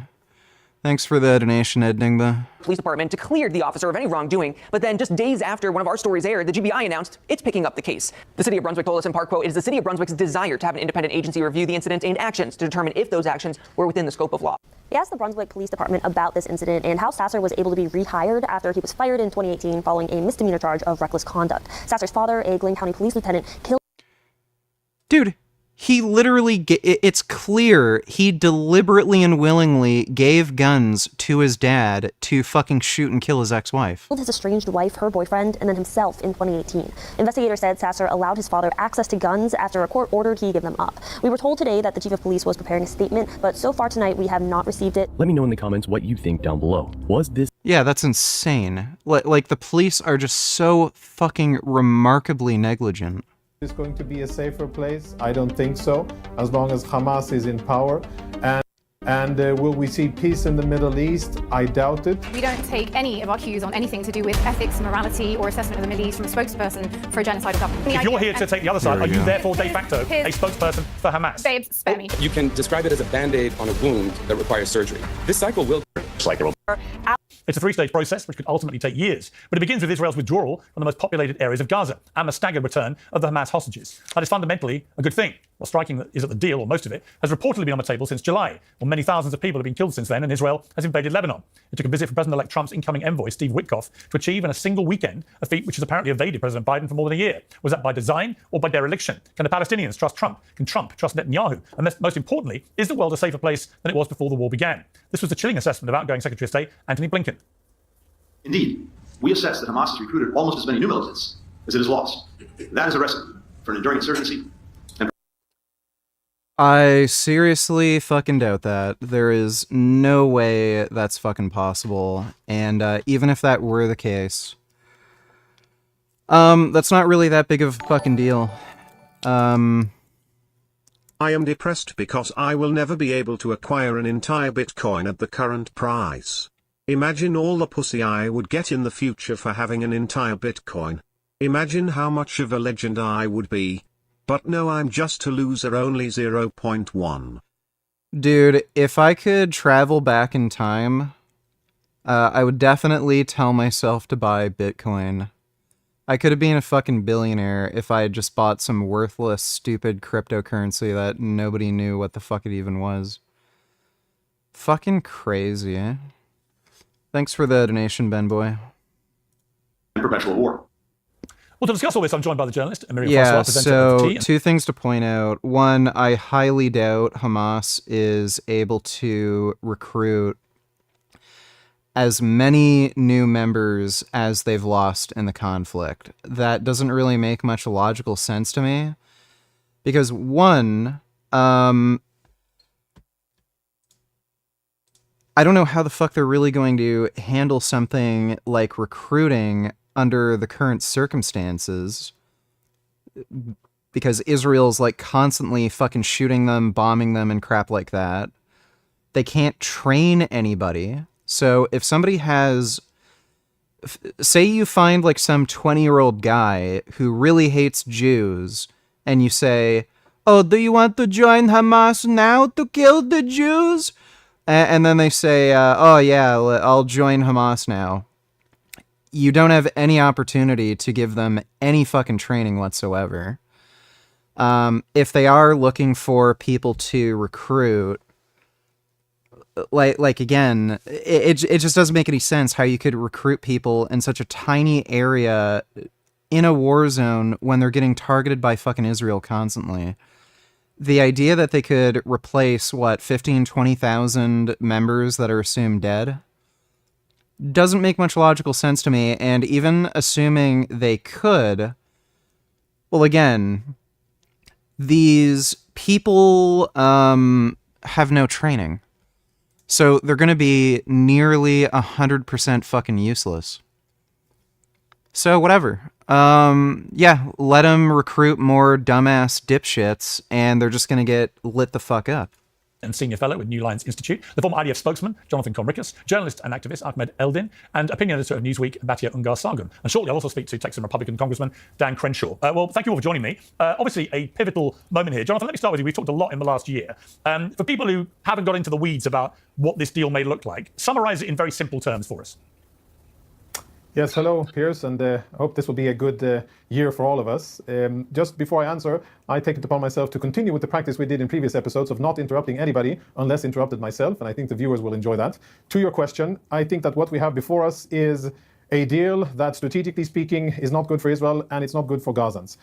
Thanks for the donation, Ed Ningba. Police department declared the officer of any wrongdoing, but then just days after one of our stories aired, the GBI announced it's picking up the case. The city of Brunswick told us in part, quote, it is the city of Brunswick's desire to have an independent agency review the incident and actions to determine if those actions were within the scope of law. He asked the Brunswick Police Department about this incident and how Sasser was able to be rehired after he was fired in 2018 following a misdemeanor charge of reckless conduct. Sasser's father, a Glynn County police lieutenant, killed... Dude, He literally, it's clear he deliberately and willingly gave guns to his dad to fucking shoot and kill his ex-wife. His estranged wife, her boyfriend, and then himself in 2018. Investigators said Sasser allowed his father access to guns after a court ordered he give them up. We were told today that the chief of police was preparing a statement, but so far tonight we have not received it. Let me know in the comments what you think down below. Was this... Yeah, that's insane. Like, the police are just so fucking remarkably negligent. Is going to be a safer place? I don't think so, as long as Hamas is in power. And will we see peace in the Middle East? I doubt it. We don't take any of our cues on anything to do with ethics, morality, or assessment of the Middle East from a spokesperson for a genocidal government. If you're here to take the other side, are you therefore de facto a spokesperson for Hamas? Babes, spare me. You can describe it as a band-aid on a wound that requires surgery. This cycle will... It's a three-stage process which could ultimately take years, but it begins with Israel's withdrawal from the most populated areas of Gaza and the staggered return of the Hamas hostages. That is fundamentally a good thing. What's striking is that the deal, or most of it, has reportedly been on the table since July, when many thousands of people have been killed since then, and Israel has invaded Lebanon. It took a visit from President-elect Trump's incoming envoy, Steve Witkoff, to achieve in a single weekend a feat which has apparently evaded President Biden for more than a year. Was that by design or by dereliction? Can the Palestinians trust Trump? Can Trump trust Netanyahu? And most importantly, is the world a safer place than it was before the war began? This was the chilling assessment of outgoing Secretary of State Antony Blinken. Indeed, we assess that Hamas has recruited almost as many new militants as it has lost. That is a recipe for an enduring insurgency. I seriously fucking doubt that. There is no way that's fucking possible. And even if that were the case, that's not really that big of a fucking deal. I am depressed because I will never be able to acquire an entire Bitcoin at the current price. Imagine all the pussy I would get in the future for having an entire Bitcoin. Imagine how much of a legend I would be. But no, I'm just a loser, only 0.1. Dude, if I could travel back in time, I would definitely tell myself to buy Bitcoin. I could have been a fucking billionaire if I had just bought some worthless, stupid cryptocurrency that nobody knew what the fuck it even was. Fucking crazy, eh? Thanks for the donation, Ben Boy. Perpetual war. Well, to discuss all this, I'm joined by the journalist, Miriam Yeah, Francois, so two things to point out. One, I highly doubt Hamas is able to recruit as many new members as they've lost in the conflict. That doesn't really make much logical sense to me. Because one, I don't know how the fuck they're really going to handle something like recruiting under the current circumstances, because Israel's like constantly fucking shooting them, bombing them, and crap like that. They can't train anybody. So if somebody has, say you find like some 20-year-old guy who really hates Jews, and you say, "Oh, do you want to join Hamas now to kill the Jews?" And then they say, "Oh yeah, I'll join Hamas now." You don't have any opportunity to give them any fucking training whatsoever. If they are looking for people to recruit, like again, it just doesn't make any sense how you could recruit people in such a tiny area in a war zone when they're getting targeted by fucking Israel constantly. The idea that they could replace, 15,000-20,000 members that are assumed dead doesn't make much logical sense to me, and even assuming they could, well, again, these people have no training. So they're going to be nearly 100% fucking useless. So whatever. Yeah, let them recruit more dumbass dipshits, and they're just going to get lit the fuck up. And senior fellow with New Lines Institute, the former IDF spokesman, Jonathan Conricus, journalist and activist Ahmed Eldin, and opinion editor of Newsweek, Batia Ungar Sargun. And shortly, I'll also speak to Texan Republican Congressman Dan Crenshaw. Well, thank you all for joining me. Obviously, a pivotal moment here. Jonathan, let me start with you. We've talked a lot in the last year. For people who haven't got into the weeds about what this deal may look like, summarize it in very simple terms for us. Yes, hello, Piers, and I hope this will be a good year for all of us. Just before I answer, I take it upon myself to continue with the practice we did in previous episodes of not interrupting anybody unless interrupted myself, and I think the viewers will enjoy that. To your question, I think that what we have before us is a deal that, strategically speaking, is not good for Israel and it's not good for Gazans.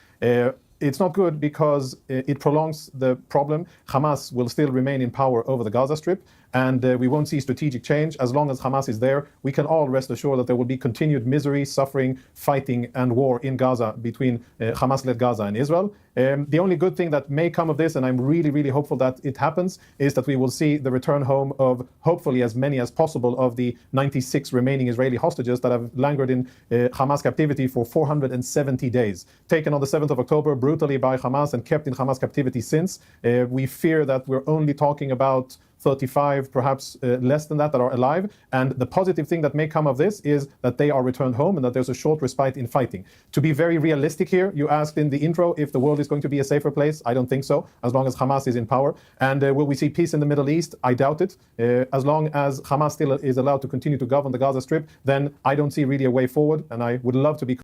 it's not good because it prolongs the problem. Hamas will still remain in power over the Gaza Strip, and we won't see strategic change. As long as Hamas is there, we can all rest assured that there will be continued misery, suffering, fighting, and war in Gaza between Hamas-led Gaza and Israel. The only good thing that may come of this, and I'm really, really hopeful that it happens, is that we will see the return home of hopefully as many as possible of the 96 remaining Israeli hostages that have languished in Hamas captivity for 470 days. Taken on the 7th of October brutally by Hamas and kept in Hamas captivity since. We fear that we're only talking about 35, perhaps less than that are alive. And the positive thing that may come of this is that they are returned home and that there's a short respite in fighting. To be very realistic here, you asked in the intro if the world is going to be a safer place. I don't think so, as long as Hamas is in power. And will we see peace in the Middle East? I doubt it. As long as Hamas still is allowed to continue to govern the Gaza Strip, then I don't see really a way forward. And I would love to be...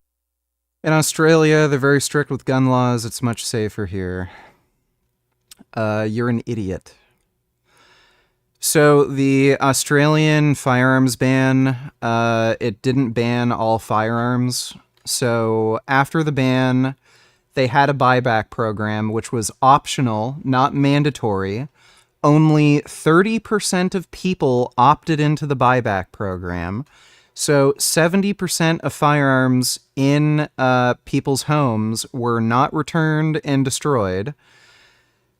In Australia, they're very strict with gun laws. It's much safer here. You're an idiot. So the Australian firearms ban, it didn't ban all firearms. So after the ban, they had a buyback program, which was optional, not mandatory. Only 30% of people opted into the buyback program. So 70% of firearms in people's homes were not returned and destroyed.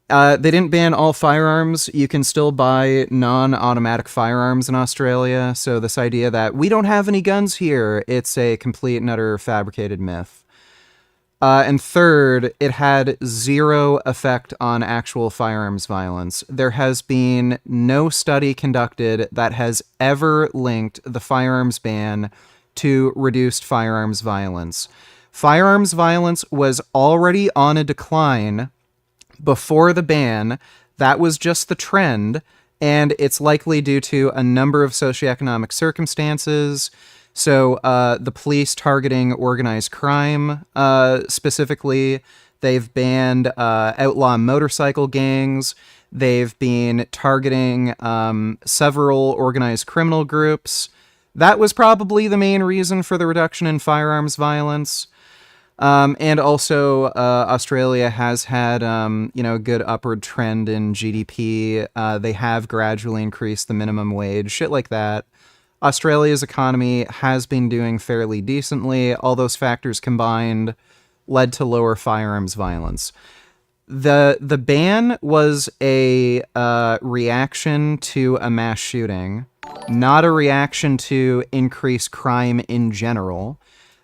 They didn't ban all firearms. You can still buy non-automatic firearms in Australia. So this idea that we don't have any guns here, it's a complete and utter fabricated myth. And third, it had zero effect on actual firearms violence. There has been no study conducted that has ever linked the firearms ban to reduced firearms violence. Firearms violence was already on a decline before the ban. That was just the trend, and it's likely due to a number of socioeconomic circumstances. So the police targeting organized crime, specifically, they've banned outlaw motorcycle gangs. They've been targeting several organized criminal groups. That was probably the main reason for the reduction in firearms violence. And also, Australia has had, a good upward trend in GDP. They have gradually increased the minimum wage, shit like that. Australia's economy has been doing fairly decently. All those factors combined led to lower firearms violence. The ban was a reaction to a mass shooting, not a reaction to increased crime in general.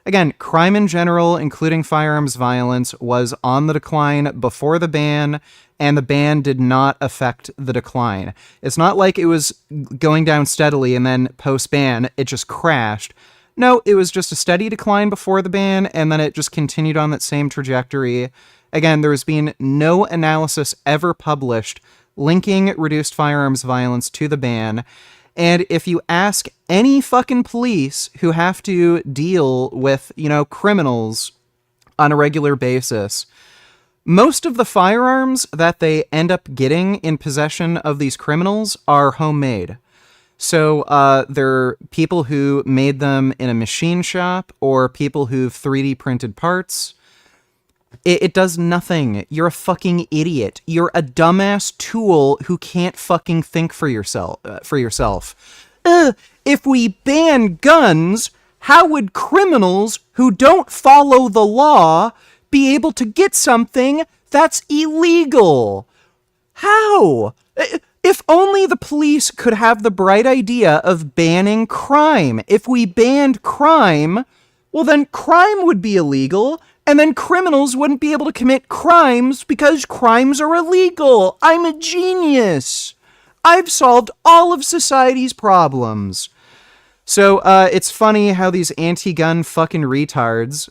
Again, crime in general, including firearms violence, was on the decline before the ban, and the ban did not affect the decline. It's not like it was going down steadily and then post-ban, it just crashed. No, it was just a steady decline before the ban, and then it just continued on that same trajectory. Again, there has been no analysis ever published linking reduced firearms violence to the ban. And if you ask any fucking police who have to deal with, criminals on a regular basis, most of the firearms that they end up getting in possession of these criminals are homemade. So they're people who made them in a machine shop or people who've 3D printed parts. It does nothing. You're a fucking idiot. You're a dumbass tool who can't fucking think for yourself. If we ban guns, how would criminals who don't follow the law be able to get something that's illegal? How? If only the police could have the bright idea of banning crime. If we banned crime, well then crime would be illegal, and then criminals wouldn't be able to commit crimes because crimes are illegal. I'm a genius. I've solved all of society's problems. So it's funny how these anti-gun fucking retards,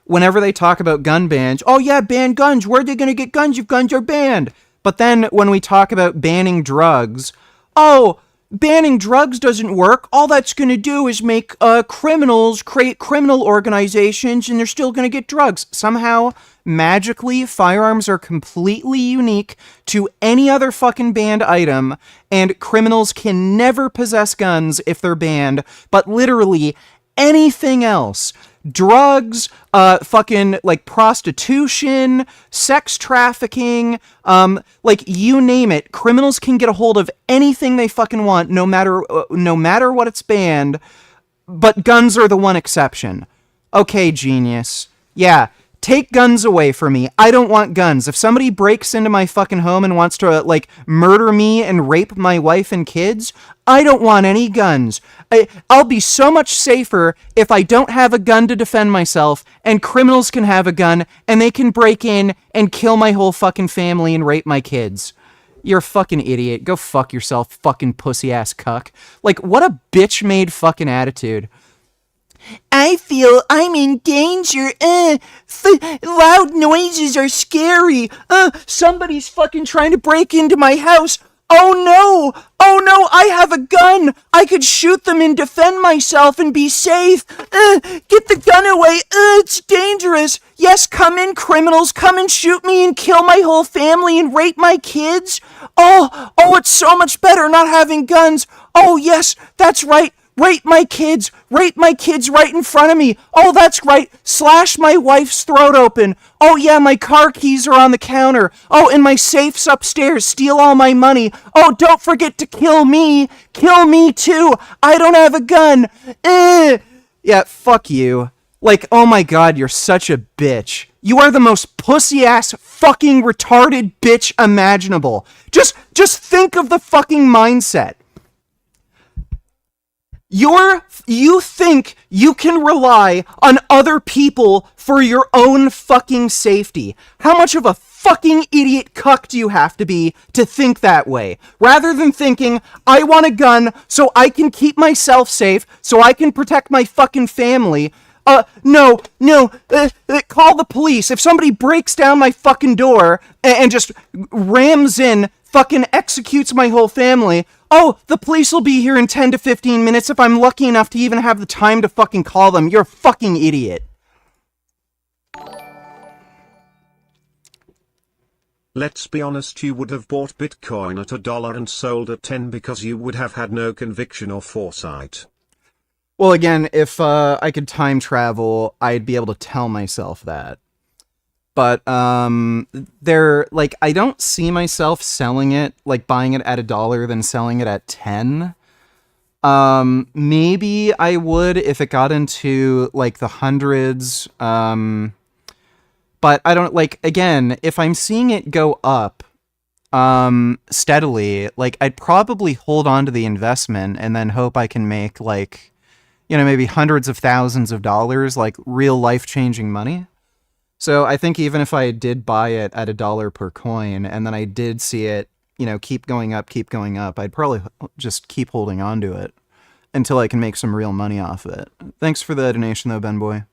whenever they talk about gun bans, oh yeah, ban guns. Where are they going to get guns if guns are banned? But then when we talk about banning drugs, oh, banning drugs doesn't work. All that's going to do is make criminals create criminal organizations, and they're still going to get drugs. Somehow, magically, firearms are completely unique to any other fucking banned item, and criminals can never possess guns if they're banned, but literally anything else. drugs, fucking like prostitution, sex trafficking, like you name it. Criminals can get a hold of anything they fucking want, no matter what it's banned. But guns are the one exception. Okay, genius. Yeah, take guns away from me. I don't want guns. If somebody breaks into my fucking home and wants to, like, murder me and rape my wife and kids, I don't want any guns. I'll be so much safer if I don't have a gun to defend myself, and criminals can have a gun, and they can break in and kill my whole fucking family and rape my kids. You're a fucking idiot. Go fuck yourself, fucking pussy-ass cuck. Like, what a bitch-made fucking attitude. I feel I'm in danger. Loud noises are scary. Somebody's fucking trying to break into my house. Oh no! Oh no, I have a gun! I could shoot them and defend myself and be safe! Get the gun away! It's dangerous! Yes, come in, criminals! Come and shoot me and kill my whole family and rape my kids! Oh, it's so much better not having guns! Oh yes, that's right! Rape my kids right in front of me. Oh, that's right. Slash my wife's throat open. Oh yeah, my car keys are on the counter. Oh, and my safe's upstairs. Steal all my money. Oh, don't forget to kill me. Kill me too. I don't have a gun. Yeah, fuck you. Like, oh my god, you're such a bitch. You are the most pussy-ass fucking retarded bitch imaginable. Just think of the fucking mindset. You think you can rely on other people for your own fucking safety. How much of a fucking idiot cuck do you have to be to think that way? Rather than thinking, I want a gun so I can keep myself safe, so I can protect my fucking family. No, call the police. If somebody breaks down my fucking door and just rams in, fucking executes my whole family, oh, the police will be here in 10 to 15 minutes if I'm lucky enough to even have the time to fucking call them. You're a fucking idiot. Let's be honest, you would have bought Bitcoin at $1 and sold at 10 because you would have had no conviction or foresight. Well, again, if I could time travel, I'd be able to tell myself that. But, I don't see myself selling it, like, buying it at $1, then selling it at 10. Maybe I would if it got into, like, the hundreds, but I don't, like, again, if I'm seeing it go up, steadily, like, I'd probably hold on to the investment and then hope I can make, like, maybe hundreds of thousands of dollars, like, real life-changing money. So I think even if I did buy it at $1 per coin, and then I did see it, keep going up, I'd probably just keep holding on to it until I can make some real money off of it. Thanks for the donation, though, Ben Boy.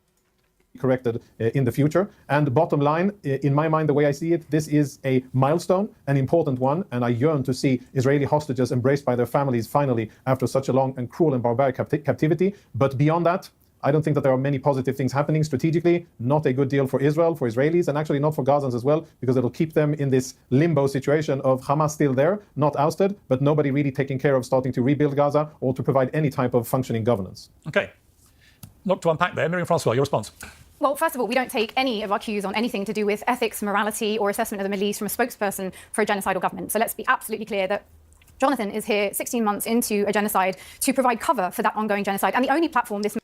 Corrected in the future. And bottom line, in my mind, the way I see it, this is a milestone, an important one, and I yearn to see Israeli hostages embraced by their families finally after such a long and cruel and barbaric captivity. But beyond that, I don't think that there are many positive things happening strategically. Not a good deal for Israel, for Israelis, and actually not for Gazans as well, because it'll keep them in this limbo situation of Hamas still there, not ousted, but nobody really taking care of starting to rebuild Gaza or to provide any type of functioning governance. Okay. Lot to unpack there. Miriam Francois, your response. Well, first of all, we don't take any of our cues on anything to do with ethics, morality, or assessment of the Middle East from a spokesperson for a genocidal government. So let's be absolutely clear that Jonathan is here 16 months into a genocide to provide cover for that ongoing genocide. And the only platform this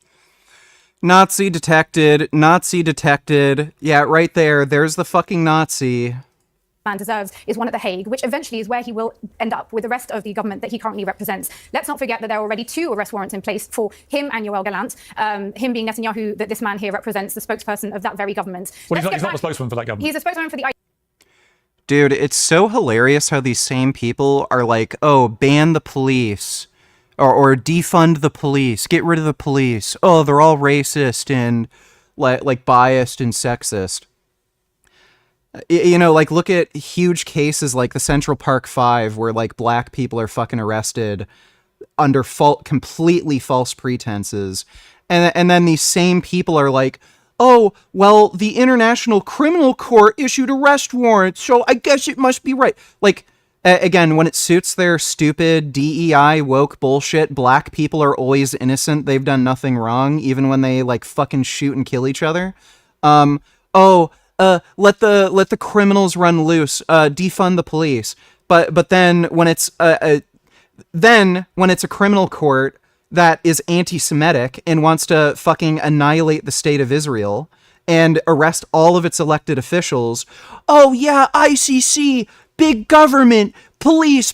Nazi detected. Yeah, right there. There's the fucking Nazi. Man deserves is one at The Hague, which eventually is where he will end up with the rest of the government that he currently represents. Let's not forget that there are already 2 arrest warrants in place for him and Yoel Gallant, him being Netanyahu, that this man here represents, the spokesperson of that very government. Well, he's not the spokesman for that government. He's a spokesman for the... Dude, it's so hilarious how these same people are like, oh, ban the police. Or defund the police, get rid of the police. Oh, they're all racist and like biased and sexist. Like look at huge cases like the Central Park 5 where like black people are fucking arrested under completely false pretenses. And then these same people are like, oh, well, the International Criminal Court issued arrest warrants, so I guess it must be right. Like, Again, when it suits their stupid DEI woke bullshit, black people are always innocent. They've done nothing wrong, even when they like fucking shoot and kill each other. Let the criminals run loose. Defund the police. But then when it's a criminal court that is anti-Semitic and wants to fucking annihilate the state of Israel and arrest all of its elected officials, oh yeah, ICC. Big government, police,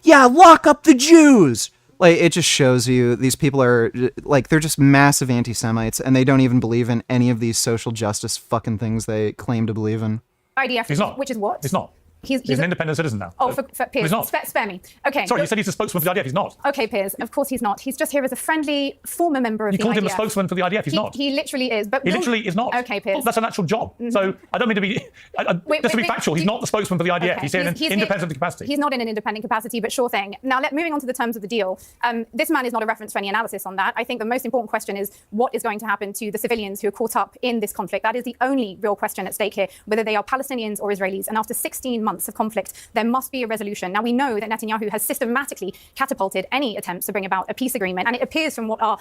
yeah, lock up the Jews. Like, it just shows you these people are, like, they're just massive anti-Semites, and they don't even believe in any of these social justice fucking things they claim to believe in. IDF, He's not. which is what? He's not. He's an independent citizen now. Oh, for Piers. He's not. Spare me. Okay. Sorry, you said he's a spokesman for the IDF. He's not. Okay, Piers. Of course he's not. He's just here as a friendly former member of you the IDF. You called him a spokesman for the IDF. He's not. He literally is. But he literally is not. Okay, Piers. Well, that's an actual job. So I don't mean to be. Just to be factual, he's not the spokesman for the IDF. Okay. He's here in an independent capacity. He's not in an independent capacity, but sure thing. Now, moving on to the terms of the deal. This man is not a reference for any analysis on that. I think the most important question is what is going to happen to the civilians who are caught up in this conflict. That is the only real question at stake here, whether they are Palestinians or Israelis. And after 16 months of conflict, there must be a resolution. Now, we know that Netanyahu has systematically catapulted any attempts to bring about a peace agreement, and it appears from what are...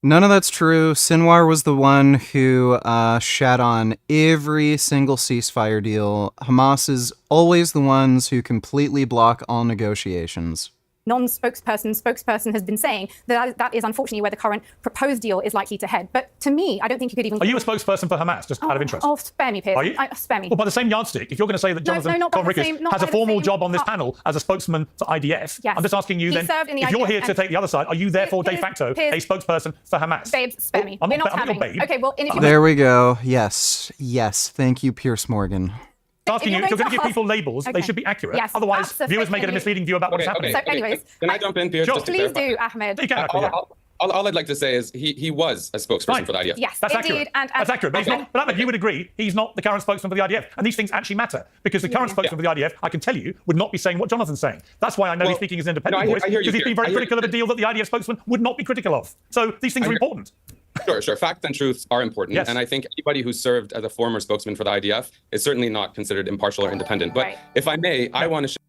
None of that's true. Sinwar was the one who shat on every single ceasefire deal. Hamas is always the ones who completely block all negotiations. Spokesperson has been saying that is unfortunately where the current proposed deal is likely to head. But to me, I don't think you could even... Are you a spokesperson for Hamas, just out of interest? Oh, spare me, Piers. Are you? Spare me. Well, by the same yardstick, if you're going to say that Jonathan Conricus has a formal job on this panel as a spokesman for IDF, yes. I'm just asking you then, if you're here to take the other side, are you therefore de facto a spokesperson for Hamas? Babes, spare me. I'm We're not not having... your babe. Okay, well... There we go. Yes. Thank you, Piers Morgan. Asking you, if you're going to give people labels, they should be accurate. Yes, otherwise, viewers may get a misleading view about what's happening. So, anyways, can I jump in, Piers? Sure. Please do, Ahmed. All I'd like to say is he was a spokesperson for the IDF. Yes, that's indeed. Accurate. That's accurate. But, but Ahmed, you would agree he's not the current spokesman for the IDF. And these things actually matter. Because the current spokesman for the IDF, I can tell you, would not be saying what Jonathan's saying. That's why I know he's speaking as an independent voice. Because he's been very critical of a deal that the IDF spokesman would not be critical of. So these things are important. Sure. Facts and truths are important. Yes. And I think anybody who served as a former spokesman for the IDF is certainly not considered impartial or independent. But if I may, I want to...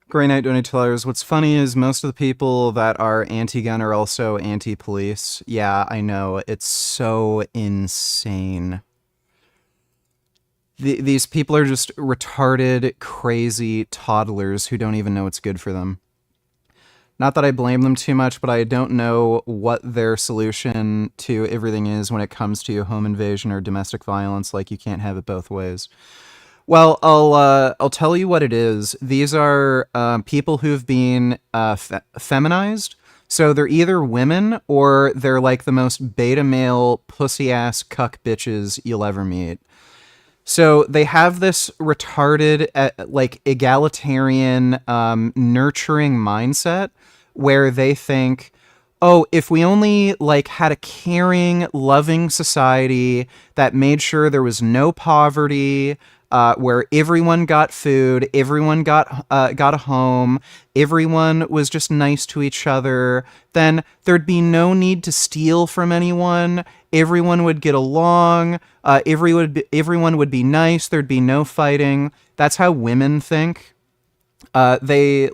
Grey Knight Donatellers, what's funny is most of the people that are anti-gun are also anti-police. Yeah, I know. It's so insane. These people are just retarded, crazy toddlers who don't even know what's good for them. Not that I blame them too much, but I don't know what their solution to everything is when it comes to home invasion or domestic violence. Like, you can't have it both ways. Well, I'll tell you what it is. These are people who've been feminized. So they're either women or they're like the most beta male pussy ass cuck bitches you'll ever meet. So they have this retarded, like egalitarian, nurturing mindset where they think, oh, if we only like had a caring, loving society that made sure there was no poverty, where everyone got food, everyone got a home, everyone was just nice to each other, then there'd be no need to steal from anyone. Everyone would get along. Everyone would be nice. There'd be no fighting. That's how women think. They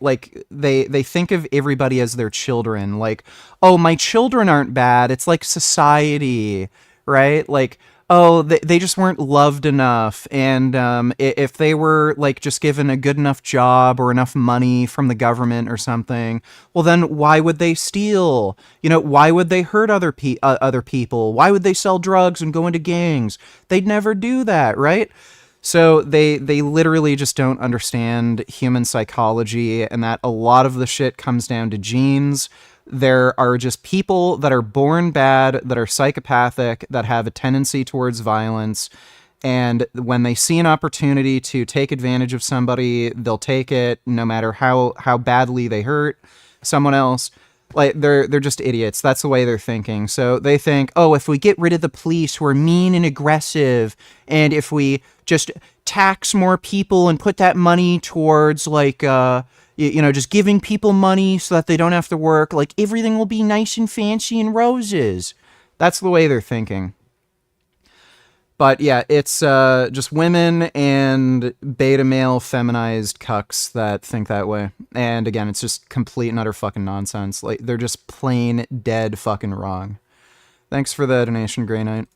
think of everybody as their children. Like, oh, my children aren't bad. It's like society, right? Like, oh, they just weren't loved enough. And if they were like just given a good enough job or enough money from the government or something, well, then why would they steal? You know, why would they hurt other people? Why would they sell drugs and go into gangs? They'd never do that, right? So they literally just don't understand human psychology, and that a lot of the shit comes down to genes. There are just people that are born bad, that are psychopathic, that have a tendency towards violence. And when they see an opportunity to take advantage of somebody, they'll take it no matter how badly they hurt someone else. Like, they're just idiots. That's the way they're thinking. So they think, oh, if we get rid of the police who are mean and aggressive, and if we just tax more people and put that money towards, like, just giving people money so that they don't have to work, like, everything will be nice and fancy and roses. That's the way they're thinking. But yeah, it's just women and beta male feminized cucks that think that way. And again, it's just complete and utter fucking nonsense. Like, they're just plain dead fucking wrong. Thanks for the donation, Grey Knight.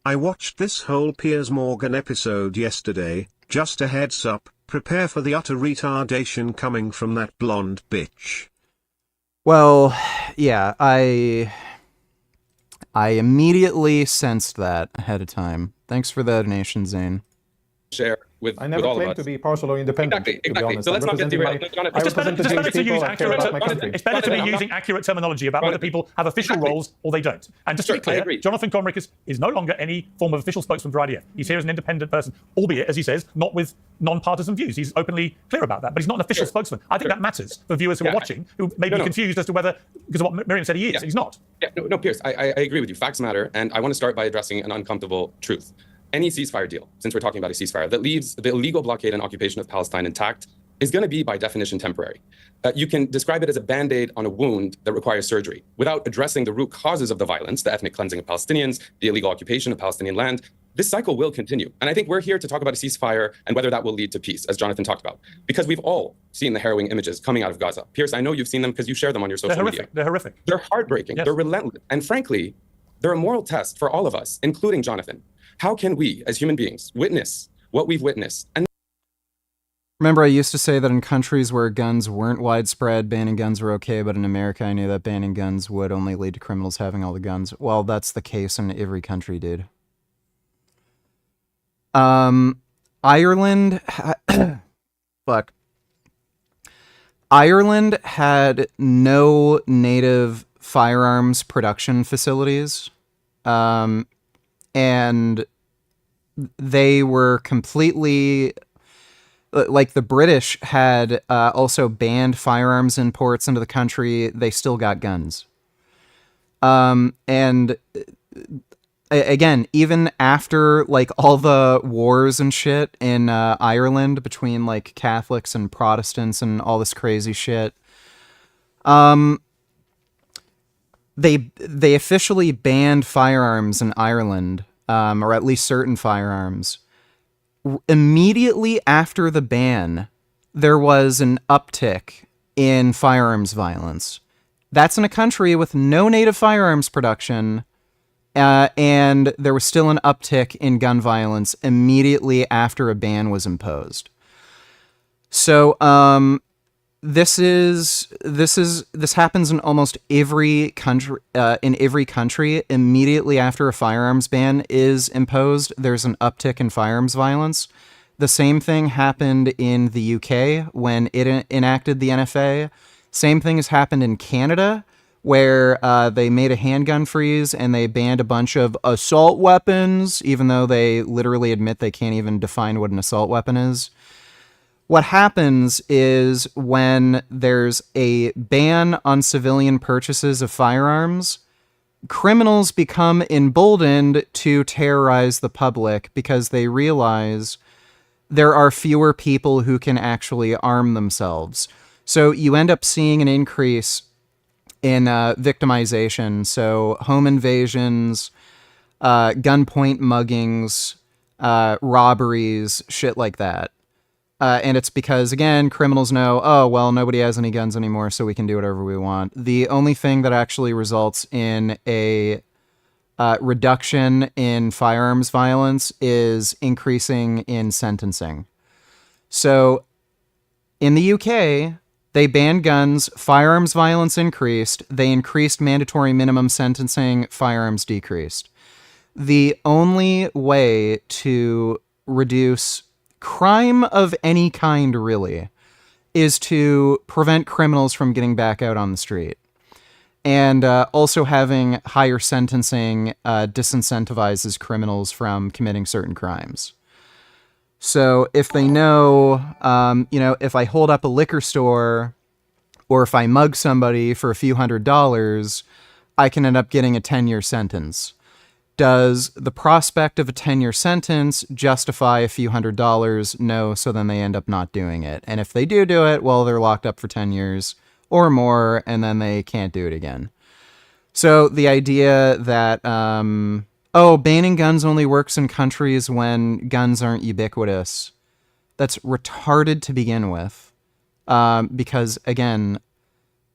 I watched this whole Piers Morgan episode yesterday. Just a heads up, prepare for the utter retardation coming from that blonde bitch. Well, yeah, I immediately sensed that ahead of time. Thanks for the donation, Zane. Share with I never all of claimed us. to be partial or independent. Exactly. To be honest, So let's not get derailed. I represent the Jewish people. I care about my country. It's better to be using accurate terminology about whether people have official roles or they don't. And just to be clear, Jonathan Conrick is no longer any form of official spokesman for IDF. He's here as an independent person, albeit, as he says, not with non-partisan views. He's openly clear about that, but he's not an official spokesman. I think that matters for viewers who are watching, who may be confused as to whether, because of what Miriam said he is. He's not. Yeah, no, Piers, I agree with you. Facts matter, and I want to start by addressing an uncomfortable truth. Any ceasefire deal, since we're talking about a ceasefire, that leaves the illegal blockade and occupation of Palestine intact is going to be, by definition, temporary. You can describe it as a Band-Aid on a wound that requires surgery without addressing the root causes of the violence, the ethnic cleansing of Palestinians, the illegal occupation of Palestinian land. This cycle will continue. And I think we're here to talk about a ceasefire and whether that will lead to peace, as Jonathan talked about, because we've all seen the harrowing images coming out of Gaza. Piers, I know you've seen them because you share them on your social media. They're horrific. They're heartbreaking. Yes. They're relentless. And frankly, they're a moral test for all of us, including Jonathan. How can we, as human beings, witness what we've witnessed? And remember, I used to say that in countries where guns weren't widespread, banning guns were okay, but in America, I knew that banning guns would only lead to criminals having all the guns. Well, that's the case in every country, dude. Ireland... Fuck. Ireland had no native firearms production facilities. And they were completely, like, the British had also banned firearms imports into the country. They still got guns. And again, even after, like, all the wars and shit in Ireland between, like, Catholics and Protestants and all this crazy shit, they officially banned firearms in Ireland, or at least certain firearms. Immediately after the ban, there was an uptick in firearms violence. That's in a country with no native firearms production, and there was still an uptick in gun violence immediately after a ban was imposed. So, this happens in almost every country. Immediately after a firearms ban is imposed, there's an uptick in firearms violence. The same thing happened in the UK when it enacted the NFA. Same thing has happened in Canada, where they made a handgun freeze and they banned a bunch of assault weapons, even though they literally admit they can't even define what an assault weapon is. What happens is when there's a ban on civilian purchases of firearms, criminals become emboldened to terrorize the public because they realize there are fewer people who can actually arm themselves. So you end up seeing an increase in victimization. So home invasions, gunpoint muggings, robberies, shit like that. And it's because, again, criminals know, oh, well, nobody has any guns anymore, so we can do whatever we want. The only thing that actually results in a reduction in firearms violence is increasing in sentencing. So in the UK, they banned guns, firearms violence increased, they increased mandatory minimum sentencing, firearms decreased. The only way to reduce crime of any kind, really, is to prevent criminals from getting back out on the street. And also having higher sentencing disincentivizes criminals from committing certain crimes. So if they know, if I hold up a liquor store or if I mug somebody for a few $100s, I can end up getting a 10-year sentence. Does the prospect of a 10-year sentence justify a few $100s? No, so then they end up not doing it. And if they do it, well, they're locked up for 10 years or more, and then they can't do it again. So the idea that, banning guns only works in countries when guns aren't ubiquitous, that's retarded to begin with. Because, again,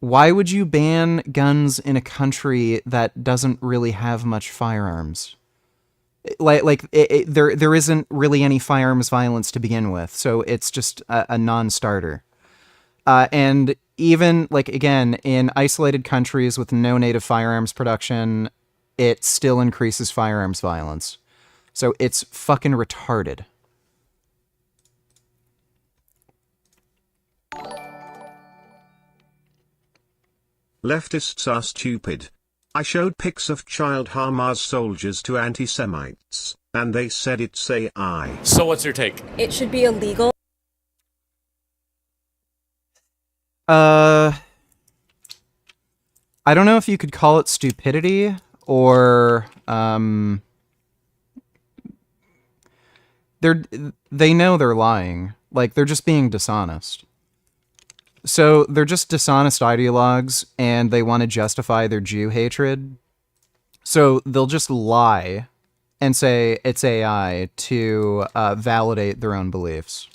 why would you ban guns in a country that doesn't really have much firearms? There isn't really any firearms violence to begin with, so it's just a non-starter. And even, again, in isolated countries with no native firearms production, it still increases firearms violence. So it's fucking retarded. Leftists are stupid. I showed pics of child Hamas soldiers to anti-Semites, and they said it's AI. So what's your take? It should be illegal. I don't know if you could call it stupidity or they know they're lying. They're just being dishonest. So they're just dishonest ideologues, and they want to justify their Jew hatred. So they'll just lie and say it's AI to validate their own beliefs.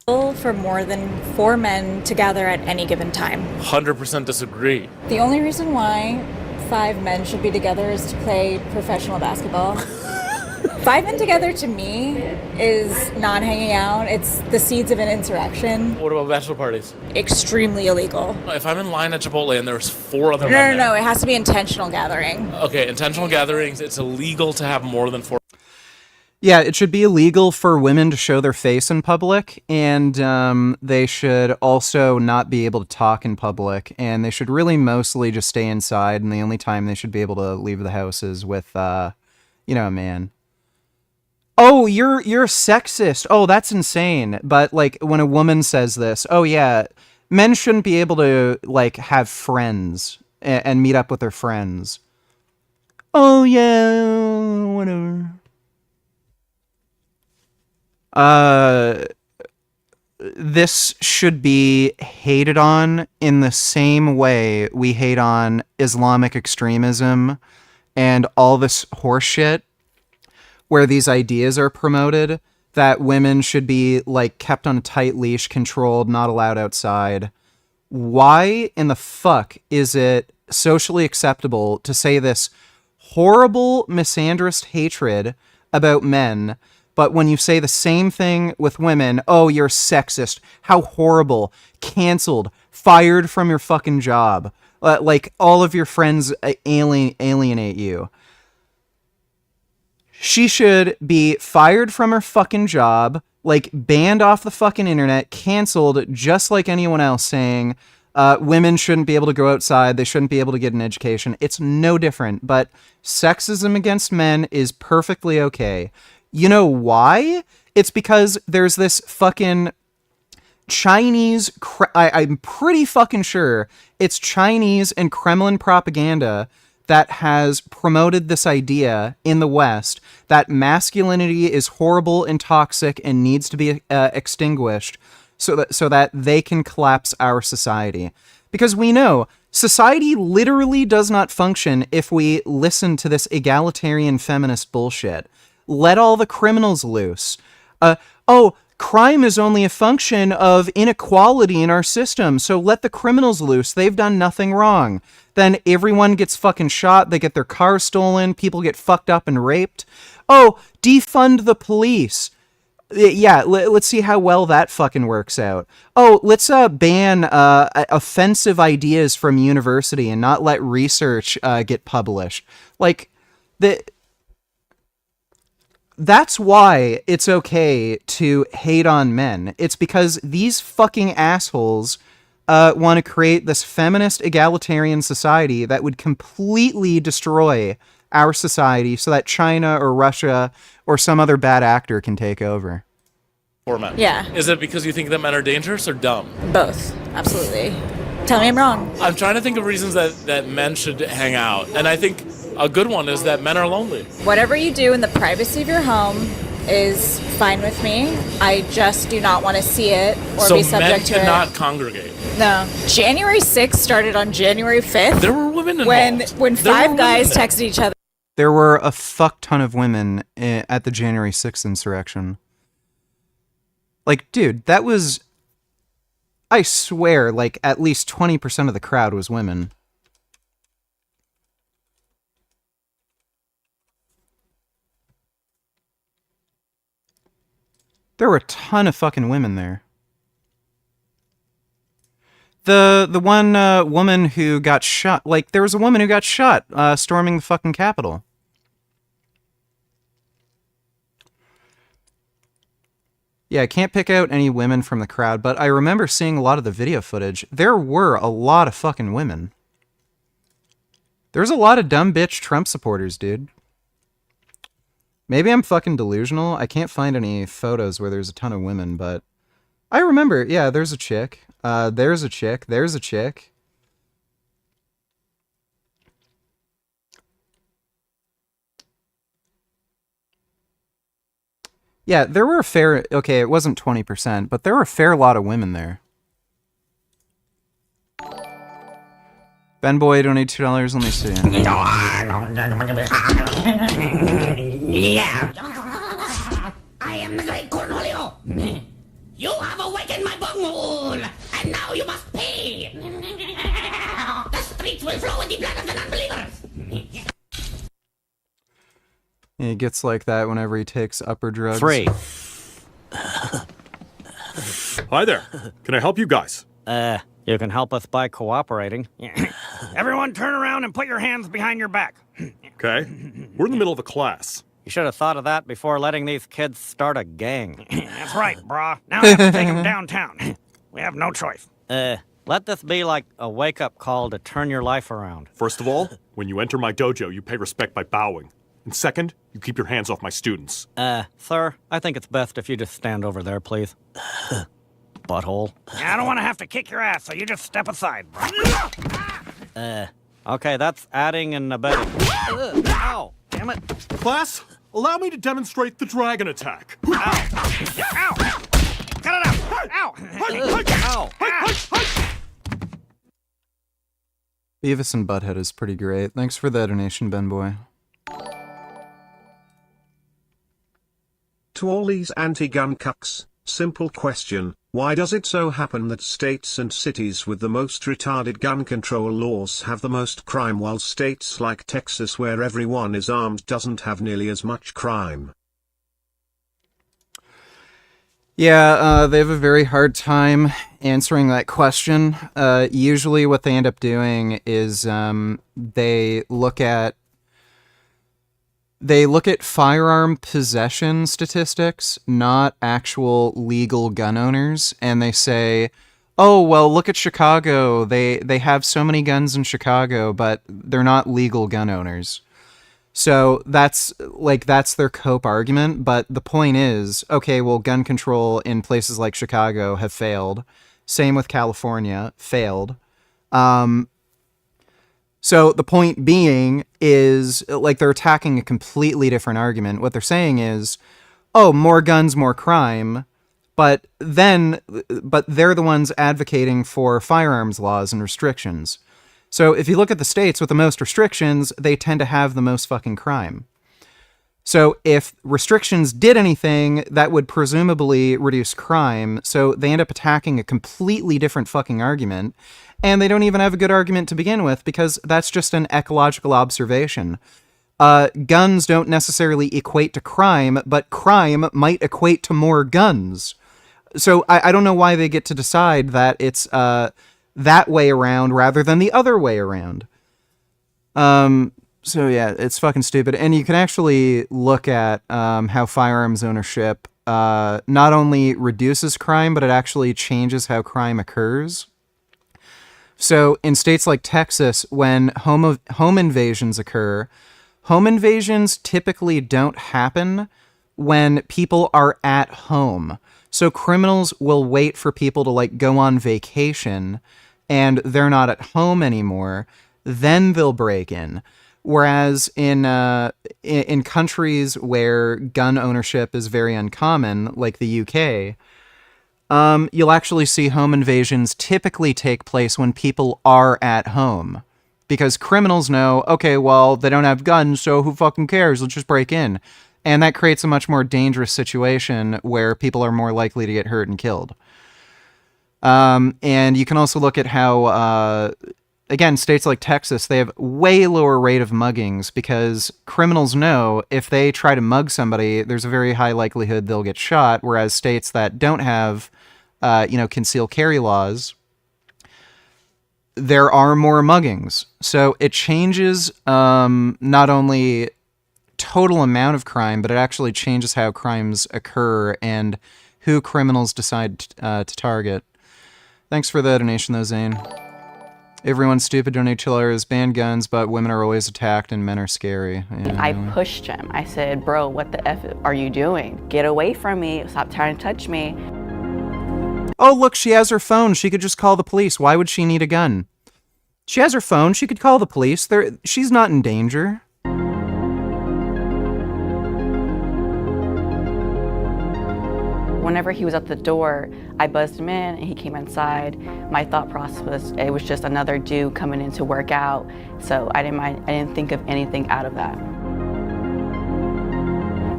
For more than 4 men to gather at any given time. 100% disagree. The only reason why 5 men should be together is to play professional basketball. 5 men together to me is not hanging out. It's the seeds of an insurrection. What about bachelor parties? Extremely illegal. If I'm in line at Chipotle and there's 4 other men No. It has to be intentional gathering. Okay, intentional gatherings, it's illegal to have more than 4. Yeah, it should be illegal for women to show their face in public, and they should also not be able to talk in public, and they should really mostly just stay inside, and the only time they should be able to leave the house is with, a man. Oh, you're sexist. Oh, that's insane. But, when a woman says this, oh, yeah, men shouldn't be able to, have friends and meet up with their friends. Oh, yeah, whatever. This should be hated on in the same way we hate on Islamic extremism and all this horseshit where these ideas are promoted that women should be kept on a tight leash, controlled, not allowed outside. Why in the fuck is it socially acceptable to say this horrible misandrist hatred about men, but when you say the same thing with women, oh, you're sexist, how horrible, canceled, fired from your fucking job, all of your friends alienate you. She should be fired from her fucking job, banned off the fucking internet, canceled, just like anyone else, saying women shouldn't be able to go outside, they shouldn't be able to get an education. It's no different, but sexism against men is perfectly okay. You know why? It's because there's this fucking Chinese, I'm pretty fucking sure it's Chinese and Kremlin propaganda that has promoted this idea in the West that masculinity is horrible and toxic and needs to be extinguished so that they can collapse our society. Because we know society literally does not function if we listen to this egalitarian feminist bullshit. Let all the criminals loose. Crime is only a function of inequality in our system, so let the criminals loose. They've done nothing wrong. Then everyone gets fucking shot, they get their cars stolen, people get fucked up and raped. Oh, defund the police. Yeah, let's see how well that fucking works out. Oh, let's ban offensive ideas from university and not let research get published. That's why it's okay to hate on men. It's because these fucking assholes want to create this feminist egalitarian society that would completely destroy our society so that China or Russia or some other bad actor can take over. For men. Yeah. Is it because you think that men are dangerous or dumb? Both. Absolutely. Tell me I'm wrong. I'm trying to think of reasons that men should hang out. And I think a good one is that men are lonely. Whatever you do in the privacy of your home, is fine with me. I just do not want to see it or So be men subject to cannot it. congregate. No. January 6th started on January 5th. There were women when involved. when There were five women guys there. texted each other. There were a fuck ton of women at the January 6th insurrection. Like, dude, that was... I swear, like, at least 20% of the crowd was women. There were a ton of fucking women there. The one woman who got shot, like, there was a woman who got shot storming the fucking Capitol. Yeah, I can't pick out any women from the crowd, but I remember seeing a lot of the video footage. There were a lot of fucking women. There's a lot of dumb bitch Trump supporters, dude. Maybe I'm fucking delusional. I can't find any photos where there's a ton of women, but I remember, yeah, there's a chick. There's a chick. There's a chick. Yeah, there were a fair... Okay, it wasn't 20%, but there were a fair lot of women there. Ben Boy, donate $2. Let me see. Yeah. I am the great Cornholio. You have awakened my bunghole, and now you must pay. The streets will flow with the blood of the non-believers. He gets like that whenever he takes upper drugs. 3. Hi there. Can I help you guys? You can help us by cooperating. Everyone turn around and put your hands behind your back. Okay. We're in the middle of a class. You should have thought of that before letting these kids start a gang. That's right, brah. Now I have to take them downtown. We have no choice. Let this be like a wake-up call to turn your life around. First of all, when you enter my dojo, you pay respect by bowing. And second, you keep your hands off my students. Sir, I think it's best if you just stand over there, please. Butthole. Yeah, I don't want to have to kick your ass, so you just step aside, bro. Okay, that's adding and abetting. Ow, damn it. Class, allow me to demonstrate the dragon attack. Ow. Ow. Cut it out. Ow. Ow. Beavis and Butthead is pretty great. Thanks for the donation, Ben Boy. To all these anti-gun cucks, simple question, why does it so happen that states and cities with the most retarded gun control laws have the most crime while states like Texas where everyone is armed doesn't have nearly as much crime? Yeah, they have a very hard time answering that question. Usually what they end up doing is they look at firearm possession statistics, not actual legal gun owners, and they say, oh, well, look at Chicago. They have so many guns in Chicago, but they're not legal gun owners. So that's their cope argument, but the point is, okay, well, gun control in places like Chicago have failed. Same with California, failed. So the point being is, like, they're attacking a completely different argument. What they're saying is, oh, more guns, more crime, but they're the ones advocating for firearms laws and restrictions. So if you look at the states with the most restrictions, they tend to have the most fucking crime. So if restrictions did anything, that would presumably reduce crime. So they end up attacking a completely different fucking argument. And they don't even have a good argument to begin with because that's just an ecological observation. Guns don't necessarily equate to crime, but crime might equate to more guns. So I don't know why they get to decide that it's that way around rather than the other way around. So yeah, it's fucking stupid. And you can actually look at how firearms ownership not only reduces crime, but it actually changes how crime occurs. So in states like Texas, when home invasions occur, home invasions typically don't happen when people are at home. So criminals will wait for people to, like, go on vacation and they're not at home anymore. Then they'll break in. Whereas in countries where gun ownership is very uncommon, like the UK, you'll actually see home invasions typically take place when people are at home. Because criminals know, okay, well, they don't have guns, so who fucking cares? Let's just break in. And that creates a much more dangerous situation where people are more likely to get hurt and killed. And you can also look at how, again, states like Texas, they have way lower rate of muggings because criminals know if they try to mug somebody, there's a very high likelihood they'll get shot, whereas states that don't have, concealed carry laws, there are more muggings. So it changes not only total amount of crime, but it actually changes how crimes occur and who criminals decide to target. Thanks for the donation, though, Zane. Everyone's stupid, donate to others, ban guns, but women are always attacked and men are scary. Yeah, I pushed him. I said, bro, what the F are you doing? Get away from me. Stop trying to touch me. Oh, look, she has her phone. She could just call the police. Why would she need a gun? She has her phone. She could call the police. She's not in danger. Whenever he was at the door, I buzzed him in and he came inside. My thought process was it was just another dude coming in to work out. So I didn't think of anything out of that.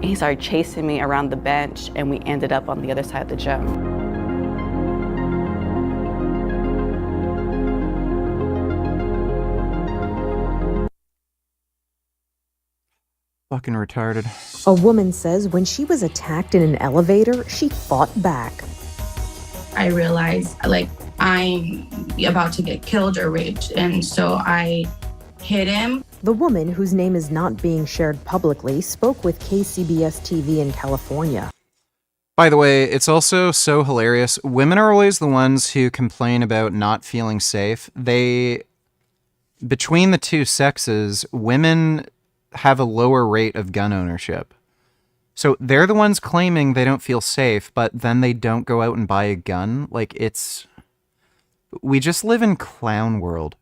He started chasing me around the bench and we ended up on the other side of the gym. Fucking retarded. A woman says when she was attacked in an elevator, she fought back. I realized, I'm about to get killed or raped, and so I hit him. The woman, whose name is not being shared publicly, spoke with KCBS TV in California. By the way, it's also so hilarious. Women are always the ones who complain about not feeling safe. Between the two sexes, women have a lower rate of gun ownership. So they're the ones claiming they don't feel safe, but then they don't go out and buy a gun. We just live in clown world.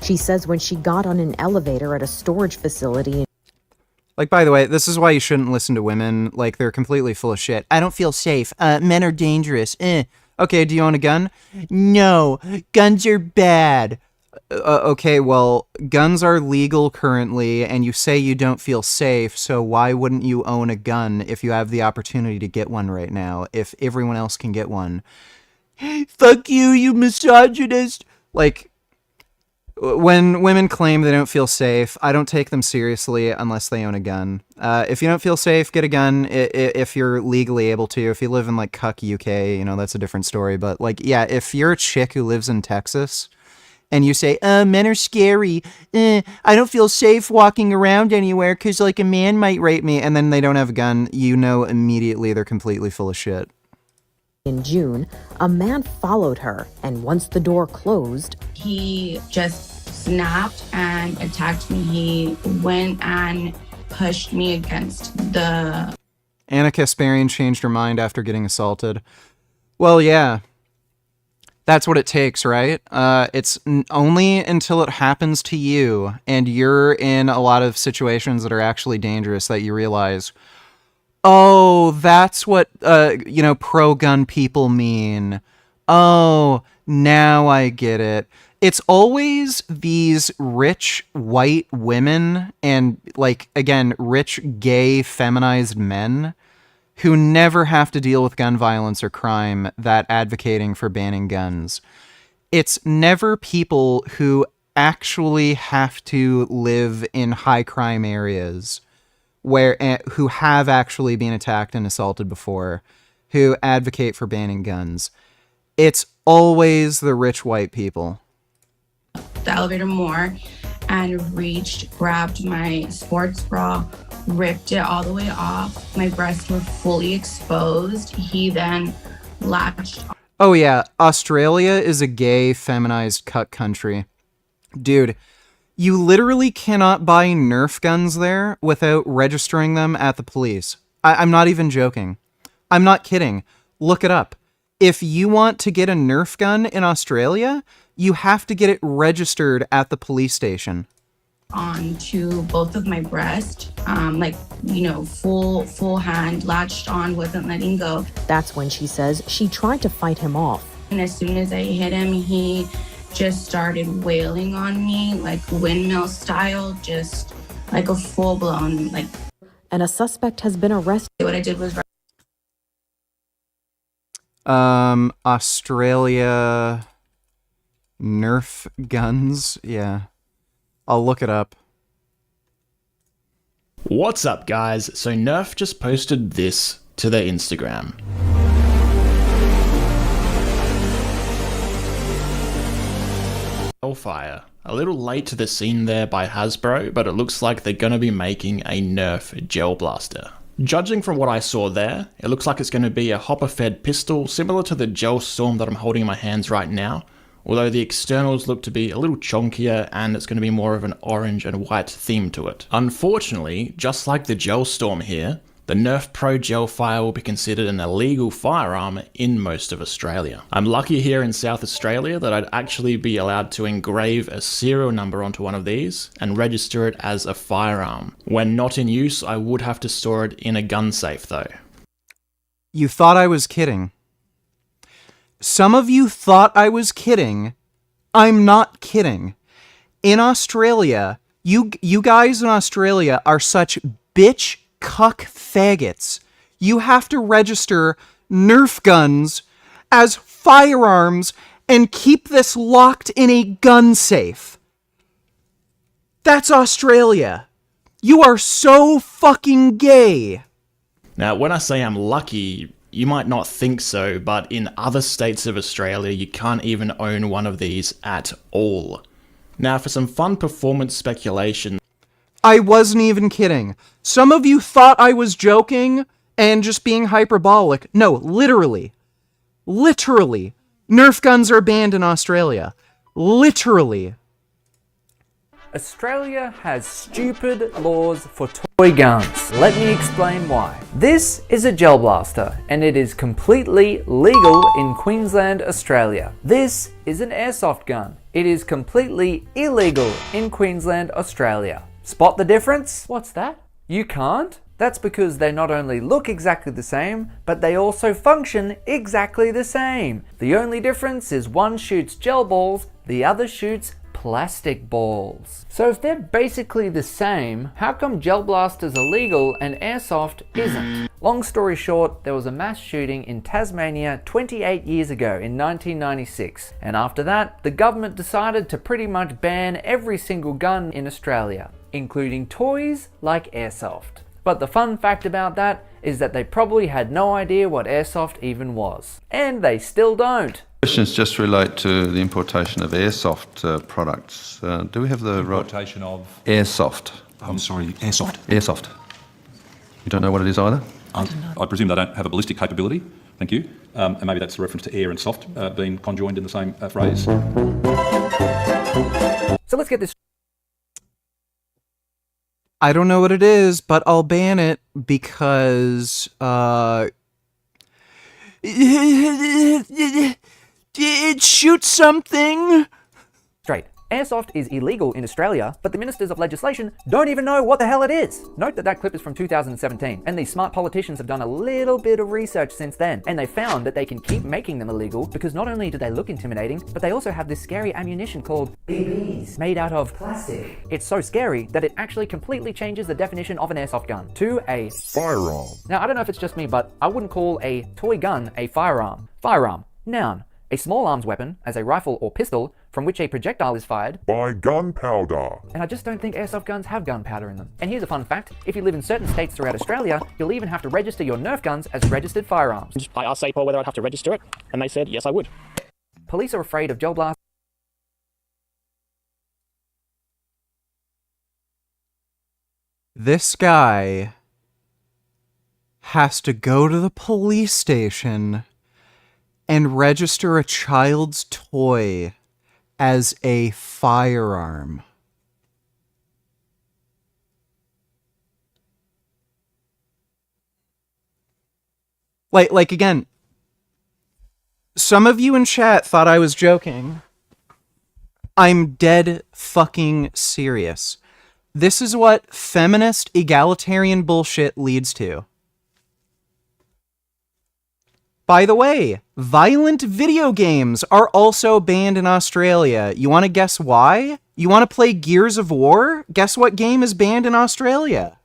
She says when she got on an elevator at a storage facility. By the way, this is why you shouldn't listen to women. They're completely full of shit. I don't feel safe. Men are dangerous. Okay, do you own a gun? No, guns are bad. Okay, well, guns are legal currently, and you say you don't feel safe, so why wouldn't you own a gun if you have the opportunity to get one right now, if everyone else can get one? Fuck you, you misogynist! When women claim they don't feel safe, I don't take them seriously unless they own a gun. If you don't feel safe, get a gun if you're legally able to. If you live in, cuck UK, that's a different story, but, yeah, if you're a chick who lives in Texas, and you say, men are scary. I don't feel safe walking around anywhere because, a man might rape me. And then they don't have a gun. You know immediately they're completely full of shit. In June, a man followed her. And once the door closed, He just snapped and attacked me. He went and pushed me against the... Anna Kasparian changed her mind after getting assaulted. Well, yeah. That's what it takes, right? It's only until it happens to you and you're in a lot of situations that are actually dangerous that you realize, oh, that's what, pro-gun people mean. Oh, now I get it. It's always these rich white women and, again, rich gay feminized men who never have to deal with gun violence or crime that advocating for banning guns. It's never people who actually have to live in high crime areas who have actually been attacked and assaulted before who advocate for banning guns. It's always the rich white people. The elevator more and grabbed my sports bra, ripped it all the way off. My breasts were fully exposed. He then latched. Oh yeah, Australia is a gay, feminized cuck country. Dude, you literally cannot buy Nerf guns there without registering them at the police. I'm not even joking. I'm not kidding. Look it up. If you want to get a Nerf gun in Australia, you have to get it registered at the police station. onto both of my breast, like, you know, full hand, latched on, wasn't letting go. That's when she says she tried to fight him off. And as soon as I hit him, he just started wailing on me, like windmill style, just like a full-blown, like. And a suspect has been arrested. What I did was. Australia Nerf guns. Yeah. I'll look it up. What's up, guys? So Nerf just posted this to their Instagram. Hellfire. A little late to the scene there by Hasbro, but it looks like they're going to be making a Nerf Gel Blaster. Judging from what I saw there, it looks like it's going to be a hopper-fed pistol similar to the Gel Storm that I'm holding in my hands right now, although the externals look to be a little chunkier and it's going to be more of an orange and white theme to it. Unfortunately, just like the Gel Storm here, the Nerf Pro Gel Fire will be considered an illegal firearm in most of Australia. I'm lucky here in South Australia that I'd actually be allowed to engrave a serial number onto one of these and register it as a firearm. When not in use, I would have to store it in a gun safe though. You thought I was kidding. Some of you thought I was kidding. I'm not kidding. In Australia, you guys in Australia are such bitch cuck faggots. You have to register Nerf guns as firearms and keep this locked in a gun safe. That's Australia. You are so fucking gay. Now, when I say I'm lucky, you might not think so, but in other states of Australia, you can't even own one of these at all. Now, for some fun performance speculation. I wasn't even kidding. Some of you thought I was joking and just being hyperbolic. No, literally. Literally. Nerf guns are banned in Australia. Literally. Australia has stupid laws for toy guns. Let me explain why. This is a gel blaster and it is completely legal in Queensland, Australia. This is an airsoft gun. It is completely illegal in Queensland, Australia. Spot the difference? What's that? You can't? That's because they not only look exactly the same, but they also function exactly the same. The only difference is one shoots gel balls, the other shoots plastic balls. So if they're basically the same, how come gel blasters are legal and airsoft isn't? Long story short, there was a mass shooting in Tasmania 28 years ago in 1996, and after that, the government decided to pretty much ban every single gun in Australia, including toys like airsoft. But the fun fact about that is that they probably had no idea what airsoft even was. And they still don't. Questions just relate to the importation of airsoft products. Do we have the importation of airsoft? I'm sorry, airsoft. Airsoft. You don't know what it is either? I presume they don't have a ballistic capability. Thank you. And maybe that's a reference to air and soft being conjoined in the same phrase. So let's get this. I don't know what it is, but I'll ban it because it shoots something. Straight. Airsoft is illegal in Australia, but the ministers of legislation don't even know what the hell it is. Note that that clip is from 2017, and these smart politicians have done a little bit of research since then, and they found that they can keep making them illegal because not only do they look intimidating, but they also have this scary ammunition called BBs, made out of plastic. It's so scary that it actually completely changes the definition of an airsoft gun to a firearm. Now, I don't know if it's just me, but I wouldn't call a toy gun a firearm. Firearm, noun. A small arms weapon, as a rifle or pistol, from which a projectile is fired by gunpowder. And I just don't think airsoft guns have gunpowder in them. And here's a fun fact, if you live in certain states throughout Australia, you'll even have to register your Nerf guns as registered firearms. I asked SAPOL whether I'd have to register it, and they said yes I would. Police are afraid of gel blasts. This guy has to go to the police station and register a child's toy as a firearm. Like again, some of you in chat thought I was joking. I'm dead fucking serious. This is what feminist egalitarian bullshit leads to. By the way, violent video games are also banned in Australia. You want to guess why? You want to play Gears of War? Guess what game is banned in Australia?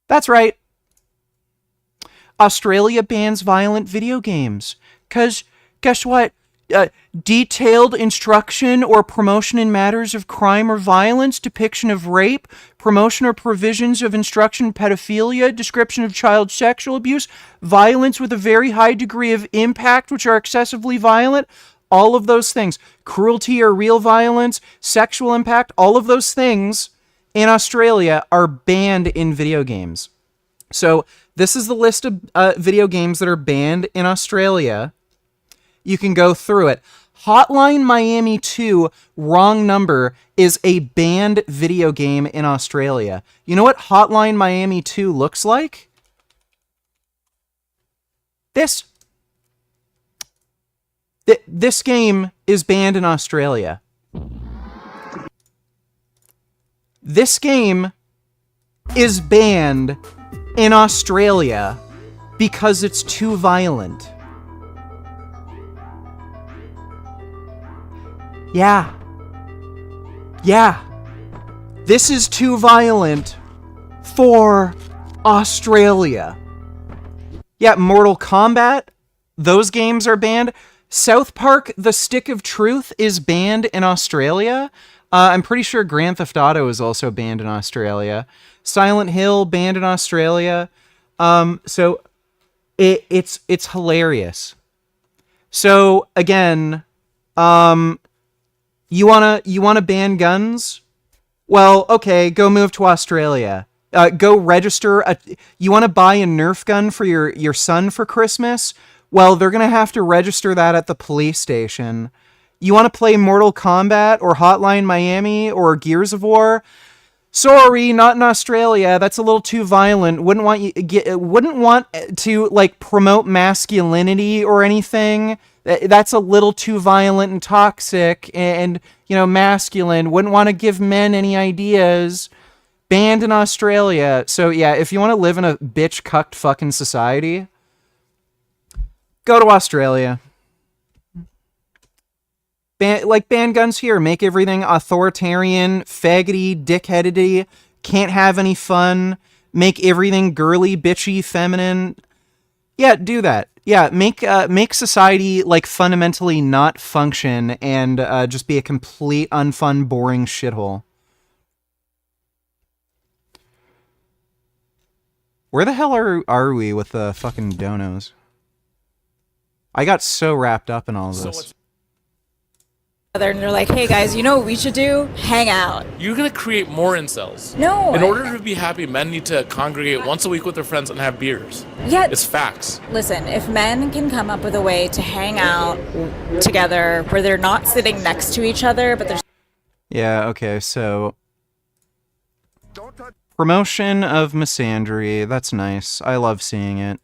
That's right. Australia bans violent video games. 'Cause guess what? Detailed instruction or promotion in matters of crime or violence, depiction of rape, promotion or provisions of instruction, pedophilia, description of child sexual abuse, violence with a very high degree of impact, which are excessively violent, all of those things, cruelty or real violence, sexual impact, all of those things in Australia are banned in video games. So this is the list of video games that are banned in Australia. You can go through it. Hotline Miami 2, Wrong Number, is a banned video game in Australia. You know what Hotline Miami 2 looks like? This. This game is banned in Australia. This game is banned in Australia because it's too violent. Yeah. This is too violent for Australia. Yeah, Mortal Kombat, those games are banned. South Park, The Stick of Truth is banned in Australia. I'm pretty sure Grand Theft Auto is also banned in Australia. Silent Hill, banned in Australia. So it's hilarious. So again, you wanna ban guns? Well, okay, go move to Australia. Go register. You want to buy a Nerf gun for your son for Christmas? Well, they're gonna have to register that at the police station. You want to play Mortal Kombat or Hotline Miami or Gears of War? Sorry, not in Australia. That's a little too violent. Wouldn't want to like promote masculinity or anything. That's a little too violent and toxic and masculine. Wouldn't want to give men any ideas. Banned in Australia. So yeah, if you want to live in a bitch cucked fucking society, go to Australia. Ban guns here. Make everything authoritarian, faggoty, dickheadedy. Can't have any fun. Make everything girly, bitchy, feminine. Yeah, do that. Yeah, make society like fundamentally not function and just be a complete unfun, boring shithole. Where the hell are we with the fucking donos? I got so wrapped up in all of this. And they're like, hey guys, you know what we should do? Hang out. You're gonna create more incels. No. In order to be happy, men need to congregate once a week with their friends and have beers. Yeah. It's facts. Listen, if men can come up with a way to hang out together where they're not sitting next to each other, but they're... Yeah, okay, so... Promotion of misandry, that's nice. I love seeing it.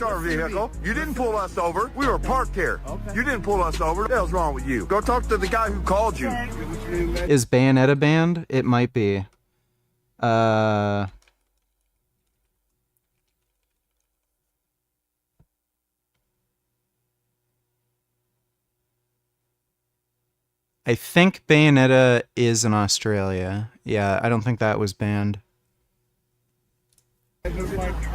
Our vehicle. You didn't pull us over. We were parked here. Okay. You didn't pull us over. What the hell's wrong with you? Go talk to the guy who called you. Is Bayonetta banned? It might be. I think Bayonetta is in Australia. Yeah, I don't think that was banned.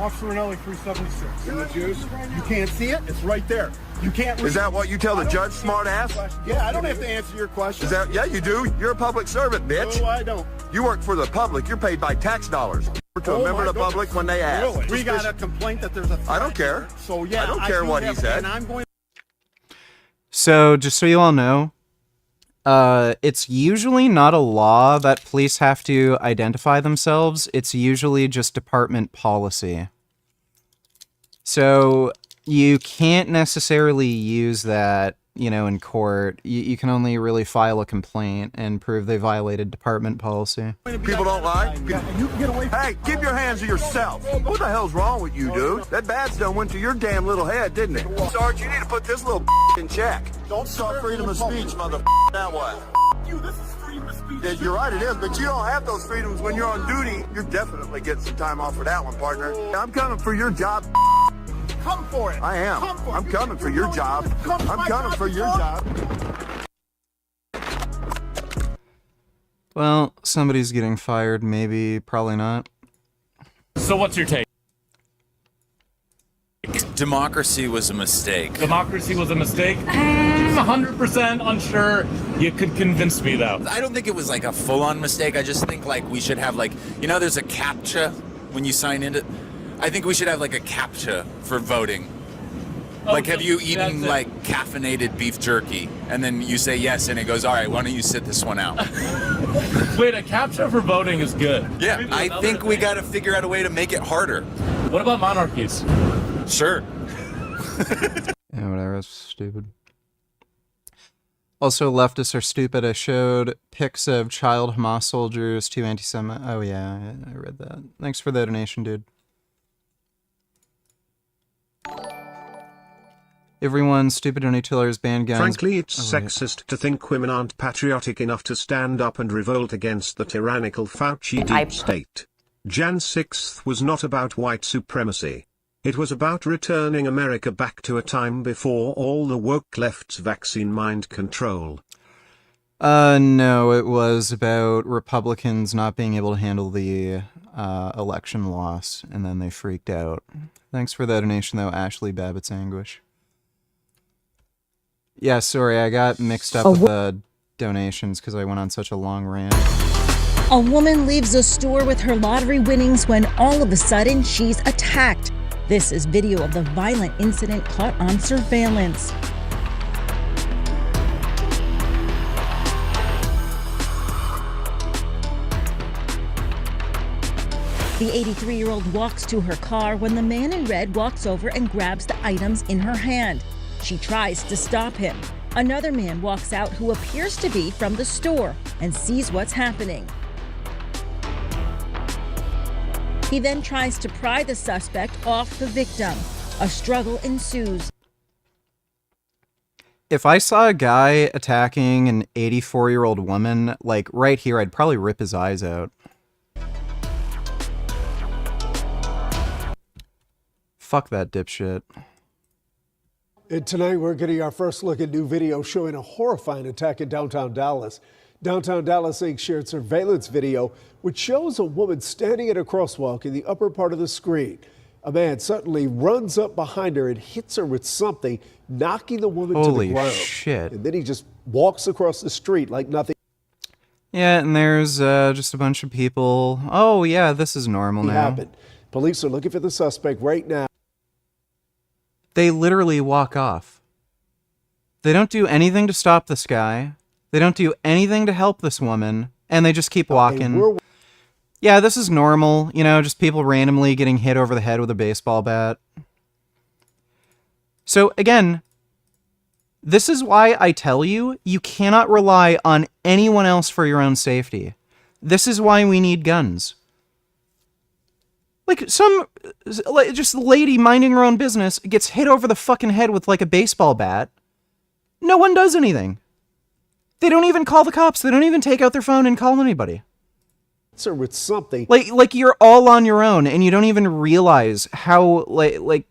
Officer Ranelli 376. In the juice? You can't see it? It's right there. You can't. Is that what you tell the judge, smart ass? Yeah, I don't have to answer your question. Is that? Yeah, you do. You're a public servant, bitch. No, I don't. You work for the public. You're paid by tax dollars. To a member of the public when they ask. Really? We got a complaint that there's a threat. I don't care. So yeah, I don't care what he said. And I'm going. So just so you all know, it's usually not a law that police have to identify themselves. It's usually just department policy. So you can't necessarily use that, you know, in court. You can only really file a complaint and prove they violated department policy. People don't lie. Hey, keep your hands to yourself. What the hell's wrong with you, dude? That badge done went to your damn little head, didn't it? Sarge, you need to put this little in check. Don't start freedom of speech, mother. That what? You, this is freedom of speech. Yeah, you're right, it is, but you don't have those freedoms when you're on duty. You're definitely getting some time off for that one, partner. I'm coming for your job. Come for it. I am. I'm coming for your job. I'm coming for your job. Well, somebody's getting fired, maybe, probably not. So what's your take? Democracy was a mistake. Democracy was a mistake? I'm 100% unsure. You could convince me, though. I don't think it was like a full-on mistake. I just think like we should have like, you know, there's a CAPTCHA when you sign into. I think we should have like a CAPTCHA for voting. Like, have you eaten like caffeinated beef jerky? And then you say yes, and it goes, all right, why don't you sit this one out? Wait, a CAPTCHA for voting is good. Yeah, I think we got to figure out a way to make it harder. What about monarchies? Sure. Yeah, whatever, that's stupid. Also, leftists are stupid. I showed pics of child Hamas soldiers, 2 anti-Semites. Oh yeah, I read that. Thanks for the donation, dude. Everyone, stupid donators ban guns. Frankly, it's sexist to think women aren't patriotic enough to stand up and revolt against the tyrannical Fauci deep state. Jan 6th was not about white supremacy. It was about returning America back to a time before all the woke left's vaccine mind control. No, it was about Republicans not being able to handle the election loss, and then they freaked out. Thanks for the donation, though, Ashley Babbitt's Anguish. Yeah, sorry, I got mixed up with the donations because I went on such a long rant. A woman leaves a store with her lottery winnings when all of a sudden she's attacked. This is video of the violent incident caught on surveillance. The 83-year-old walks to her car when the man in red walks over and grabs the items in her hand. She tries to stop him. Another man walks out who appears to be from the store and sees what's happening. He then tries to pry the suspect off the victim. A struggle ensues. If I saw a guy attacking an 84-year-old woman, like right here, I'd probably rip his eyes out. Fuck that dipshit. And tonight we're getting our first look at new video showing a horrifying attack in downtown Dallas. Downtown Dallas Inc. shared surveillance video which shows a woman standing at a crosswalk in the upper part of the screen. A man suddenly runs up behind her and hits her with something, knocking the woman to the ground. Holy shit. And then he just walks across the street like nothing. Yeah, and there's just a bunch of people. Oh yeah, this is normal now. Happened. Police are looking for the suspect right now. They literally walk off. They don't do anything to stop this guy. They don't do anything to help this woman. And they just keep walking. Yeah, this is normal. You know, just people randomly getting hit over the head with a baseball bat. So again, this is why I tell you, you cannot rely on anyone else for your own safety. This is why we need guns. Like, just a lady minding her own business gets hit over the fucking head with, like, a baseball bat. No one does anything. They don't even call the cops. They don't even take out their phone and call anybody. Or with something. Like you're all on your own, and you don't even realize how, like,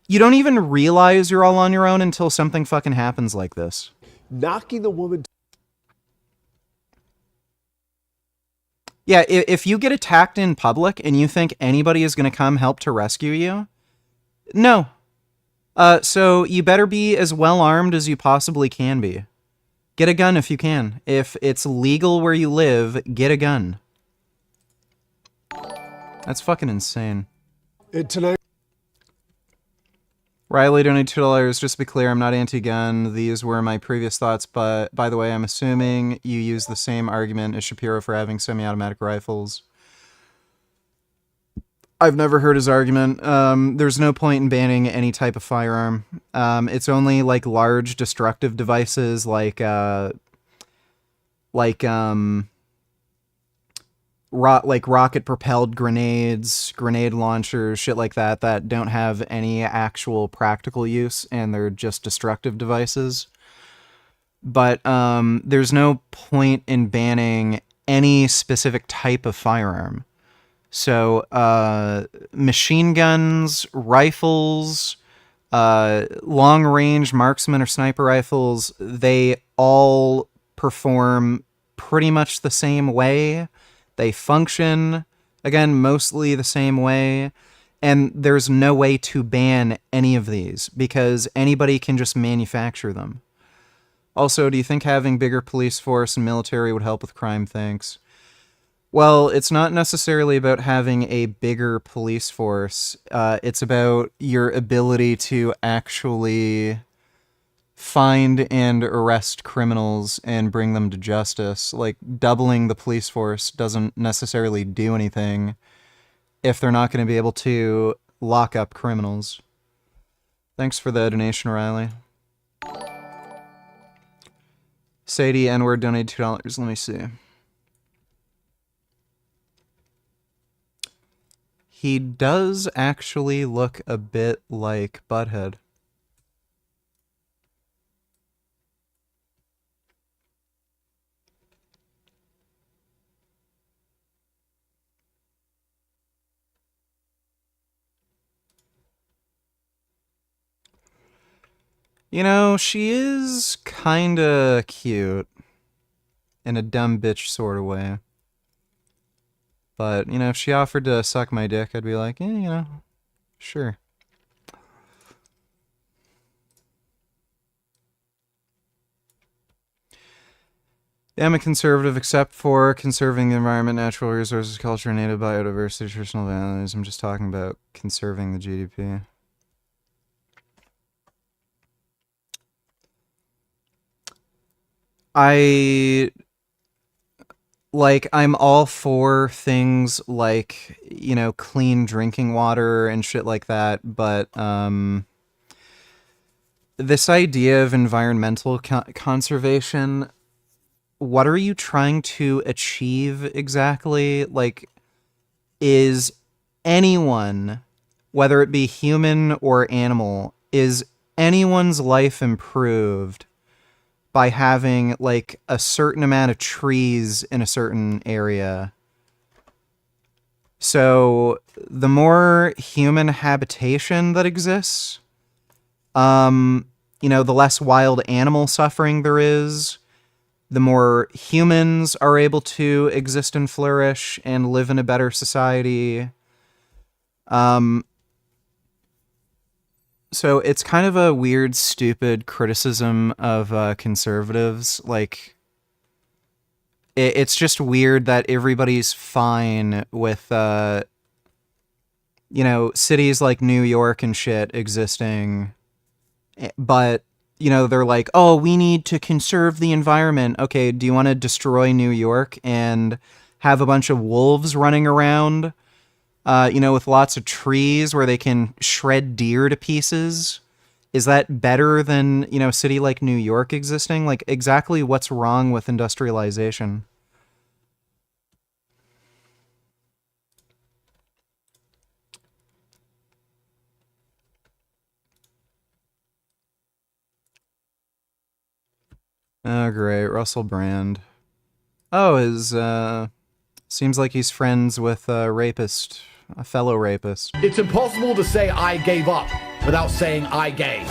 you don't even realize you're all on your own until something fucking happens like this. Knocking the woman. Yeah, if you get attacked in public and you think anybody is going to come help to rescue you, no. So you better be as well armed as you possibly can be. Get a gun if you can. If it's legal where you live, get a gun. That's fucking insane. And tonight. Riley donated $2. Just to be clear, I'm not anti-gun. These were my previous thoughts, but by the way, I'm assuming you use the same argument as Shapiro for having semi-automatic rifles. I've never heard his argument. There's no point in banning any type of firearm. It's only like large destructive devices like rocket propelled grenades, grenade launchers, shit like that that don't have any actual practical use and they're just destructive devices. But there's no point in banning any specific type of firearm. So, machine guns, rifles, long-range marksman or sniper rifles, they all perform pretty much the same way. They function, again, mostly the same way. And there's no way to ban any of these because anybody can just manufacture them. Also, do you think having bigger police force and military would help with crime? Thanks. Well, it's not necessarily about having a bigger police force. It's about your ability to actually find and arrest criminals and bring them to justice. Like, doubling the police force doesn't necessarily do anything if they're not going to be able to lock up criminals. Thanks for the donation, Riley. Sadie N-word donated $2. Let me see. He does actually look a bit like Butthead. You know, she is kinda cute. In a dumb bitch sort of way. But, you know, if she offered to suck my dick, I'd be like, you know, sure. Yeah, I'm a conservative except for conserving the environment, natural resources, culture, native biodiversity, traditional values. I'm just talking about conserving the GDP. I'm all for things like, you know, clean drinking water and shit like that, but this idea of environmental conservation, what are you trying to achieve exactly? Like, is anyone, whether it be human or animal, is anyone's life improved by having, like, a certain amount of trees in a certain area? So, the more human habitation that exists, you know, the less wild animal suffering there is, the more humans are able to exist and flourish and live in a better society. So it's kind of a weird, stupid criticism of conservatives. Like, it's just weird that everybody's fine with, you know, cities like New York and shit existing, but, you know, they're like, oh, we need to conserve the environment. Okay, do you want to destroy New York and have a bunch of wolves running around? You know, with lots of trees where they can shred deer to pieces? Is that better than, you know, a city like New York existing? Like, exactly what's wrong with industrialization? Oh, great. Russell Brand. Oh, seems like he's friends with a rapist. A fellow rapist. It's impossible to say I gave up without saying I gave.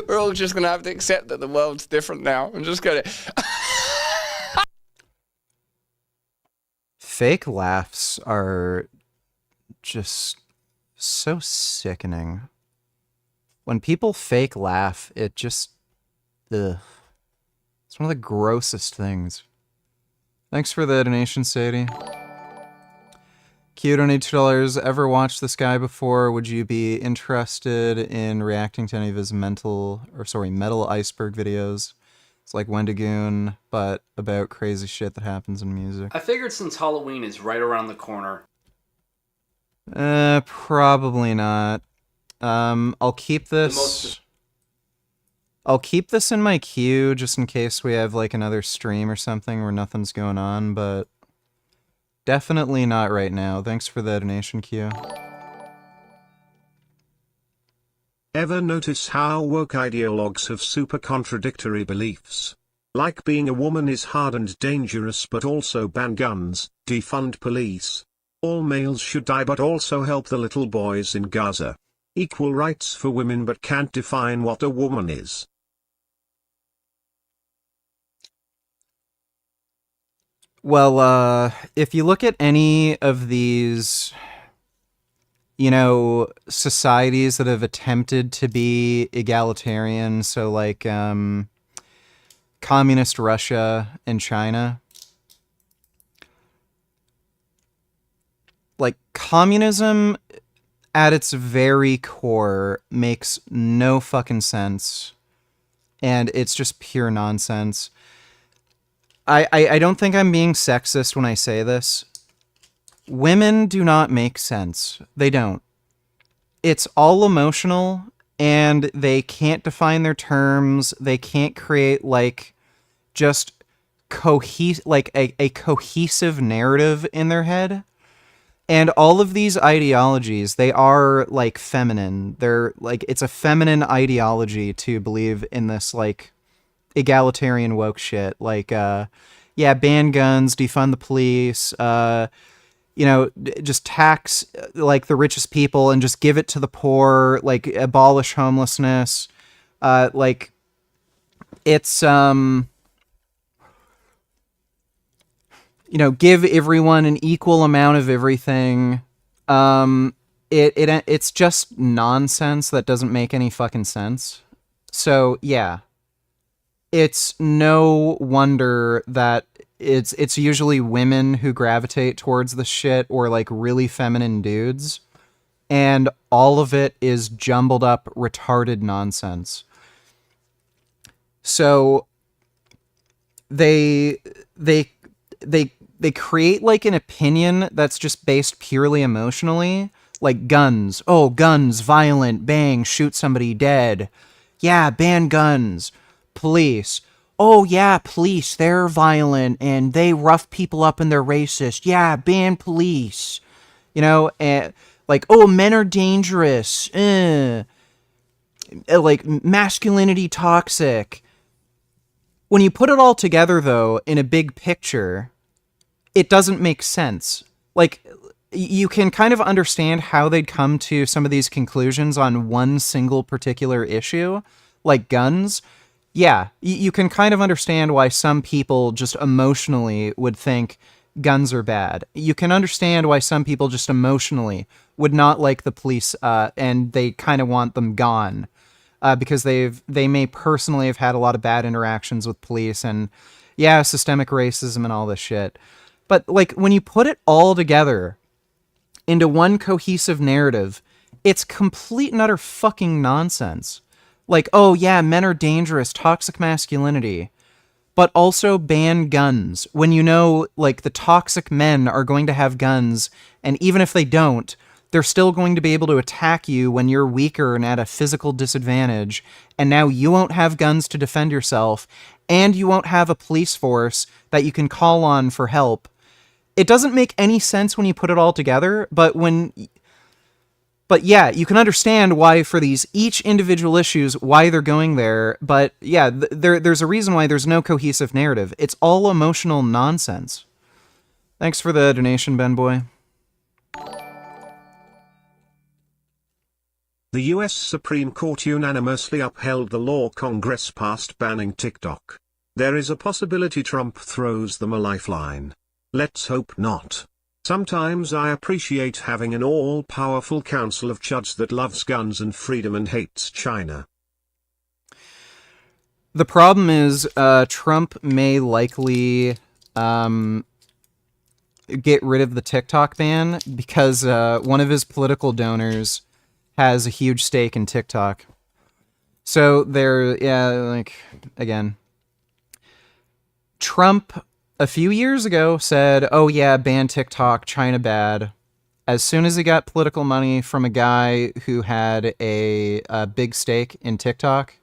We're all just going to have to accept that the world's different now. I'm just going to... Fake laughs are just so sickening. When people fake laugh, it just... ugh. It's one of the grossest things. Thanks for the donation, Sadie. Q donated $2. Ever watched this guy before? Would you be interested in reacting to any of his metal iceberg videos? As like Wendigoon, but about crazy shit that happens in music. I figured since Halloween is right around the corner. Probably not. I'll keep this. I'll keep this in my queue just in case we have like another stream or something where nothing's going on, but definitely not right now. Thanks for the donation, Q. Ever notice how woke ideologues have super contradictory beliefs? Like being a woman is hard and dangerous but also ban guns, defund police. All males should die but also help the little boys in Gaza. Equal rights for women but can't define what a woman is. Well, if you look at any of these, you know, societies that have attempted to be egalitarian, so like communist Russia and China, like communism at its very core makes no fucking sense, and it's just pure nonsense. I don't think I'm being sexist when I say this. Women do not make sense. They don't. It's all emotional, and they can't define their terms. They can't create, like, just a cohesive narrative in their head. And all of these ideologies, they are, like, feminine. They're, like, it's a feminine ideology to believe in this, like, egalitarian woke shit. Like, yeah, ban guns, defund the police, you know, just tax, like, the richest people and just give it to the poor, like, abolish homelessness. Like, it's, you know, give everyone an equal amount of everything. It's just nonsense that doesn't make any fucking sense. So, yeah. It's no wonder that it's usually women who gravitate towards the shit, or like really feminine dudes, and all of it is jumbled up retarded nonsense. So they create like an opinion that's just based purely emotionally, like guns. Oh, guns, violent, bang, shoot somebody, dead. Yeah, ban guns. Police. Oh yeah, police, they're violent and they rough people up and they're racist. Yeah, ban police. You know, and like, oh, men are dangerous. Like, masculinity toxic. When you put it all together, though, in a big picture, it doesn't make sense. Like, you can kind of understand how they'd come to some of these conclusions on one single particular issue, like guns. Yeah, you can kind of understand why some people just emotionally would think guns are bad. You can understand why some people just emotionally would not like the police, and they kind of want them gone, because they may personally have had a lot of bad interactions with police, and yeah, systemic racism and all this shit. But like, when you put it all together into one cohesive narrative, it's complete and utter fucking nonsense. Like, oh yeah, men are dangerous, toxic masculinity, but also ban guns, when you know, like, the toxic men are going to have guns, and even if they don't, they're still going to be able to attack you when you're weaker and at a physical disadvantage, and now you won't have guns to defend yourself, and you won't have a police force that you can call on for help. It doesn't make any sense when you put it all together, But yeah, you can understand why for these each individual issues, why they're going there. But yeah, there's a reason why there's no cohesive narrative. It's all emotional nonsense. Thanks for the donation, Ben Boy. The US Supreme Court unanimously upheld the law Congress passed banning TikTok. There is a possibility Trump throws them a lifeline. Let's hope not. Sometimes I appreciate having an all-powerful council of judges that loves guns and freedom and hates China. The problem is, Trump may likely get rid of the TikTok ban because one of his political donors has a huge stake in TikTok. So yeah, like, again, Trump, a few years ago, said, oh yeah, ban TikTok, China bad. As soon as he got political money from a guy who had a big stake in TikTok,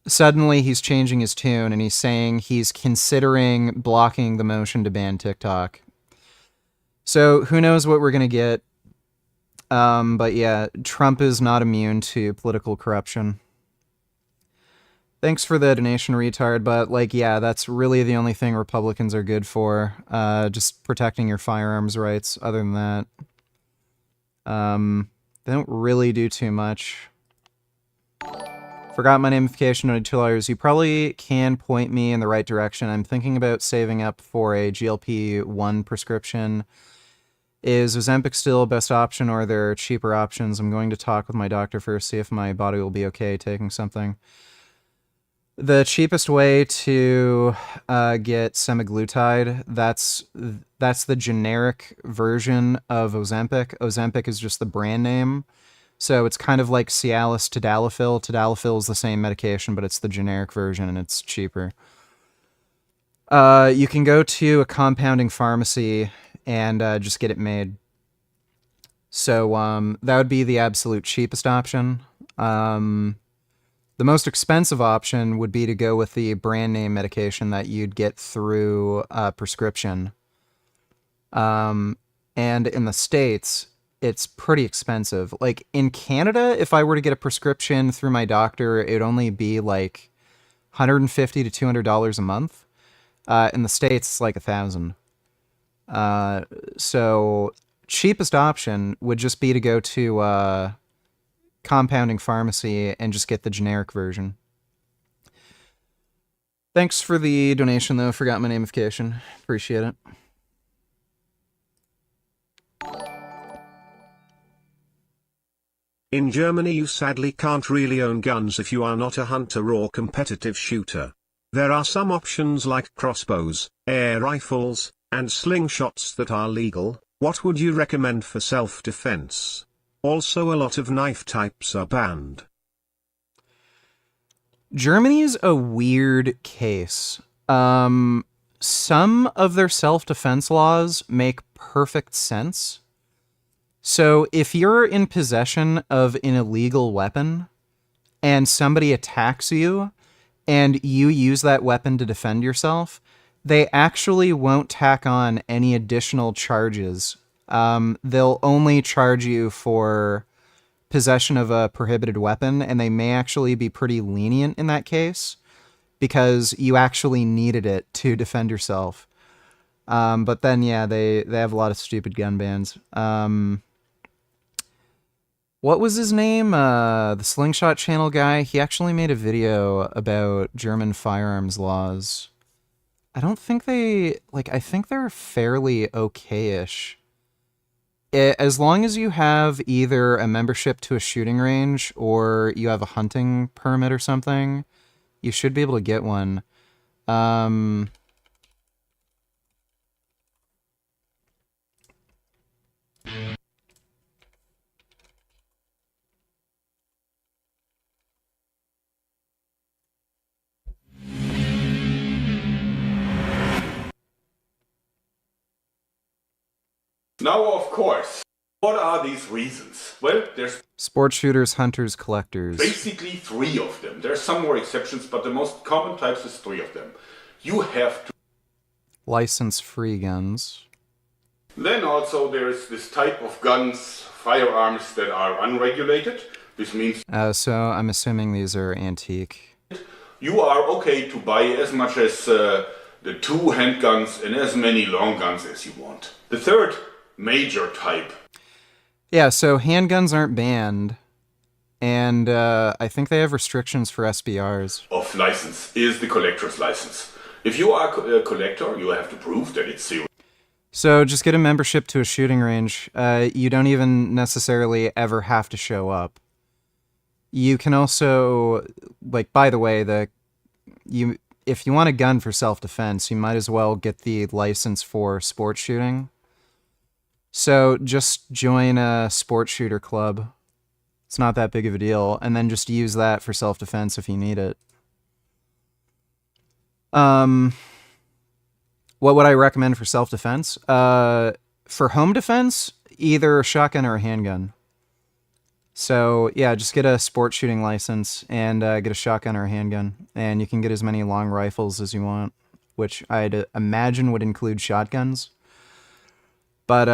suddenly he's changing his tune and he's saying he's considering blocking the motion to ban TikTok. So who knows what we're going to get. But yeah, Trump is not immune to political corruption. Thanks for the donation, retard, but, like, yeah, that's really the only thing Republicans are good for. Just protecting your firearms rights. Other than that, they don't really do too much. Forgot my namification on $2. You probably can point me in the right direction. I'm thinking about saving up for a GLP-1 prescription. Is Ozempic still best option, or are there cheaper options? I'm going to talk with my doctor first, see if my body will be okay taking something. The cheapest way to get semaglutide, that's the generic version of Ozempic. Ozempic is just the brand name. So it's kind of like Cialis tadalafil. Tadalafil is the same medication, but it's the generic version and it's cheaper. You can go to a compounding pharmacy and just get it made. So that would be the absolute cheapest option. The most expensive option would be to go with the brand name medication that you'd get through prescription. And in the States, it's pretty expensive. Like, in Canada, if I were to get a prescription through my doctor, it'd only be like $150 to $200 a month. In the States, it's like $1,000. So cheapest option would just be to go to compounding pharmacy and just get the generic version. Thanks for the donation, though. Forgot my namification. Appreciate it. In Germany, you sadly can't really own guns if you are not a hunter or competitive shooter. There are some options like crossbows, air rifles, and slingshots that are legal. What would you recommend for self-defense? Also, a lot of knife types are banned. Germany's a weird case. Some of their self-defense laws make perfect sense. So if you're in possession of an illegal weapon and somebody attacks you and you use that weapon to defend yourself, they actually won't tack on any additional charges. They'll only charge you for possession of a prohibited weapon, and they may actually be pretty lenient in that case because you actually needed it to defend yourself. But then, yeah, they have a lot of stupid gun bans. What was his name? The Slingshot Channel guy. He actually made a video about German firearms laws. I don't think they, like, I think they're fairly okay-ish. As long as you have either a membership to a shooting range or you have a hunting permit or something, you should be able to get one. Now, of course, what are these reasons? Well, there's Sports shooters, hunters, collectors. basically 3 of them. There's some more exceptions, but the most common types is 3 of them. You have to. License-free guns. Then also there is this type of guns, firearms that are unregulated. This means So I'm assuming these are antique. you are okay to buy as much as the 2 handguns and as many long guns as you want. The third major type. Yeah, so handguns aren't banned, and I think they have restrictions for SBRs. Of license is the collector's license. If you are a collector, you have to prove that it's serious. So just get a membership to a shooting range. You don't even necessarily ever have to show up. You can also, like, by the way, if you want a gun for self-defense, you might as well get the license for sports shooting. So just join a sports shooter club. It's not that big of a deal. And then just use that for self-defense if you need it. What would I recommend for self-defense? For home defense, either a shotgun or a handgun. So yeah, just get a sport shooting license and get a shotgun or a handgun, and you can get as many long rifles as you want, which I'd imagine would include shotguns. But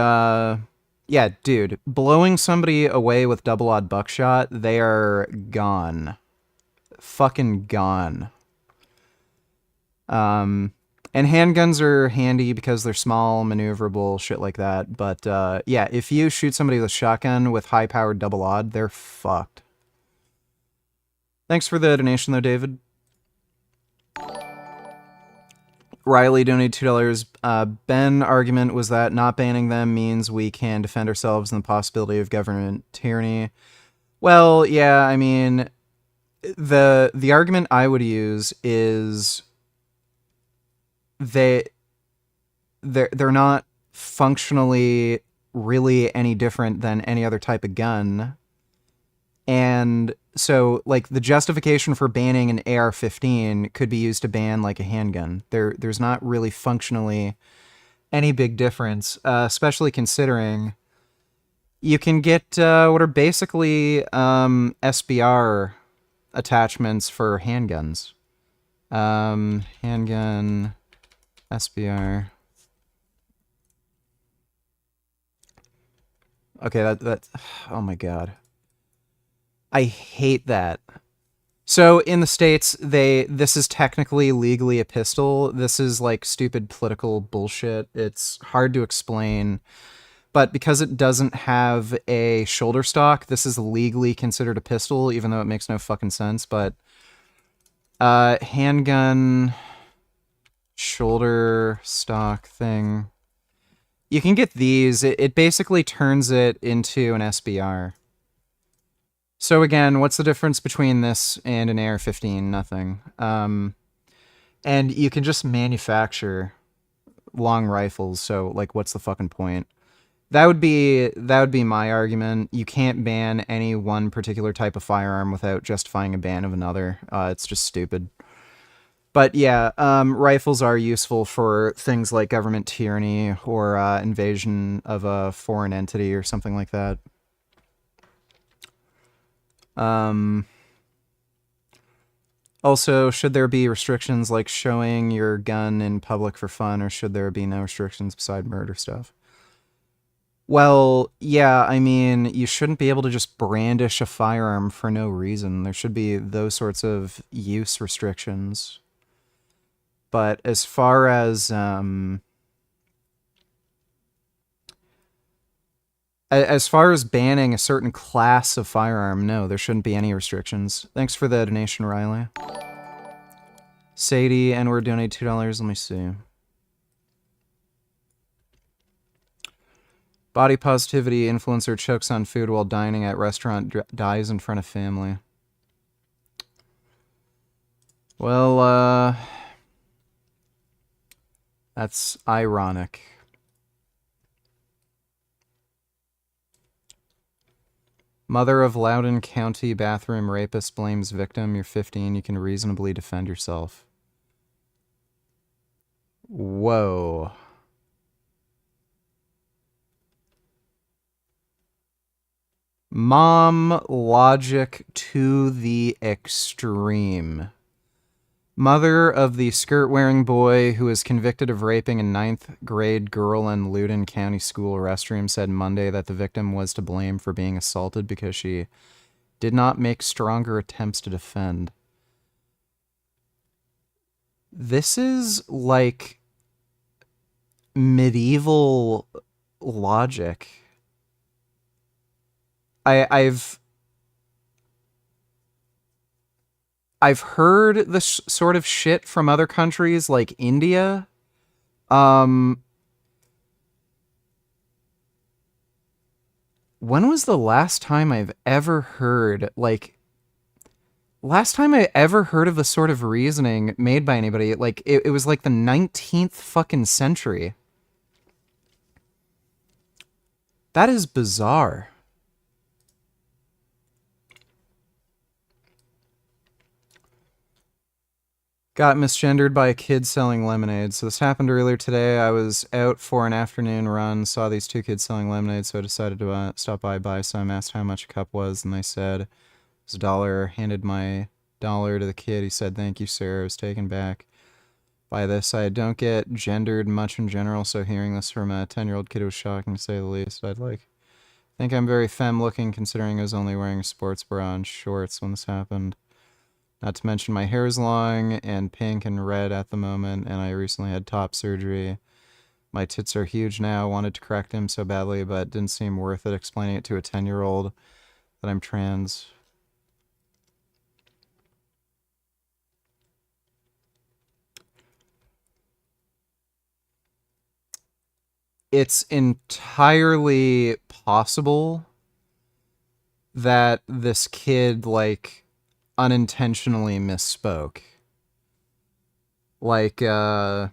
yeah, dude, blowing somebody away with double-aught buckshot, they are gone. Fucking gone. And handguns are handy because they're small, maneuverable, shit like that. But yeah, if you shoot somebody with a shotgun with high-powered double-aught, they're fucked. Thanks for the donation, though, David. Riley donated $2. Ben argument was that not banning them means we can defend ourselves and the possibility of government tyranny. Well, yeah, I mean, the argument I would use is they're not functionally really any different than any other type of gun. And so, like, the justification for banning an AR-15 could be used to ban, like, a handgun. There's not really functionally any big difference, especially considering you can get what are basically SBR attachments for handguns. Handgun, SBR. Okay, that oh my god. I hate that. So in the States, this is technically legally a pistol. This is like stupid political bullshit. It's hard to explain. But because it doesn't have a shoulder stock, this is legally considered a pistol, even though it makes no fucking sense. But handgun shoulder stock thing. You can get these. It basically turns it into an SBR. So again, what's the difference between this and an AR-15? Nothing. And you can just manufacture long rifles, so like what's the fucking point? That would be my argument. You can't ban any one particular type of firearm without justifying a ban of another. It's just stupid. But yeah, rifles are useful for things like government tyranny or invasion of a foreign entity or something like that. Also, should there be restrictions like showing your gun in public for fun, or should there be no restrictions beside murder stuff? Well, yeah, I mean, you shouldn't be able to just brandish a firearm for no reason. There should be those sorts of use restrictions. But as far as banning a certain class of firearm, no, there shouldn't be any restrictions. Thanks for the donation, Riley. Sadie, and we're donating $2. Let me see. Body positivity influencer chokes on food while dining at restaurant, dies in front of family. Well, that's ironic. Mother of Loudoun County bathroom rapist blames victim. You're 15. You can reasonably defend yourself. Whoa. Mom logic to the extreme. Mother of the skirt-wearing boy who was convicted of raping a 9th grade girl in Loudoun County school restroom said Monday that the victim was to blame for being assaulted because she did not make stronger attempts to defend. This is like medieval logic. I've heard this sort of shit from other countries like India. When was the last time I've ever heard, last time I ever heard of the sort of reasoning made by anybody? Like, it was like the 19th fucking century. That is bizarre. Got misgendered by a kid selling lemonade. So this happened earlier today. I was out for an afternoon run, saw these two kids selling lemonade, so I decided to stop by, buy some, asked how much a cup was, and they said it was $1. Handed my dollar to the kid. He said, "Thank you, sir." I was taken back by this. I don't get gendered much in general, so hearing this from a 10-year-old kid was shocking, to say the least. Think I'm very femme-looking, considering I was only wearing a sports bra and shorts when this happened. Not to mention my hair is long and pink and red at the moment, and I recently had top surgery. My tits are huge now. Wanted to correct him so badly, but didn't seem worth it explaining it to a 10-year-old that I'm trans. It's entirely possible that this kid, like, unintentionally misspoke. Like, it's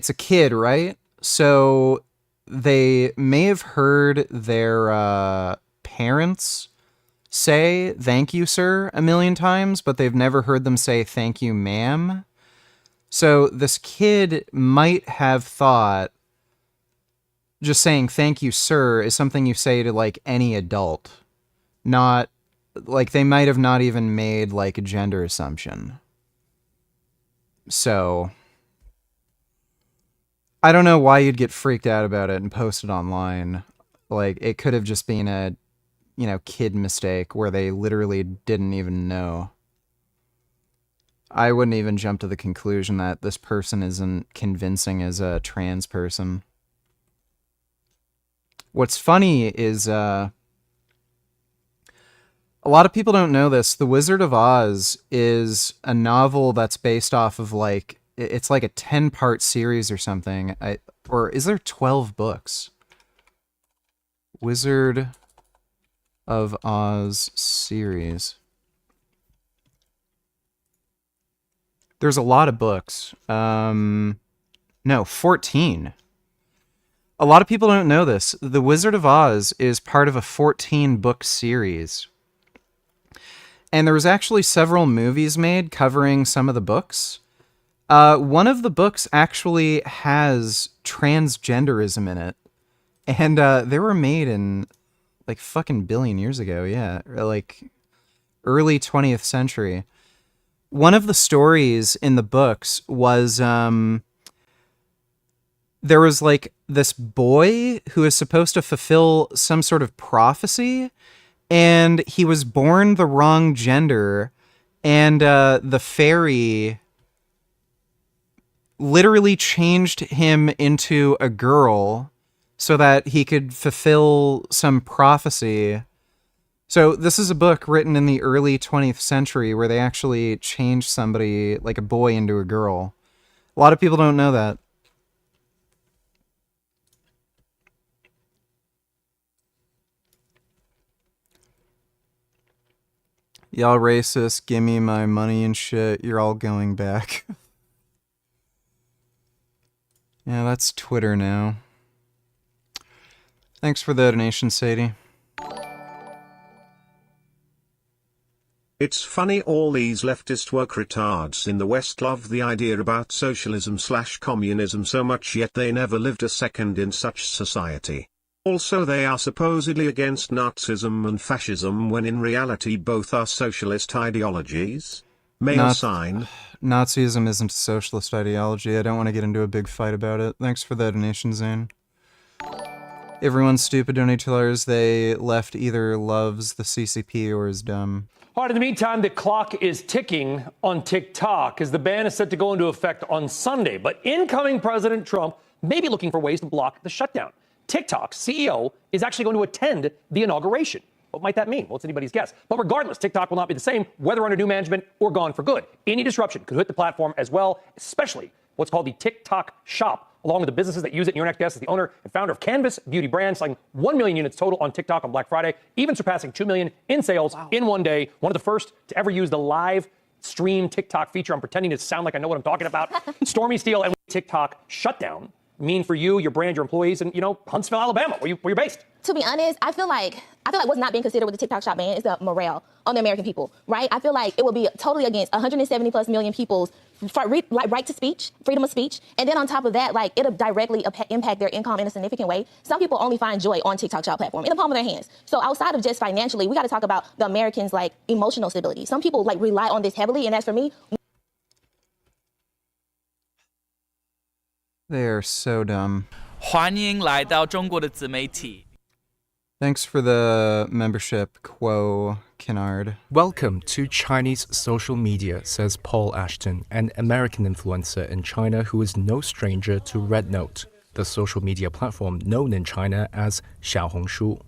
a kid, right? So they may have heard their parents say, "Thank you, sir," a million times, but they've never heard them say, "Thank you, ma'am." So this kid might have thought just saying "thank you, sir" is something you say to, like, any adult. Not, like, they might have not even made, like, a gender assumption. So I don't know why you'd get freaked out about it and post it online. Like, it could have just been a, kid mistake where they literally didn't even know. I wouldn't even jump to the conclusion that this person isn't convincing as a trans person. What's funny is, a lot of people don't know this. The Wizard of Oz is a novel that's based off of, like, it's like a 10-part series or something. Or is there 12 books? Wizard of Oz series. There's a lot of books. No, 14. A lot of people don't know this. The Wizard of Oz is part of a 14-book series. And there was actually several movies made covering some of the books. One of the books actually has transgenderism in it. And they were made in, like, fucking billion years ago, yeah. Like, early 20th century. One of the stories in the books was, there was, like, this boy who is supposed to fulfill some sort of prophecy, and he was born the wrong gender, and the fairy literally changed him into a girl so that he could fulfill some prophecy. So this is a book written in the early 20th century where they actually changed somebody, like a boy, into a girl. A lot of people don't know that. Y'all racist, give me my money and shit, you're all going back. Yeah, that's Twitter now. Thanks for the donation, Sadie. It's funny all these leftist woke retards in the West love the idea about socialism/communism so much, yet they never lived a second in such society. Also, they are supposedly against Nazism and fascism when in reality both are socialist ideologies. Male sign. Nazism isn't a socialist ideology. I don't want to get into a big fight about it. Thanks for the donation, Zane. Everyone's stupid donators. They left either loves the CCP or is dumb. All right, in the meantime, the clock is ticking on TikTok as the ban is set to go into effect on Sunday. But incoming President Trump may be looking for ways to block the shutdown. TikTok's CEO is actually going to attend the inauguration. What might that mean? Well, it's anybody's guess. But regardless, TikTok will not be the same, whether under new management or gone for good. Any disruption could hit the platform as well, especially what's called the TikTok Shop, along with the businesses that use it. Your next guest is the owner and founder of Canvas Beauty Brand, selling 1 million units total on TikTok on Black Friday, even surpassing 2 million in sales in one day. One of the first to ever use the live stream TikTok feature. I'm pretending to sound like I know what I'm talking about. Stormy Steele and TikTok shutdown mean for you, your brand, your employees, and, Huntsville, Alabama, where you're based? to be honest, I feel like what's not being considered with the TikTok shop ban is the morale on the American people, right? I feel like it would be totally against 170 plus million people's right to speech, freedom of speech. And then on top of that, like it'll directly impact their income in a significant way. Some people only find joy on TikTok shop platform in the palm of their hands. So outside of just financially, we got to talk about the Americans' like emotional stability. Some people like rely on this heavily, and that's for me. They are so dumb. 欢迎来到中国的自媒体。 Thanks for the membership, Quo Kennard. Welcome to Chinese social media, says Paul Ashton, an American influencer in China who is no stranger to RedNote, the social media platform known in China as Xiaohongshu.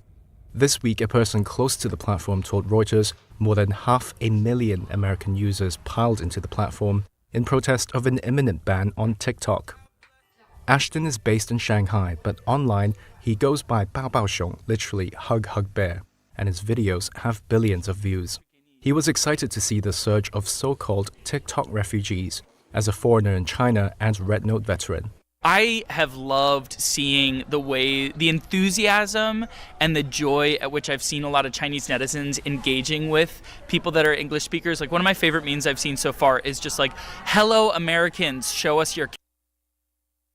This week, a person close to the platform told Reuters more than 500,000 American users piled into the platform in protest of an imminent ban on TikTok. Ashton is based in Shanghai, but online he goes by Bao Bao Xiong, literally Hug Hug Bear, and his videos have billions of views. He was excited to see the surge of so-called TikTok refugees as a foreigner in China and RedNote veteran. I have loved seeing the enthusiasm and the joy at which I've seen a lot of Chinese netizens engaging with people that are English speakers. Like one of my favorite memes I've seen so far is just like, "Hello Americans, show us your."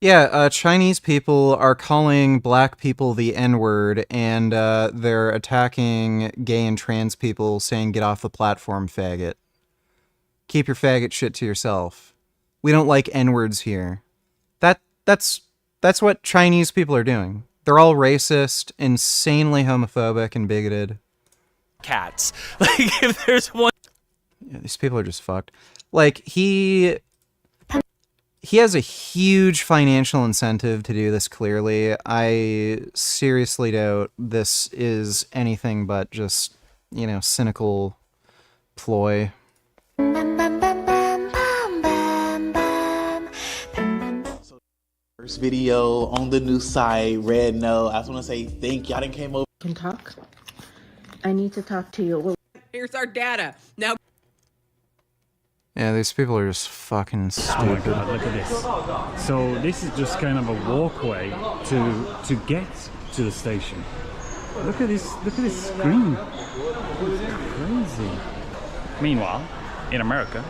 Yeah, Chinese people are calling black people the N-word, and they're attacking gay and trans people, saying, "Get off the platform, faggot. Keep your faggot shit to yourself. We don't like N-words here." That's what Chinese people are doing. They're all racist, insanely homophobic, and bigoted. Cats. Like, if there's one... Yeah, these people are just fucked. Like, he has a huge financial incentive to do this, clearly. I seriously doubt this is anything but just, cynical ploy. First video on the new site, RedNote. I just want to say thank you. I didn't came over. Can talk? I need to talk to you. Here's our data. Now. Yeah, these people are just fucking stupid. Oh my god, look at this. So this is just kind of a walkway to get to the station. Look at this screen. It's crazy. Meanwhile, in America.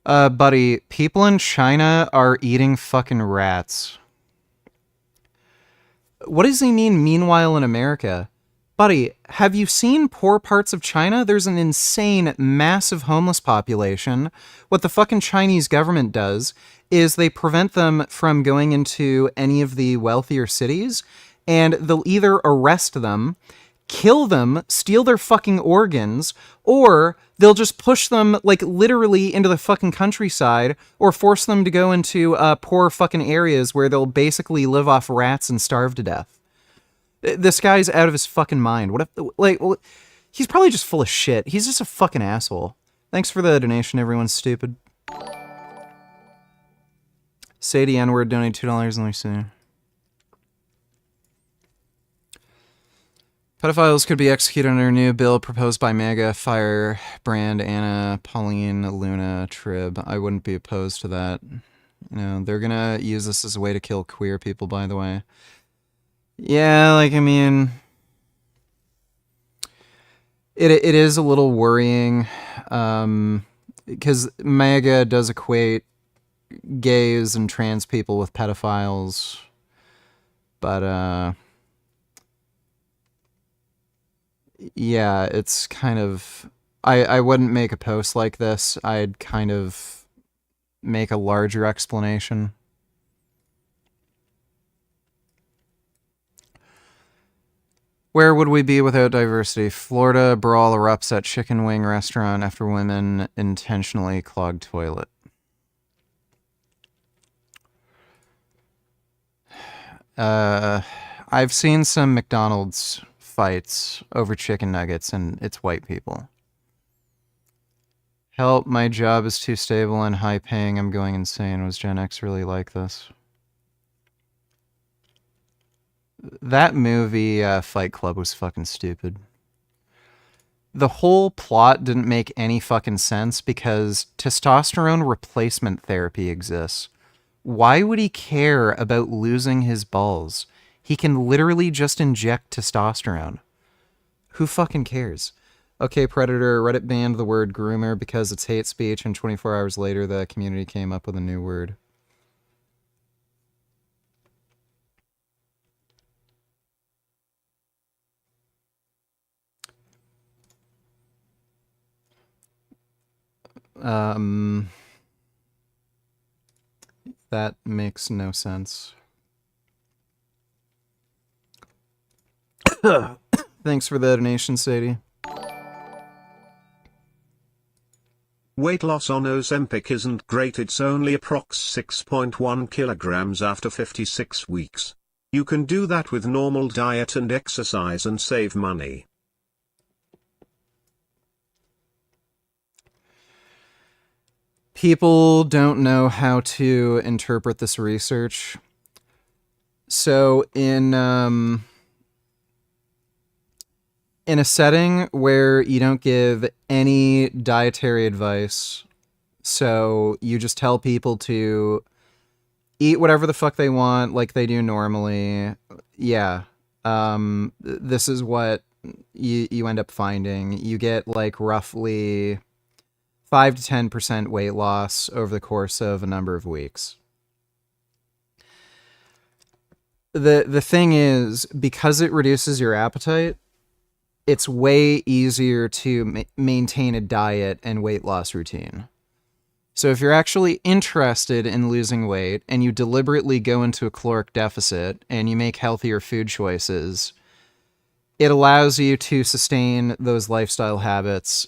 Buddy, people in China are eating fucking rats. What does he mean, meanwhile in America? Buddy, have you seen poor parts of China? There's an insane, massive homeless population. What the fucking Chinese government does is they prevent them from going into any of the wealthier cities, and they'll either arrest them, kill them, steal their fucking organs, or they'll just push them, like, literally into the fucking countryside, or force them to go into poor fucking areas where they'll basically live off rats and starve to death. This guy's out of his fucking mind. What if, he's probably just full of shit. He's just a fucking asshole. Thanks for the donation, everyone's stupid. Sadie N-word donated $2 and we see. Pedophiles could be executed under a new bill proposed by MAGA, Firebrand, Anna, Pauline, Luna, Trib. I wouldn't be opposed to that. They're gonna use this as a way to kill queer people, by the way. Yeah, it is a little worrying, because MAGA does equate gays and trans people with pedophiles, but, yeah, it's kind of... I wouldn't make a post like this. I'd kind of make a larger explanation. Where would we be without diversity? Florida brawl erupts at chicken wing restaurant after women intentionally clog toilet. I've seen some McDonald's fights over chicken nuggets, and it's white people. Help, my job is too stable and high paying. I'm going insane. Was Gen X really like this? That movie, Fight Club, was fucking stupid. The whole plot didn't make any fucking sense because testosterone replacement therapy exists. Why would he care about losing his balls? He can literally just inject testosterone. Who fucking cares? Okay, Predator, Reddit banned the word groomer because it's hate speech, and 24 hours later the community came up with a new word. That makes no sense. Thanks for the donation, Sadie. Weight loss on Ozempic isn't great, it's only approx 6.1 kilograms after 56 weeks. You can do that with normal diet and exercise and save money. People don't know how to interpret this research. So in a setting where you don't give any dietary advice, so you just tell people to eat whatever the fuck they want like they do normally, yeah, this is what you end up finding. You get like roughly 5 to 10% weight loss over the course of a number of weeks. The thing is, because it reduces your appetite, it's way easier to maintain a diet and weight loss routine. So if you're actually interested in losing weight and you deliberately go into a caloric deficit and you make healthier food choices, it allows you to sustain those lifestyle habits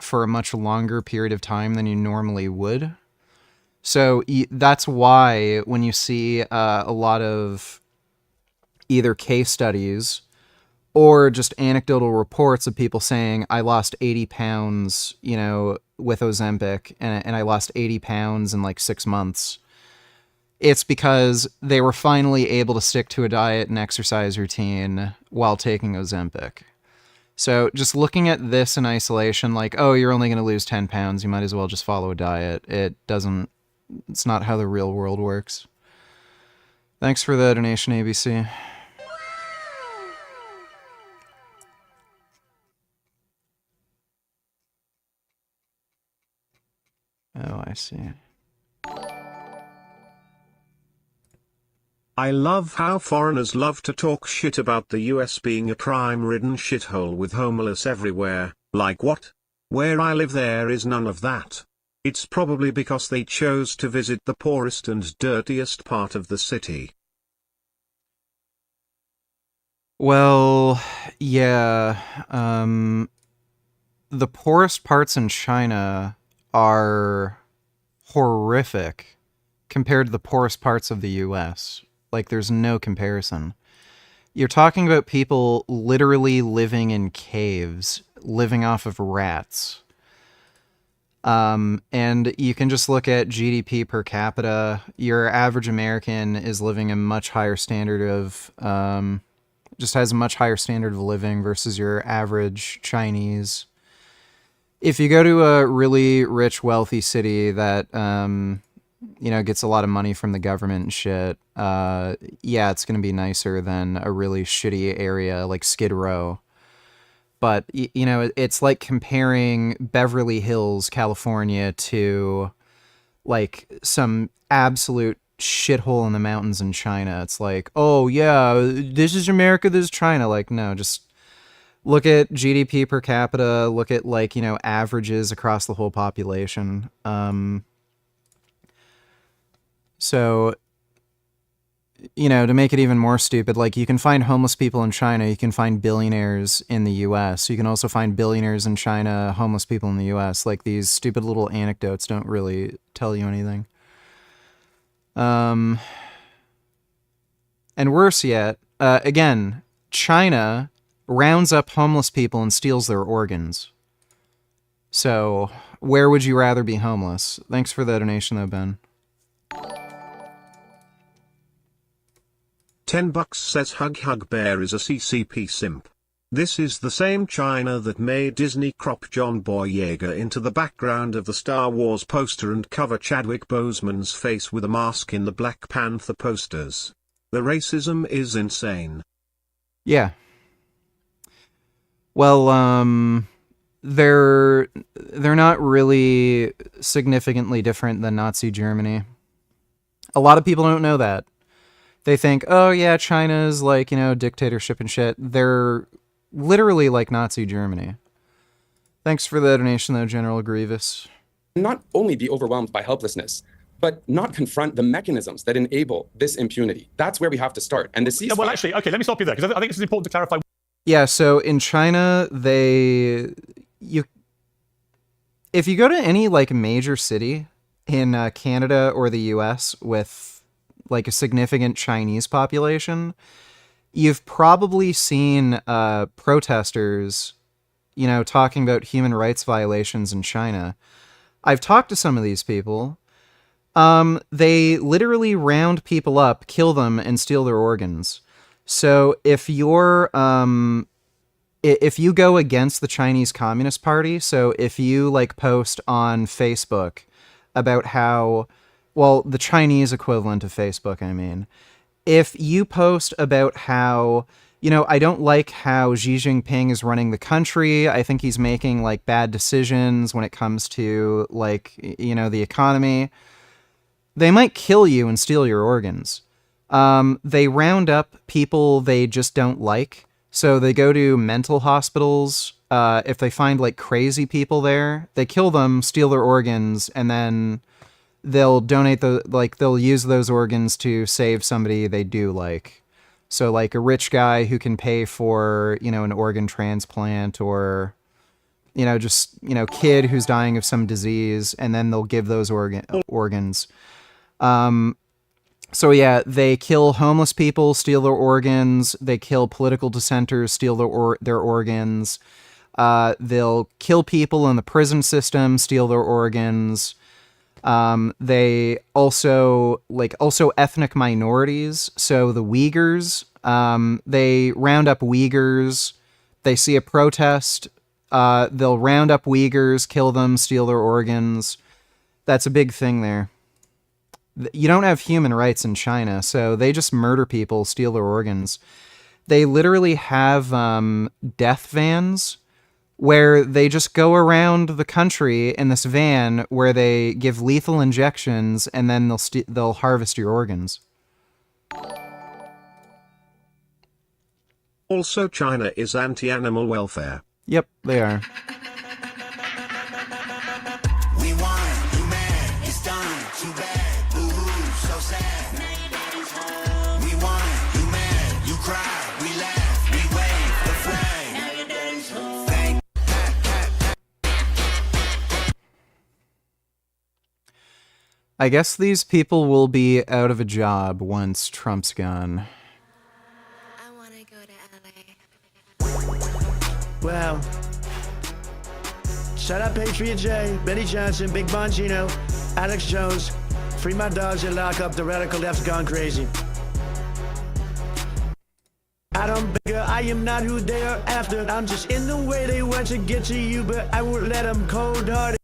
for a much longer period of time than you normally would. So that's why when you see a lot of either case studies or just anecdotal reports of people saying, I lost 80 pounds, you know, with Ozempic, and I lost 80 pounds in like 6 months. It's because they were finally able to stick to a diet and exercise routine while taking Ozempic. So just looking at this in isolation, like, oh, you're only going to lose 10 pounds, you might as well just follow a diet. It's not how the real world works. Thanks for the donation, ABC. Oh, I see. I love how foreigners love to talk shit about the US being a crime-ridden shithole with homeless everywhere. Like what? Where I live there is none of that. It's probably because they chose to visit the poorest and dirtiest part of the city. Well, yeah. The poorest parts in China are horrific compared to the poorest parts of the US. Like, there's no comparison. You're talking about people literally living in caves, living off of rats. And you can just look at GDP per capita. Your average American is living a much higher standard of, just has a much higher standard of living versus your average Chinese. If you go to a really rich, wealthy city that, you know, gets a lot of money from the government and shit, yeah, it's going to be nicer than a really shitty area like Skid Row. But, you know, it's like comparing Beverly Hills, California to, like, some absolute shithole in the mountains in China. It's like, oh, yeah, this is America, this is China. Like, no, just look at GDP per capita, look at, like, you know, averages across the whole population. So, you know, to make it even more stupid, like, you can find homeless people in China, you can find billionaires in the US, you can also find billionaires in China, homeless people in the US. Like, these stupid little anecdotes don't really tell you anything. And worse yet, again, China rounds up homeless people and steals their organs. So, where would you rather be homeless? Thanks for the donation though, Ben. $10 says Hug Hug Bear is a CCP simp. This is the same China that made Disney crop John Boyega into the background of the Star Wars poster and cover Chadwick Boseman's face with a mask in the Black Panther posters. The racism is insane. Yeah. Well, they're not really significantly different than Nazi Germany. A lot of people don't know that. They think, oh yeah, China's like, dictatorship and shit. They're literally like Nazi Germany. Thanks for the donation though, General Grievous. Not only be overwhelmed by helplessness, but not confront the mechanisms that enable this impunity. That's where we have to start. And the ceasefire... Well, actually, okay, let me stop you there, because I think this is important to clarify. Yeah, so in China, if you go to any like major city in Canada or the US with like a significant Chinese population, you've probably seen protesters, talking about human rights violations in China. I've talked to some of these people. They literally round people up, kill them, and steal their organs. So if you go against the Chinese Communist Party, so if you like post on Facebook about how, well, the Chinese equivalent of Facebook, I mean, if you post about how, I don't like how Xi Jinping is running the country, I think he's making like bad decisions when it comes to like, the economy, they might kill you and steal your organs. They round up people they just don't like. So they go to mental hospitals. If they find like crazy people there, they kill them, steal their organs, and then they'll donate they'll use those organs to save somebody they do like. So like a rich guy who can pay for, an organ transplant, or, kid who's dying of some disease, and then they'll give those organs. So yeah, they kill homeless people, steal their organs. They kill political dissenters, steal their organs. They'll kill people in the prison system, steal their organs. They also ethnic minorities. So the Uyghurs, they round up Uyghurs. They see a protest. They'll round up Uyghurs, kill them, steal their organs. That's a big thing there. You don't have human rights in China, so they just murder people, steal their organs. They literally have death vans where they just go around the country in this van where they give lethal injections, and then they'll harvest your organs. Also, China is anti-animal welfare. Yep, they are. I guess these people will be out of a job once Trump's gone. Well, shut up, Patriot J, Benny Johnson, Big Bongino, Alex Jones, free my dogs and lock up the radical left's gone crazy. I don't bigger, I am not who they are after. I'm just in the way they want to get to you, but I won't let them cold-hearted.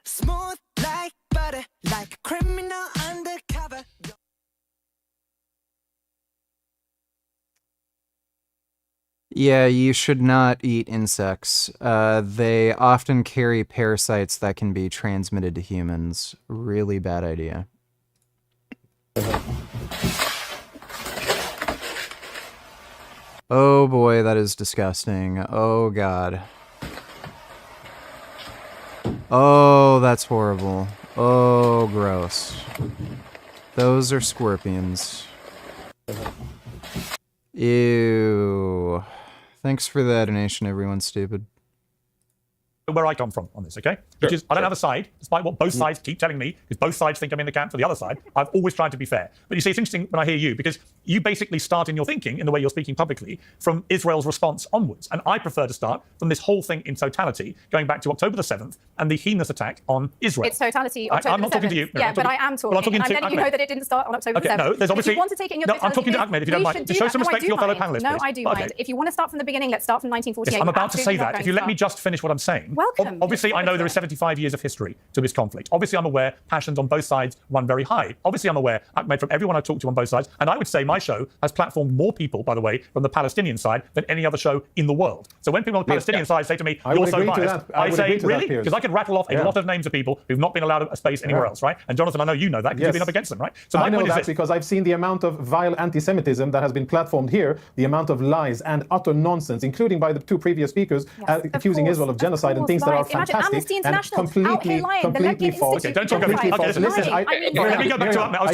Smooth like butter, like a criminal undercover. Yeah, you should not eat insects. They often carry parasites that can be transmitted to humans. Really bad idea. Oh boy, that is disgusting. Oh god. Oh, that's horrible. Oh, gross. Those are scorpions. Ew. Thanks for the donation, everyone stupid. Where I come from on this, okay? Which is, I don't have a side, despite what both sides keep telling me, because both sides think I'm in the camp for the other side. I've always tried to be fair. But you see, it's interesting when I hear you, because you basically start in your thinking, in the way you're speaking publicly, from Israel's response onwards. And I prefer to start from this whole thing in totality, going back to October the 7th and the heinous attack on Israel. It's totality October I'm not the 7th. talking to you. No, Yeah, but I am talking. Well, I'm talking and to I'm letting you know that it didn't start on October Okay, the 7th. no, there's obviously... If you want to take it in your No, I'm talking to Ahmed, if you don't mind. To show some respect for your fellow panelists, No, please. I do Okay. mind. If you want to start from the beginning, let's start from 1948. Yes, I'm about to say Absolutely not that. going If you to let me start. just finish what I'm saying. Welcome. Obviously, I know there is 75 years of history to this conflict. Obviously, I'm aware passions on both sides run very high. Obviously, I'm aware, Ahmed, from everyone I've talked to on both sides, and I would say my show has platformed more people, by the way, from the Palestinian side than any other show in the world. So when people on the Palestinian side say to me, I you're would so agree to biased, that. I I would say, agree to that, really? Piers. Because I could rattle off a lot of names of people who've not been allowed a space anywhere else, right? And Jonathan, I know you know that because you've been up against them, right? So my I know point is that this. because I've seen the amount of vile anti-Semitism that has been platformed here, the amount of lies and utter nonsense, including by the two previous speakers, accusing Israel of genocide and things that are fantastic and completely false. Okay, don't talk over me. Okay, listen, let me go back to Ahmed. I'm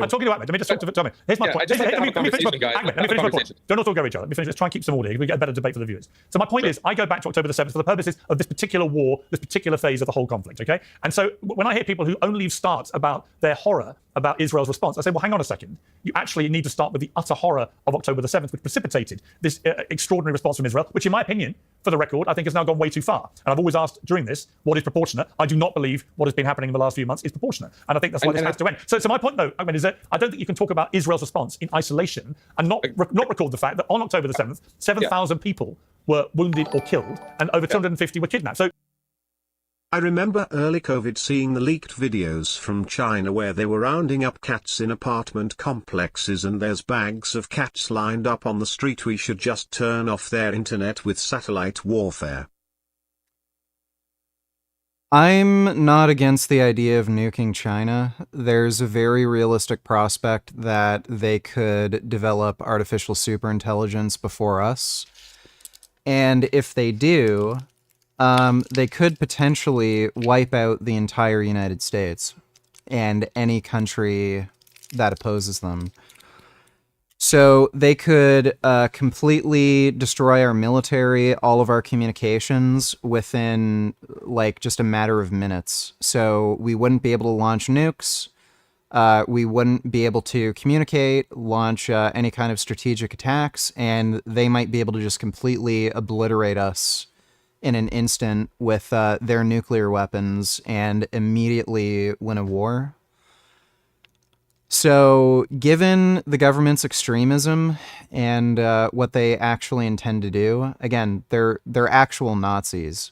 talking to Ahmed. Let me just tell me. Here's my point. Let me finish my point. Don't all talk over each other. Let me finish. Let's try and keep some order. We get a better debate for the viewers. So my point is, I go back to October the 7th for the purposes of this particular war, this particular phase of the whole conflict, okay? And so when I hear people who only start about their horror about Israel's response, I say, well, hang on a second. You actually need to start with the utter horror of October the 7th, which precipitated this extraordinary response from Israel, which in my opinion, for the record, I think has now gone way too far. And I've always asked during this, what is proportionate? I do not believe what has been happening in the last few months is proportionate. And I think that's why this has to end. So my point, though, Ahmed, is that I don't think you can talk about Israel's response in isolation and not record the fact that on October the 7th, 7,000 people were wounded or killed and over 250 were kidnapped. So I remember early COVID seeing the leaked videos from China where they were rounding up cats in apartment complexes and there's bags of cats lined up on the street. We should just turn off their internet with satellite warfare. I'm not against the idea of nuking China. There's a very realistic prospect that they could develop artificial superintelligence before us. And if they do, they could potentially wipe out the entire United States and any country that opposes them. So they could completely destroy our military, all of our communications within like just a matter of minutes. So we wouldn't be able to launch nukes. We wouldn't be able to communicate, launch any kind of strategic attacks, and they might be able to just completely obliterate us in an instant with their nuclear weapons and immediately win a war. So, given the government's extremism and what they actually intend to do, again, they're actual Nazis.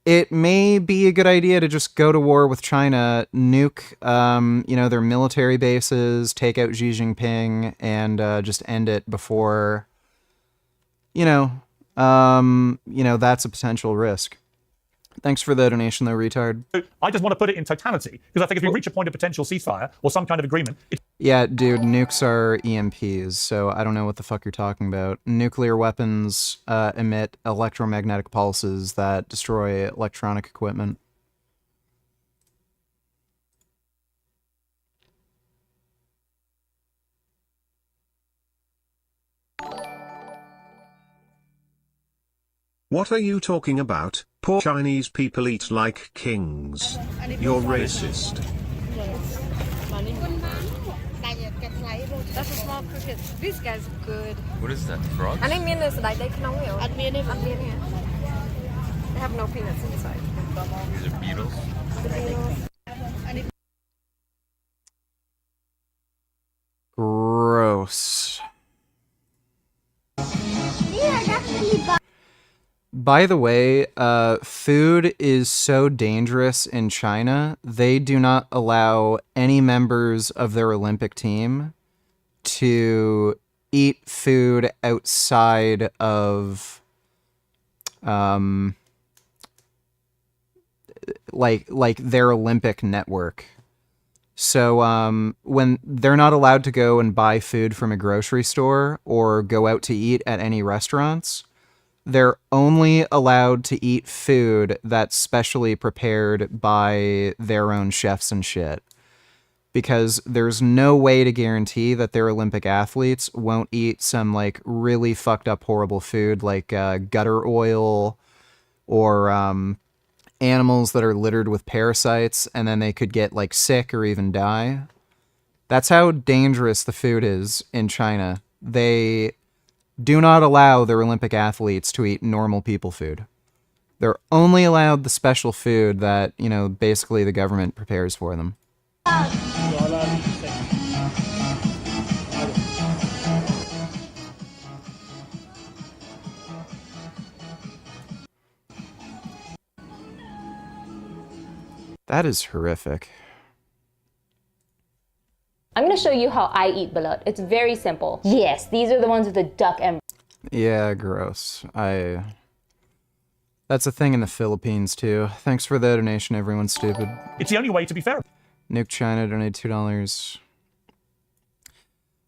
It may be a good idea to just go to war with China, nuke, their military bases, take out Xi Jinping, and just end it before, that's a potential risk. Thanks for the donation, though, retard. I just want to put it in totality, because I think if we reach a point of potential ceasefire or some kind of agreement... Yeah, dude, nukes are EMPs, so I don't know what the fuck you're talking about. Nuclear weapons emit electromagnetic pulses that destroy electronic equipment. What are you talking about? Poor Chinese people eat like kings. You're racist. That's a small cricket. This guy's good. What is that, frogs? I mean, it's like they can only. They have no peanuts inside. These are beetles? Gross. By the way, food is so dangerous in China, they do not allow any members of their Olympic team to eat food outside of, like their Olympic network. So, when they're not allowed to go and buy food from a grocery store or go out to eat at any restaurants, they're only allowed to eat food that's specially prepared by their own chefs and shit. Because there's no way to guarantee that their Olympic athletes won't eat some, like, really fucked up horrible food like gutter oil or animals that are littered with parasites, and then they could get, like, sick or even die. That's how dangerous the food is in China. They do not allow their Olympic athletes to eat normal people food. They're only allowed the special food that, you know, basically the government prepares for them. That is horrific. I'm going to show you how I eat balut. It's very simple. Yes, these are the ones with the duck and... Yeah, gross. That's a thing in the Philippines, too. Thanks for the donation, everyone stupid. It's the only way to be fair. Nuke China donated $2.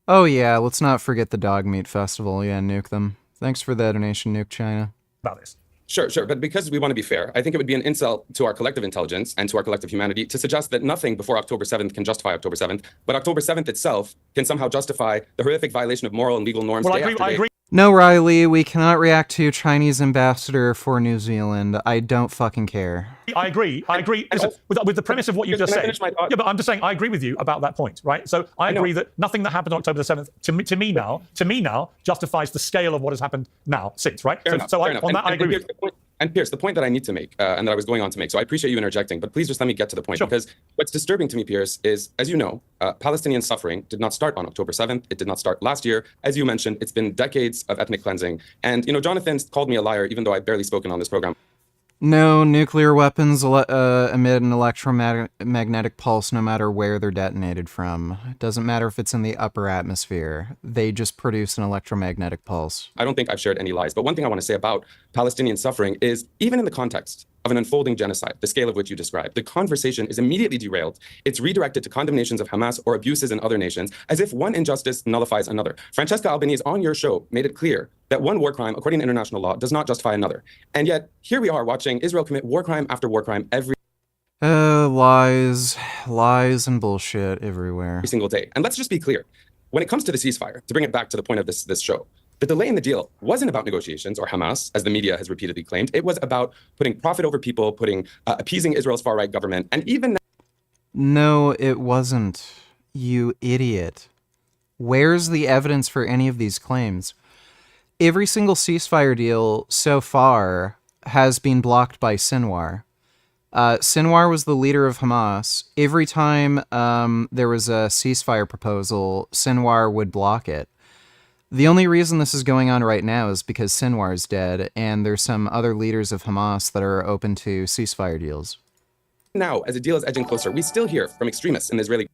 Oh yeah, let's not forget the Dog Meat Festival. Yeah, nuke them. Thanks for the donation, Nuke China. About this. Sure. But because we want to be fair, I think it would be an insult to our collective intelligence and to our collective humanity to suggest that nothing before October 7th can justify October 7th, but October 7th itself can somehow justify the horrific violation of moral and legal norms. Well, I agree. No, Riley, we cannot react to Chinese ambassador for New Zealand. I don't fucking care. I agree. Listen, with the premise of what you just said. Yeah, but I'm just saying I agree with you about that point, right? So I agree that nothing that happened on October the 7th to me now justifies the scale of what has happened now since, right? Fair enough. I agree with you. And Piers, the point that I need to make, and that I was going on to make, so I appreciate you interjecting, but please just let me get to the point, because what's disturbing to me, Piers, is, as you know, Palestinian suffering did not start on October 7th. It did not start last year. As you mentioned, it's been decades of ethnic cleansing. And, you know, Jonathan called me a liar, even though I've barely spoken on this program. No, nuclear weapons emit an electromagnetic pulse no matter where they're detonated from. It doesn't matter if it's in the upper atmosphere. They just produce an electromagnetic pulse. I don't think I've shared any lies, but one thing I want to say about Palestinian suffering is, even in the context of an unfolding genocide, the scale of which you described, the conversation is immediately derailed. It's redirected to condemnations of Hamas or abuses in other nations, as if one injustice nullifies another. Francesca Albanese on your show made it clear that one war crime, according to international law, does not justify another. And yet, here we are watching Israel commit war crime after war crime every lies and bullshit everywhere. Single day. And let's just be clear. When it comes to the ceasefire, to bring it back to the point of this show, the delay in the deal wasn't about negotiations or Hamas, as the media has repeatedly claimed. It was about putting profit over people, appeasing Israel's far-right government, and even now... No, it wasn't. You idiot. Where's the evidence for any of these claims? Every single ceasefire deal so far has been blocked by Sinwar. Sinwar was the leader of Hamas. Every time there was a ceasefire proposal, Sinwar would block it. The only reason this is going on right now is because Sinwar is dead, and there's some other leaders of Hamas that are open to ceasefire deals. Now, as the deal is edging closer, we still hear from extremists in the Israeli...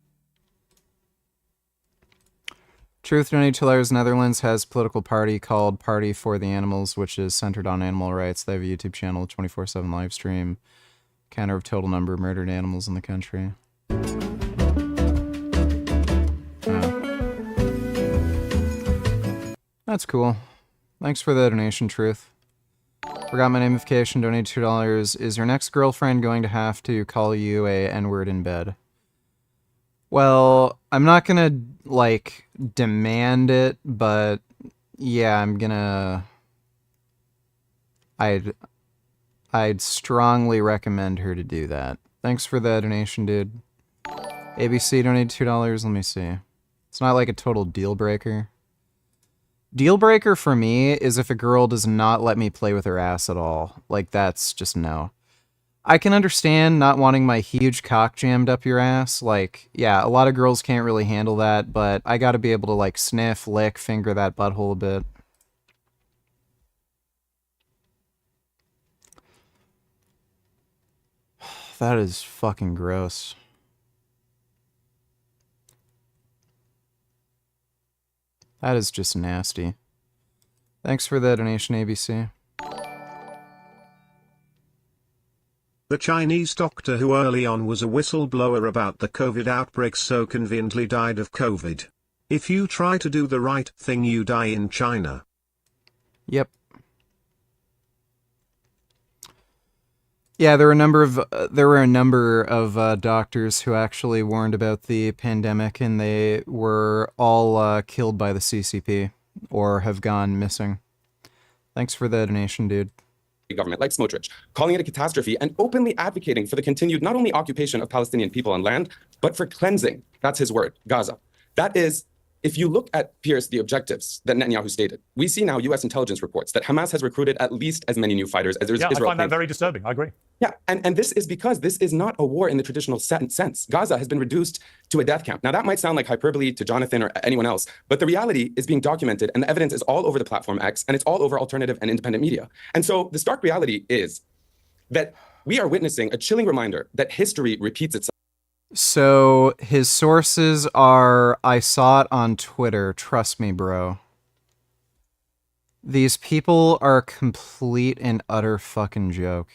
Truth donated $2. Netherlands has a political party called Party for the Animals, which is centered on animal rights. They have a YouTube channel, 24/7 live stream, counter of total number of murdered animals in the country. That's cool. Thanks for the donation, Truth. Forgot my namification, donated $2. Is your next girlfriend going to have to call you a N-word in bed? Well, I'm not gonna, like, demand it, but yeah, I'm gonna... I'd strongly recommend her to do that. Thanks for the donation, dude. ABC donated $2, let me see. It's not like a total deal breaker. Deal breaker for me is if a girl does not let me play with her ass at all. Like, that's just no. I can understand not wanting my huge cock jammed up your ass. Like, yeah, a lot of girls can't really handle that, but I gotta be able to, like, sniff, lick, finger that butthole a bit. That is fucking gross. That is just nasty. Thanks for the donation, ABC. The Chinese doctor who early on was a whistleblower about the COVID outbreak so conveniently died of COVID. If you try to do the right thing, you die in China. Yep. Yeah, there were a number of doctors who actually warned about the pandemic, and they were all killed by the CCP or have gone missing. Thanks for the donation, dude. government like Smotrich, calling it a catastrophe and openly advocating for the continued not only occupation of Palestinian people and land, but for cleansing, that's his word, Gaza. That is, if you look at Piers, the objectives that Netanyahu stated, we see now U.S. intelligence reports that Hamas has recruited at least as many new fighters as Israel. I find that very disturbing. I agree. Yeah, and this is because this is not a war in the traditional sense. Gaza has been reduced to a death camp. Now, that might sound like hyperbole to Jonathan or anyone else, but the reality is being documented, and the evidence is all over the platform X, and it's all over alternative and independent media. And so the stark reality is that we are witnessing a chilling reminder that history repeats itself. So his sources are, I saw it on Twitter, trust me, bro. These people are a complete and utter fucking joke.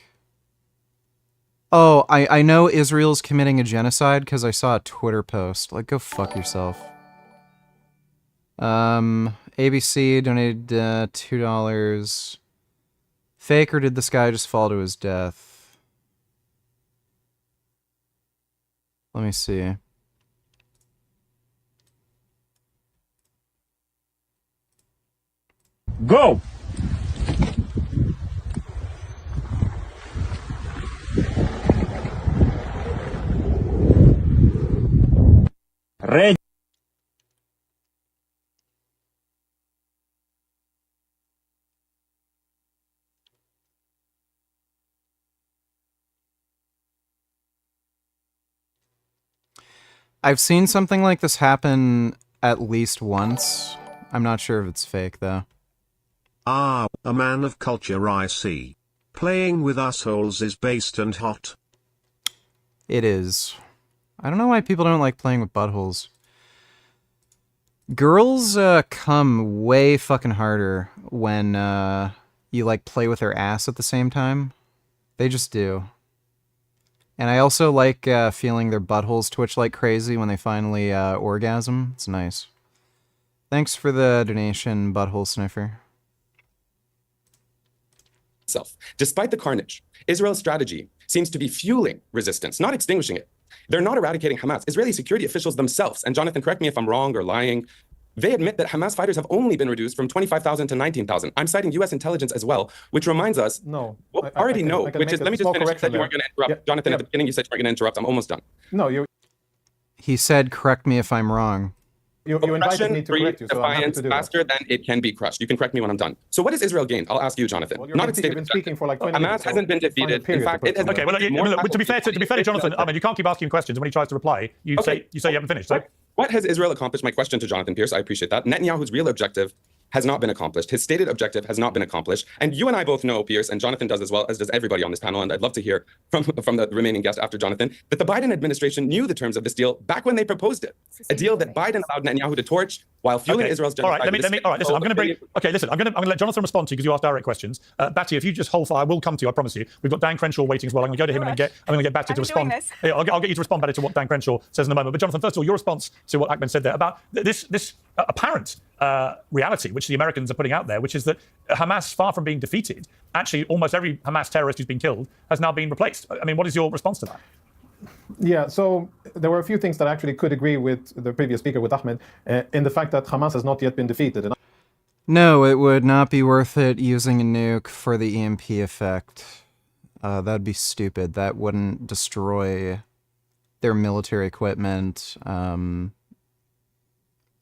Oh, I know Israel's committing a genocide because I saw a Twitter post. Like, go fuck yourself. ABC donated $2. Fake, or did this guy just fall to his death? Let me see. Go! Ready. I've seen something like this happen at least once. I'm not sure if it's fake, though. Ah, a man of culture I see. Playing with assholes is based and hot. It is. I don't know why people don't like playing with buttholes. Girls come way fucking harder when you like play with their ass at the same time. They just do. And I also like feeling their buttholes twitch like crazy when they finally orgasm. It's nice. Thanks for the donation, Butthole Sniffer. Despite the carnage, Israel's strategy seems to be fueling resistance, not extinguishing it. They're not eradicating Hamas. Israeli security officials themselves, and Jonathan, correct me if I'm wrong or lying, they admit that Hamas fighters have only been reduced from 25,000 to 19,000. I'm citing U.S. intelligence as well, which reminds us, what we already know, which is, let me just finish. You said you weren't going to interrupt. Yeah, Jonathan, at the beginning, you said you weren't going to interrupt. I'm almost done. No, you He said, correct me if I'm wrong. You invited me to correct you, so I'm happy to do faster than it can be crushed. You can correct me when I'm done. So what has Israel gained? I'll ask you, Jonathan. Well, you've been speaking for like 20 Hamas minutes. hasn't been defeated. In fact, it has. Okay, well, to be fair to Jonathan, I mean, you can't keep asking questions. And when he tries to reply, you say you haven't finished. So. What has Israel accomplished? My question to Jonathan Piers, I appreciate that. Netanyahu's real objective has not been accomplished. His stated objective has not been accomplished. And you and I both know, Piers, and Jonathan does as well, as does everybody on this panel, and I'd love to hear from the remaining guest after Jonathan, that the Biden administration knew the terms of this deal back when they proposed it. A deal that Biden allowed Netanyahu to torch while fueling Israel's genocide. All right, listen, I'm going to let Jonathan respond to you because you asked direct questions. Batty, if you just hold fire, we'll come to you, I promise you. We've got Dan Crenshaw waiting as well. I'm going to go to him and I'm going to get Batty to respond. Yeah, I'll get you to respond, Batty, to what Dan Crenshaw says in a moment. But Jonathan, first of all, your response to what Ahmed said there about this apparent reality, which the Americans are putting out there, which is that Hamas, far from being defeated, actually almost every Hamas terrorist who's been killed has now been replaced. I mean, what is your response to that? Yeah, so there were a few things that I actually could agree with the previous speaker, with Ahmed, in the fact that Hamas has not yet been defeated. No, it would not be worth it using a nuke for the EMP effect. That'd be stupid. That wouldn't destroy their military equipment.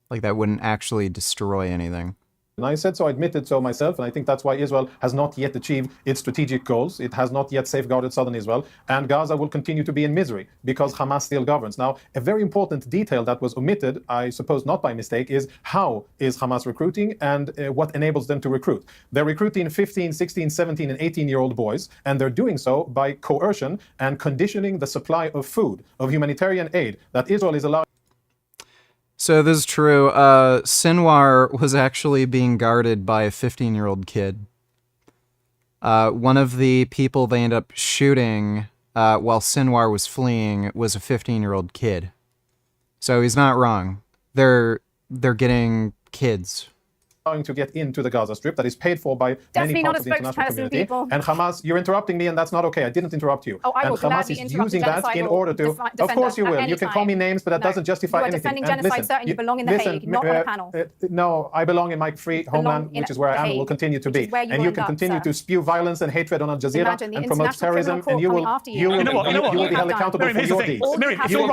Like, that wouldn't actually destroy anything. And I said so, I admitted so myself, and I think that's why Israel has not yet achieved its strategic goals. It has not yet safeguarded southern Israel, and Gaza will continue to be in misery because Hamas still governs. Now, a very important detail that was omitted, I suppose not by mistake, is how is Hamas recruiting and what enables them to recruit. They're recruiting 15, 16, 17, and 18-year-old boys, and they're doing so by coercion and conditioning the supply of food, of humanitarian aid that Israel is allowed. So this is true. Sinwar was actually being guarded by a 15-year-old kid. One of the people they ended up shooting while Sinwar was fleeing was a 15-year-old kid. So he's not wrong. They're getting kids allowing to get into the Gaza Strip that is paid for by many parts of the international community. And Hamas, you're interrupting me, and that's not okay. I didn't interrupt you. Oh, I will and Hamas is using that in order to. Of course you will. You can call me names, but that doesn't justify anything. Defending genocide, certainly you belong in the Hague, not on a panel. No, I belong in my free homeland, which is where I am and will continue to be. And you can continue to spew violence and hatred on Al Jazeera and promote terrorism, and you will be held accountable for your deeds. Miriam, if you're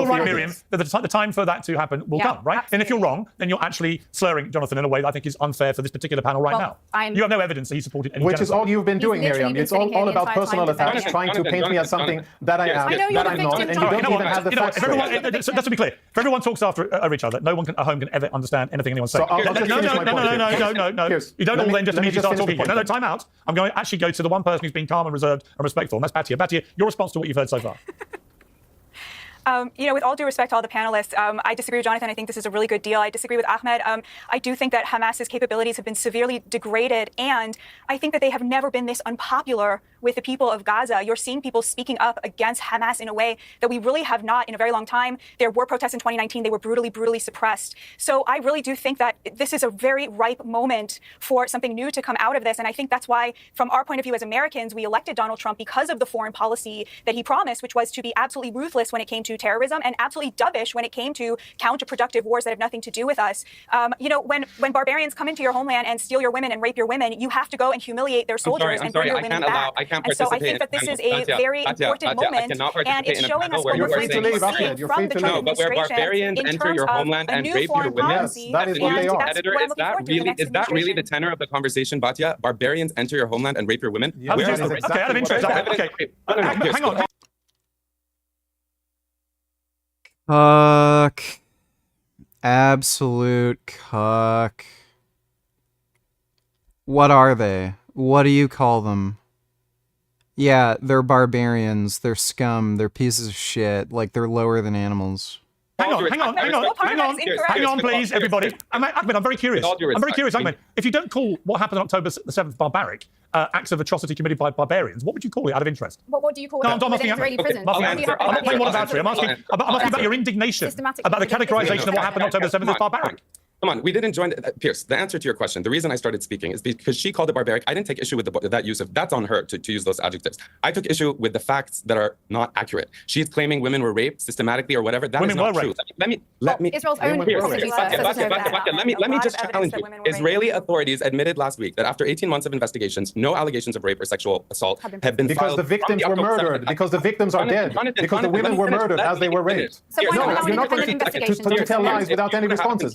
right, Miriam, that the time for that to happen will come, right? And if you're wrong, then you're actually slurring Jonathan in a way that I think is unfair for this particular panel right now. You have no evidence that he supported any Which is all you've been doing, Miriam. It's all about personal attacks, trying to paint me as something that I am, that I'm not, and you don't even have the facts. Just to be clear, if everyone talks after each other, no one at home can ever understand anything anyone's saying. No. You don't all then just immediately start talking. No, time out. I'm going to actually go to the one person who's been calm and reserved and respectful, and that's Batia. Batia, your response to what you've heard so far. With all due respect to all the panelists, I disagree with Jonathan. I think this is a really good deal. I disagree with Ahmed. I do think that Hamas's capabilities have been severely degraded, and I think that they have never been this unpopular with the people of Gaza. You're seeing people speaking up against Hamas in a way that we really have not in a very long time. There were protests in 2019. They were brutally suppressed. So I really do think that this is a very ripe moment for something new to come out of this. And I think that's why, from our point of view as Americans, we elected Donald Trump because of the foreign policy that he promised, which was to be absolutely ruthless when it came to terrorism and absolutely dovish when it came to counterproductive wars that have nothing to do with us. When barbarians come into your homeland and steal your women and rape your women, you have to go and humiliate their soldiers and bring your women back. And so I think that this is a very important moment, and it's showing us what we're free to leave from the Trump administration. But where barbarians enter your homeland and rape your women, that is what they are. Is that really the tenor of the conversation, Batia? Barbarians enter your homeland and rape your women? Okay, out of interest. Okay, hang on. Cuck. Absolute cuck. What are they? What do you call them? Yeah, they're barbarians. They're scum. They're pieces of shit. Like, they're lower than animals. Hang on, please, everybody. Ahmed, I'm very curious. Ahmed. If you don't call what happened on October the 7th barbaric, acts of atrocity committed by barbarians, what would you call it out of interest? What do you call it? No, I'm asking Ahmed. I'm not playing what about it. I'm asking about your indignation about the categorization of what happened on October the 7th as barbaric. Come on, we didn't join Piers. The answer to your question, the reason I started speaking is because she called it barbaric. I didn't take issue with that use of, that's on her to use those adjectives. I took issue with the facts that are not accurate. She's claiming women were raped systematically or whatever. That is not true. Let me Israel's own policy let me just challenge you. Israeli authorities admitted last week that after 18 months of investigations, no allegations of rape or sexual assault have been filed. Because the victims were murdered. Because the victims are dead. Because the women were murdered as they were raped. No, you're not going to tell lies without any responses.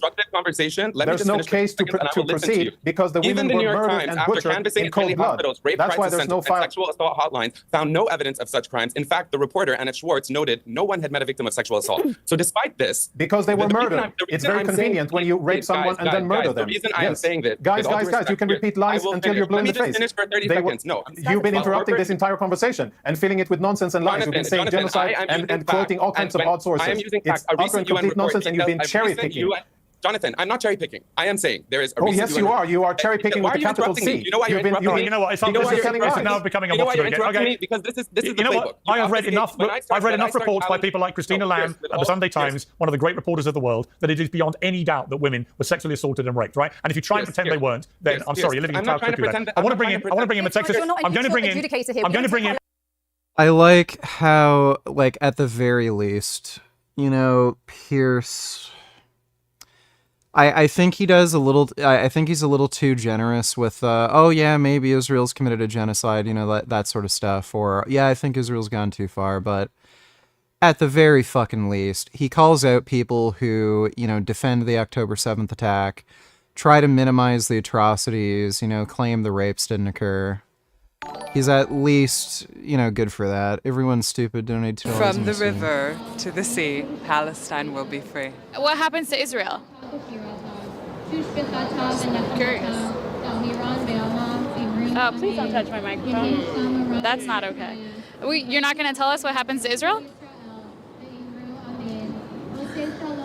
There's no case to proceed because the women were murdered and butchered in cold blood. That's why there's no file. Sexual assault hotlines found no evidence of such crimes. In fact, the reporter, Annette Schwartz, noted no one had met a victim of sexual assault. So despite this... Because they were murdered. It's very convenient when you rape someone and then murder them. The reason I am saying that... Guys, you can repeat lies until you're blue in the face. Finish for 30 seconds. No. You've been interrupting this entire conversation and filling it with nonsense and lies. You've been saying genocide and quoting all kinds of odd sources. It's utter and complete nonsense, and you've been cherry-picking. Jonathan, I'm not cherry picking. I am saying there is a recent yes, you are. You are cherry picking with the capital C. You know why you're interrupting me? You know what? This is now becoming a watch again. Okay. Because this is the You know what? I have read enough. I've read enough reports by people like Christina Lamb at the Sunday Times, one of the great reporters of the world, that it is beyond any doubt that women were sexually assaulted and raped. Right? And if you try and pretend they weren't, then I'm sorry, you're living in cloud cuckoo land. I want to bring in a Texas. I'm going to bring in. I like how, like, at the very least, Piers. I think he does a little. I think he's a little too generous with. Oh yeah, maybe Israel's committed a genocide. That sort of stuff. Or yeah, I think Israel's gone too far. But at the very fucking least, he calls out people who defend the October 7th attack, try to minimize the atrocities. Claim the rapes didn't occur. He's at least good for that. Everyone's stupid. Donate $2. From the river to the sea, Palestine will be free. What happens to Israel? Curious. Oh, please don't touch my microphone. That's not okay. You're not going to tell us what happens to Israel?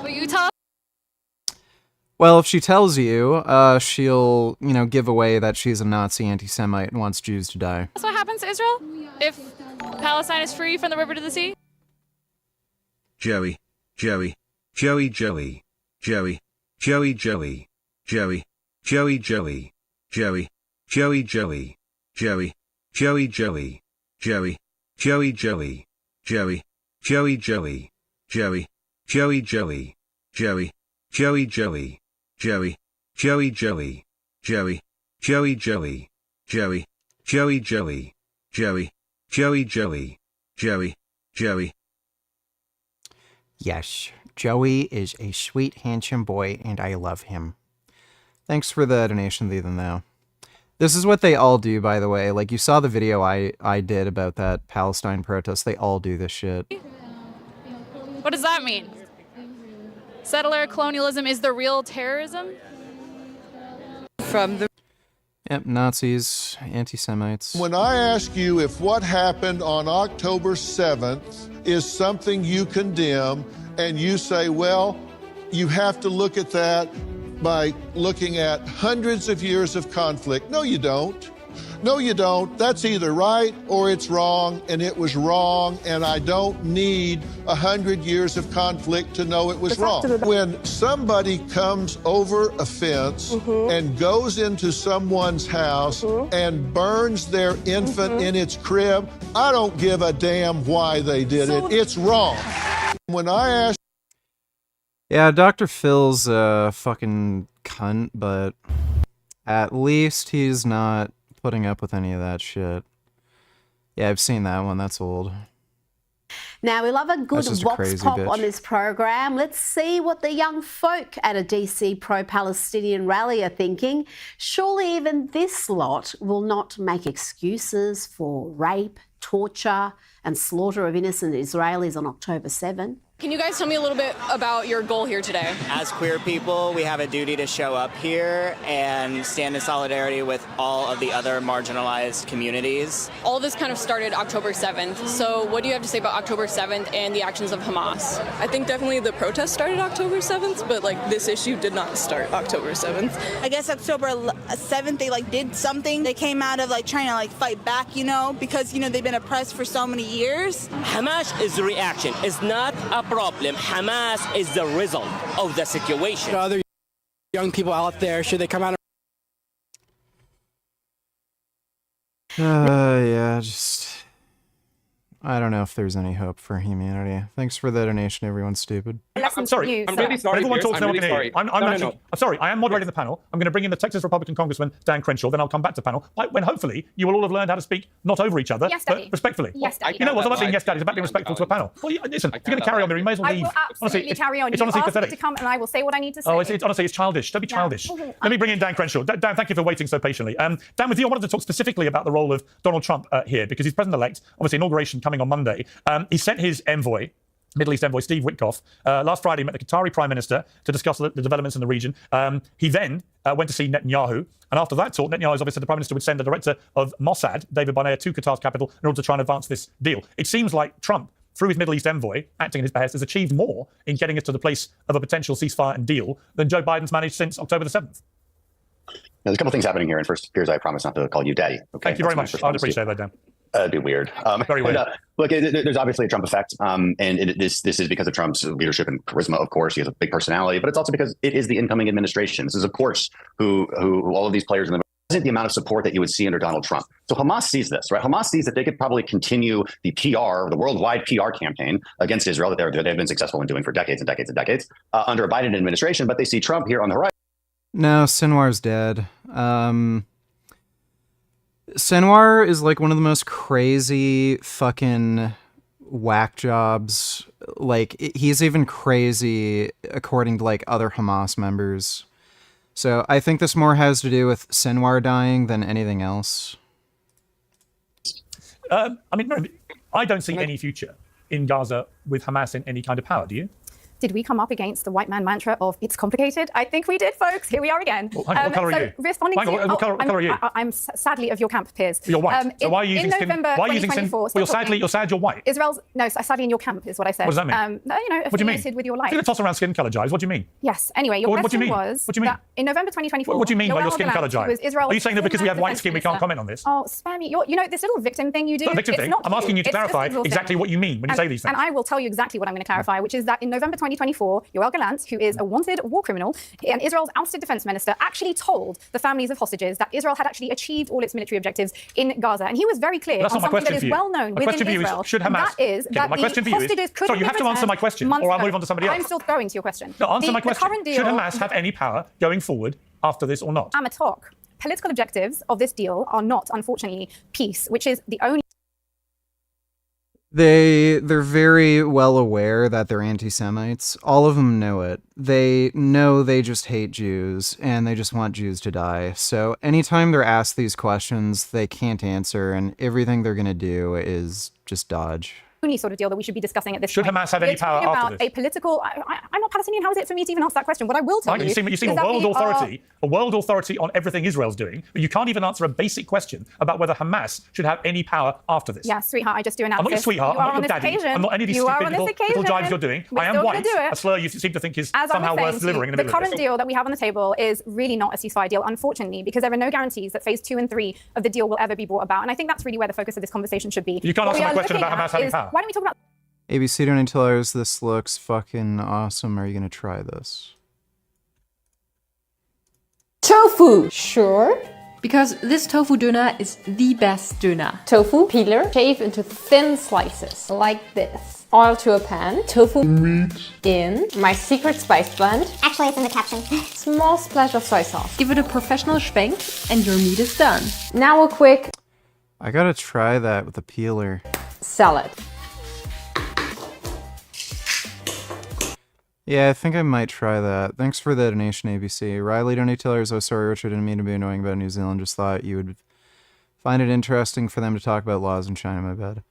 Will you tell us? Well, if she tells you, she'll, give away that she's a Nazi anti-Semite and wants Jews to die. That's what happens to Israel if Palestine is free from the river to the sea? Joey. Joey Joey. Joey. Joey Joey. Joey. Joey Joey. Joey. Joey Joey. Joey. Joey Joey. Joey. Joey Joey. Joey. Joey Joey. Joey. Joey Joey. Joey. Joey Joey. Joey. Joey Joey. Joey. Joey Joey. Joey. Joey. Yes, Joey is a sweet, handsome boy, and I love him. Thanks for the donation, even though. This is what they all do, by the way. Like, you saw the video I did about that Palestine protest. They all do this shit. What does that mean? Settler colonialism is the real terrorism? From the Yep, Nazis, anti-Semites. When I ask you if what happened on October 7th is something you condemn, and you say, well, you have to look at that by looking at hundreds of years of conflict. No, you don't. No, you don't. That's either right or it's wrong, and it was wrong, and I don't need 100 years of conflict to know it was wrong. When somebody comes over a fence and goes into someone's house and burns their infant in its crib, I don't give a damn why they did it. It's wrong. When I ask... Yeah, Dr. Phil's a fucking cunt, but at least he's not putting up with any of that shit. Yeah, I've seen that one. That's old. Now, we love a good vox pop bitch on this program. Let's see what the young folk at a DC pro-Palestinian rally are thinking. Surely even this lot will not make excuses for rape, torture and slaughter of innocent Israelis on October 7. Can you guys tell me a little bit about your goal here today? As queer people, we have a duty to show up here and stand in solidarity with all of the other marginalized communities. All this kind of started October 7th. So what do you have to say about October 7th and the actions of Hamas? I think definitely the protest started October 7th, but this issue did not start October 7th. I guess October 7th they did something. They came out of trying to fight back, because they've been oppressed for so many years. Hamas is the reaction. It's not a problem. Hamas is the result of the situation. Other young people out there, should they come out? Yeah, I don't know if there's any hope for humanity. Thanks for the donation, everyone's stupid. I'm sorry. I'm really sorry. Everyone talks, no one can hear you. I'm sorry. I am moderating the panel. I'm going to bring in the Texas Republican Congressman Dan Crenshaw. Then I'll come back to panel when hopefully you will all have learned how to speak not over each other, but respectfully. Yes, Daddy. You know what? It's not about being yes, Daddy. It's about being respectful to a panel. Well, listen, if you're going to carry on there, you may as well leave. I will absolutely carry on. It's You honestly asked me pathetic. to come and I will say what I need to say. Oh, honestly, it's childish. Don't be childish. Let me bring in Dan Crenshaw. Dan, thank you for waiting so patiently. Dan, with you, I wanted to talk specifically about the role of Donald Trump here because he's president-elect. Obviously, inauguration coming on Monday. He sent his envoy, Middle East envoy Steve Witkoff, last Friday met the Qatari Prime Minister to discuss the developments in the region. He then went to see Netanyahu, and after that talk, Netanyahu obviously said the Prime Minister would send the director of Mossad, David Barnea, to Qatar's capital in order to try and advance this deal. It seems like Trump, through his Middle East envoy, acting in his behest, has achieved more in getting us to the place of a potential ceasefire and deal than Joe Biden's managed since October the 7th. There's a couple things happening here, and first, Piers, I promise not to call you daddy. Okay? Thank you very much. I'd appreciate that, Dan. It'd be weird. Very weird. Look, there's obviously a Trump effect, and this is because of Trump's leadership and charisma. Of course, he has a big personality, but it's also because it is the incoming administration. This is, of course, who all of these players in the isn't the amount of support that you would see under Donald Trump. So Hamas sees this, right? Hamas sees that they could probably continue the PR, the worldwide PR campaign against Israel that they've been successful in doing for decades and decades and decades under a Biden administration. But they see Trump here on the horizon. No, Sinwar's dead. Sinwar is like one of the most crazy fucking whack jobs. Like, he's even crazy according to like other Hamas members. So I think this more has to do with Sinwar dying than anything else. I don't see any future in Gaza with Hamas in any kind of power, do you? Did we come up against the white man mantra of it's complicated? I think we did, folks. Here we are again. Well, hang on, what colour are you? Responding Hang on, what colour are you? I'm sadly of your camp, Piers. You're white. So why are you using skin? November Why are you using skin? 2024, Well, you're sad you're white. Sadly in your camp is what I said. What does that mean? What do you mean? With your life. You're going to toss around skin colour, Giles. What do you mean? Yes. Anyway, your question was that in November 2024. What do you mean by your skin colour, Giles? Are you saying that because we have white skin we can't comment on this? Oh, spare me. You know this little victim thing you do? It's not a victim thing. I'm asking you to clarify exactly what you mean when you say these things. And I will tell you exactly what I'm going to clarify, which is that in November 2024, 2024, Yoel Gallant, who is a wanted war criminal and Israel's ousted defense minister, actually told the families of hostages that Israel had actually achieved all its military objectives in Gaza. And he was very clear on something that is well known within Israel. Should Hamas, that is that the hostages could sorry, you have to answer my question, or I'll move on to somebody else. I'm still going to your question. No, answer my question. Deal, should Hamas have any power going forward after this or not? Amatok. Political objectives of this deal are not, unfortunately, peace, which is the only... They're very well aware that they're anti-Semites. All of them know it. They know they just hate Jews, and they just want Jews to die. So anytime they're asked these questions, they can't answer, and everything they're going to do is just dodge. Only sort of deal that we should be discussing at this point. Should Hamas have any power after this? A political... I'm not Palestinian. How is it for me to even answer that question? What I will tell you seem a world authority on everything Israel's doing, but you can't even answer a basic question about whether Hamas should have any power after this. Yeah, sweetheart, I just do analysis. I'm not your sweetheart. I'm not your daddy. I'm not any of these stupid little jibes you're doing. I am white, a slur you seem to think is somehow worth delivering in the middle of this. The current deal that we have on the table is really not a ceasefire deal, unfortunately, because there are no guarantees that phase 2 and 3 of the deal will ever be brought about. And I think that's really where the focus of this conversation should be. You can't answer my question about Hamas having power. Why don't we talk about... ABC don't tell us this looks fucking awesome. Are you gonna try this? Tofu! Sure. Because this tofu doner is the best doner. Tofu, peeler, shave into thin slices, like this. Oil to a pan, tofu meat in, my secret spice blend. Actually, it's in the caption. Small splash of soy sauce. Give it a professional schwenk, and your meat is done. Now a quick... I gotta try that with a peeler. Salad. Yeah, I think I might try that. Thanks for the donation, ABC. Riley Donatillers, oh sorry, Richard, didn't mean to be annoying about New Zealand. Just thought you would find it interesting for them to talk about laws in China, my bad.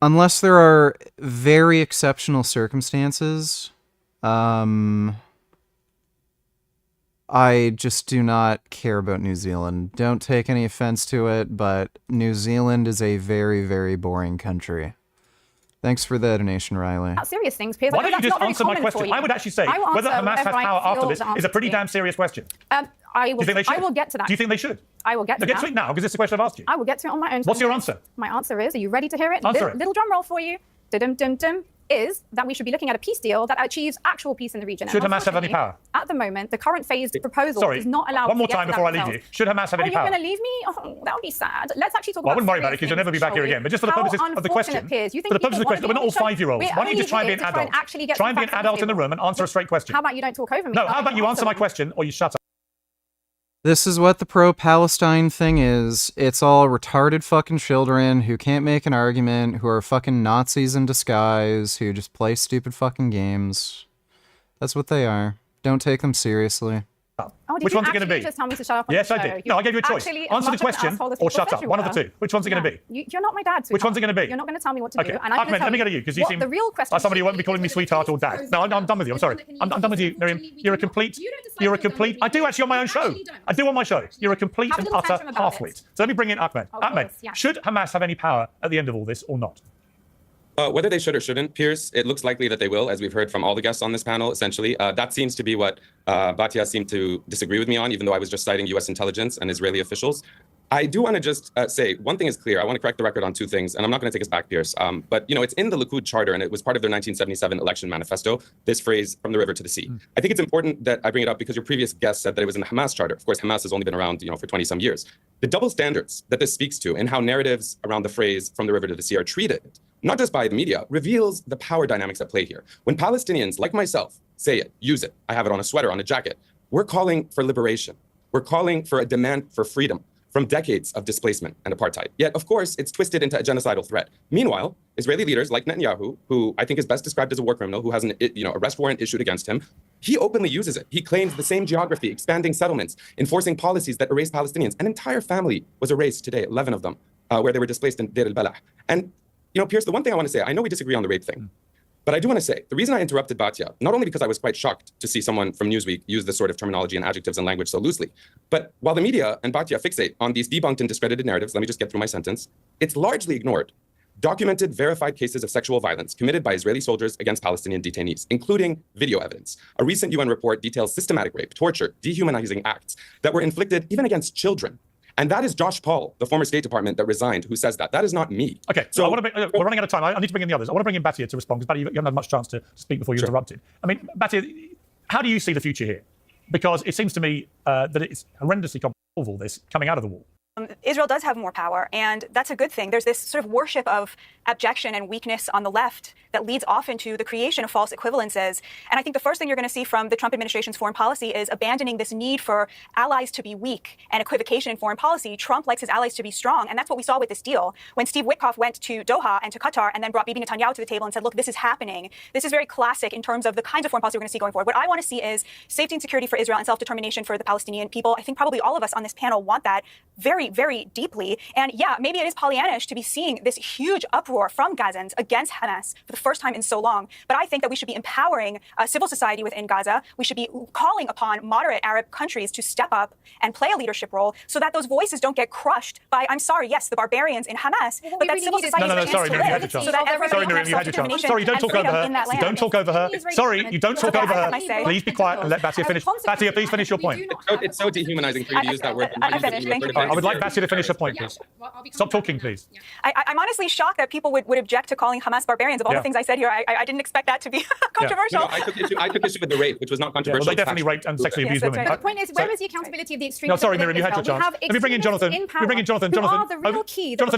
Unless there are very exceptional circumstances, I just do not care about New Zealand. Don't take any offense to it, but New Zealand is a very, very boring country. Thanks for the donation, Riley. Serious things, Piers. Why don't you just answer my question? I would actually say whether Hamas has power after this is a pretty damn serious question. I will get to that. Do you think they should? I will get to that. Get to it now, because it's the question I've asked you. I will get to it on my own. What's your answer? My answer is, are you ready to hear it? Answer it. Little drum roll for you. Dum-dum-dum-dum. Is that we should be looking at a peace deal that achieves actual peace in the region. Should Hamas have any power? At the moment, the current phased proposal does not allow... One more time before I leave you. Should Hamas have any power? You're going to leave me? Oh, that would be sad. Let's actually talk about... I wouldn't worry about it, because you'll never be back here again. But just for the purposes of the question... Piers, for the purposes of the question, we're not all 5-year-olds. Why don't you just try and be an adult? Try and be an adult in the room and answer a straight question. How about you don't talk over me? No, how about you answer my question, or you shut up? This is what the pro-Palestine thing is. It's all retarded fucking children who can't make an argument, who are fucking Nazis in disguise, who just play stupid fucking games. That's what they are. Don't take them seriously. Which one's it going to be? Just tell me to shut up. Yes, I did. No, I gave you a choice. Answer the question or shut up. One of the two. Which one's it going to be? You're not my dad. Which one's it going to be? You're not going to tell me what to do. Okay, Ahmed, let me go to you, because you seem the real question. Somebody who won't be calling me sweetheart or dad. No, I'm done with you. I'm sorry. I'm done with you, Miriam. You're a complete. I do actually on my own show. I do on my show. You're a complete and utter half-wit. So let me bring in Ahmed. Ahmed, should Hamas have any power at the end of all this or not? Whether they should or shouldn't, Piers, it looks likely that they will, as we've heard from all the guests on this panel, essentially. That seems to be what Batya seemed to disagree with me on, even though I was just citing U.S. intelligence and Israeli officials. I do want to just say, one thing is clear. I want to correct the record on two things, and I'm not going to take us back, Piers. But, it's in the Likud charter, and it was part of their 1977 election manifesto, this phrase, from the river to the sea. I think it's important that I bring it up because your previous guest said that it was in the Hamas charter. Of course, Hamas has only been around, for 20-some years. The double standards that this speaks to and how narratives around the phrase, from the river to the sea, are treated, not just by the media, reveals the power dynamics at play here. When Palestinians, like myself, say it, use it, I have it on a sweater, on a jacket, we're calling for liberation. We're calling for a demand for freedom from decades of displacement and apartheid. Yet, of course, it's twisted into a genocidal threat. Meanwhile, Israeli leaders like Netanyahu, who I think is best described as a war criminal, who has an arrest warrant issued against him, he openly uses it. He claims the same geography, expanding settlements, enforcing policies that erase Palestinians. An entire family was erased today, 11 of them, where they were displaced in Deir al-Balah. And, Piers, the one thing I want to say, I know we disagree on the rape thing, but I do want to say, the reason I interrupted Batya, not only because I was quite shocked to see someone from Newsweek use this sort of terminology and adjectives and language so loosely, but while the media and Batya fixate on these debunked and discredited narratives, let me just get through my sentence, it's largely ignored documented, verified cases of sexual violence committed by Israeli soldiers against Palestinian detainees, including video evidence. A recent UN report details systematic rape, torture, dehumanizing acts that were inflicted even against children. And that is Josh Paul, the former State Department that resigned, who says that. That is not me. Okay, so I want to we're running out of time. I need to bring in the others. I want to bring in Batia to respond, because Batia, you haven't had much chance to speak before you interrupted. I mean, Batia, how do you see the future here? Because it seems to me that it's horrendously complicated, all this coming out of the war. Israel does have more power, and that's a good thing. There's this sort of worship of abjection and weakness on the left that leads often to the creation of false equivalences. And I think the first thing you're going to see from the Trump administration's foreign policy is abandoning this need for allies to be weak and equivocation in foreign policy. Trump likes his allies to be strong, and that's what we saw with this deal. When Steve Witkoff went to Doha and to Qatar and then brought Bibi Netanyahu to the table and said, look, this is happening. This is very classic in terms of the kinds of foreign policy we're going to see going forward. What I want to see is safety and security for Israel and self-determination for the Palestinian people. I think probably all of us on this panel want that very, very deeply. And yeah, maybe it is Pollyannish to be seeing this huge uproar from Gazans against Hamas for the first time in so long. But I think that we should be empowering civil society within Gaza. We should be calling upon moderate Arab countries to step up and play a leadership role so that those voices don't get crushed by, I'm sorry, yes, the barbarians in Hamas, but that civil society has a chance to live so that everybody can have self-determination. Sorry, you don't talk over her. You don't talk over her. Sorry, you don't talk over her. Please be quiet and let Batia finish. Batia, please finish your point. It's so dehumanizing for you to use that word. I finished. Thank you. I would like Batia to finish her point, please. Stop talking, please. I'm honestly shocked that people would object to calling Hamas barbarians. Of all the things I said here, I didn't expect that to be controversial. No, I took issue with the rape, which was not controversial. Well, they definitely raped and sexually abused women. The point is, where is the accountability of the extreme? No, sorry, Miriam, you had your chance. Let me bring in Jonathan. Jonathan,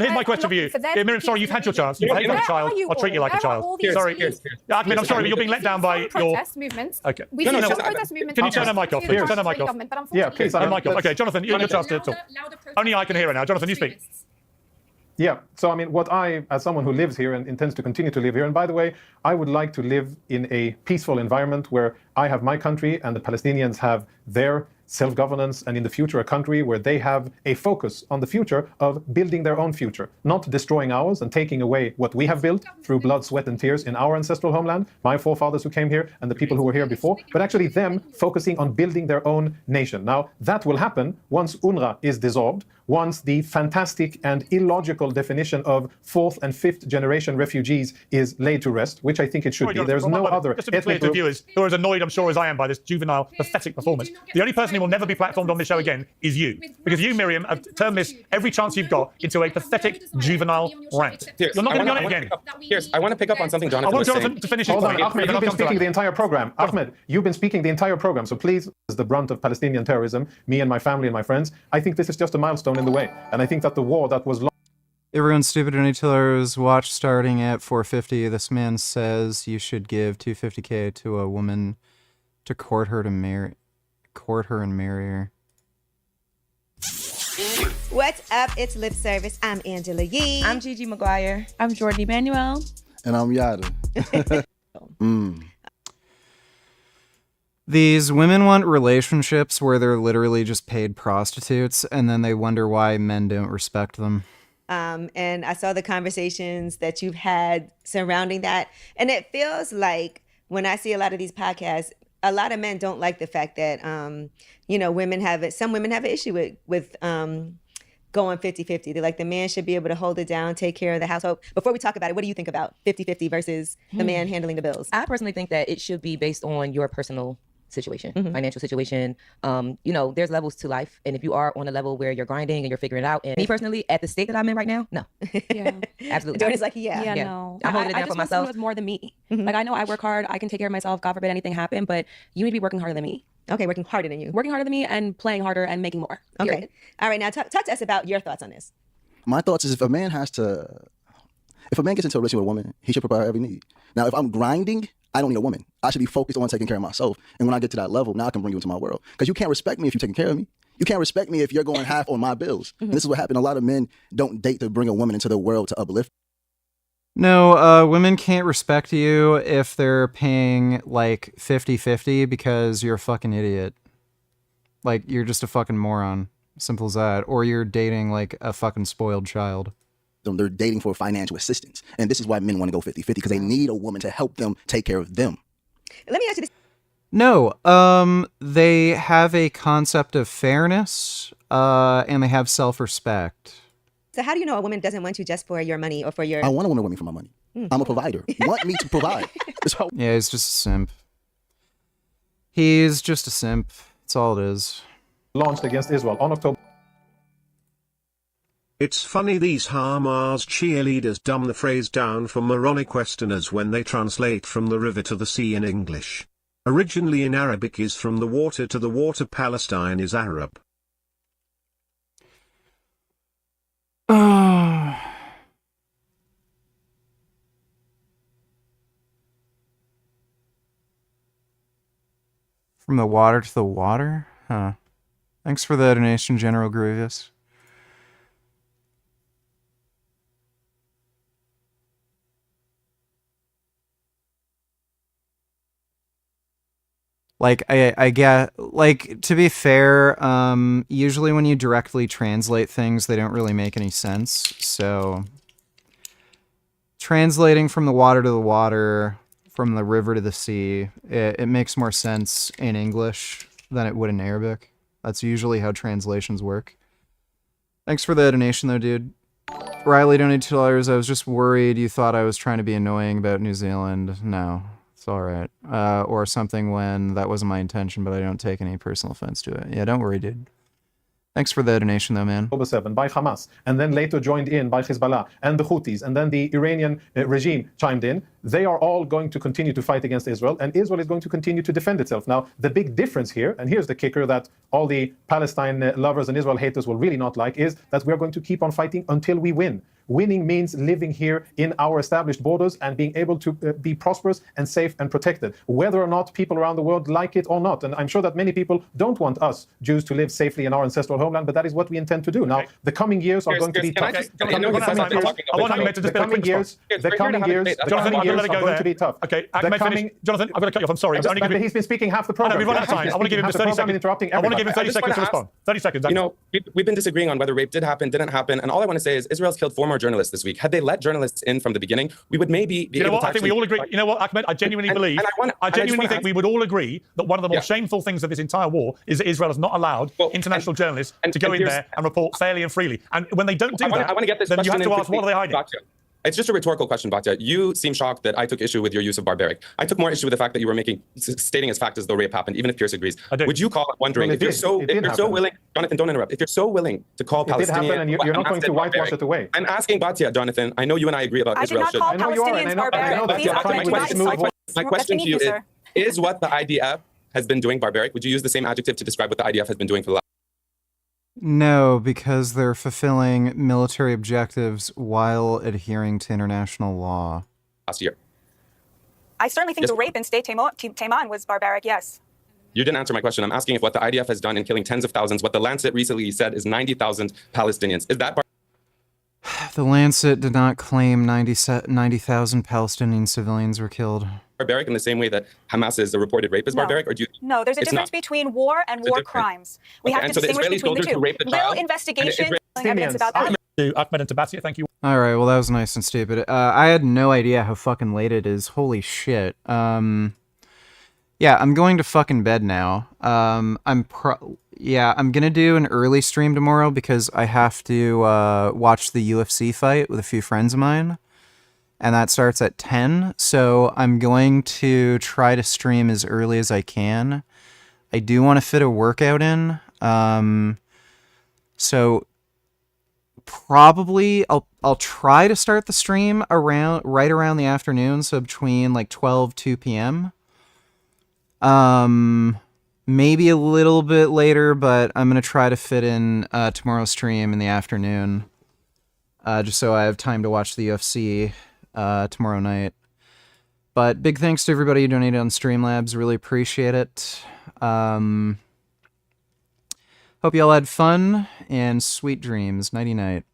here's my question for you. Miriam, sorry, you've had your chance. You've behaved like a child. I'll treat you like a child. Sorry. Ahmed, I'm sorry, but you're being let down by your... protest movements. Okay. We've seen some protest movements. Can you turn her mic off, please? Turn her mic off. Yeah, please. Turn her mic off. Okay, Jonathan, you have your chance to talk. Only I can hear her now. Jonathan, you speak. Yeah, so I mean, what I, as someone who lives here and intends to continue to live here, and by the way, I would like to live in a peaceful environment where I have my country and the Palestinians have their self-governance, and in the future a country where they have a focus on the future of building their own future, not destroying ours and taking away what we have built through blood, sweat and tears in our ancestral homeland, my forefathers who came here and the people who were here before, but actually them focusing on building their own nation. Now, that will happen once UNRWA is dissolved, once the fantastic and illogical definition of fourth and fifth generation refugees is laid to rest, which I think it should be. There's no other just to be clear to viewers who are as annoyed, I'm sure, as I am by this juvenile, pathetic performance. The only person who will never be platformed on this show again is you. Because you, Miriam, have turned this every chance you've got into a pathetic juvenile rant. Piers, You're not going to be on it again. Piers, I want to pick up on something Jonathan was saying. I want Jonathan to finish his point. Ahmed, you've been speaking the entire program. Ahmed, you've been speaking the entire program. So please, as the brunt of Palestinian terrorism, me and my family and my friends, I think this is just a milestone in the way. And I think that the war that was lost. Everyone's stupid Untiller's watch starting at 450. This man says you should give 250K to a woman to court her and marry her. What's up? It's Lip Service. I'm Angela Yee. I'm Gigi McGuire. I'm Jordan Emanuel. And I'm Yada. These women want relationships where they're literally just paid prostitutes, and then they wonder why men don't respect them. And I saw the conversations that you've had surrounding that. And it feels like when I see a lot of these podcasts, a lot of men don't like the fact that, some women have an issue with going 50-50. They're like, the man should be able to hold it down, take care of the household. Before we talk about it, what do you think about 50-50 versus the man handling the bills? I personally think that it should be based on your personal situation, financial situation. There's levels to life. And if you are on a level where you're grinding and you're figuring it out, and me personally, at the state that I'm in right now, no. Yeah. Absolutely. Jordan's like, yeah. No. I'm holding it down for myself. I just want more than me. Like, I know I work hard. I can take care of myself. God forbid anything happen, but you need to be working harder than me. Okay, working harder than you. Working harder than me and playing harder and making more. Period. Okay. All right, now talk to us about your thoughts on this. My thoughts is if a man gets into a relationship with a woman, he should provide every need. Now, if I'm grinding, I don't need a woman. I should be focused on taking care of myself. And when I get to that level, now I can bring you into my world. Because you can't respect me if you're taking care of me. You can't respect me if you're going half on my bills. And this is what happened. A lot of men don't date to bring a woman into the world to uplift. No, women can't respect you if they're paying like 50-50 because you're a fucking idiot. Like, you're just a fucking moron. Simple as that. Or you're dating like a fucking spoiled child. They're dating for financial assistance. And this is why men want to go 50-50, because they need a woman to help them take care of them. Let me ask you this. No, they have a concept of fairness, and they have self-respect. So how do you know a woman doesn't want you just for your money or for your... I want a woman with me for my money. I'm a provider. Want me to provide. Yeah, he's just a simp. He's just a simp. That's all it is. Launched against Israel on October. It's funny these Hamas cheerleaders dumb the phrase down for moronic Westerners when they translate from the river to the sea in English. Originally in Arabic is from the water to the water. Palestine is Arab. From the water to the water? Huh. Thanks for the donation, General Grievous. Like, I get, like, to be fair, usually when you directly translate things, they don't really make any sense, so translating from the water to the water, from the river to the sea, it makes more sense in English than it would in Arabic. That's usually how translations work. Thanks for the donation, though, dude. Riley donated $2. I was just worried you thought I was trying to be annoying about New Zealand. No. It's all right. Or something when that wasn't my intention, but I don't take any personal offense to it. Yeah, don't worry, dude. Thanks for the donation, though, man. October 7 by Hamas, and then later joined in by Hezbollah and the Houthis, and then the Iranian regime chimed in. They are all going to continue to fight against Israel, and Israel is going to continue to defend itself. Now, the big difference here, and here's the kicker that all the Palestine lovers and Israel haters will really not like, is that we're going to keep on fighting until we win. Winning means living here in our established borders and being able to be prosperous and safe and protected, whether or not people around the world like it or not. And I'm sure that many people don't want us Jews to live safely in our ancestral homeland, but that is what we intend to do. Now, the coming years are going to be tough. The coming years are going to be tough. Okay, Jonathan, I'm going to cut you off. I'm sorry. He's been speaking half the program. We've run out of time. I want to give him 30 seconds. I want to give him 30 seconds to respond. 30 seconds. You know, we've been disagreeing on whether rape did happen, didn't happen, and all I want to say is Israel's killed 4 more journalists this week. Had they let journalists in from the beginning, we would maybe be able to. I think we all agree. You know what, Ahmed? I genuinely believe. I genuinely think we would all agree that one of the more shameful things of this entire war is that Israel has not allowed international journalists to go in there and report fairly and freely. And when they don't do that, then you have to ask, what are they hiding? It's just a rhetorical question, Bakhtia. You seem shocked that I took issue with your use of barbaric. I took more issue with the fact that you were stating as fact as though rape happened, even if Piers agrees. Would you call it wondering if you're so willing, Jonathan, don't interrupt. If you're so willing to call Palestinians, and you're not going to whitewash it away. I'm asking Bakhtia, Jonathan. I know you and I agree about Israel. I did not call Palestinians barbaric. My question to you is what the IDF has been doing barbaric? Would you use the same adjective to describe what the IDF has been doing for the last? No, because they're fulfilling military objectives while adhering to international law. Last year. I certainly think the rape in State Taman was barbaric, yes. You didn't answer my question. I'm asking if what the IDF has done in killing tens of thousands, what the Lancet recently said is 90,000 Palestinians. Is that The Lancet did not claim 90,000 Palestinian civilians were killed. Barbaric in the same way that Hamas's reported rape is barbaric? Or do you... No, there's a difference between war and war crimes. We have to distinguish between the two. Little investigation, evidence about that. Ahmed and Tabatia, thank you. All right, well, that was nice and stupid. I had no idea how fucking late it is. Holy shit. Yeah, I'm going to fucking bed now. I'm gonna do an early stream tomorrow because I have to watch the UFC fight with a few friends of mine. And that starts at 10, so I'm going to try to stream as early as I can. I do want to fit a workout in, so probably I'll try to start the stream right around the afternoon, so between like 2 p.m. Maybe a little bit later, but I'm gonna try to fit in tomorrow's stream in the afternoon, just so I have time to watch the UFC tomorrow night. But big thanks to everybody who donated on Streamlabs. Really appreciate it. Hope you all had fun and sweet dreams. Nighty night.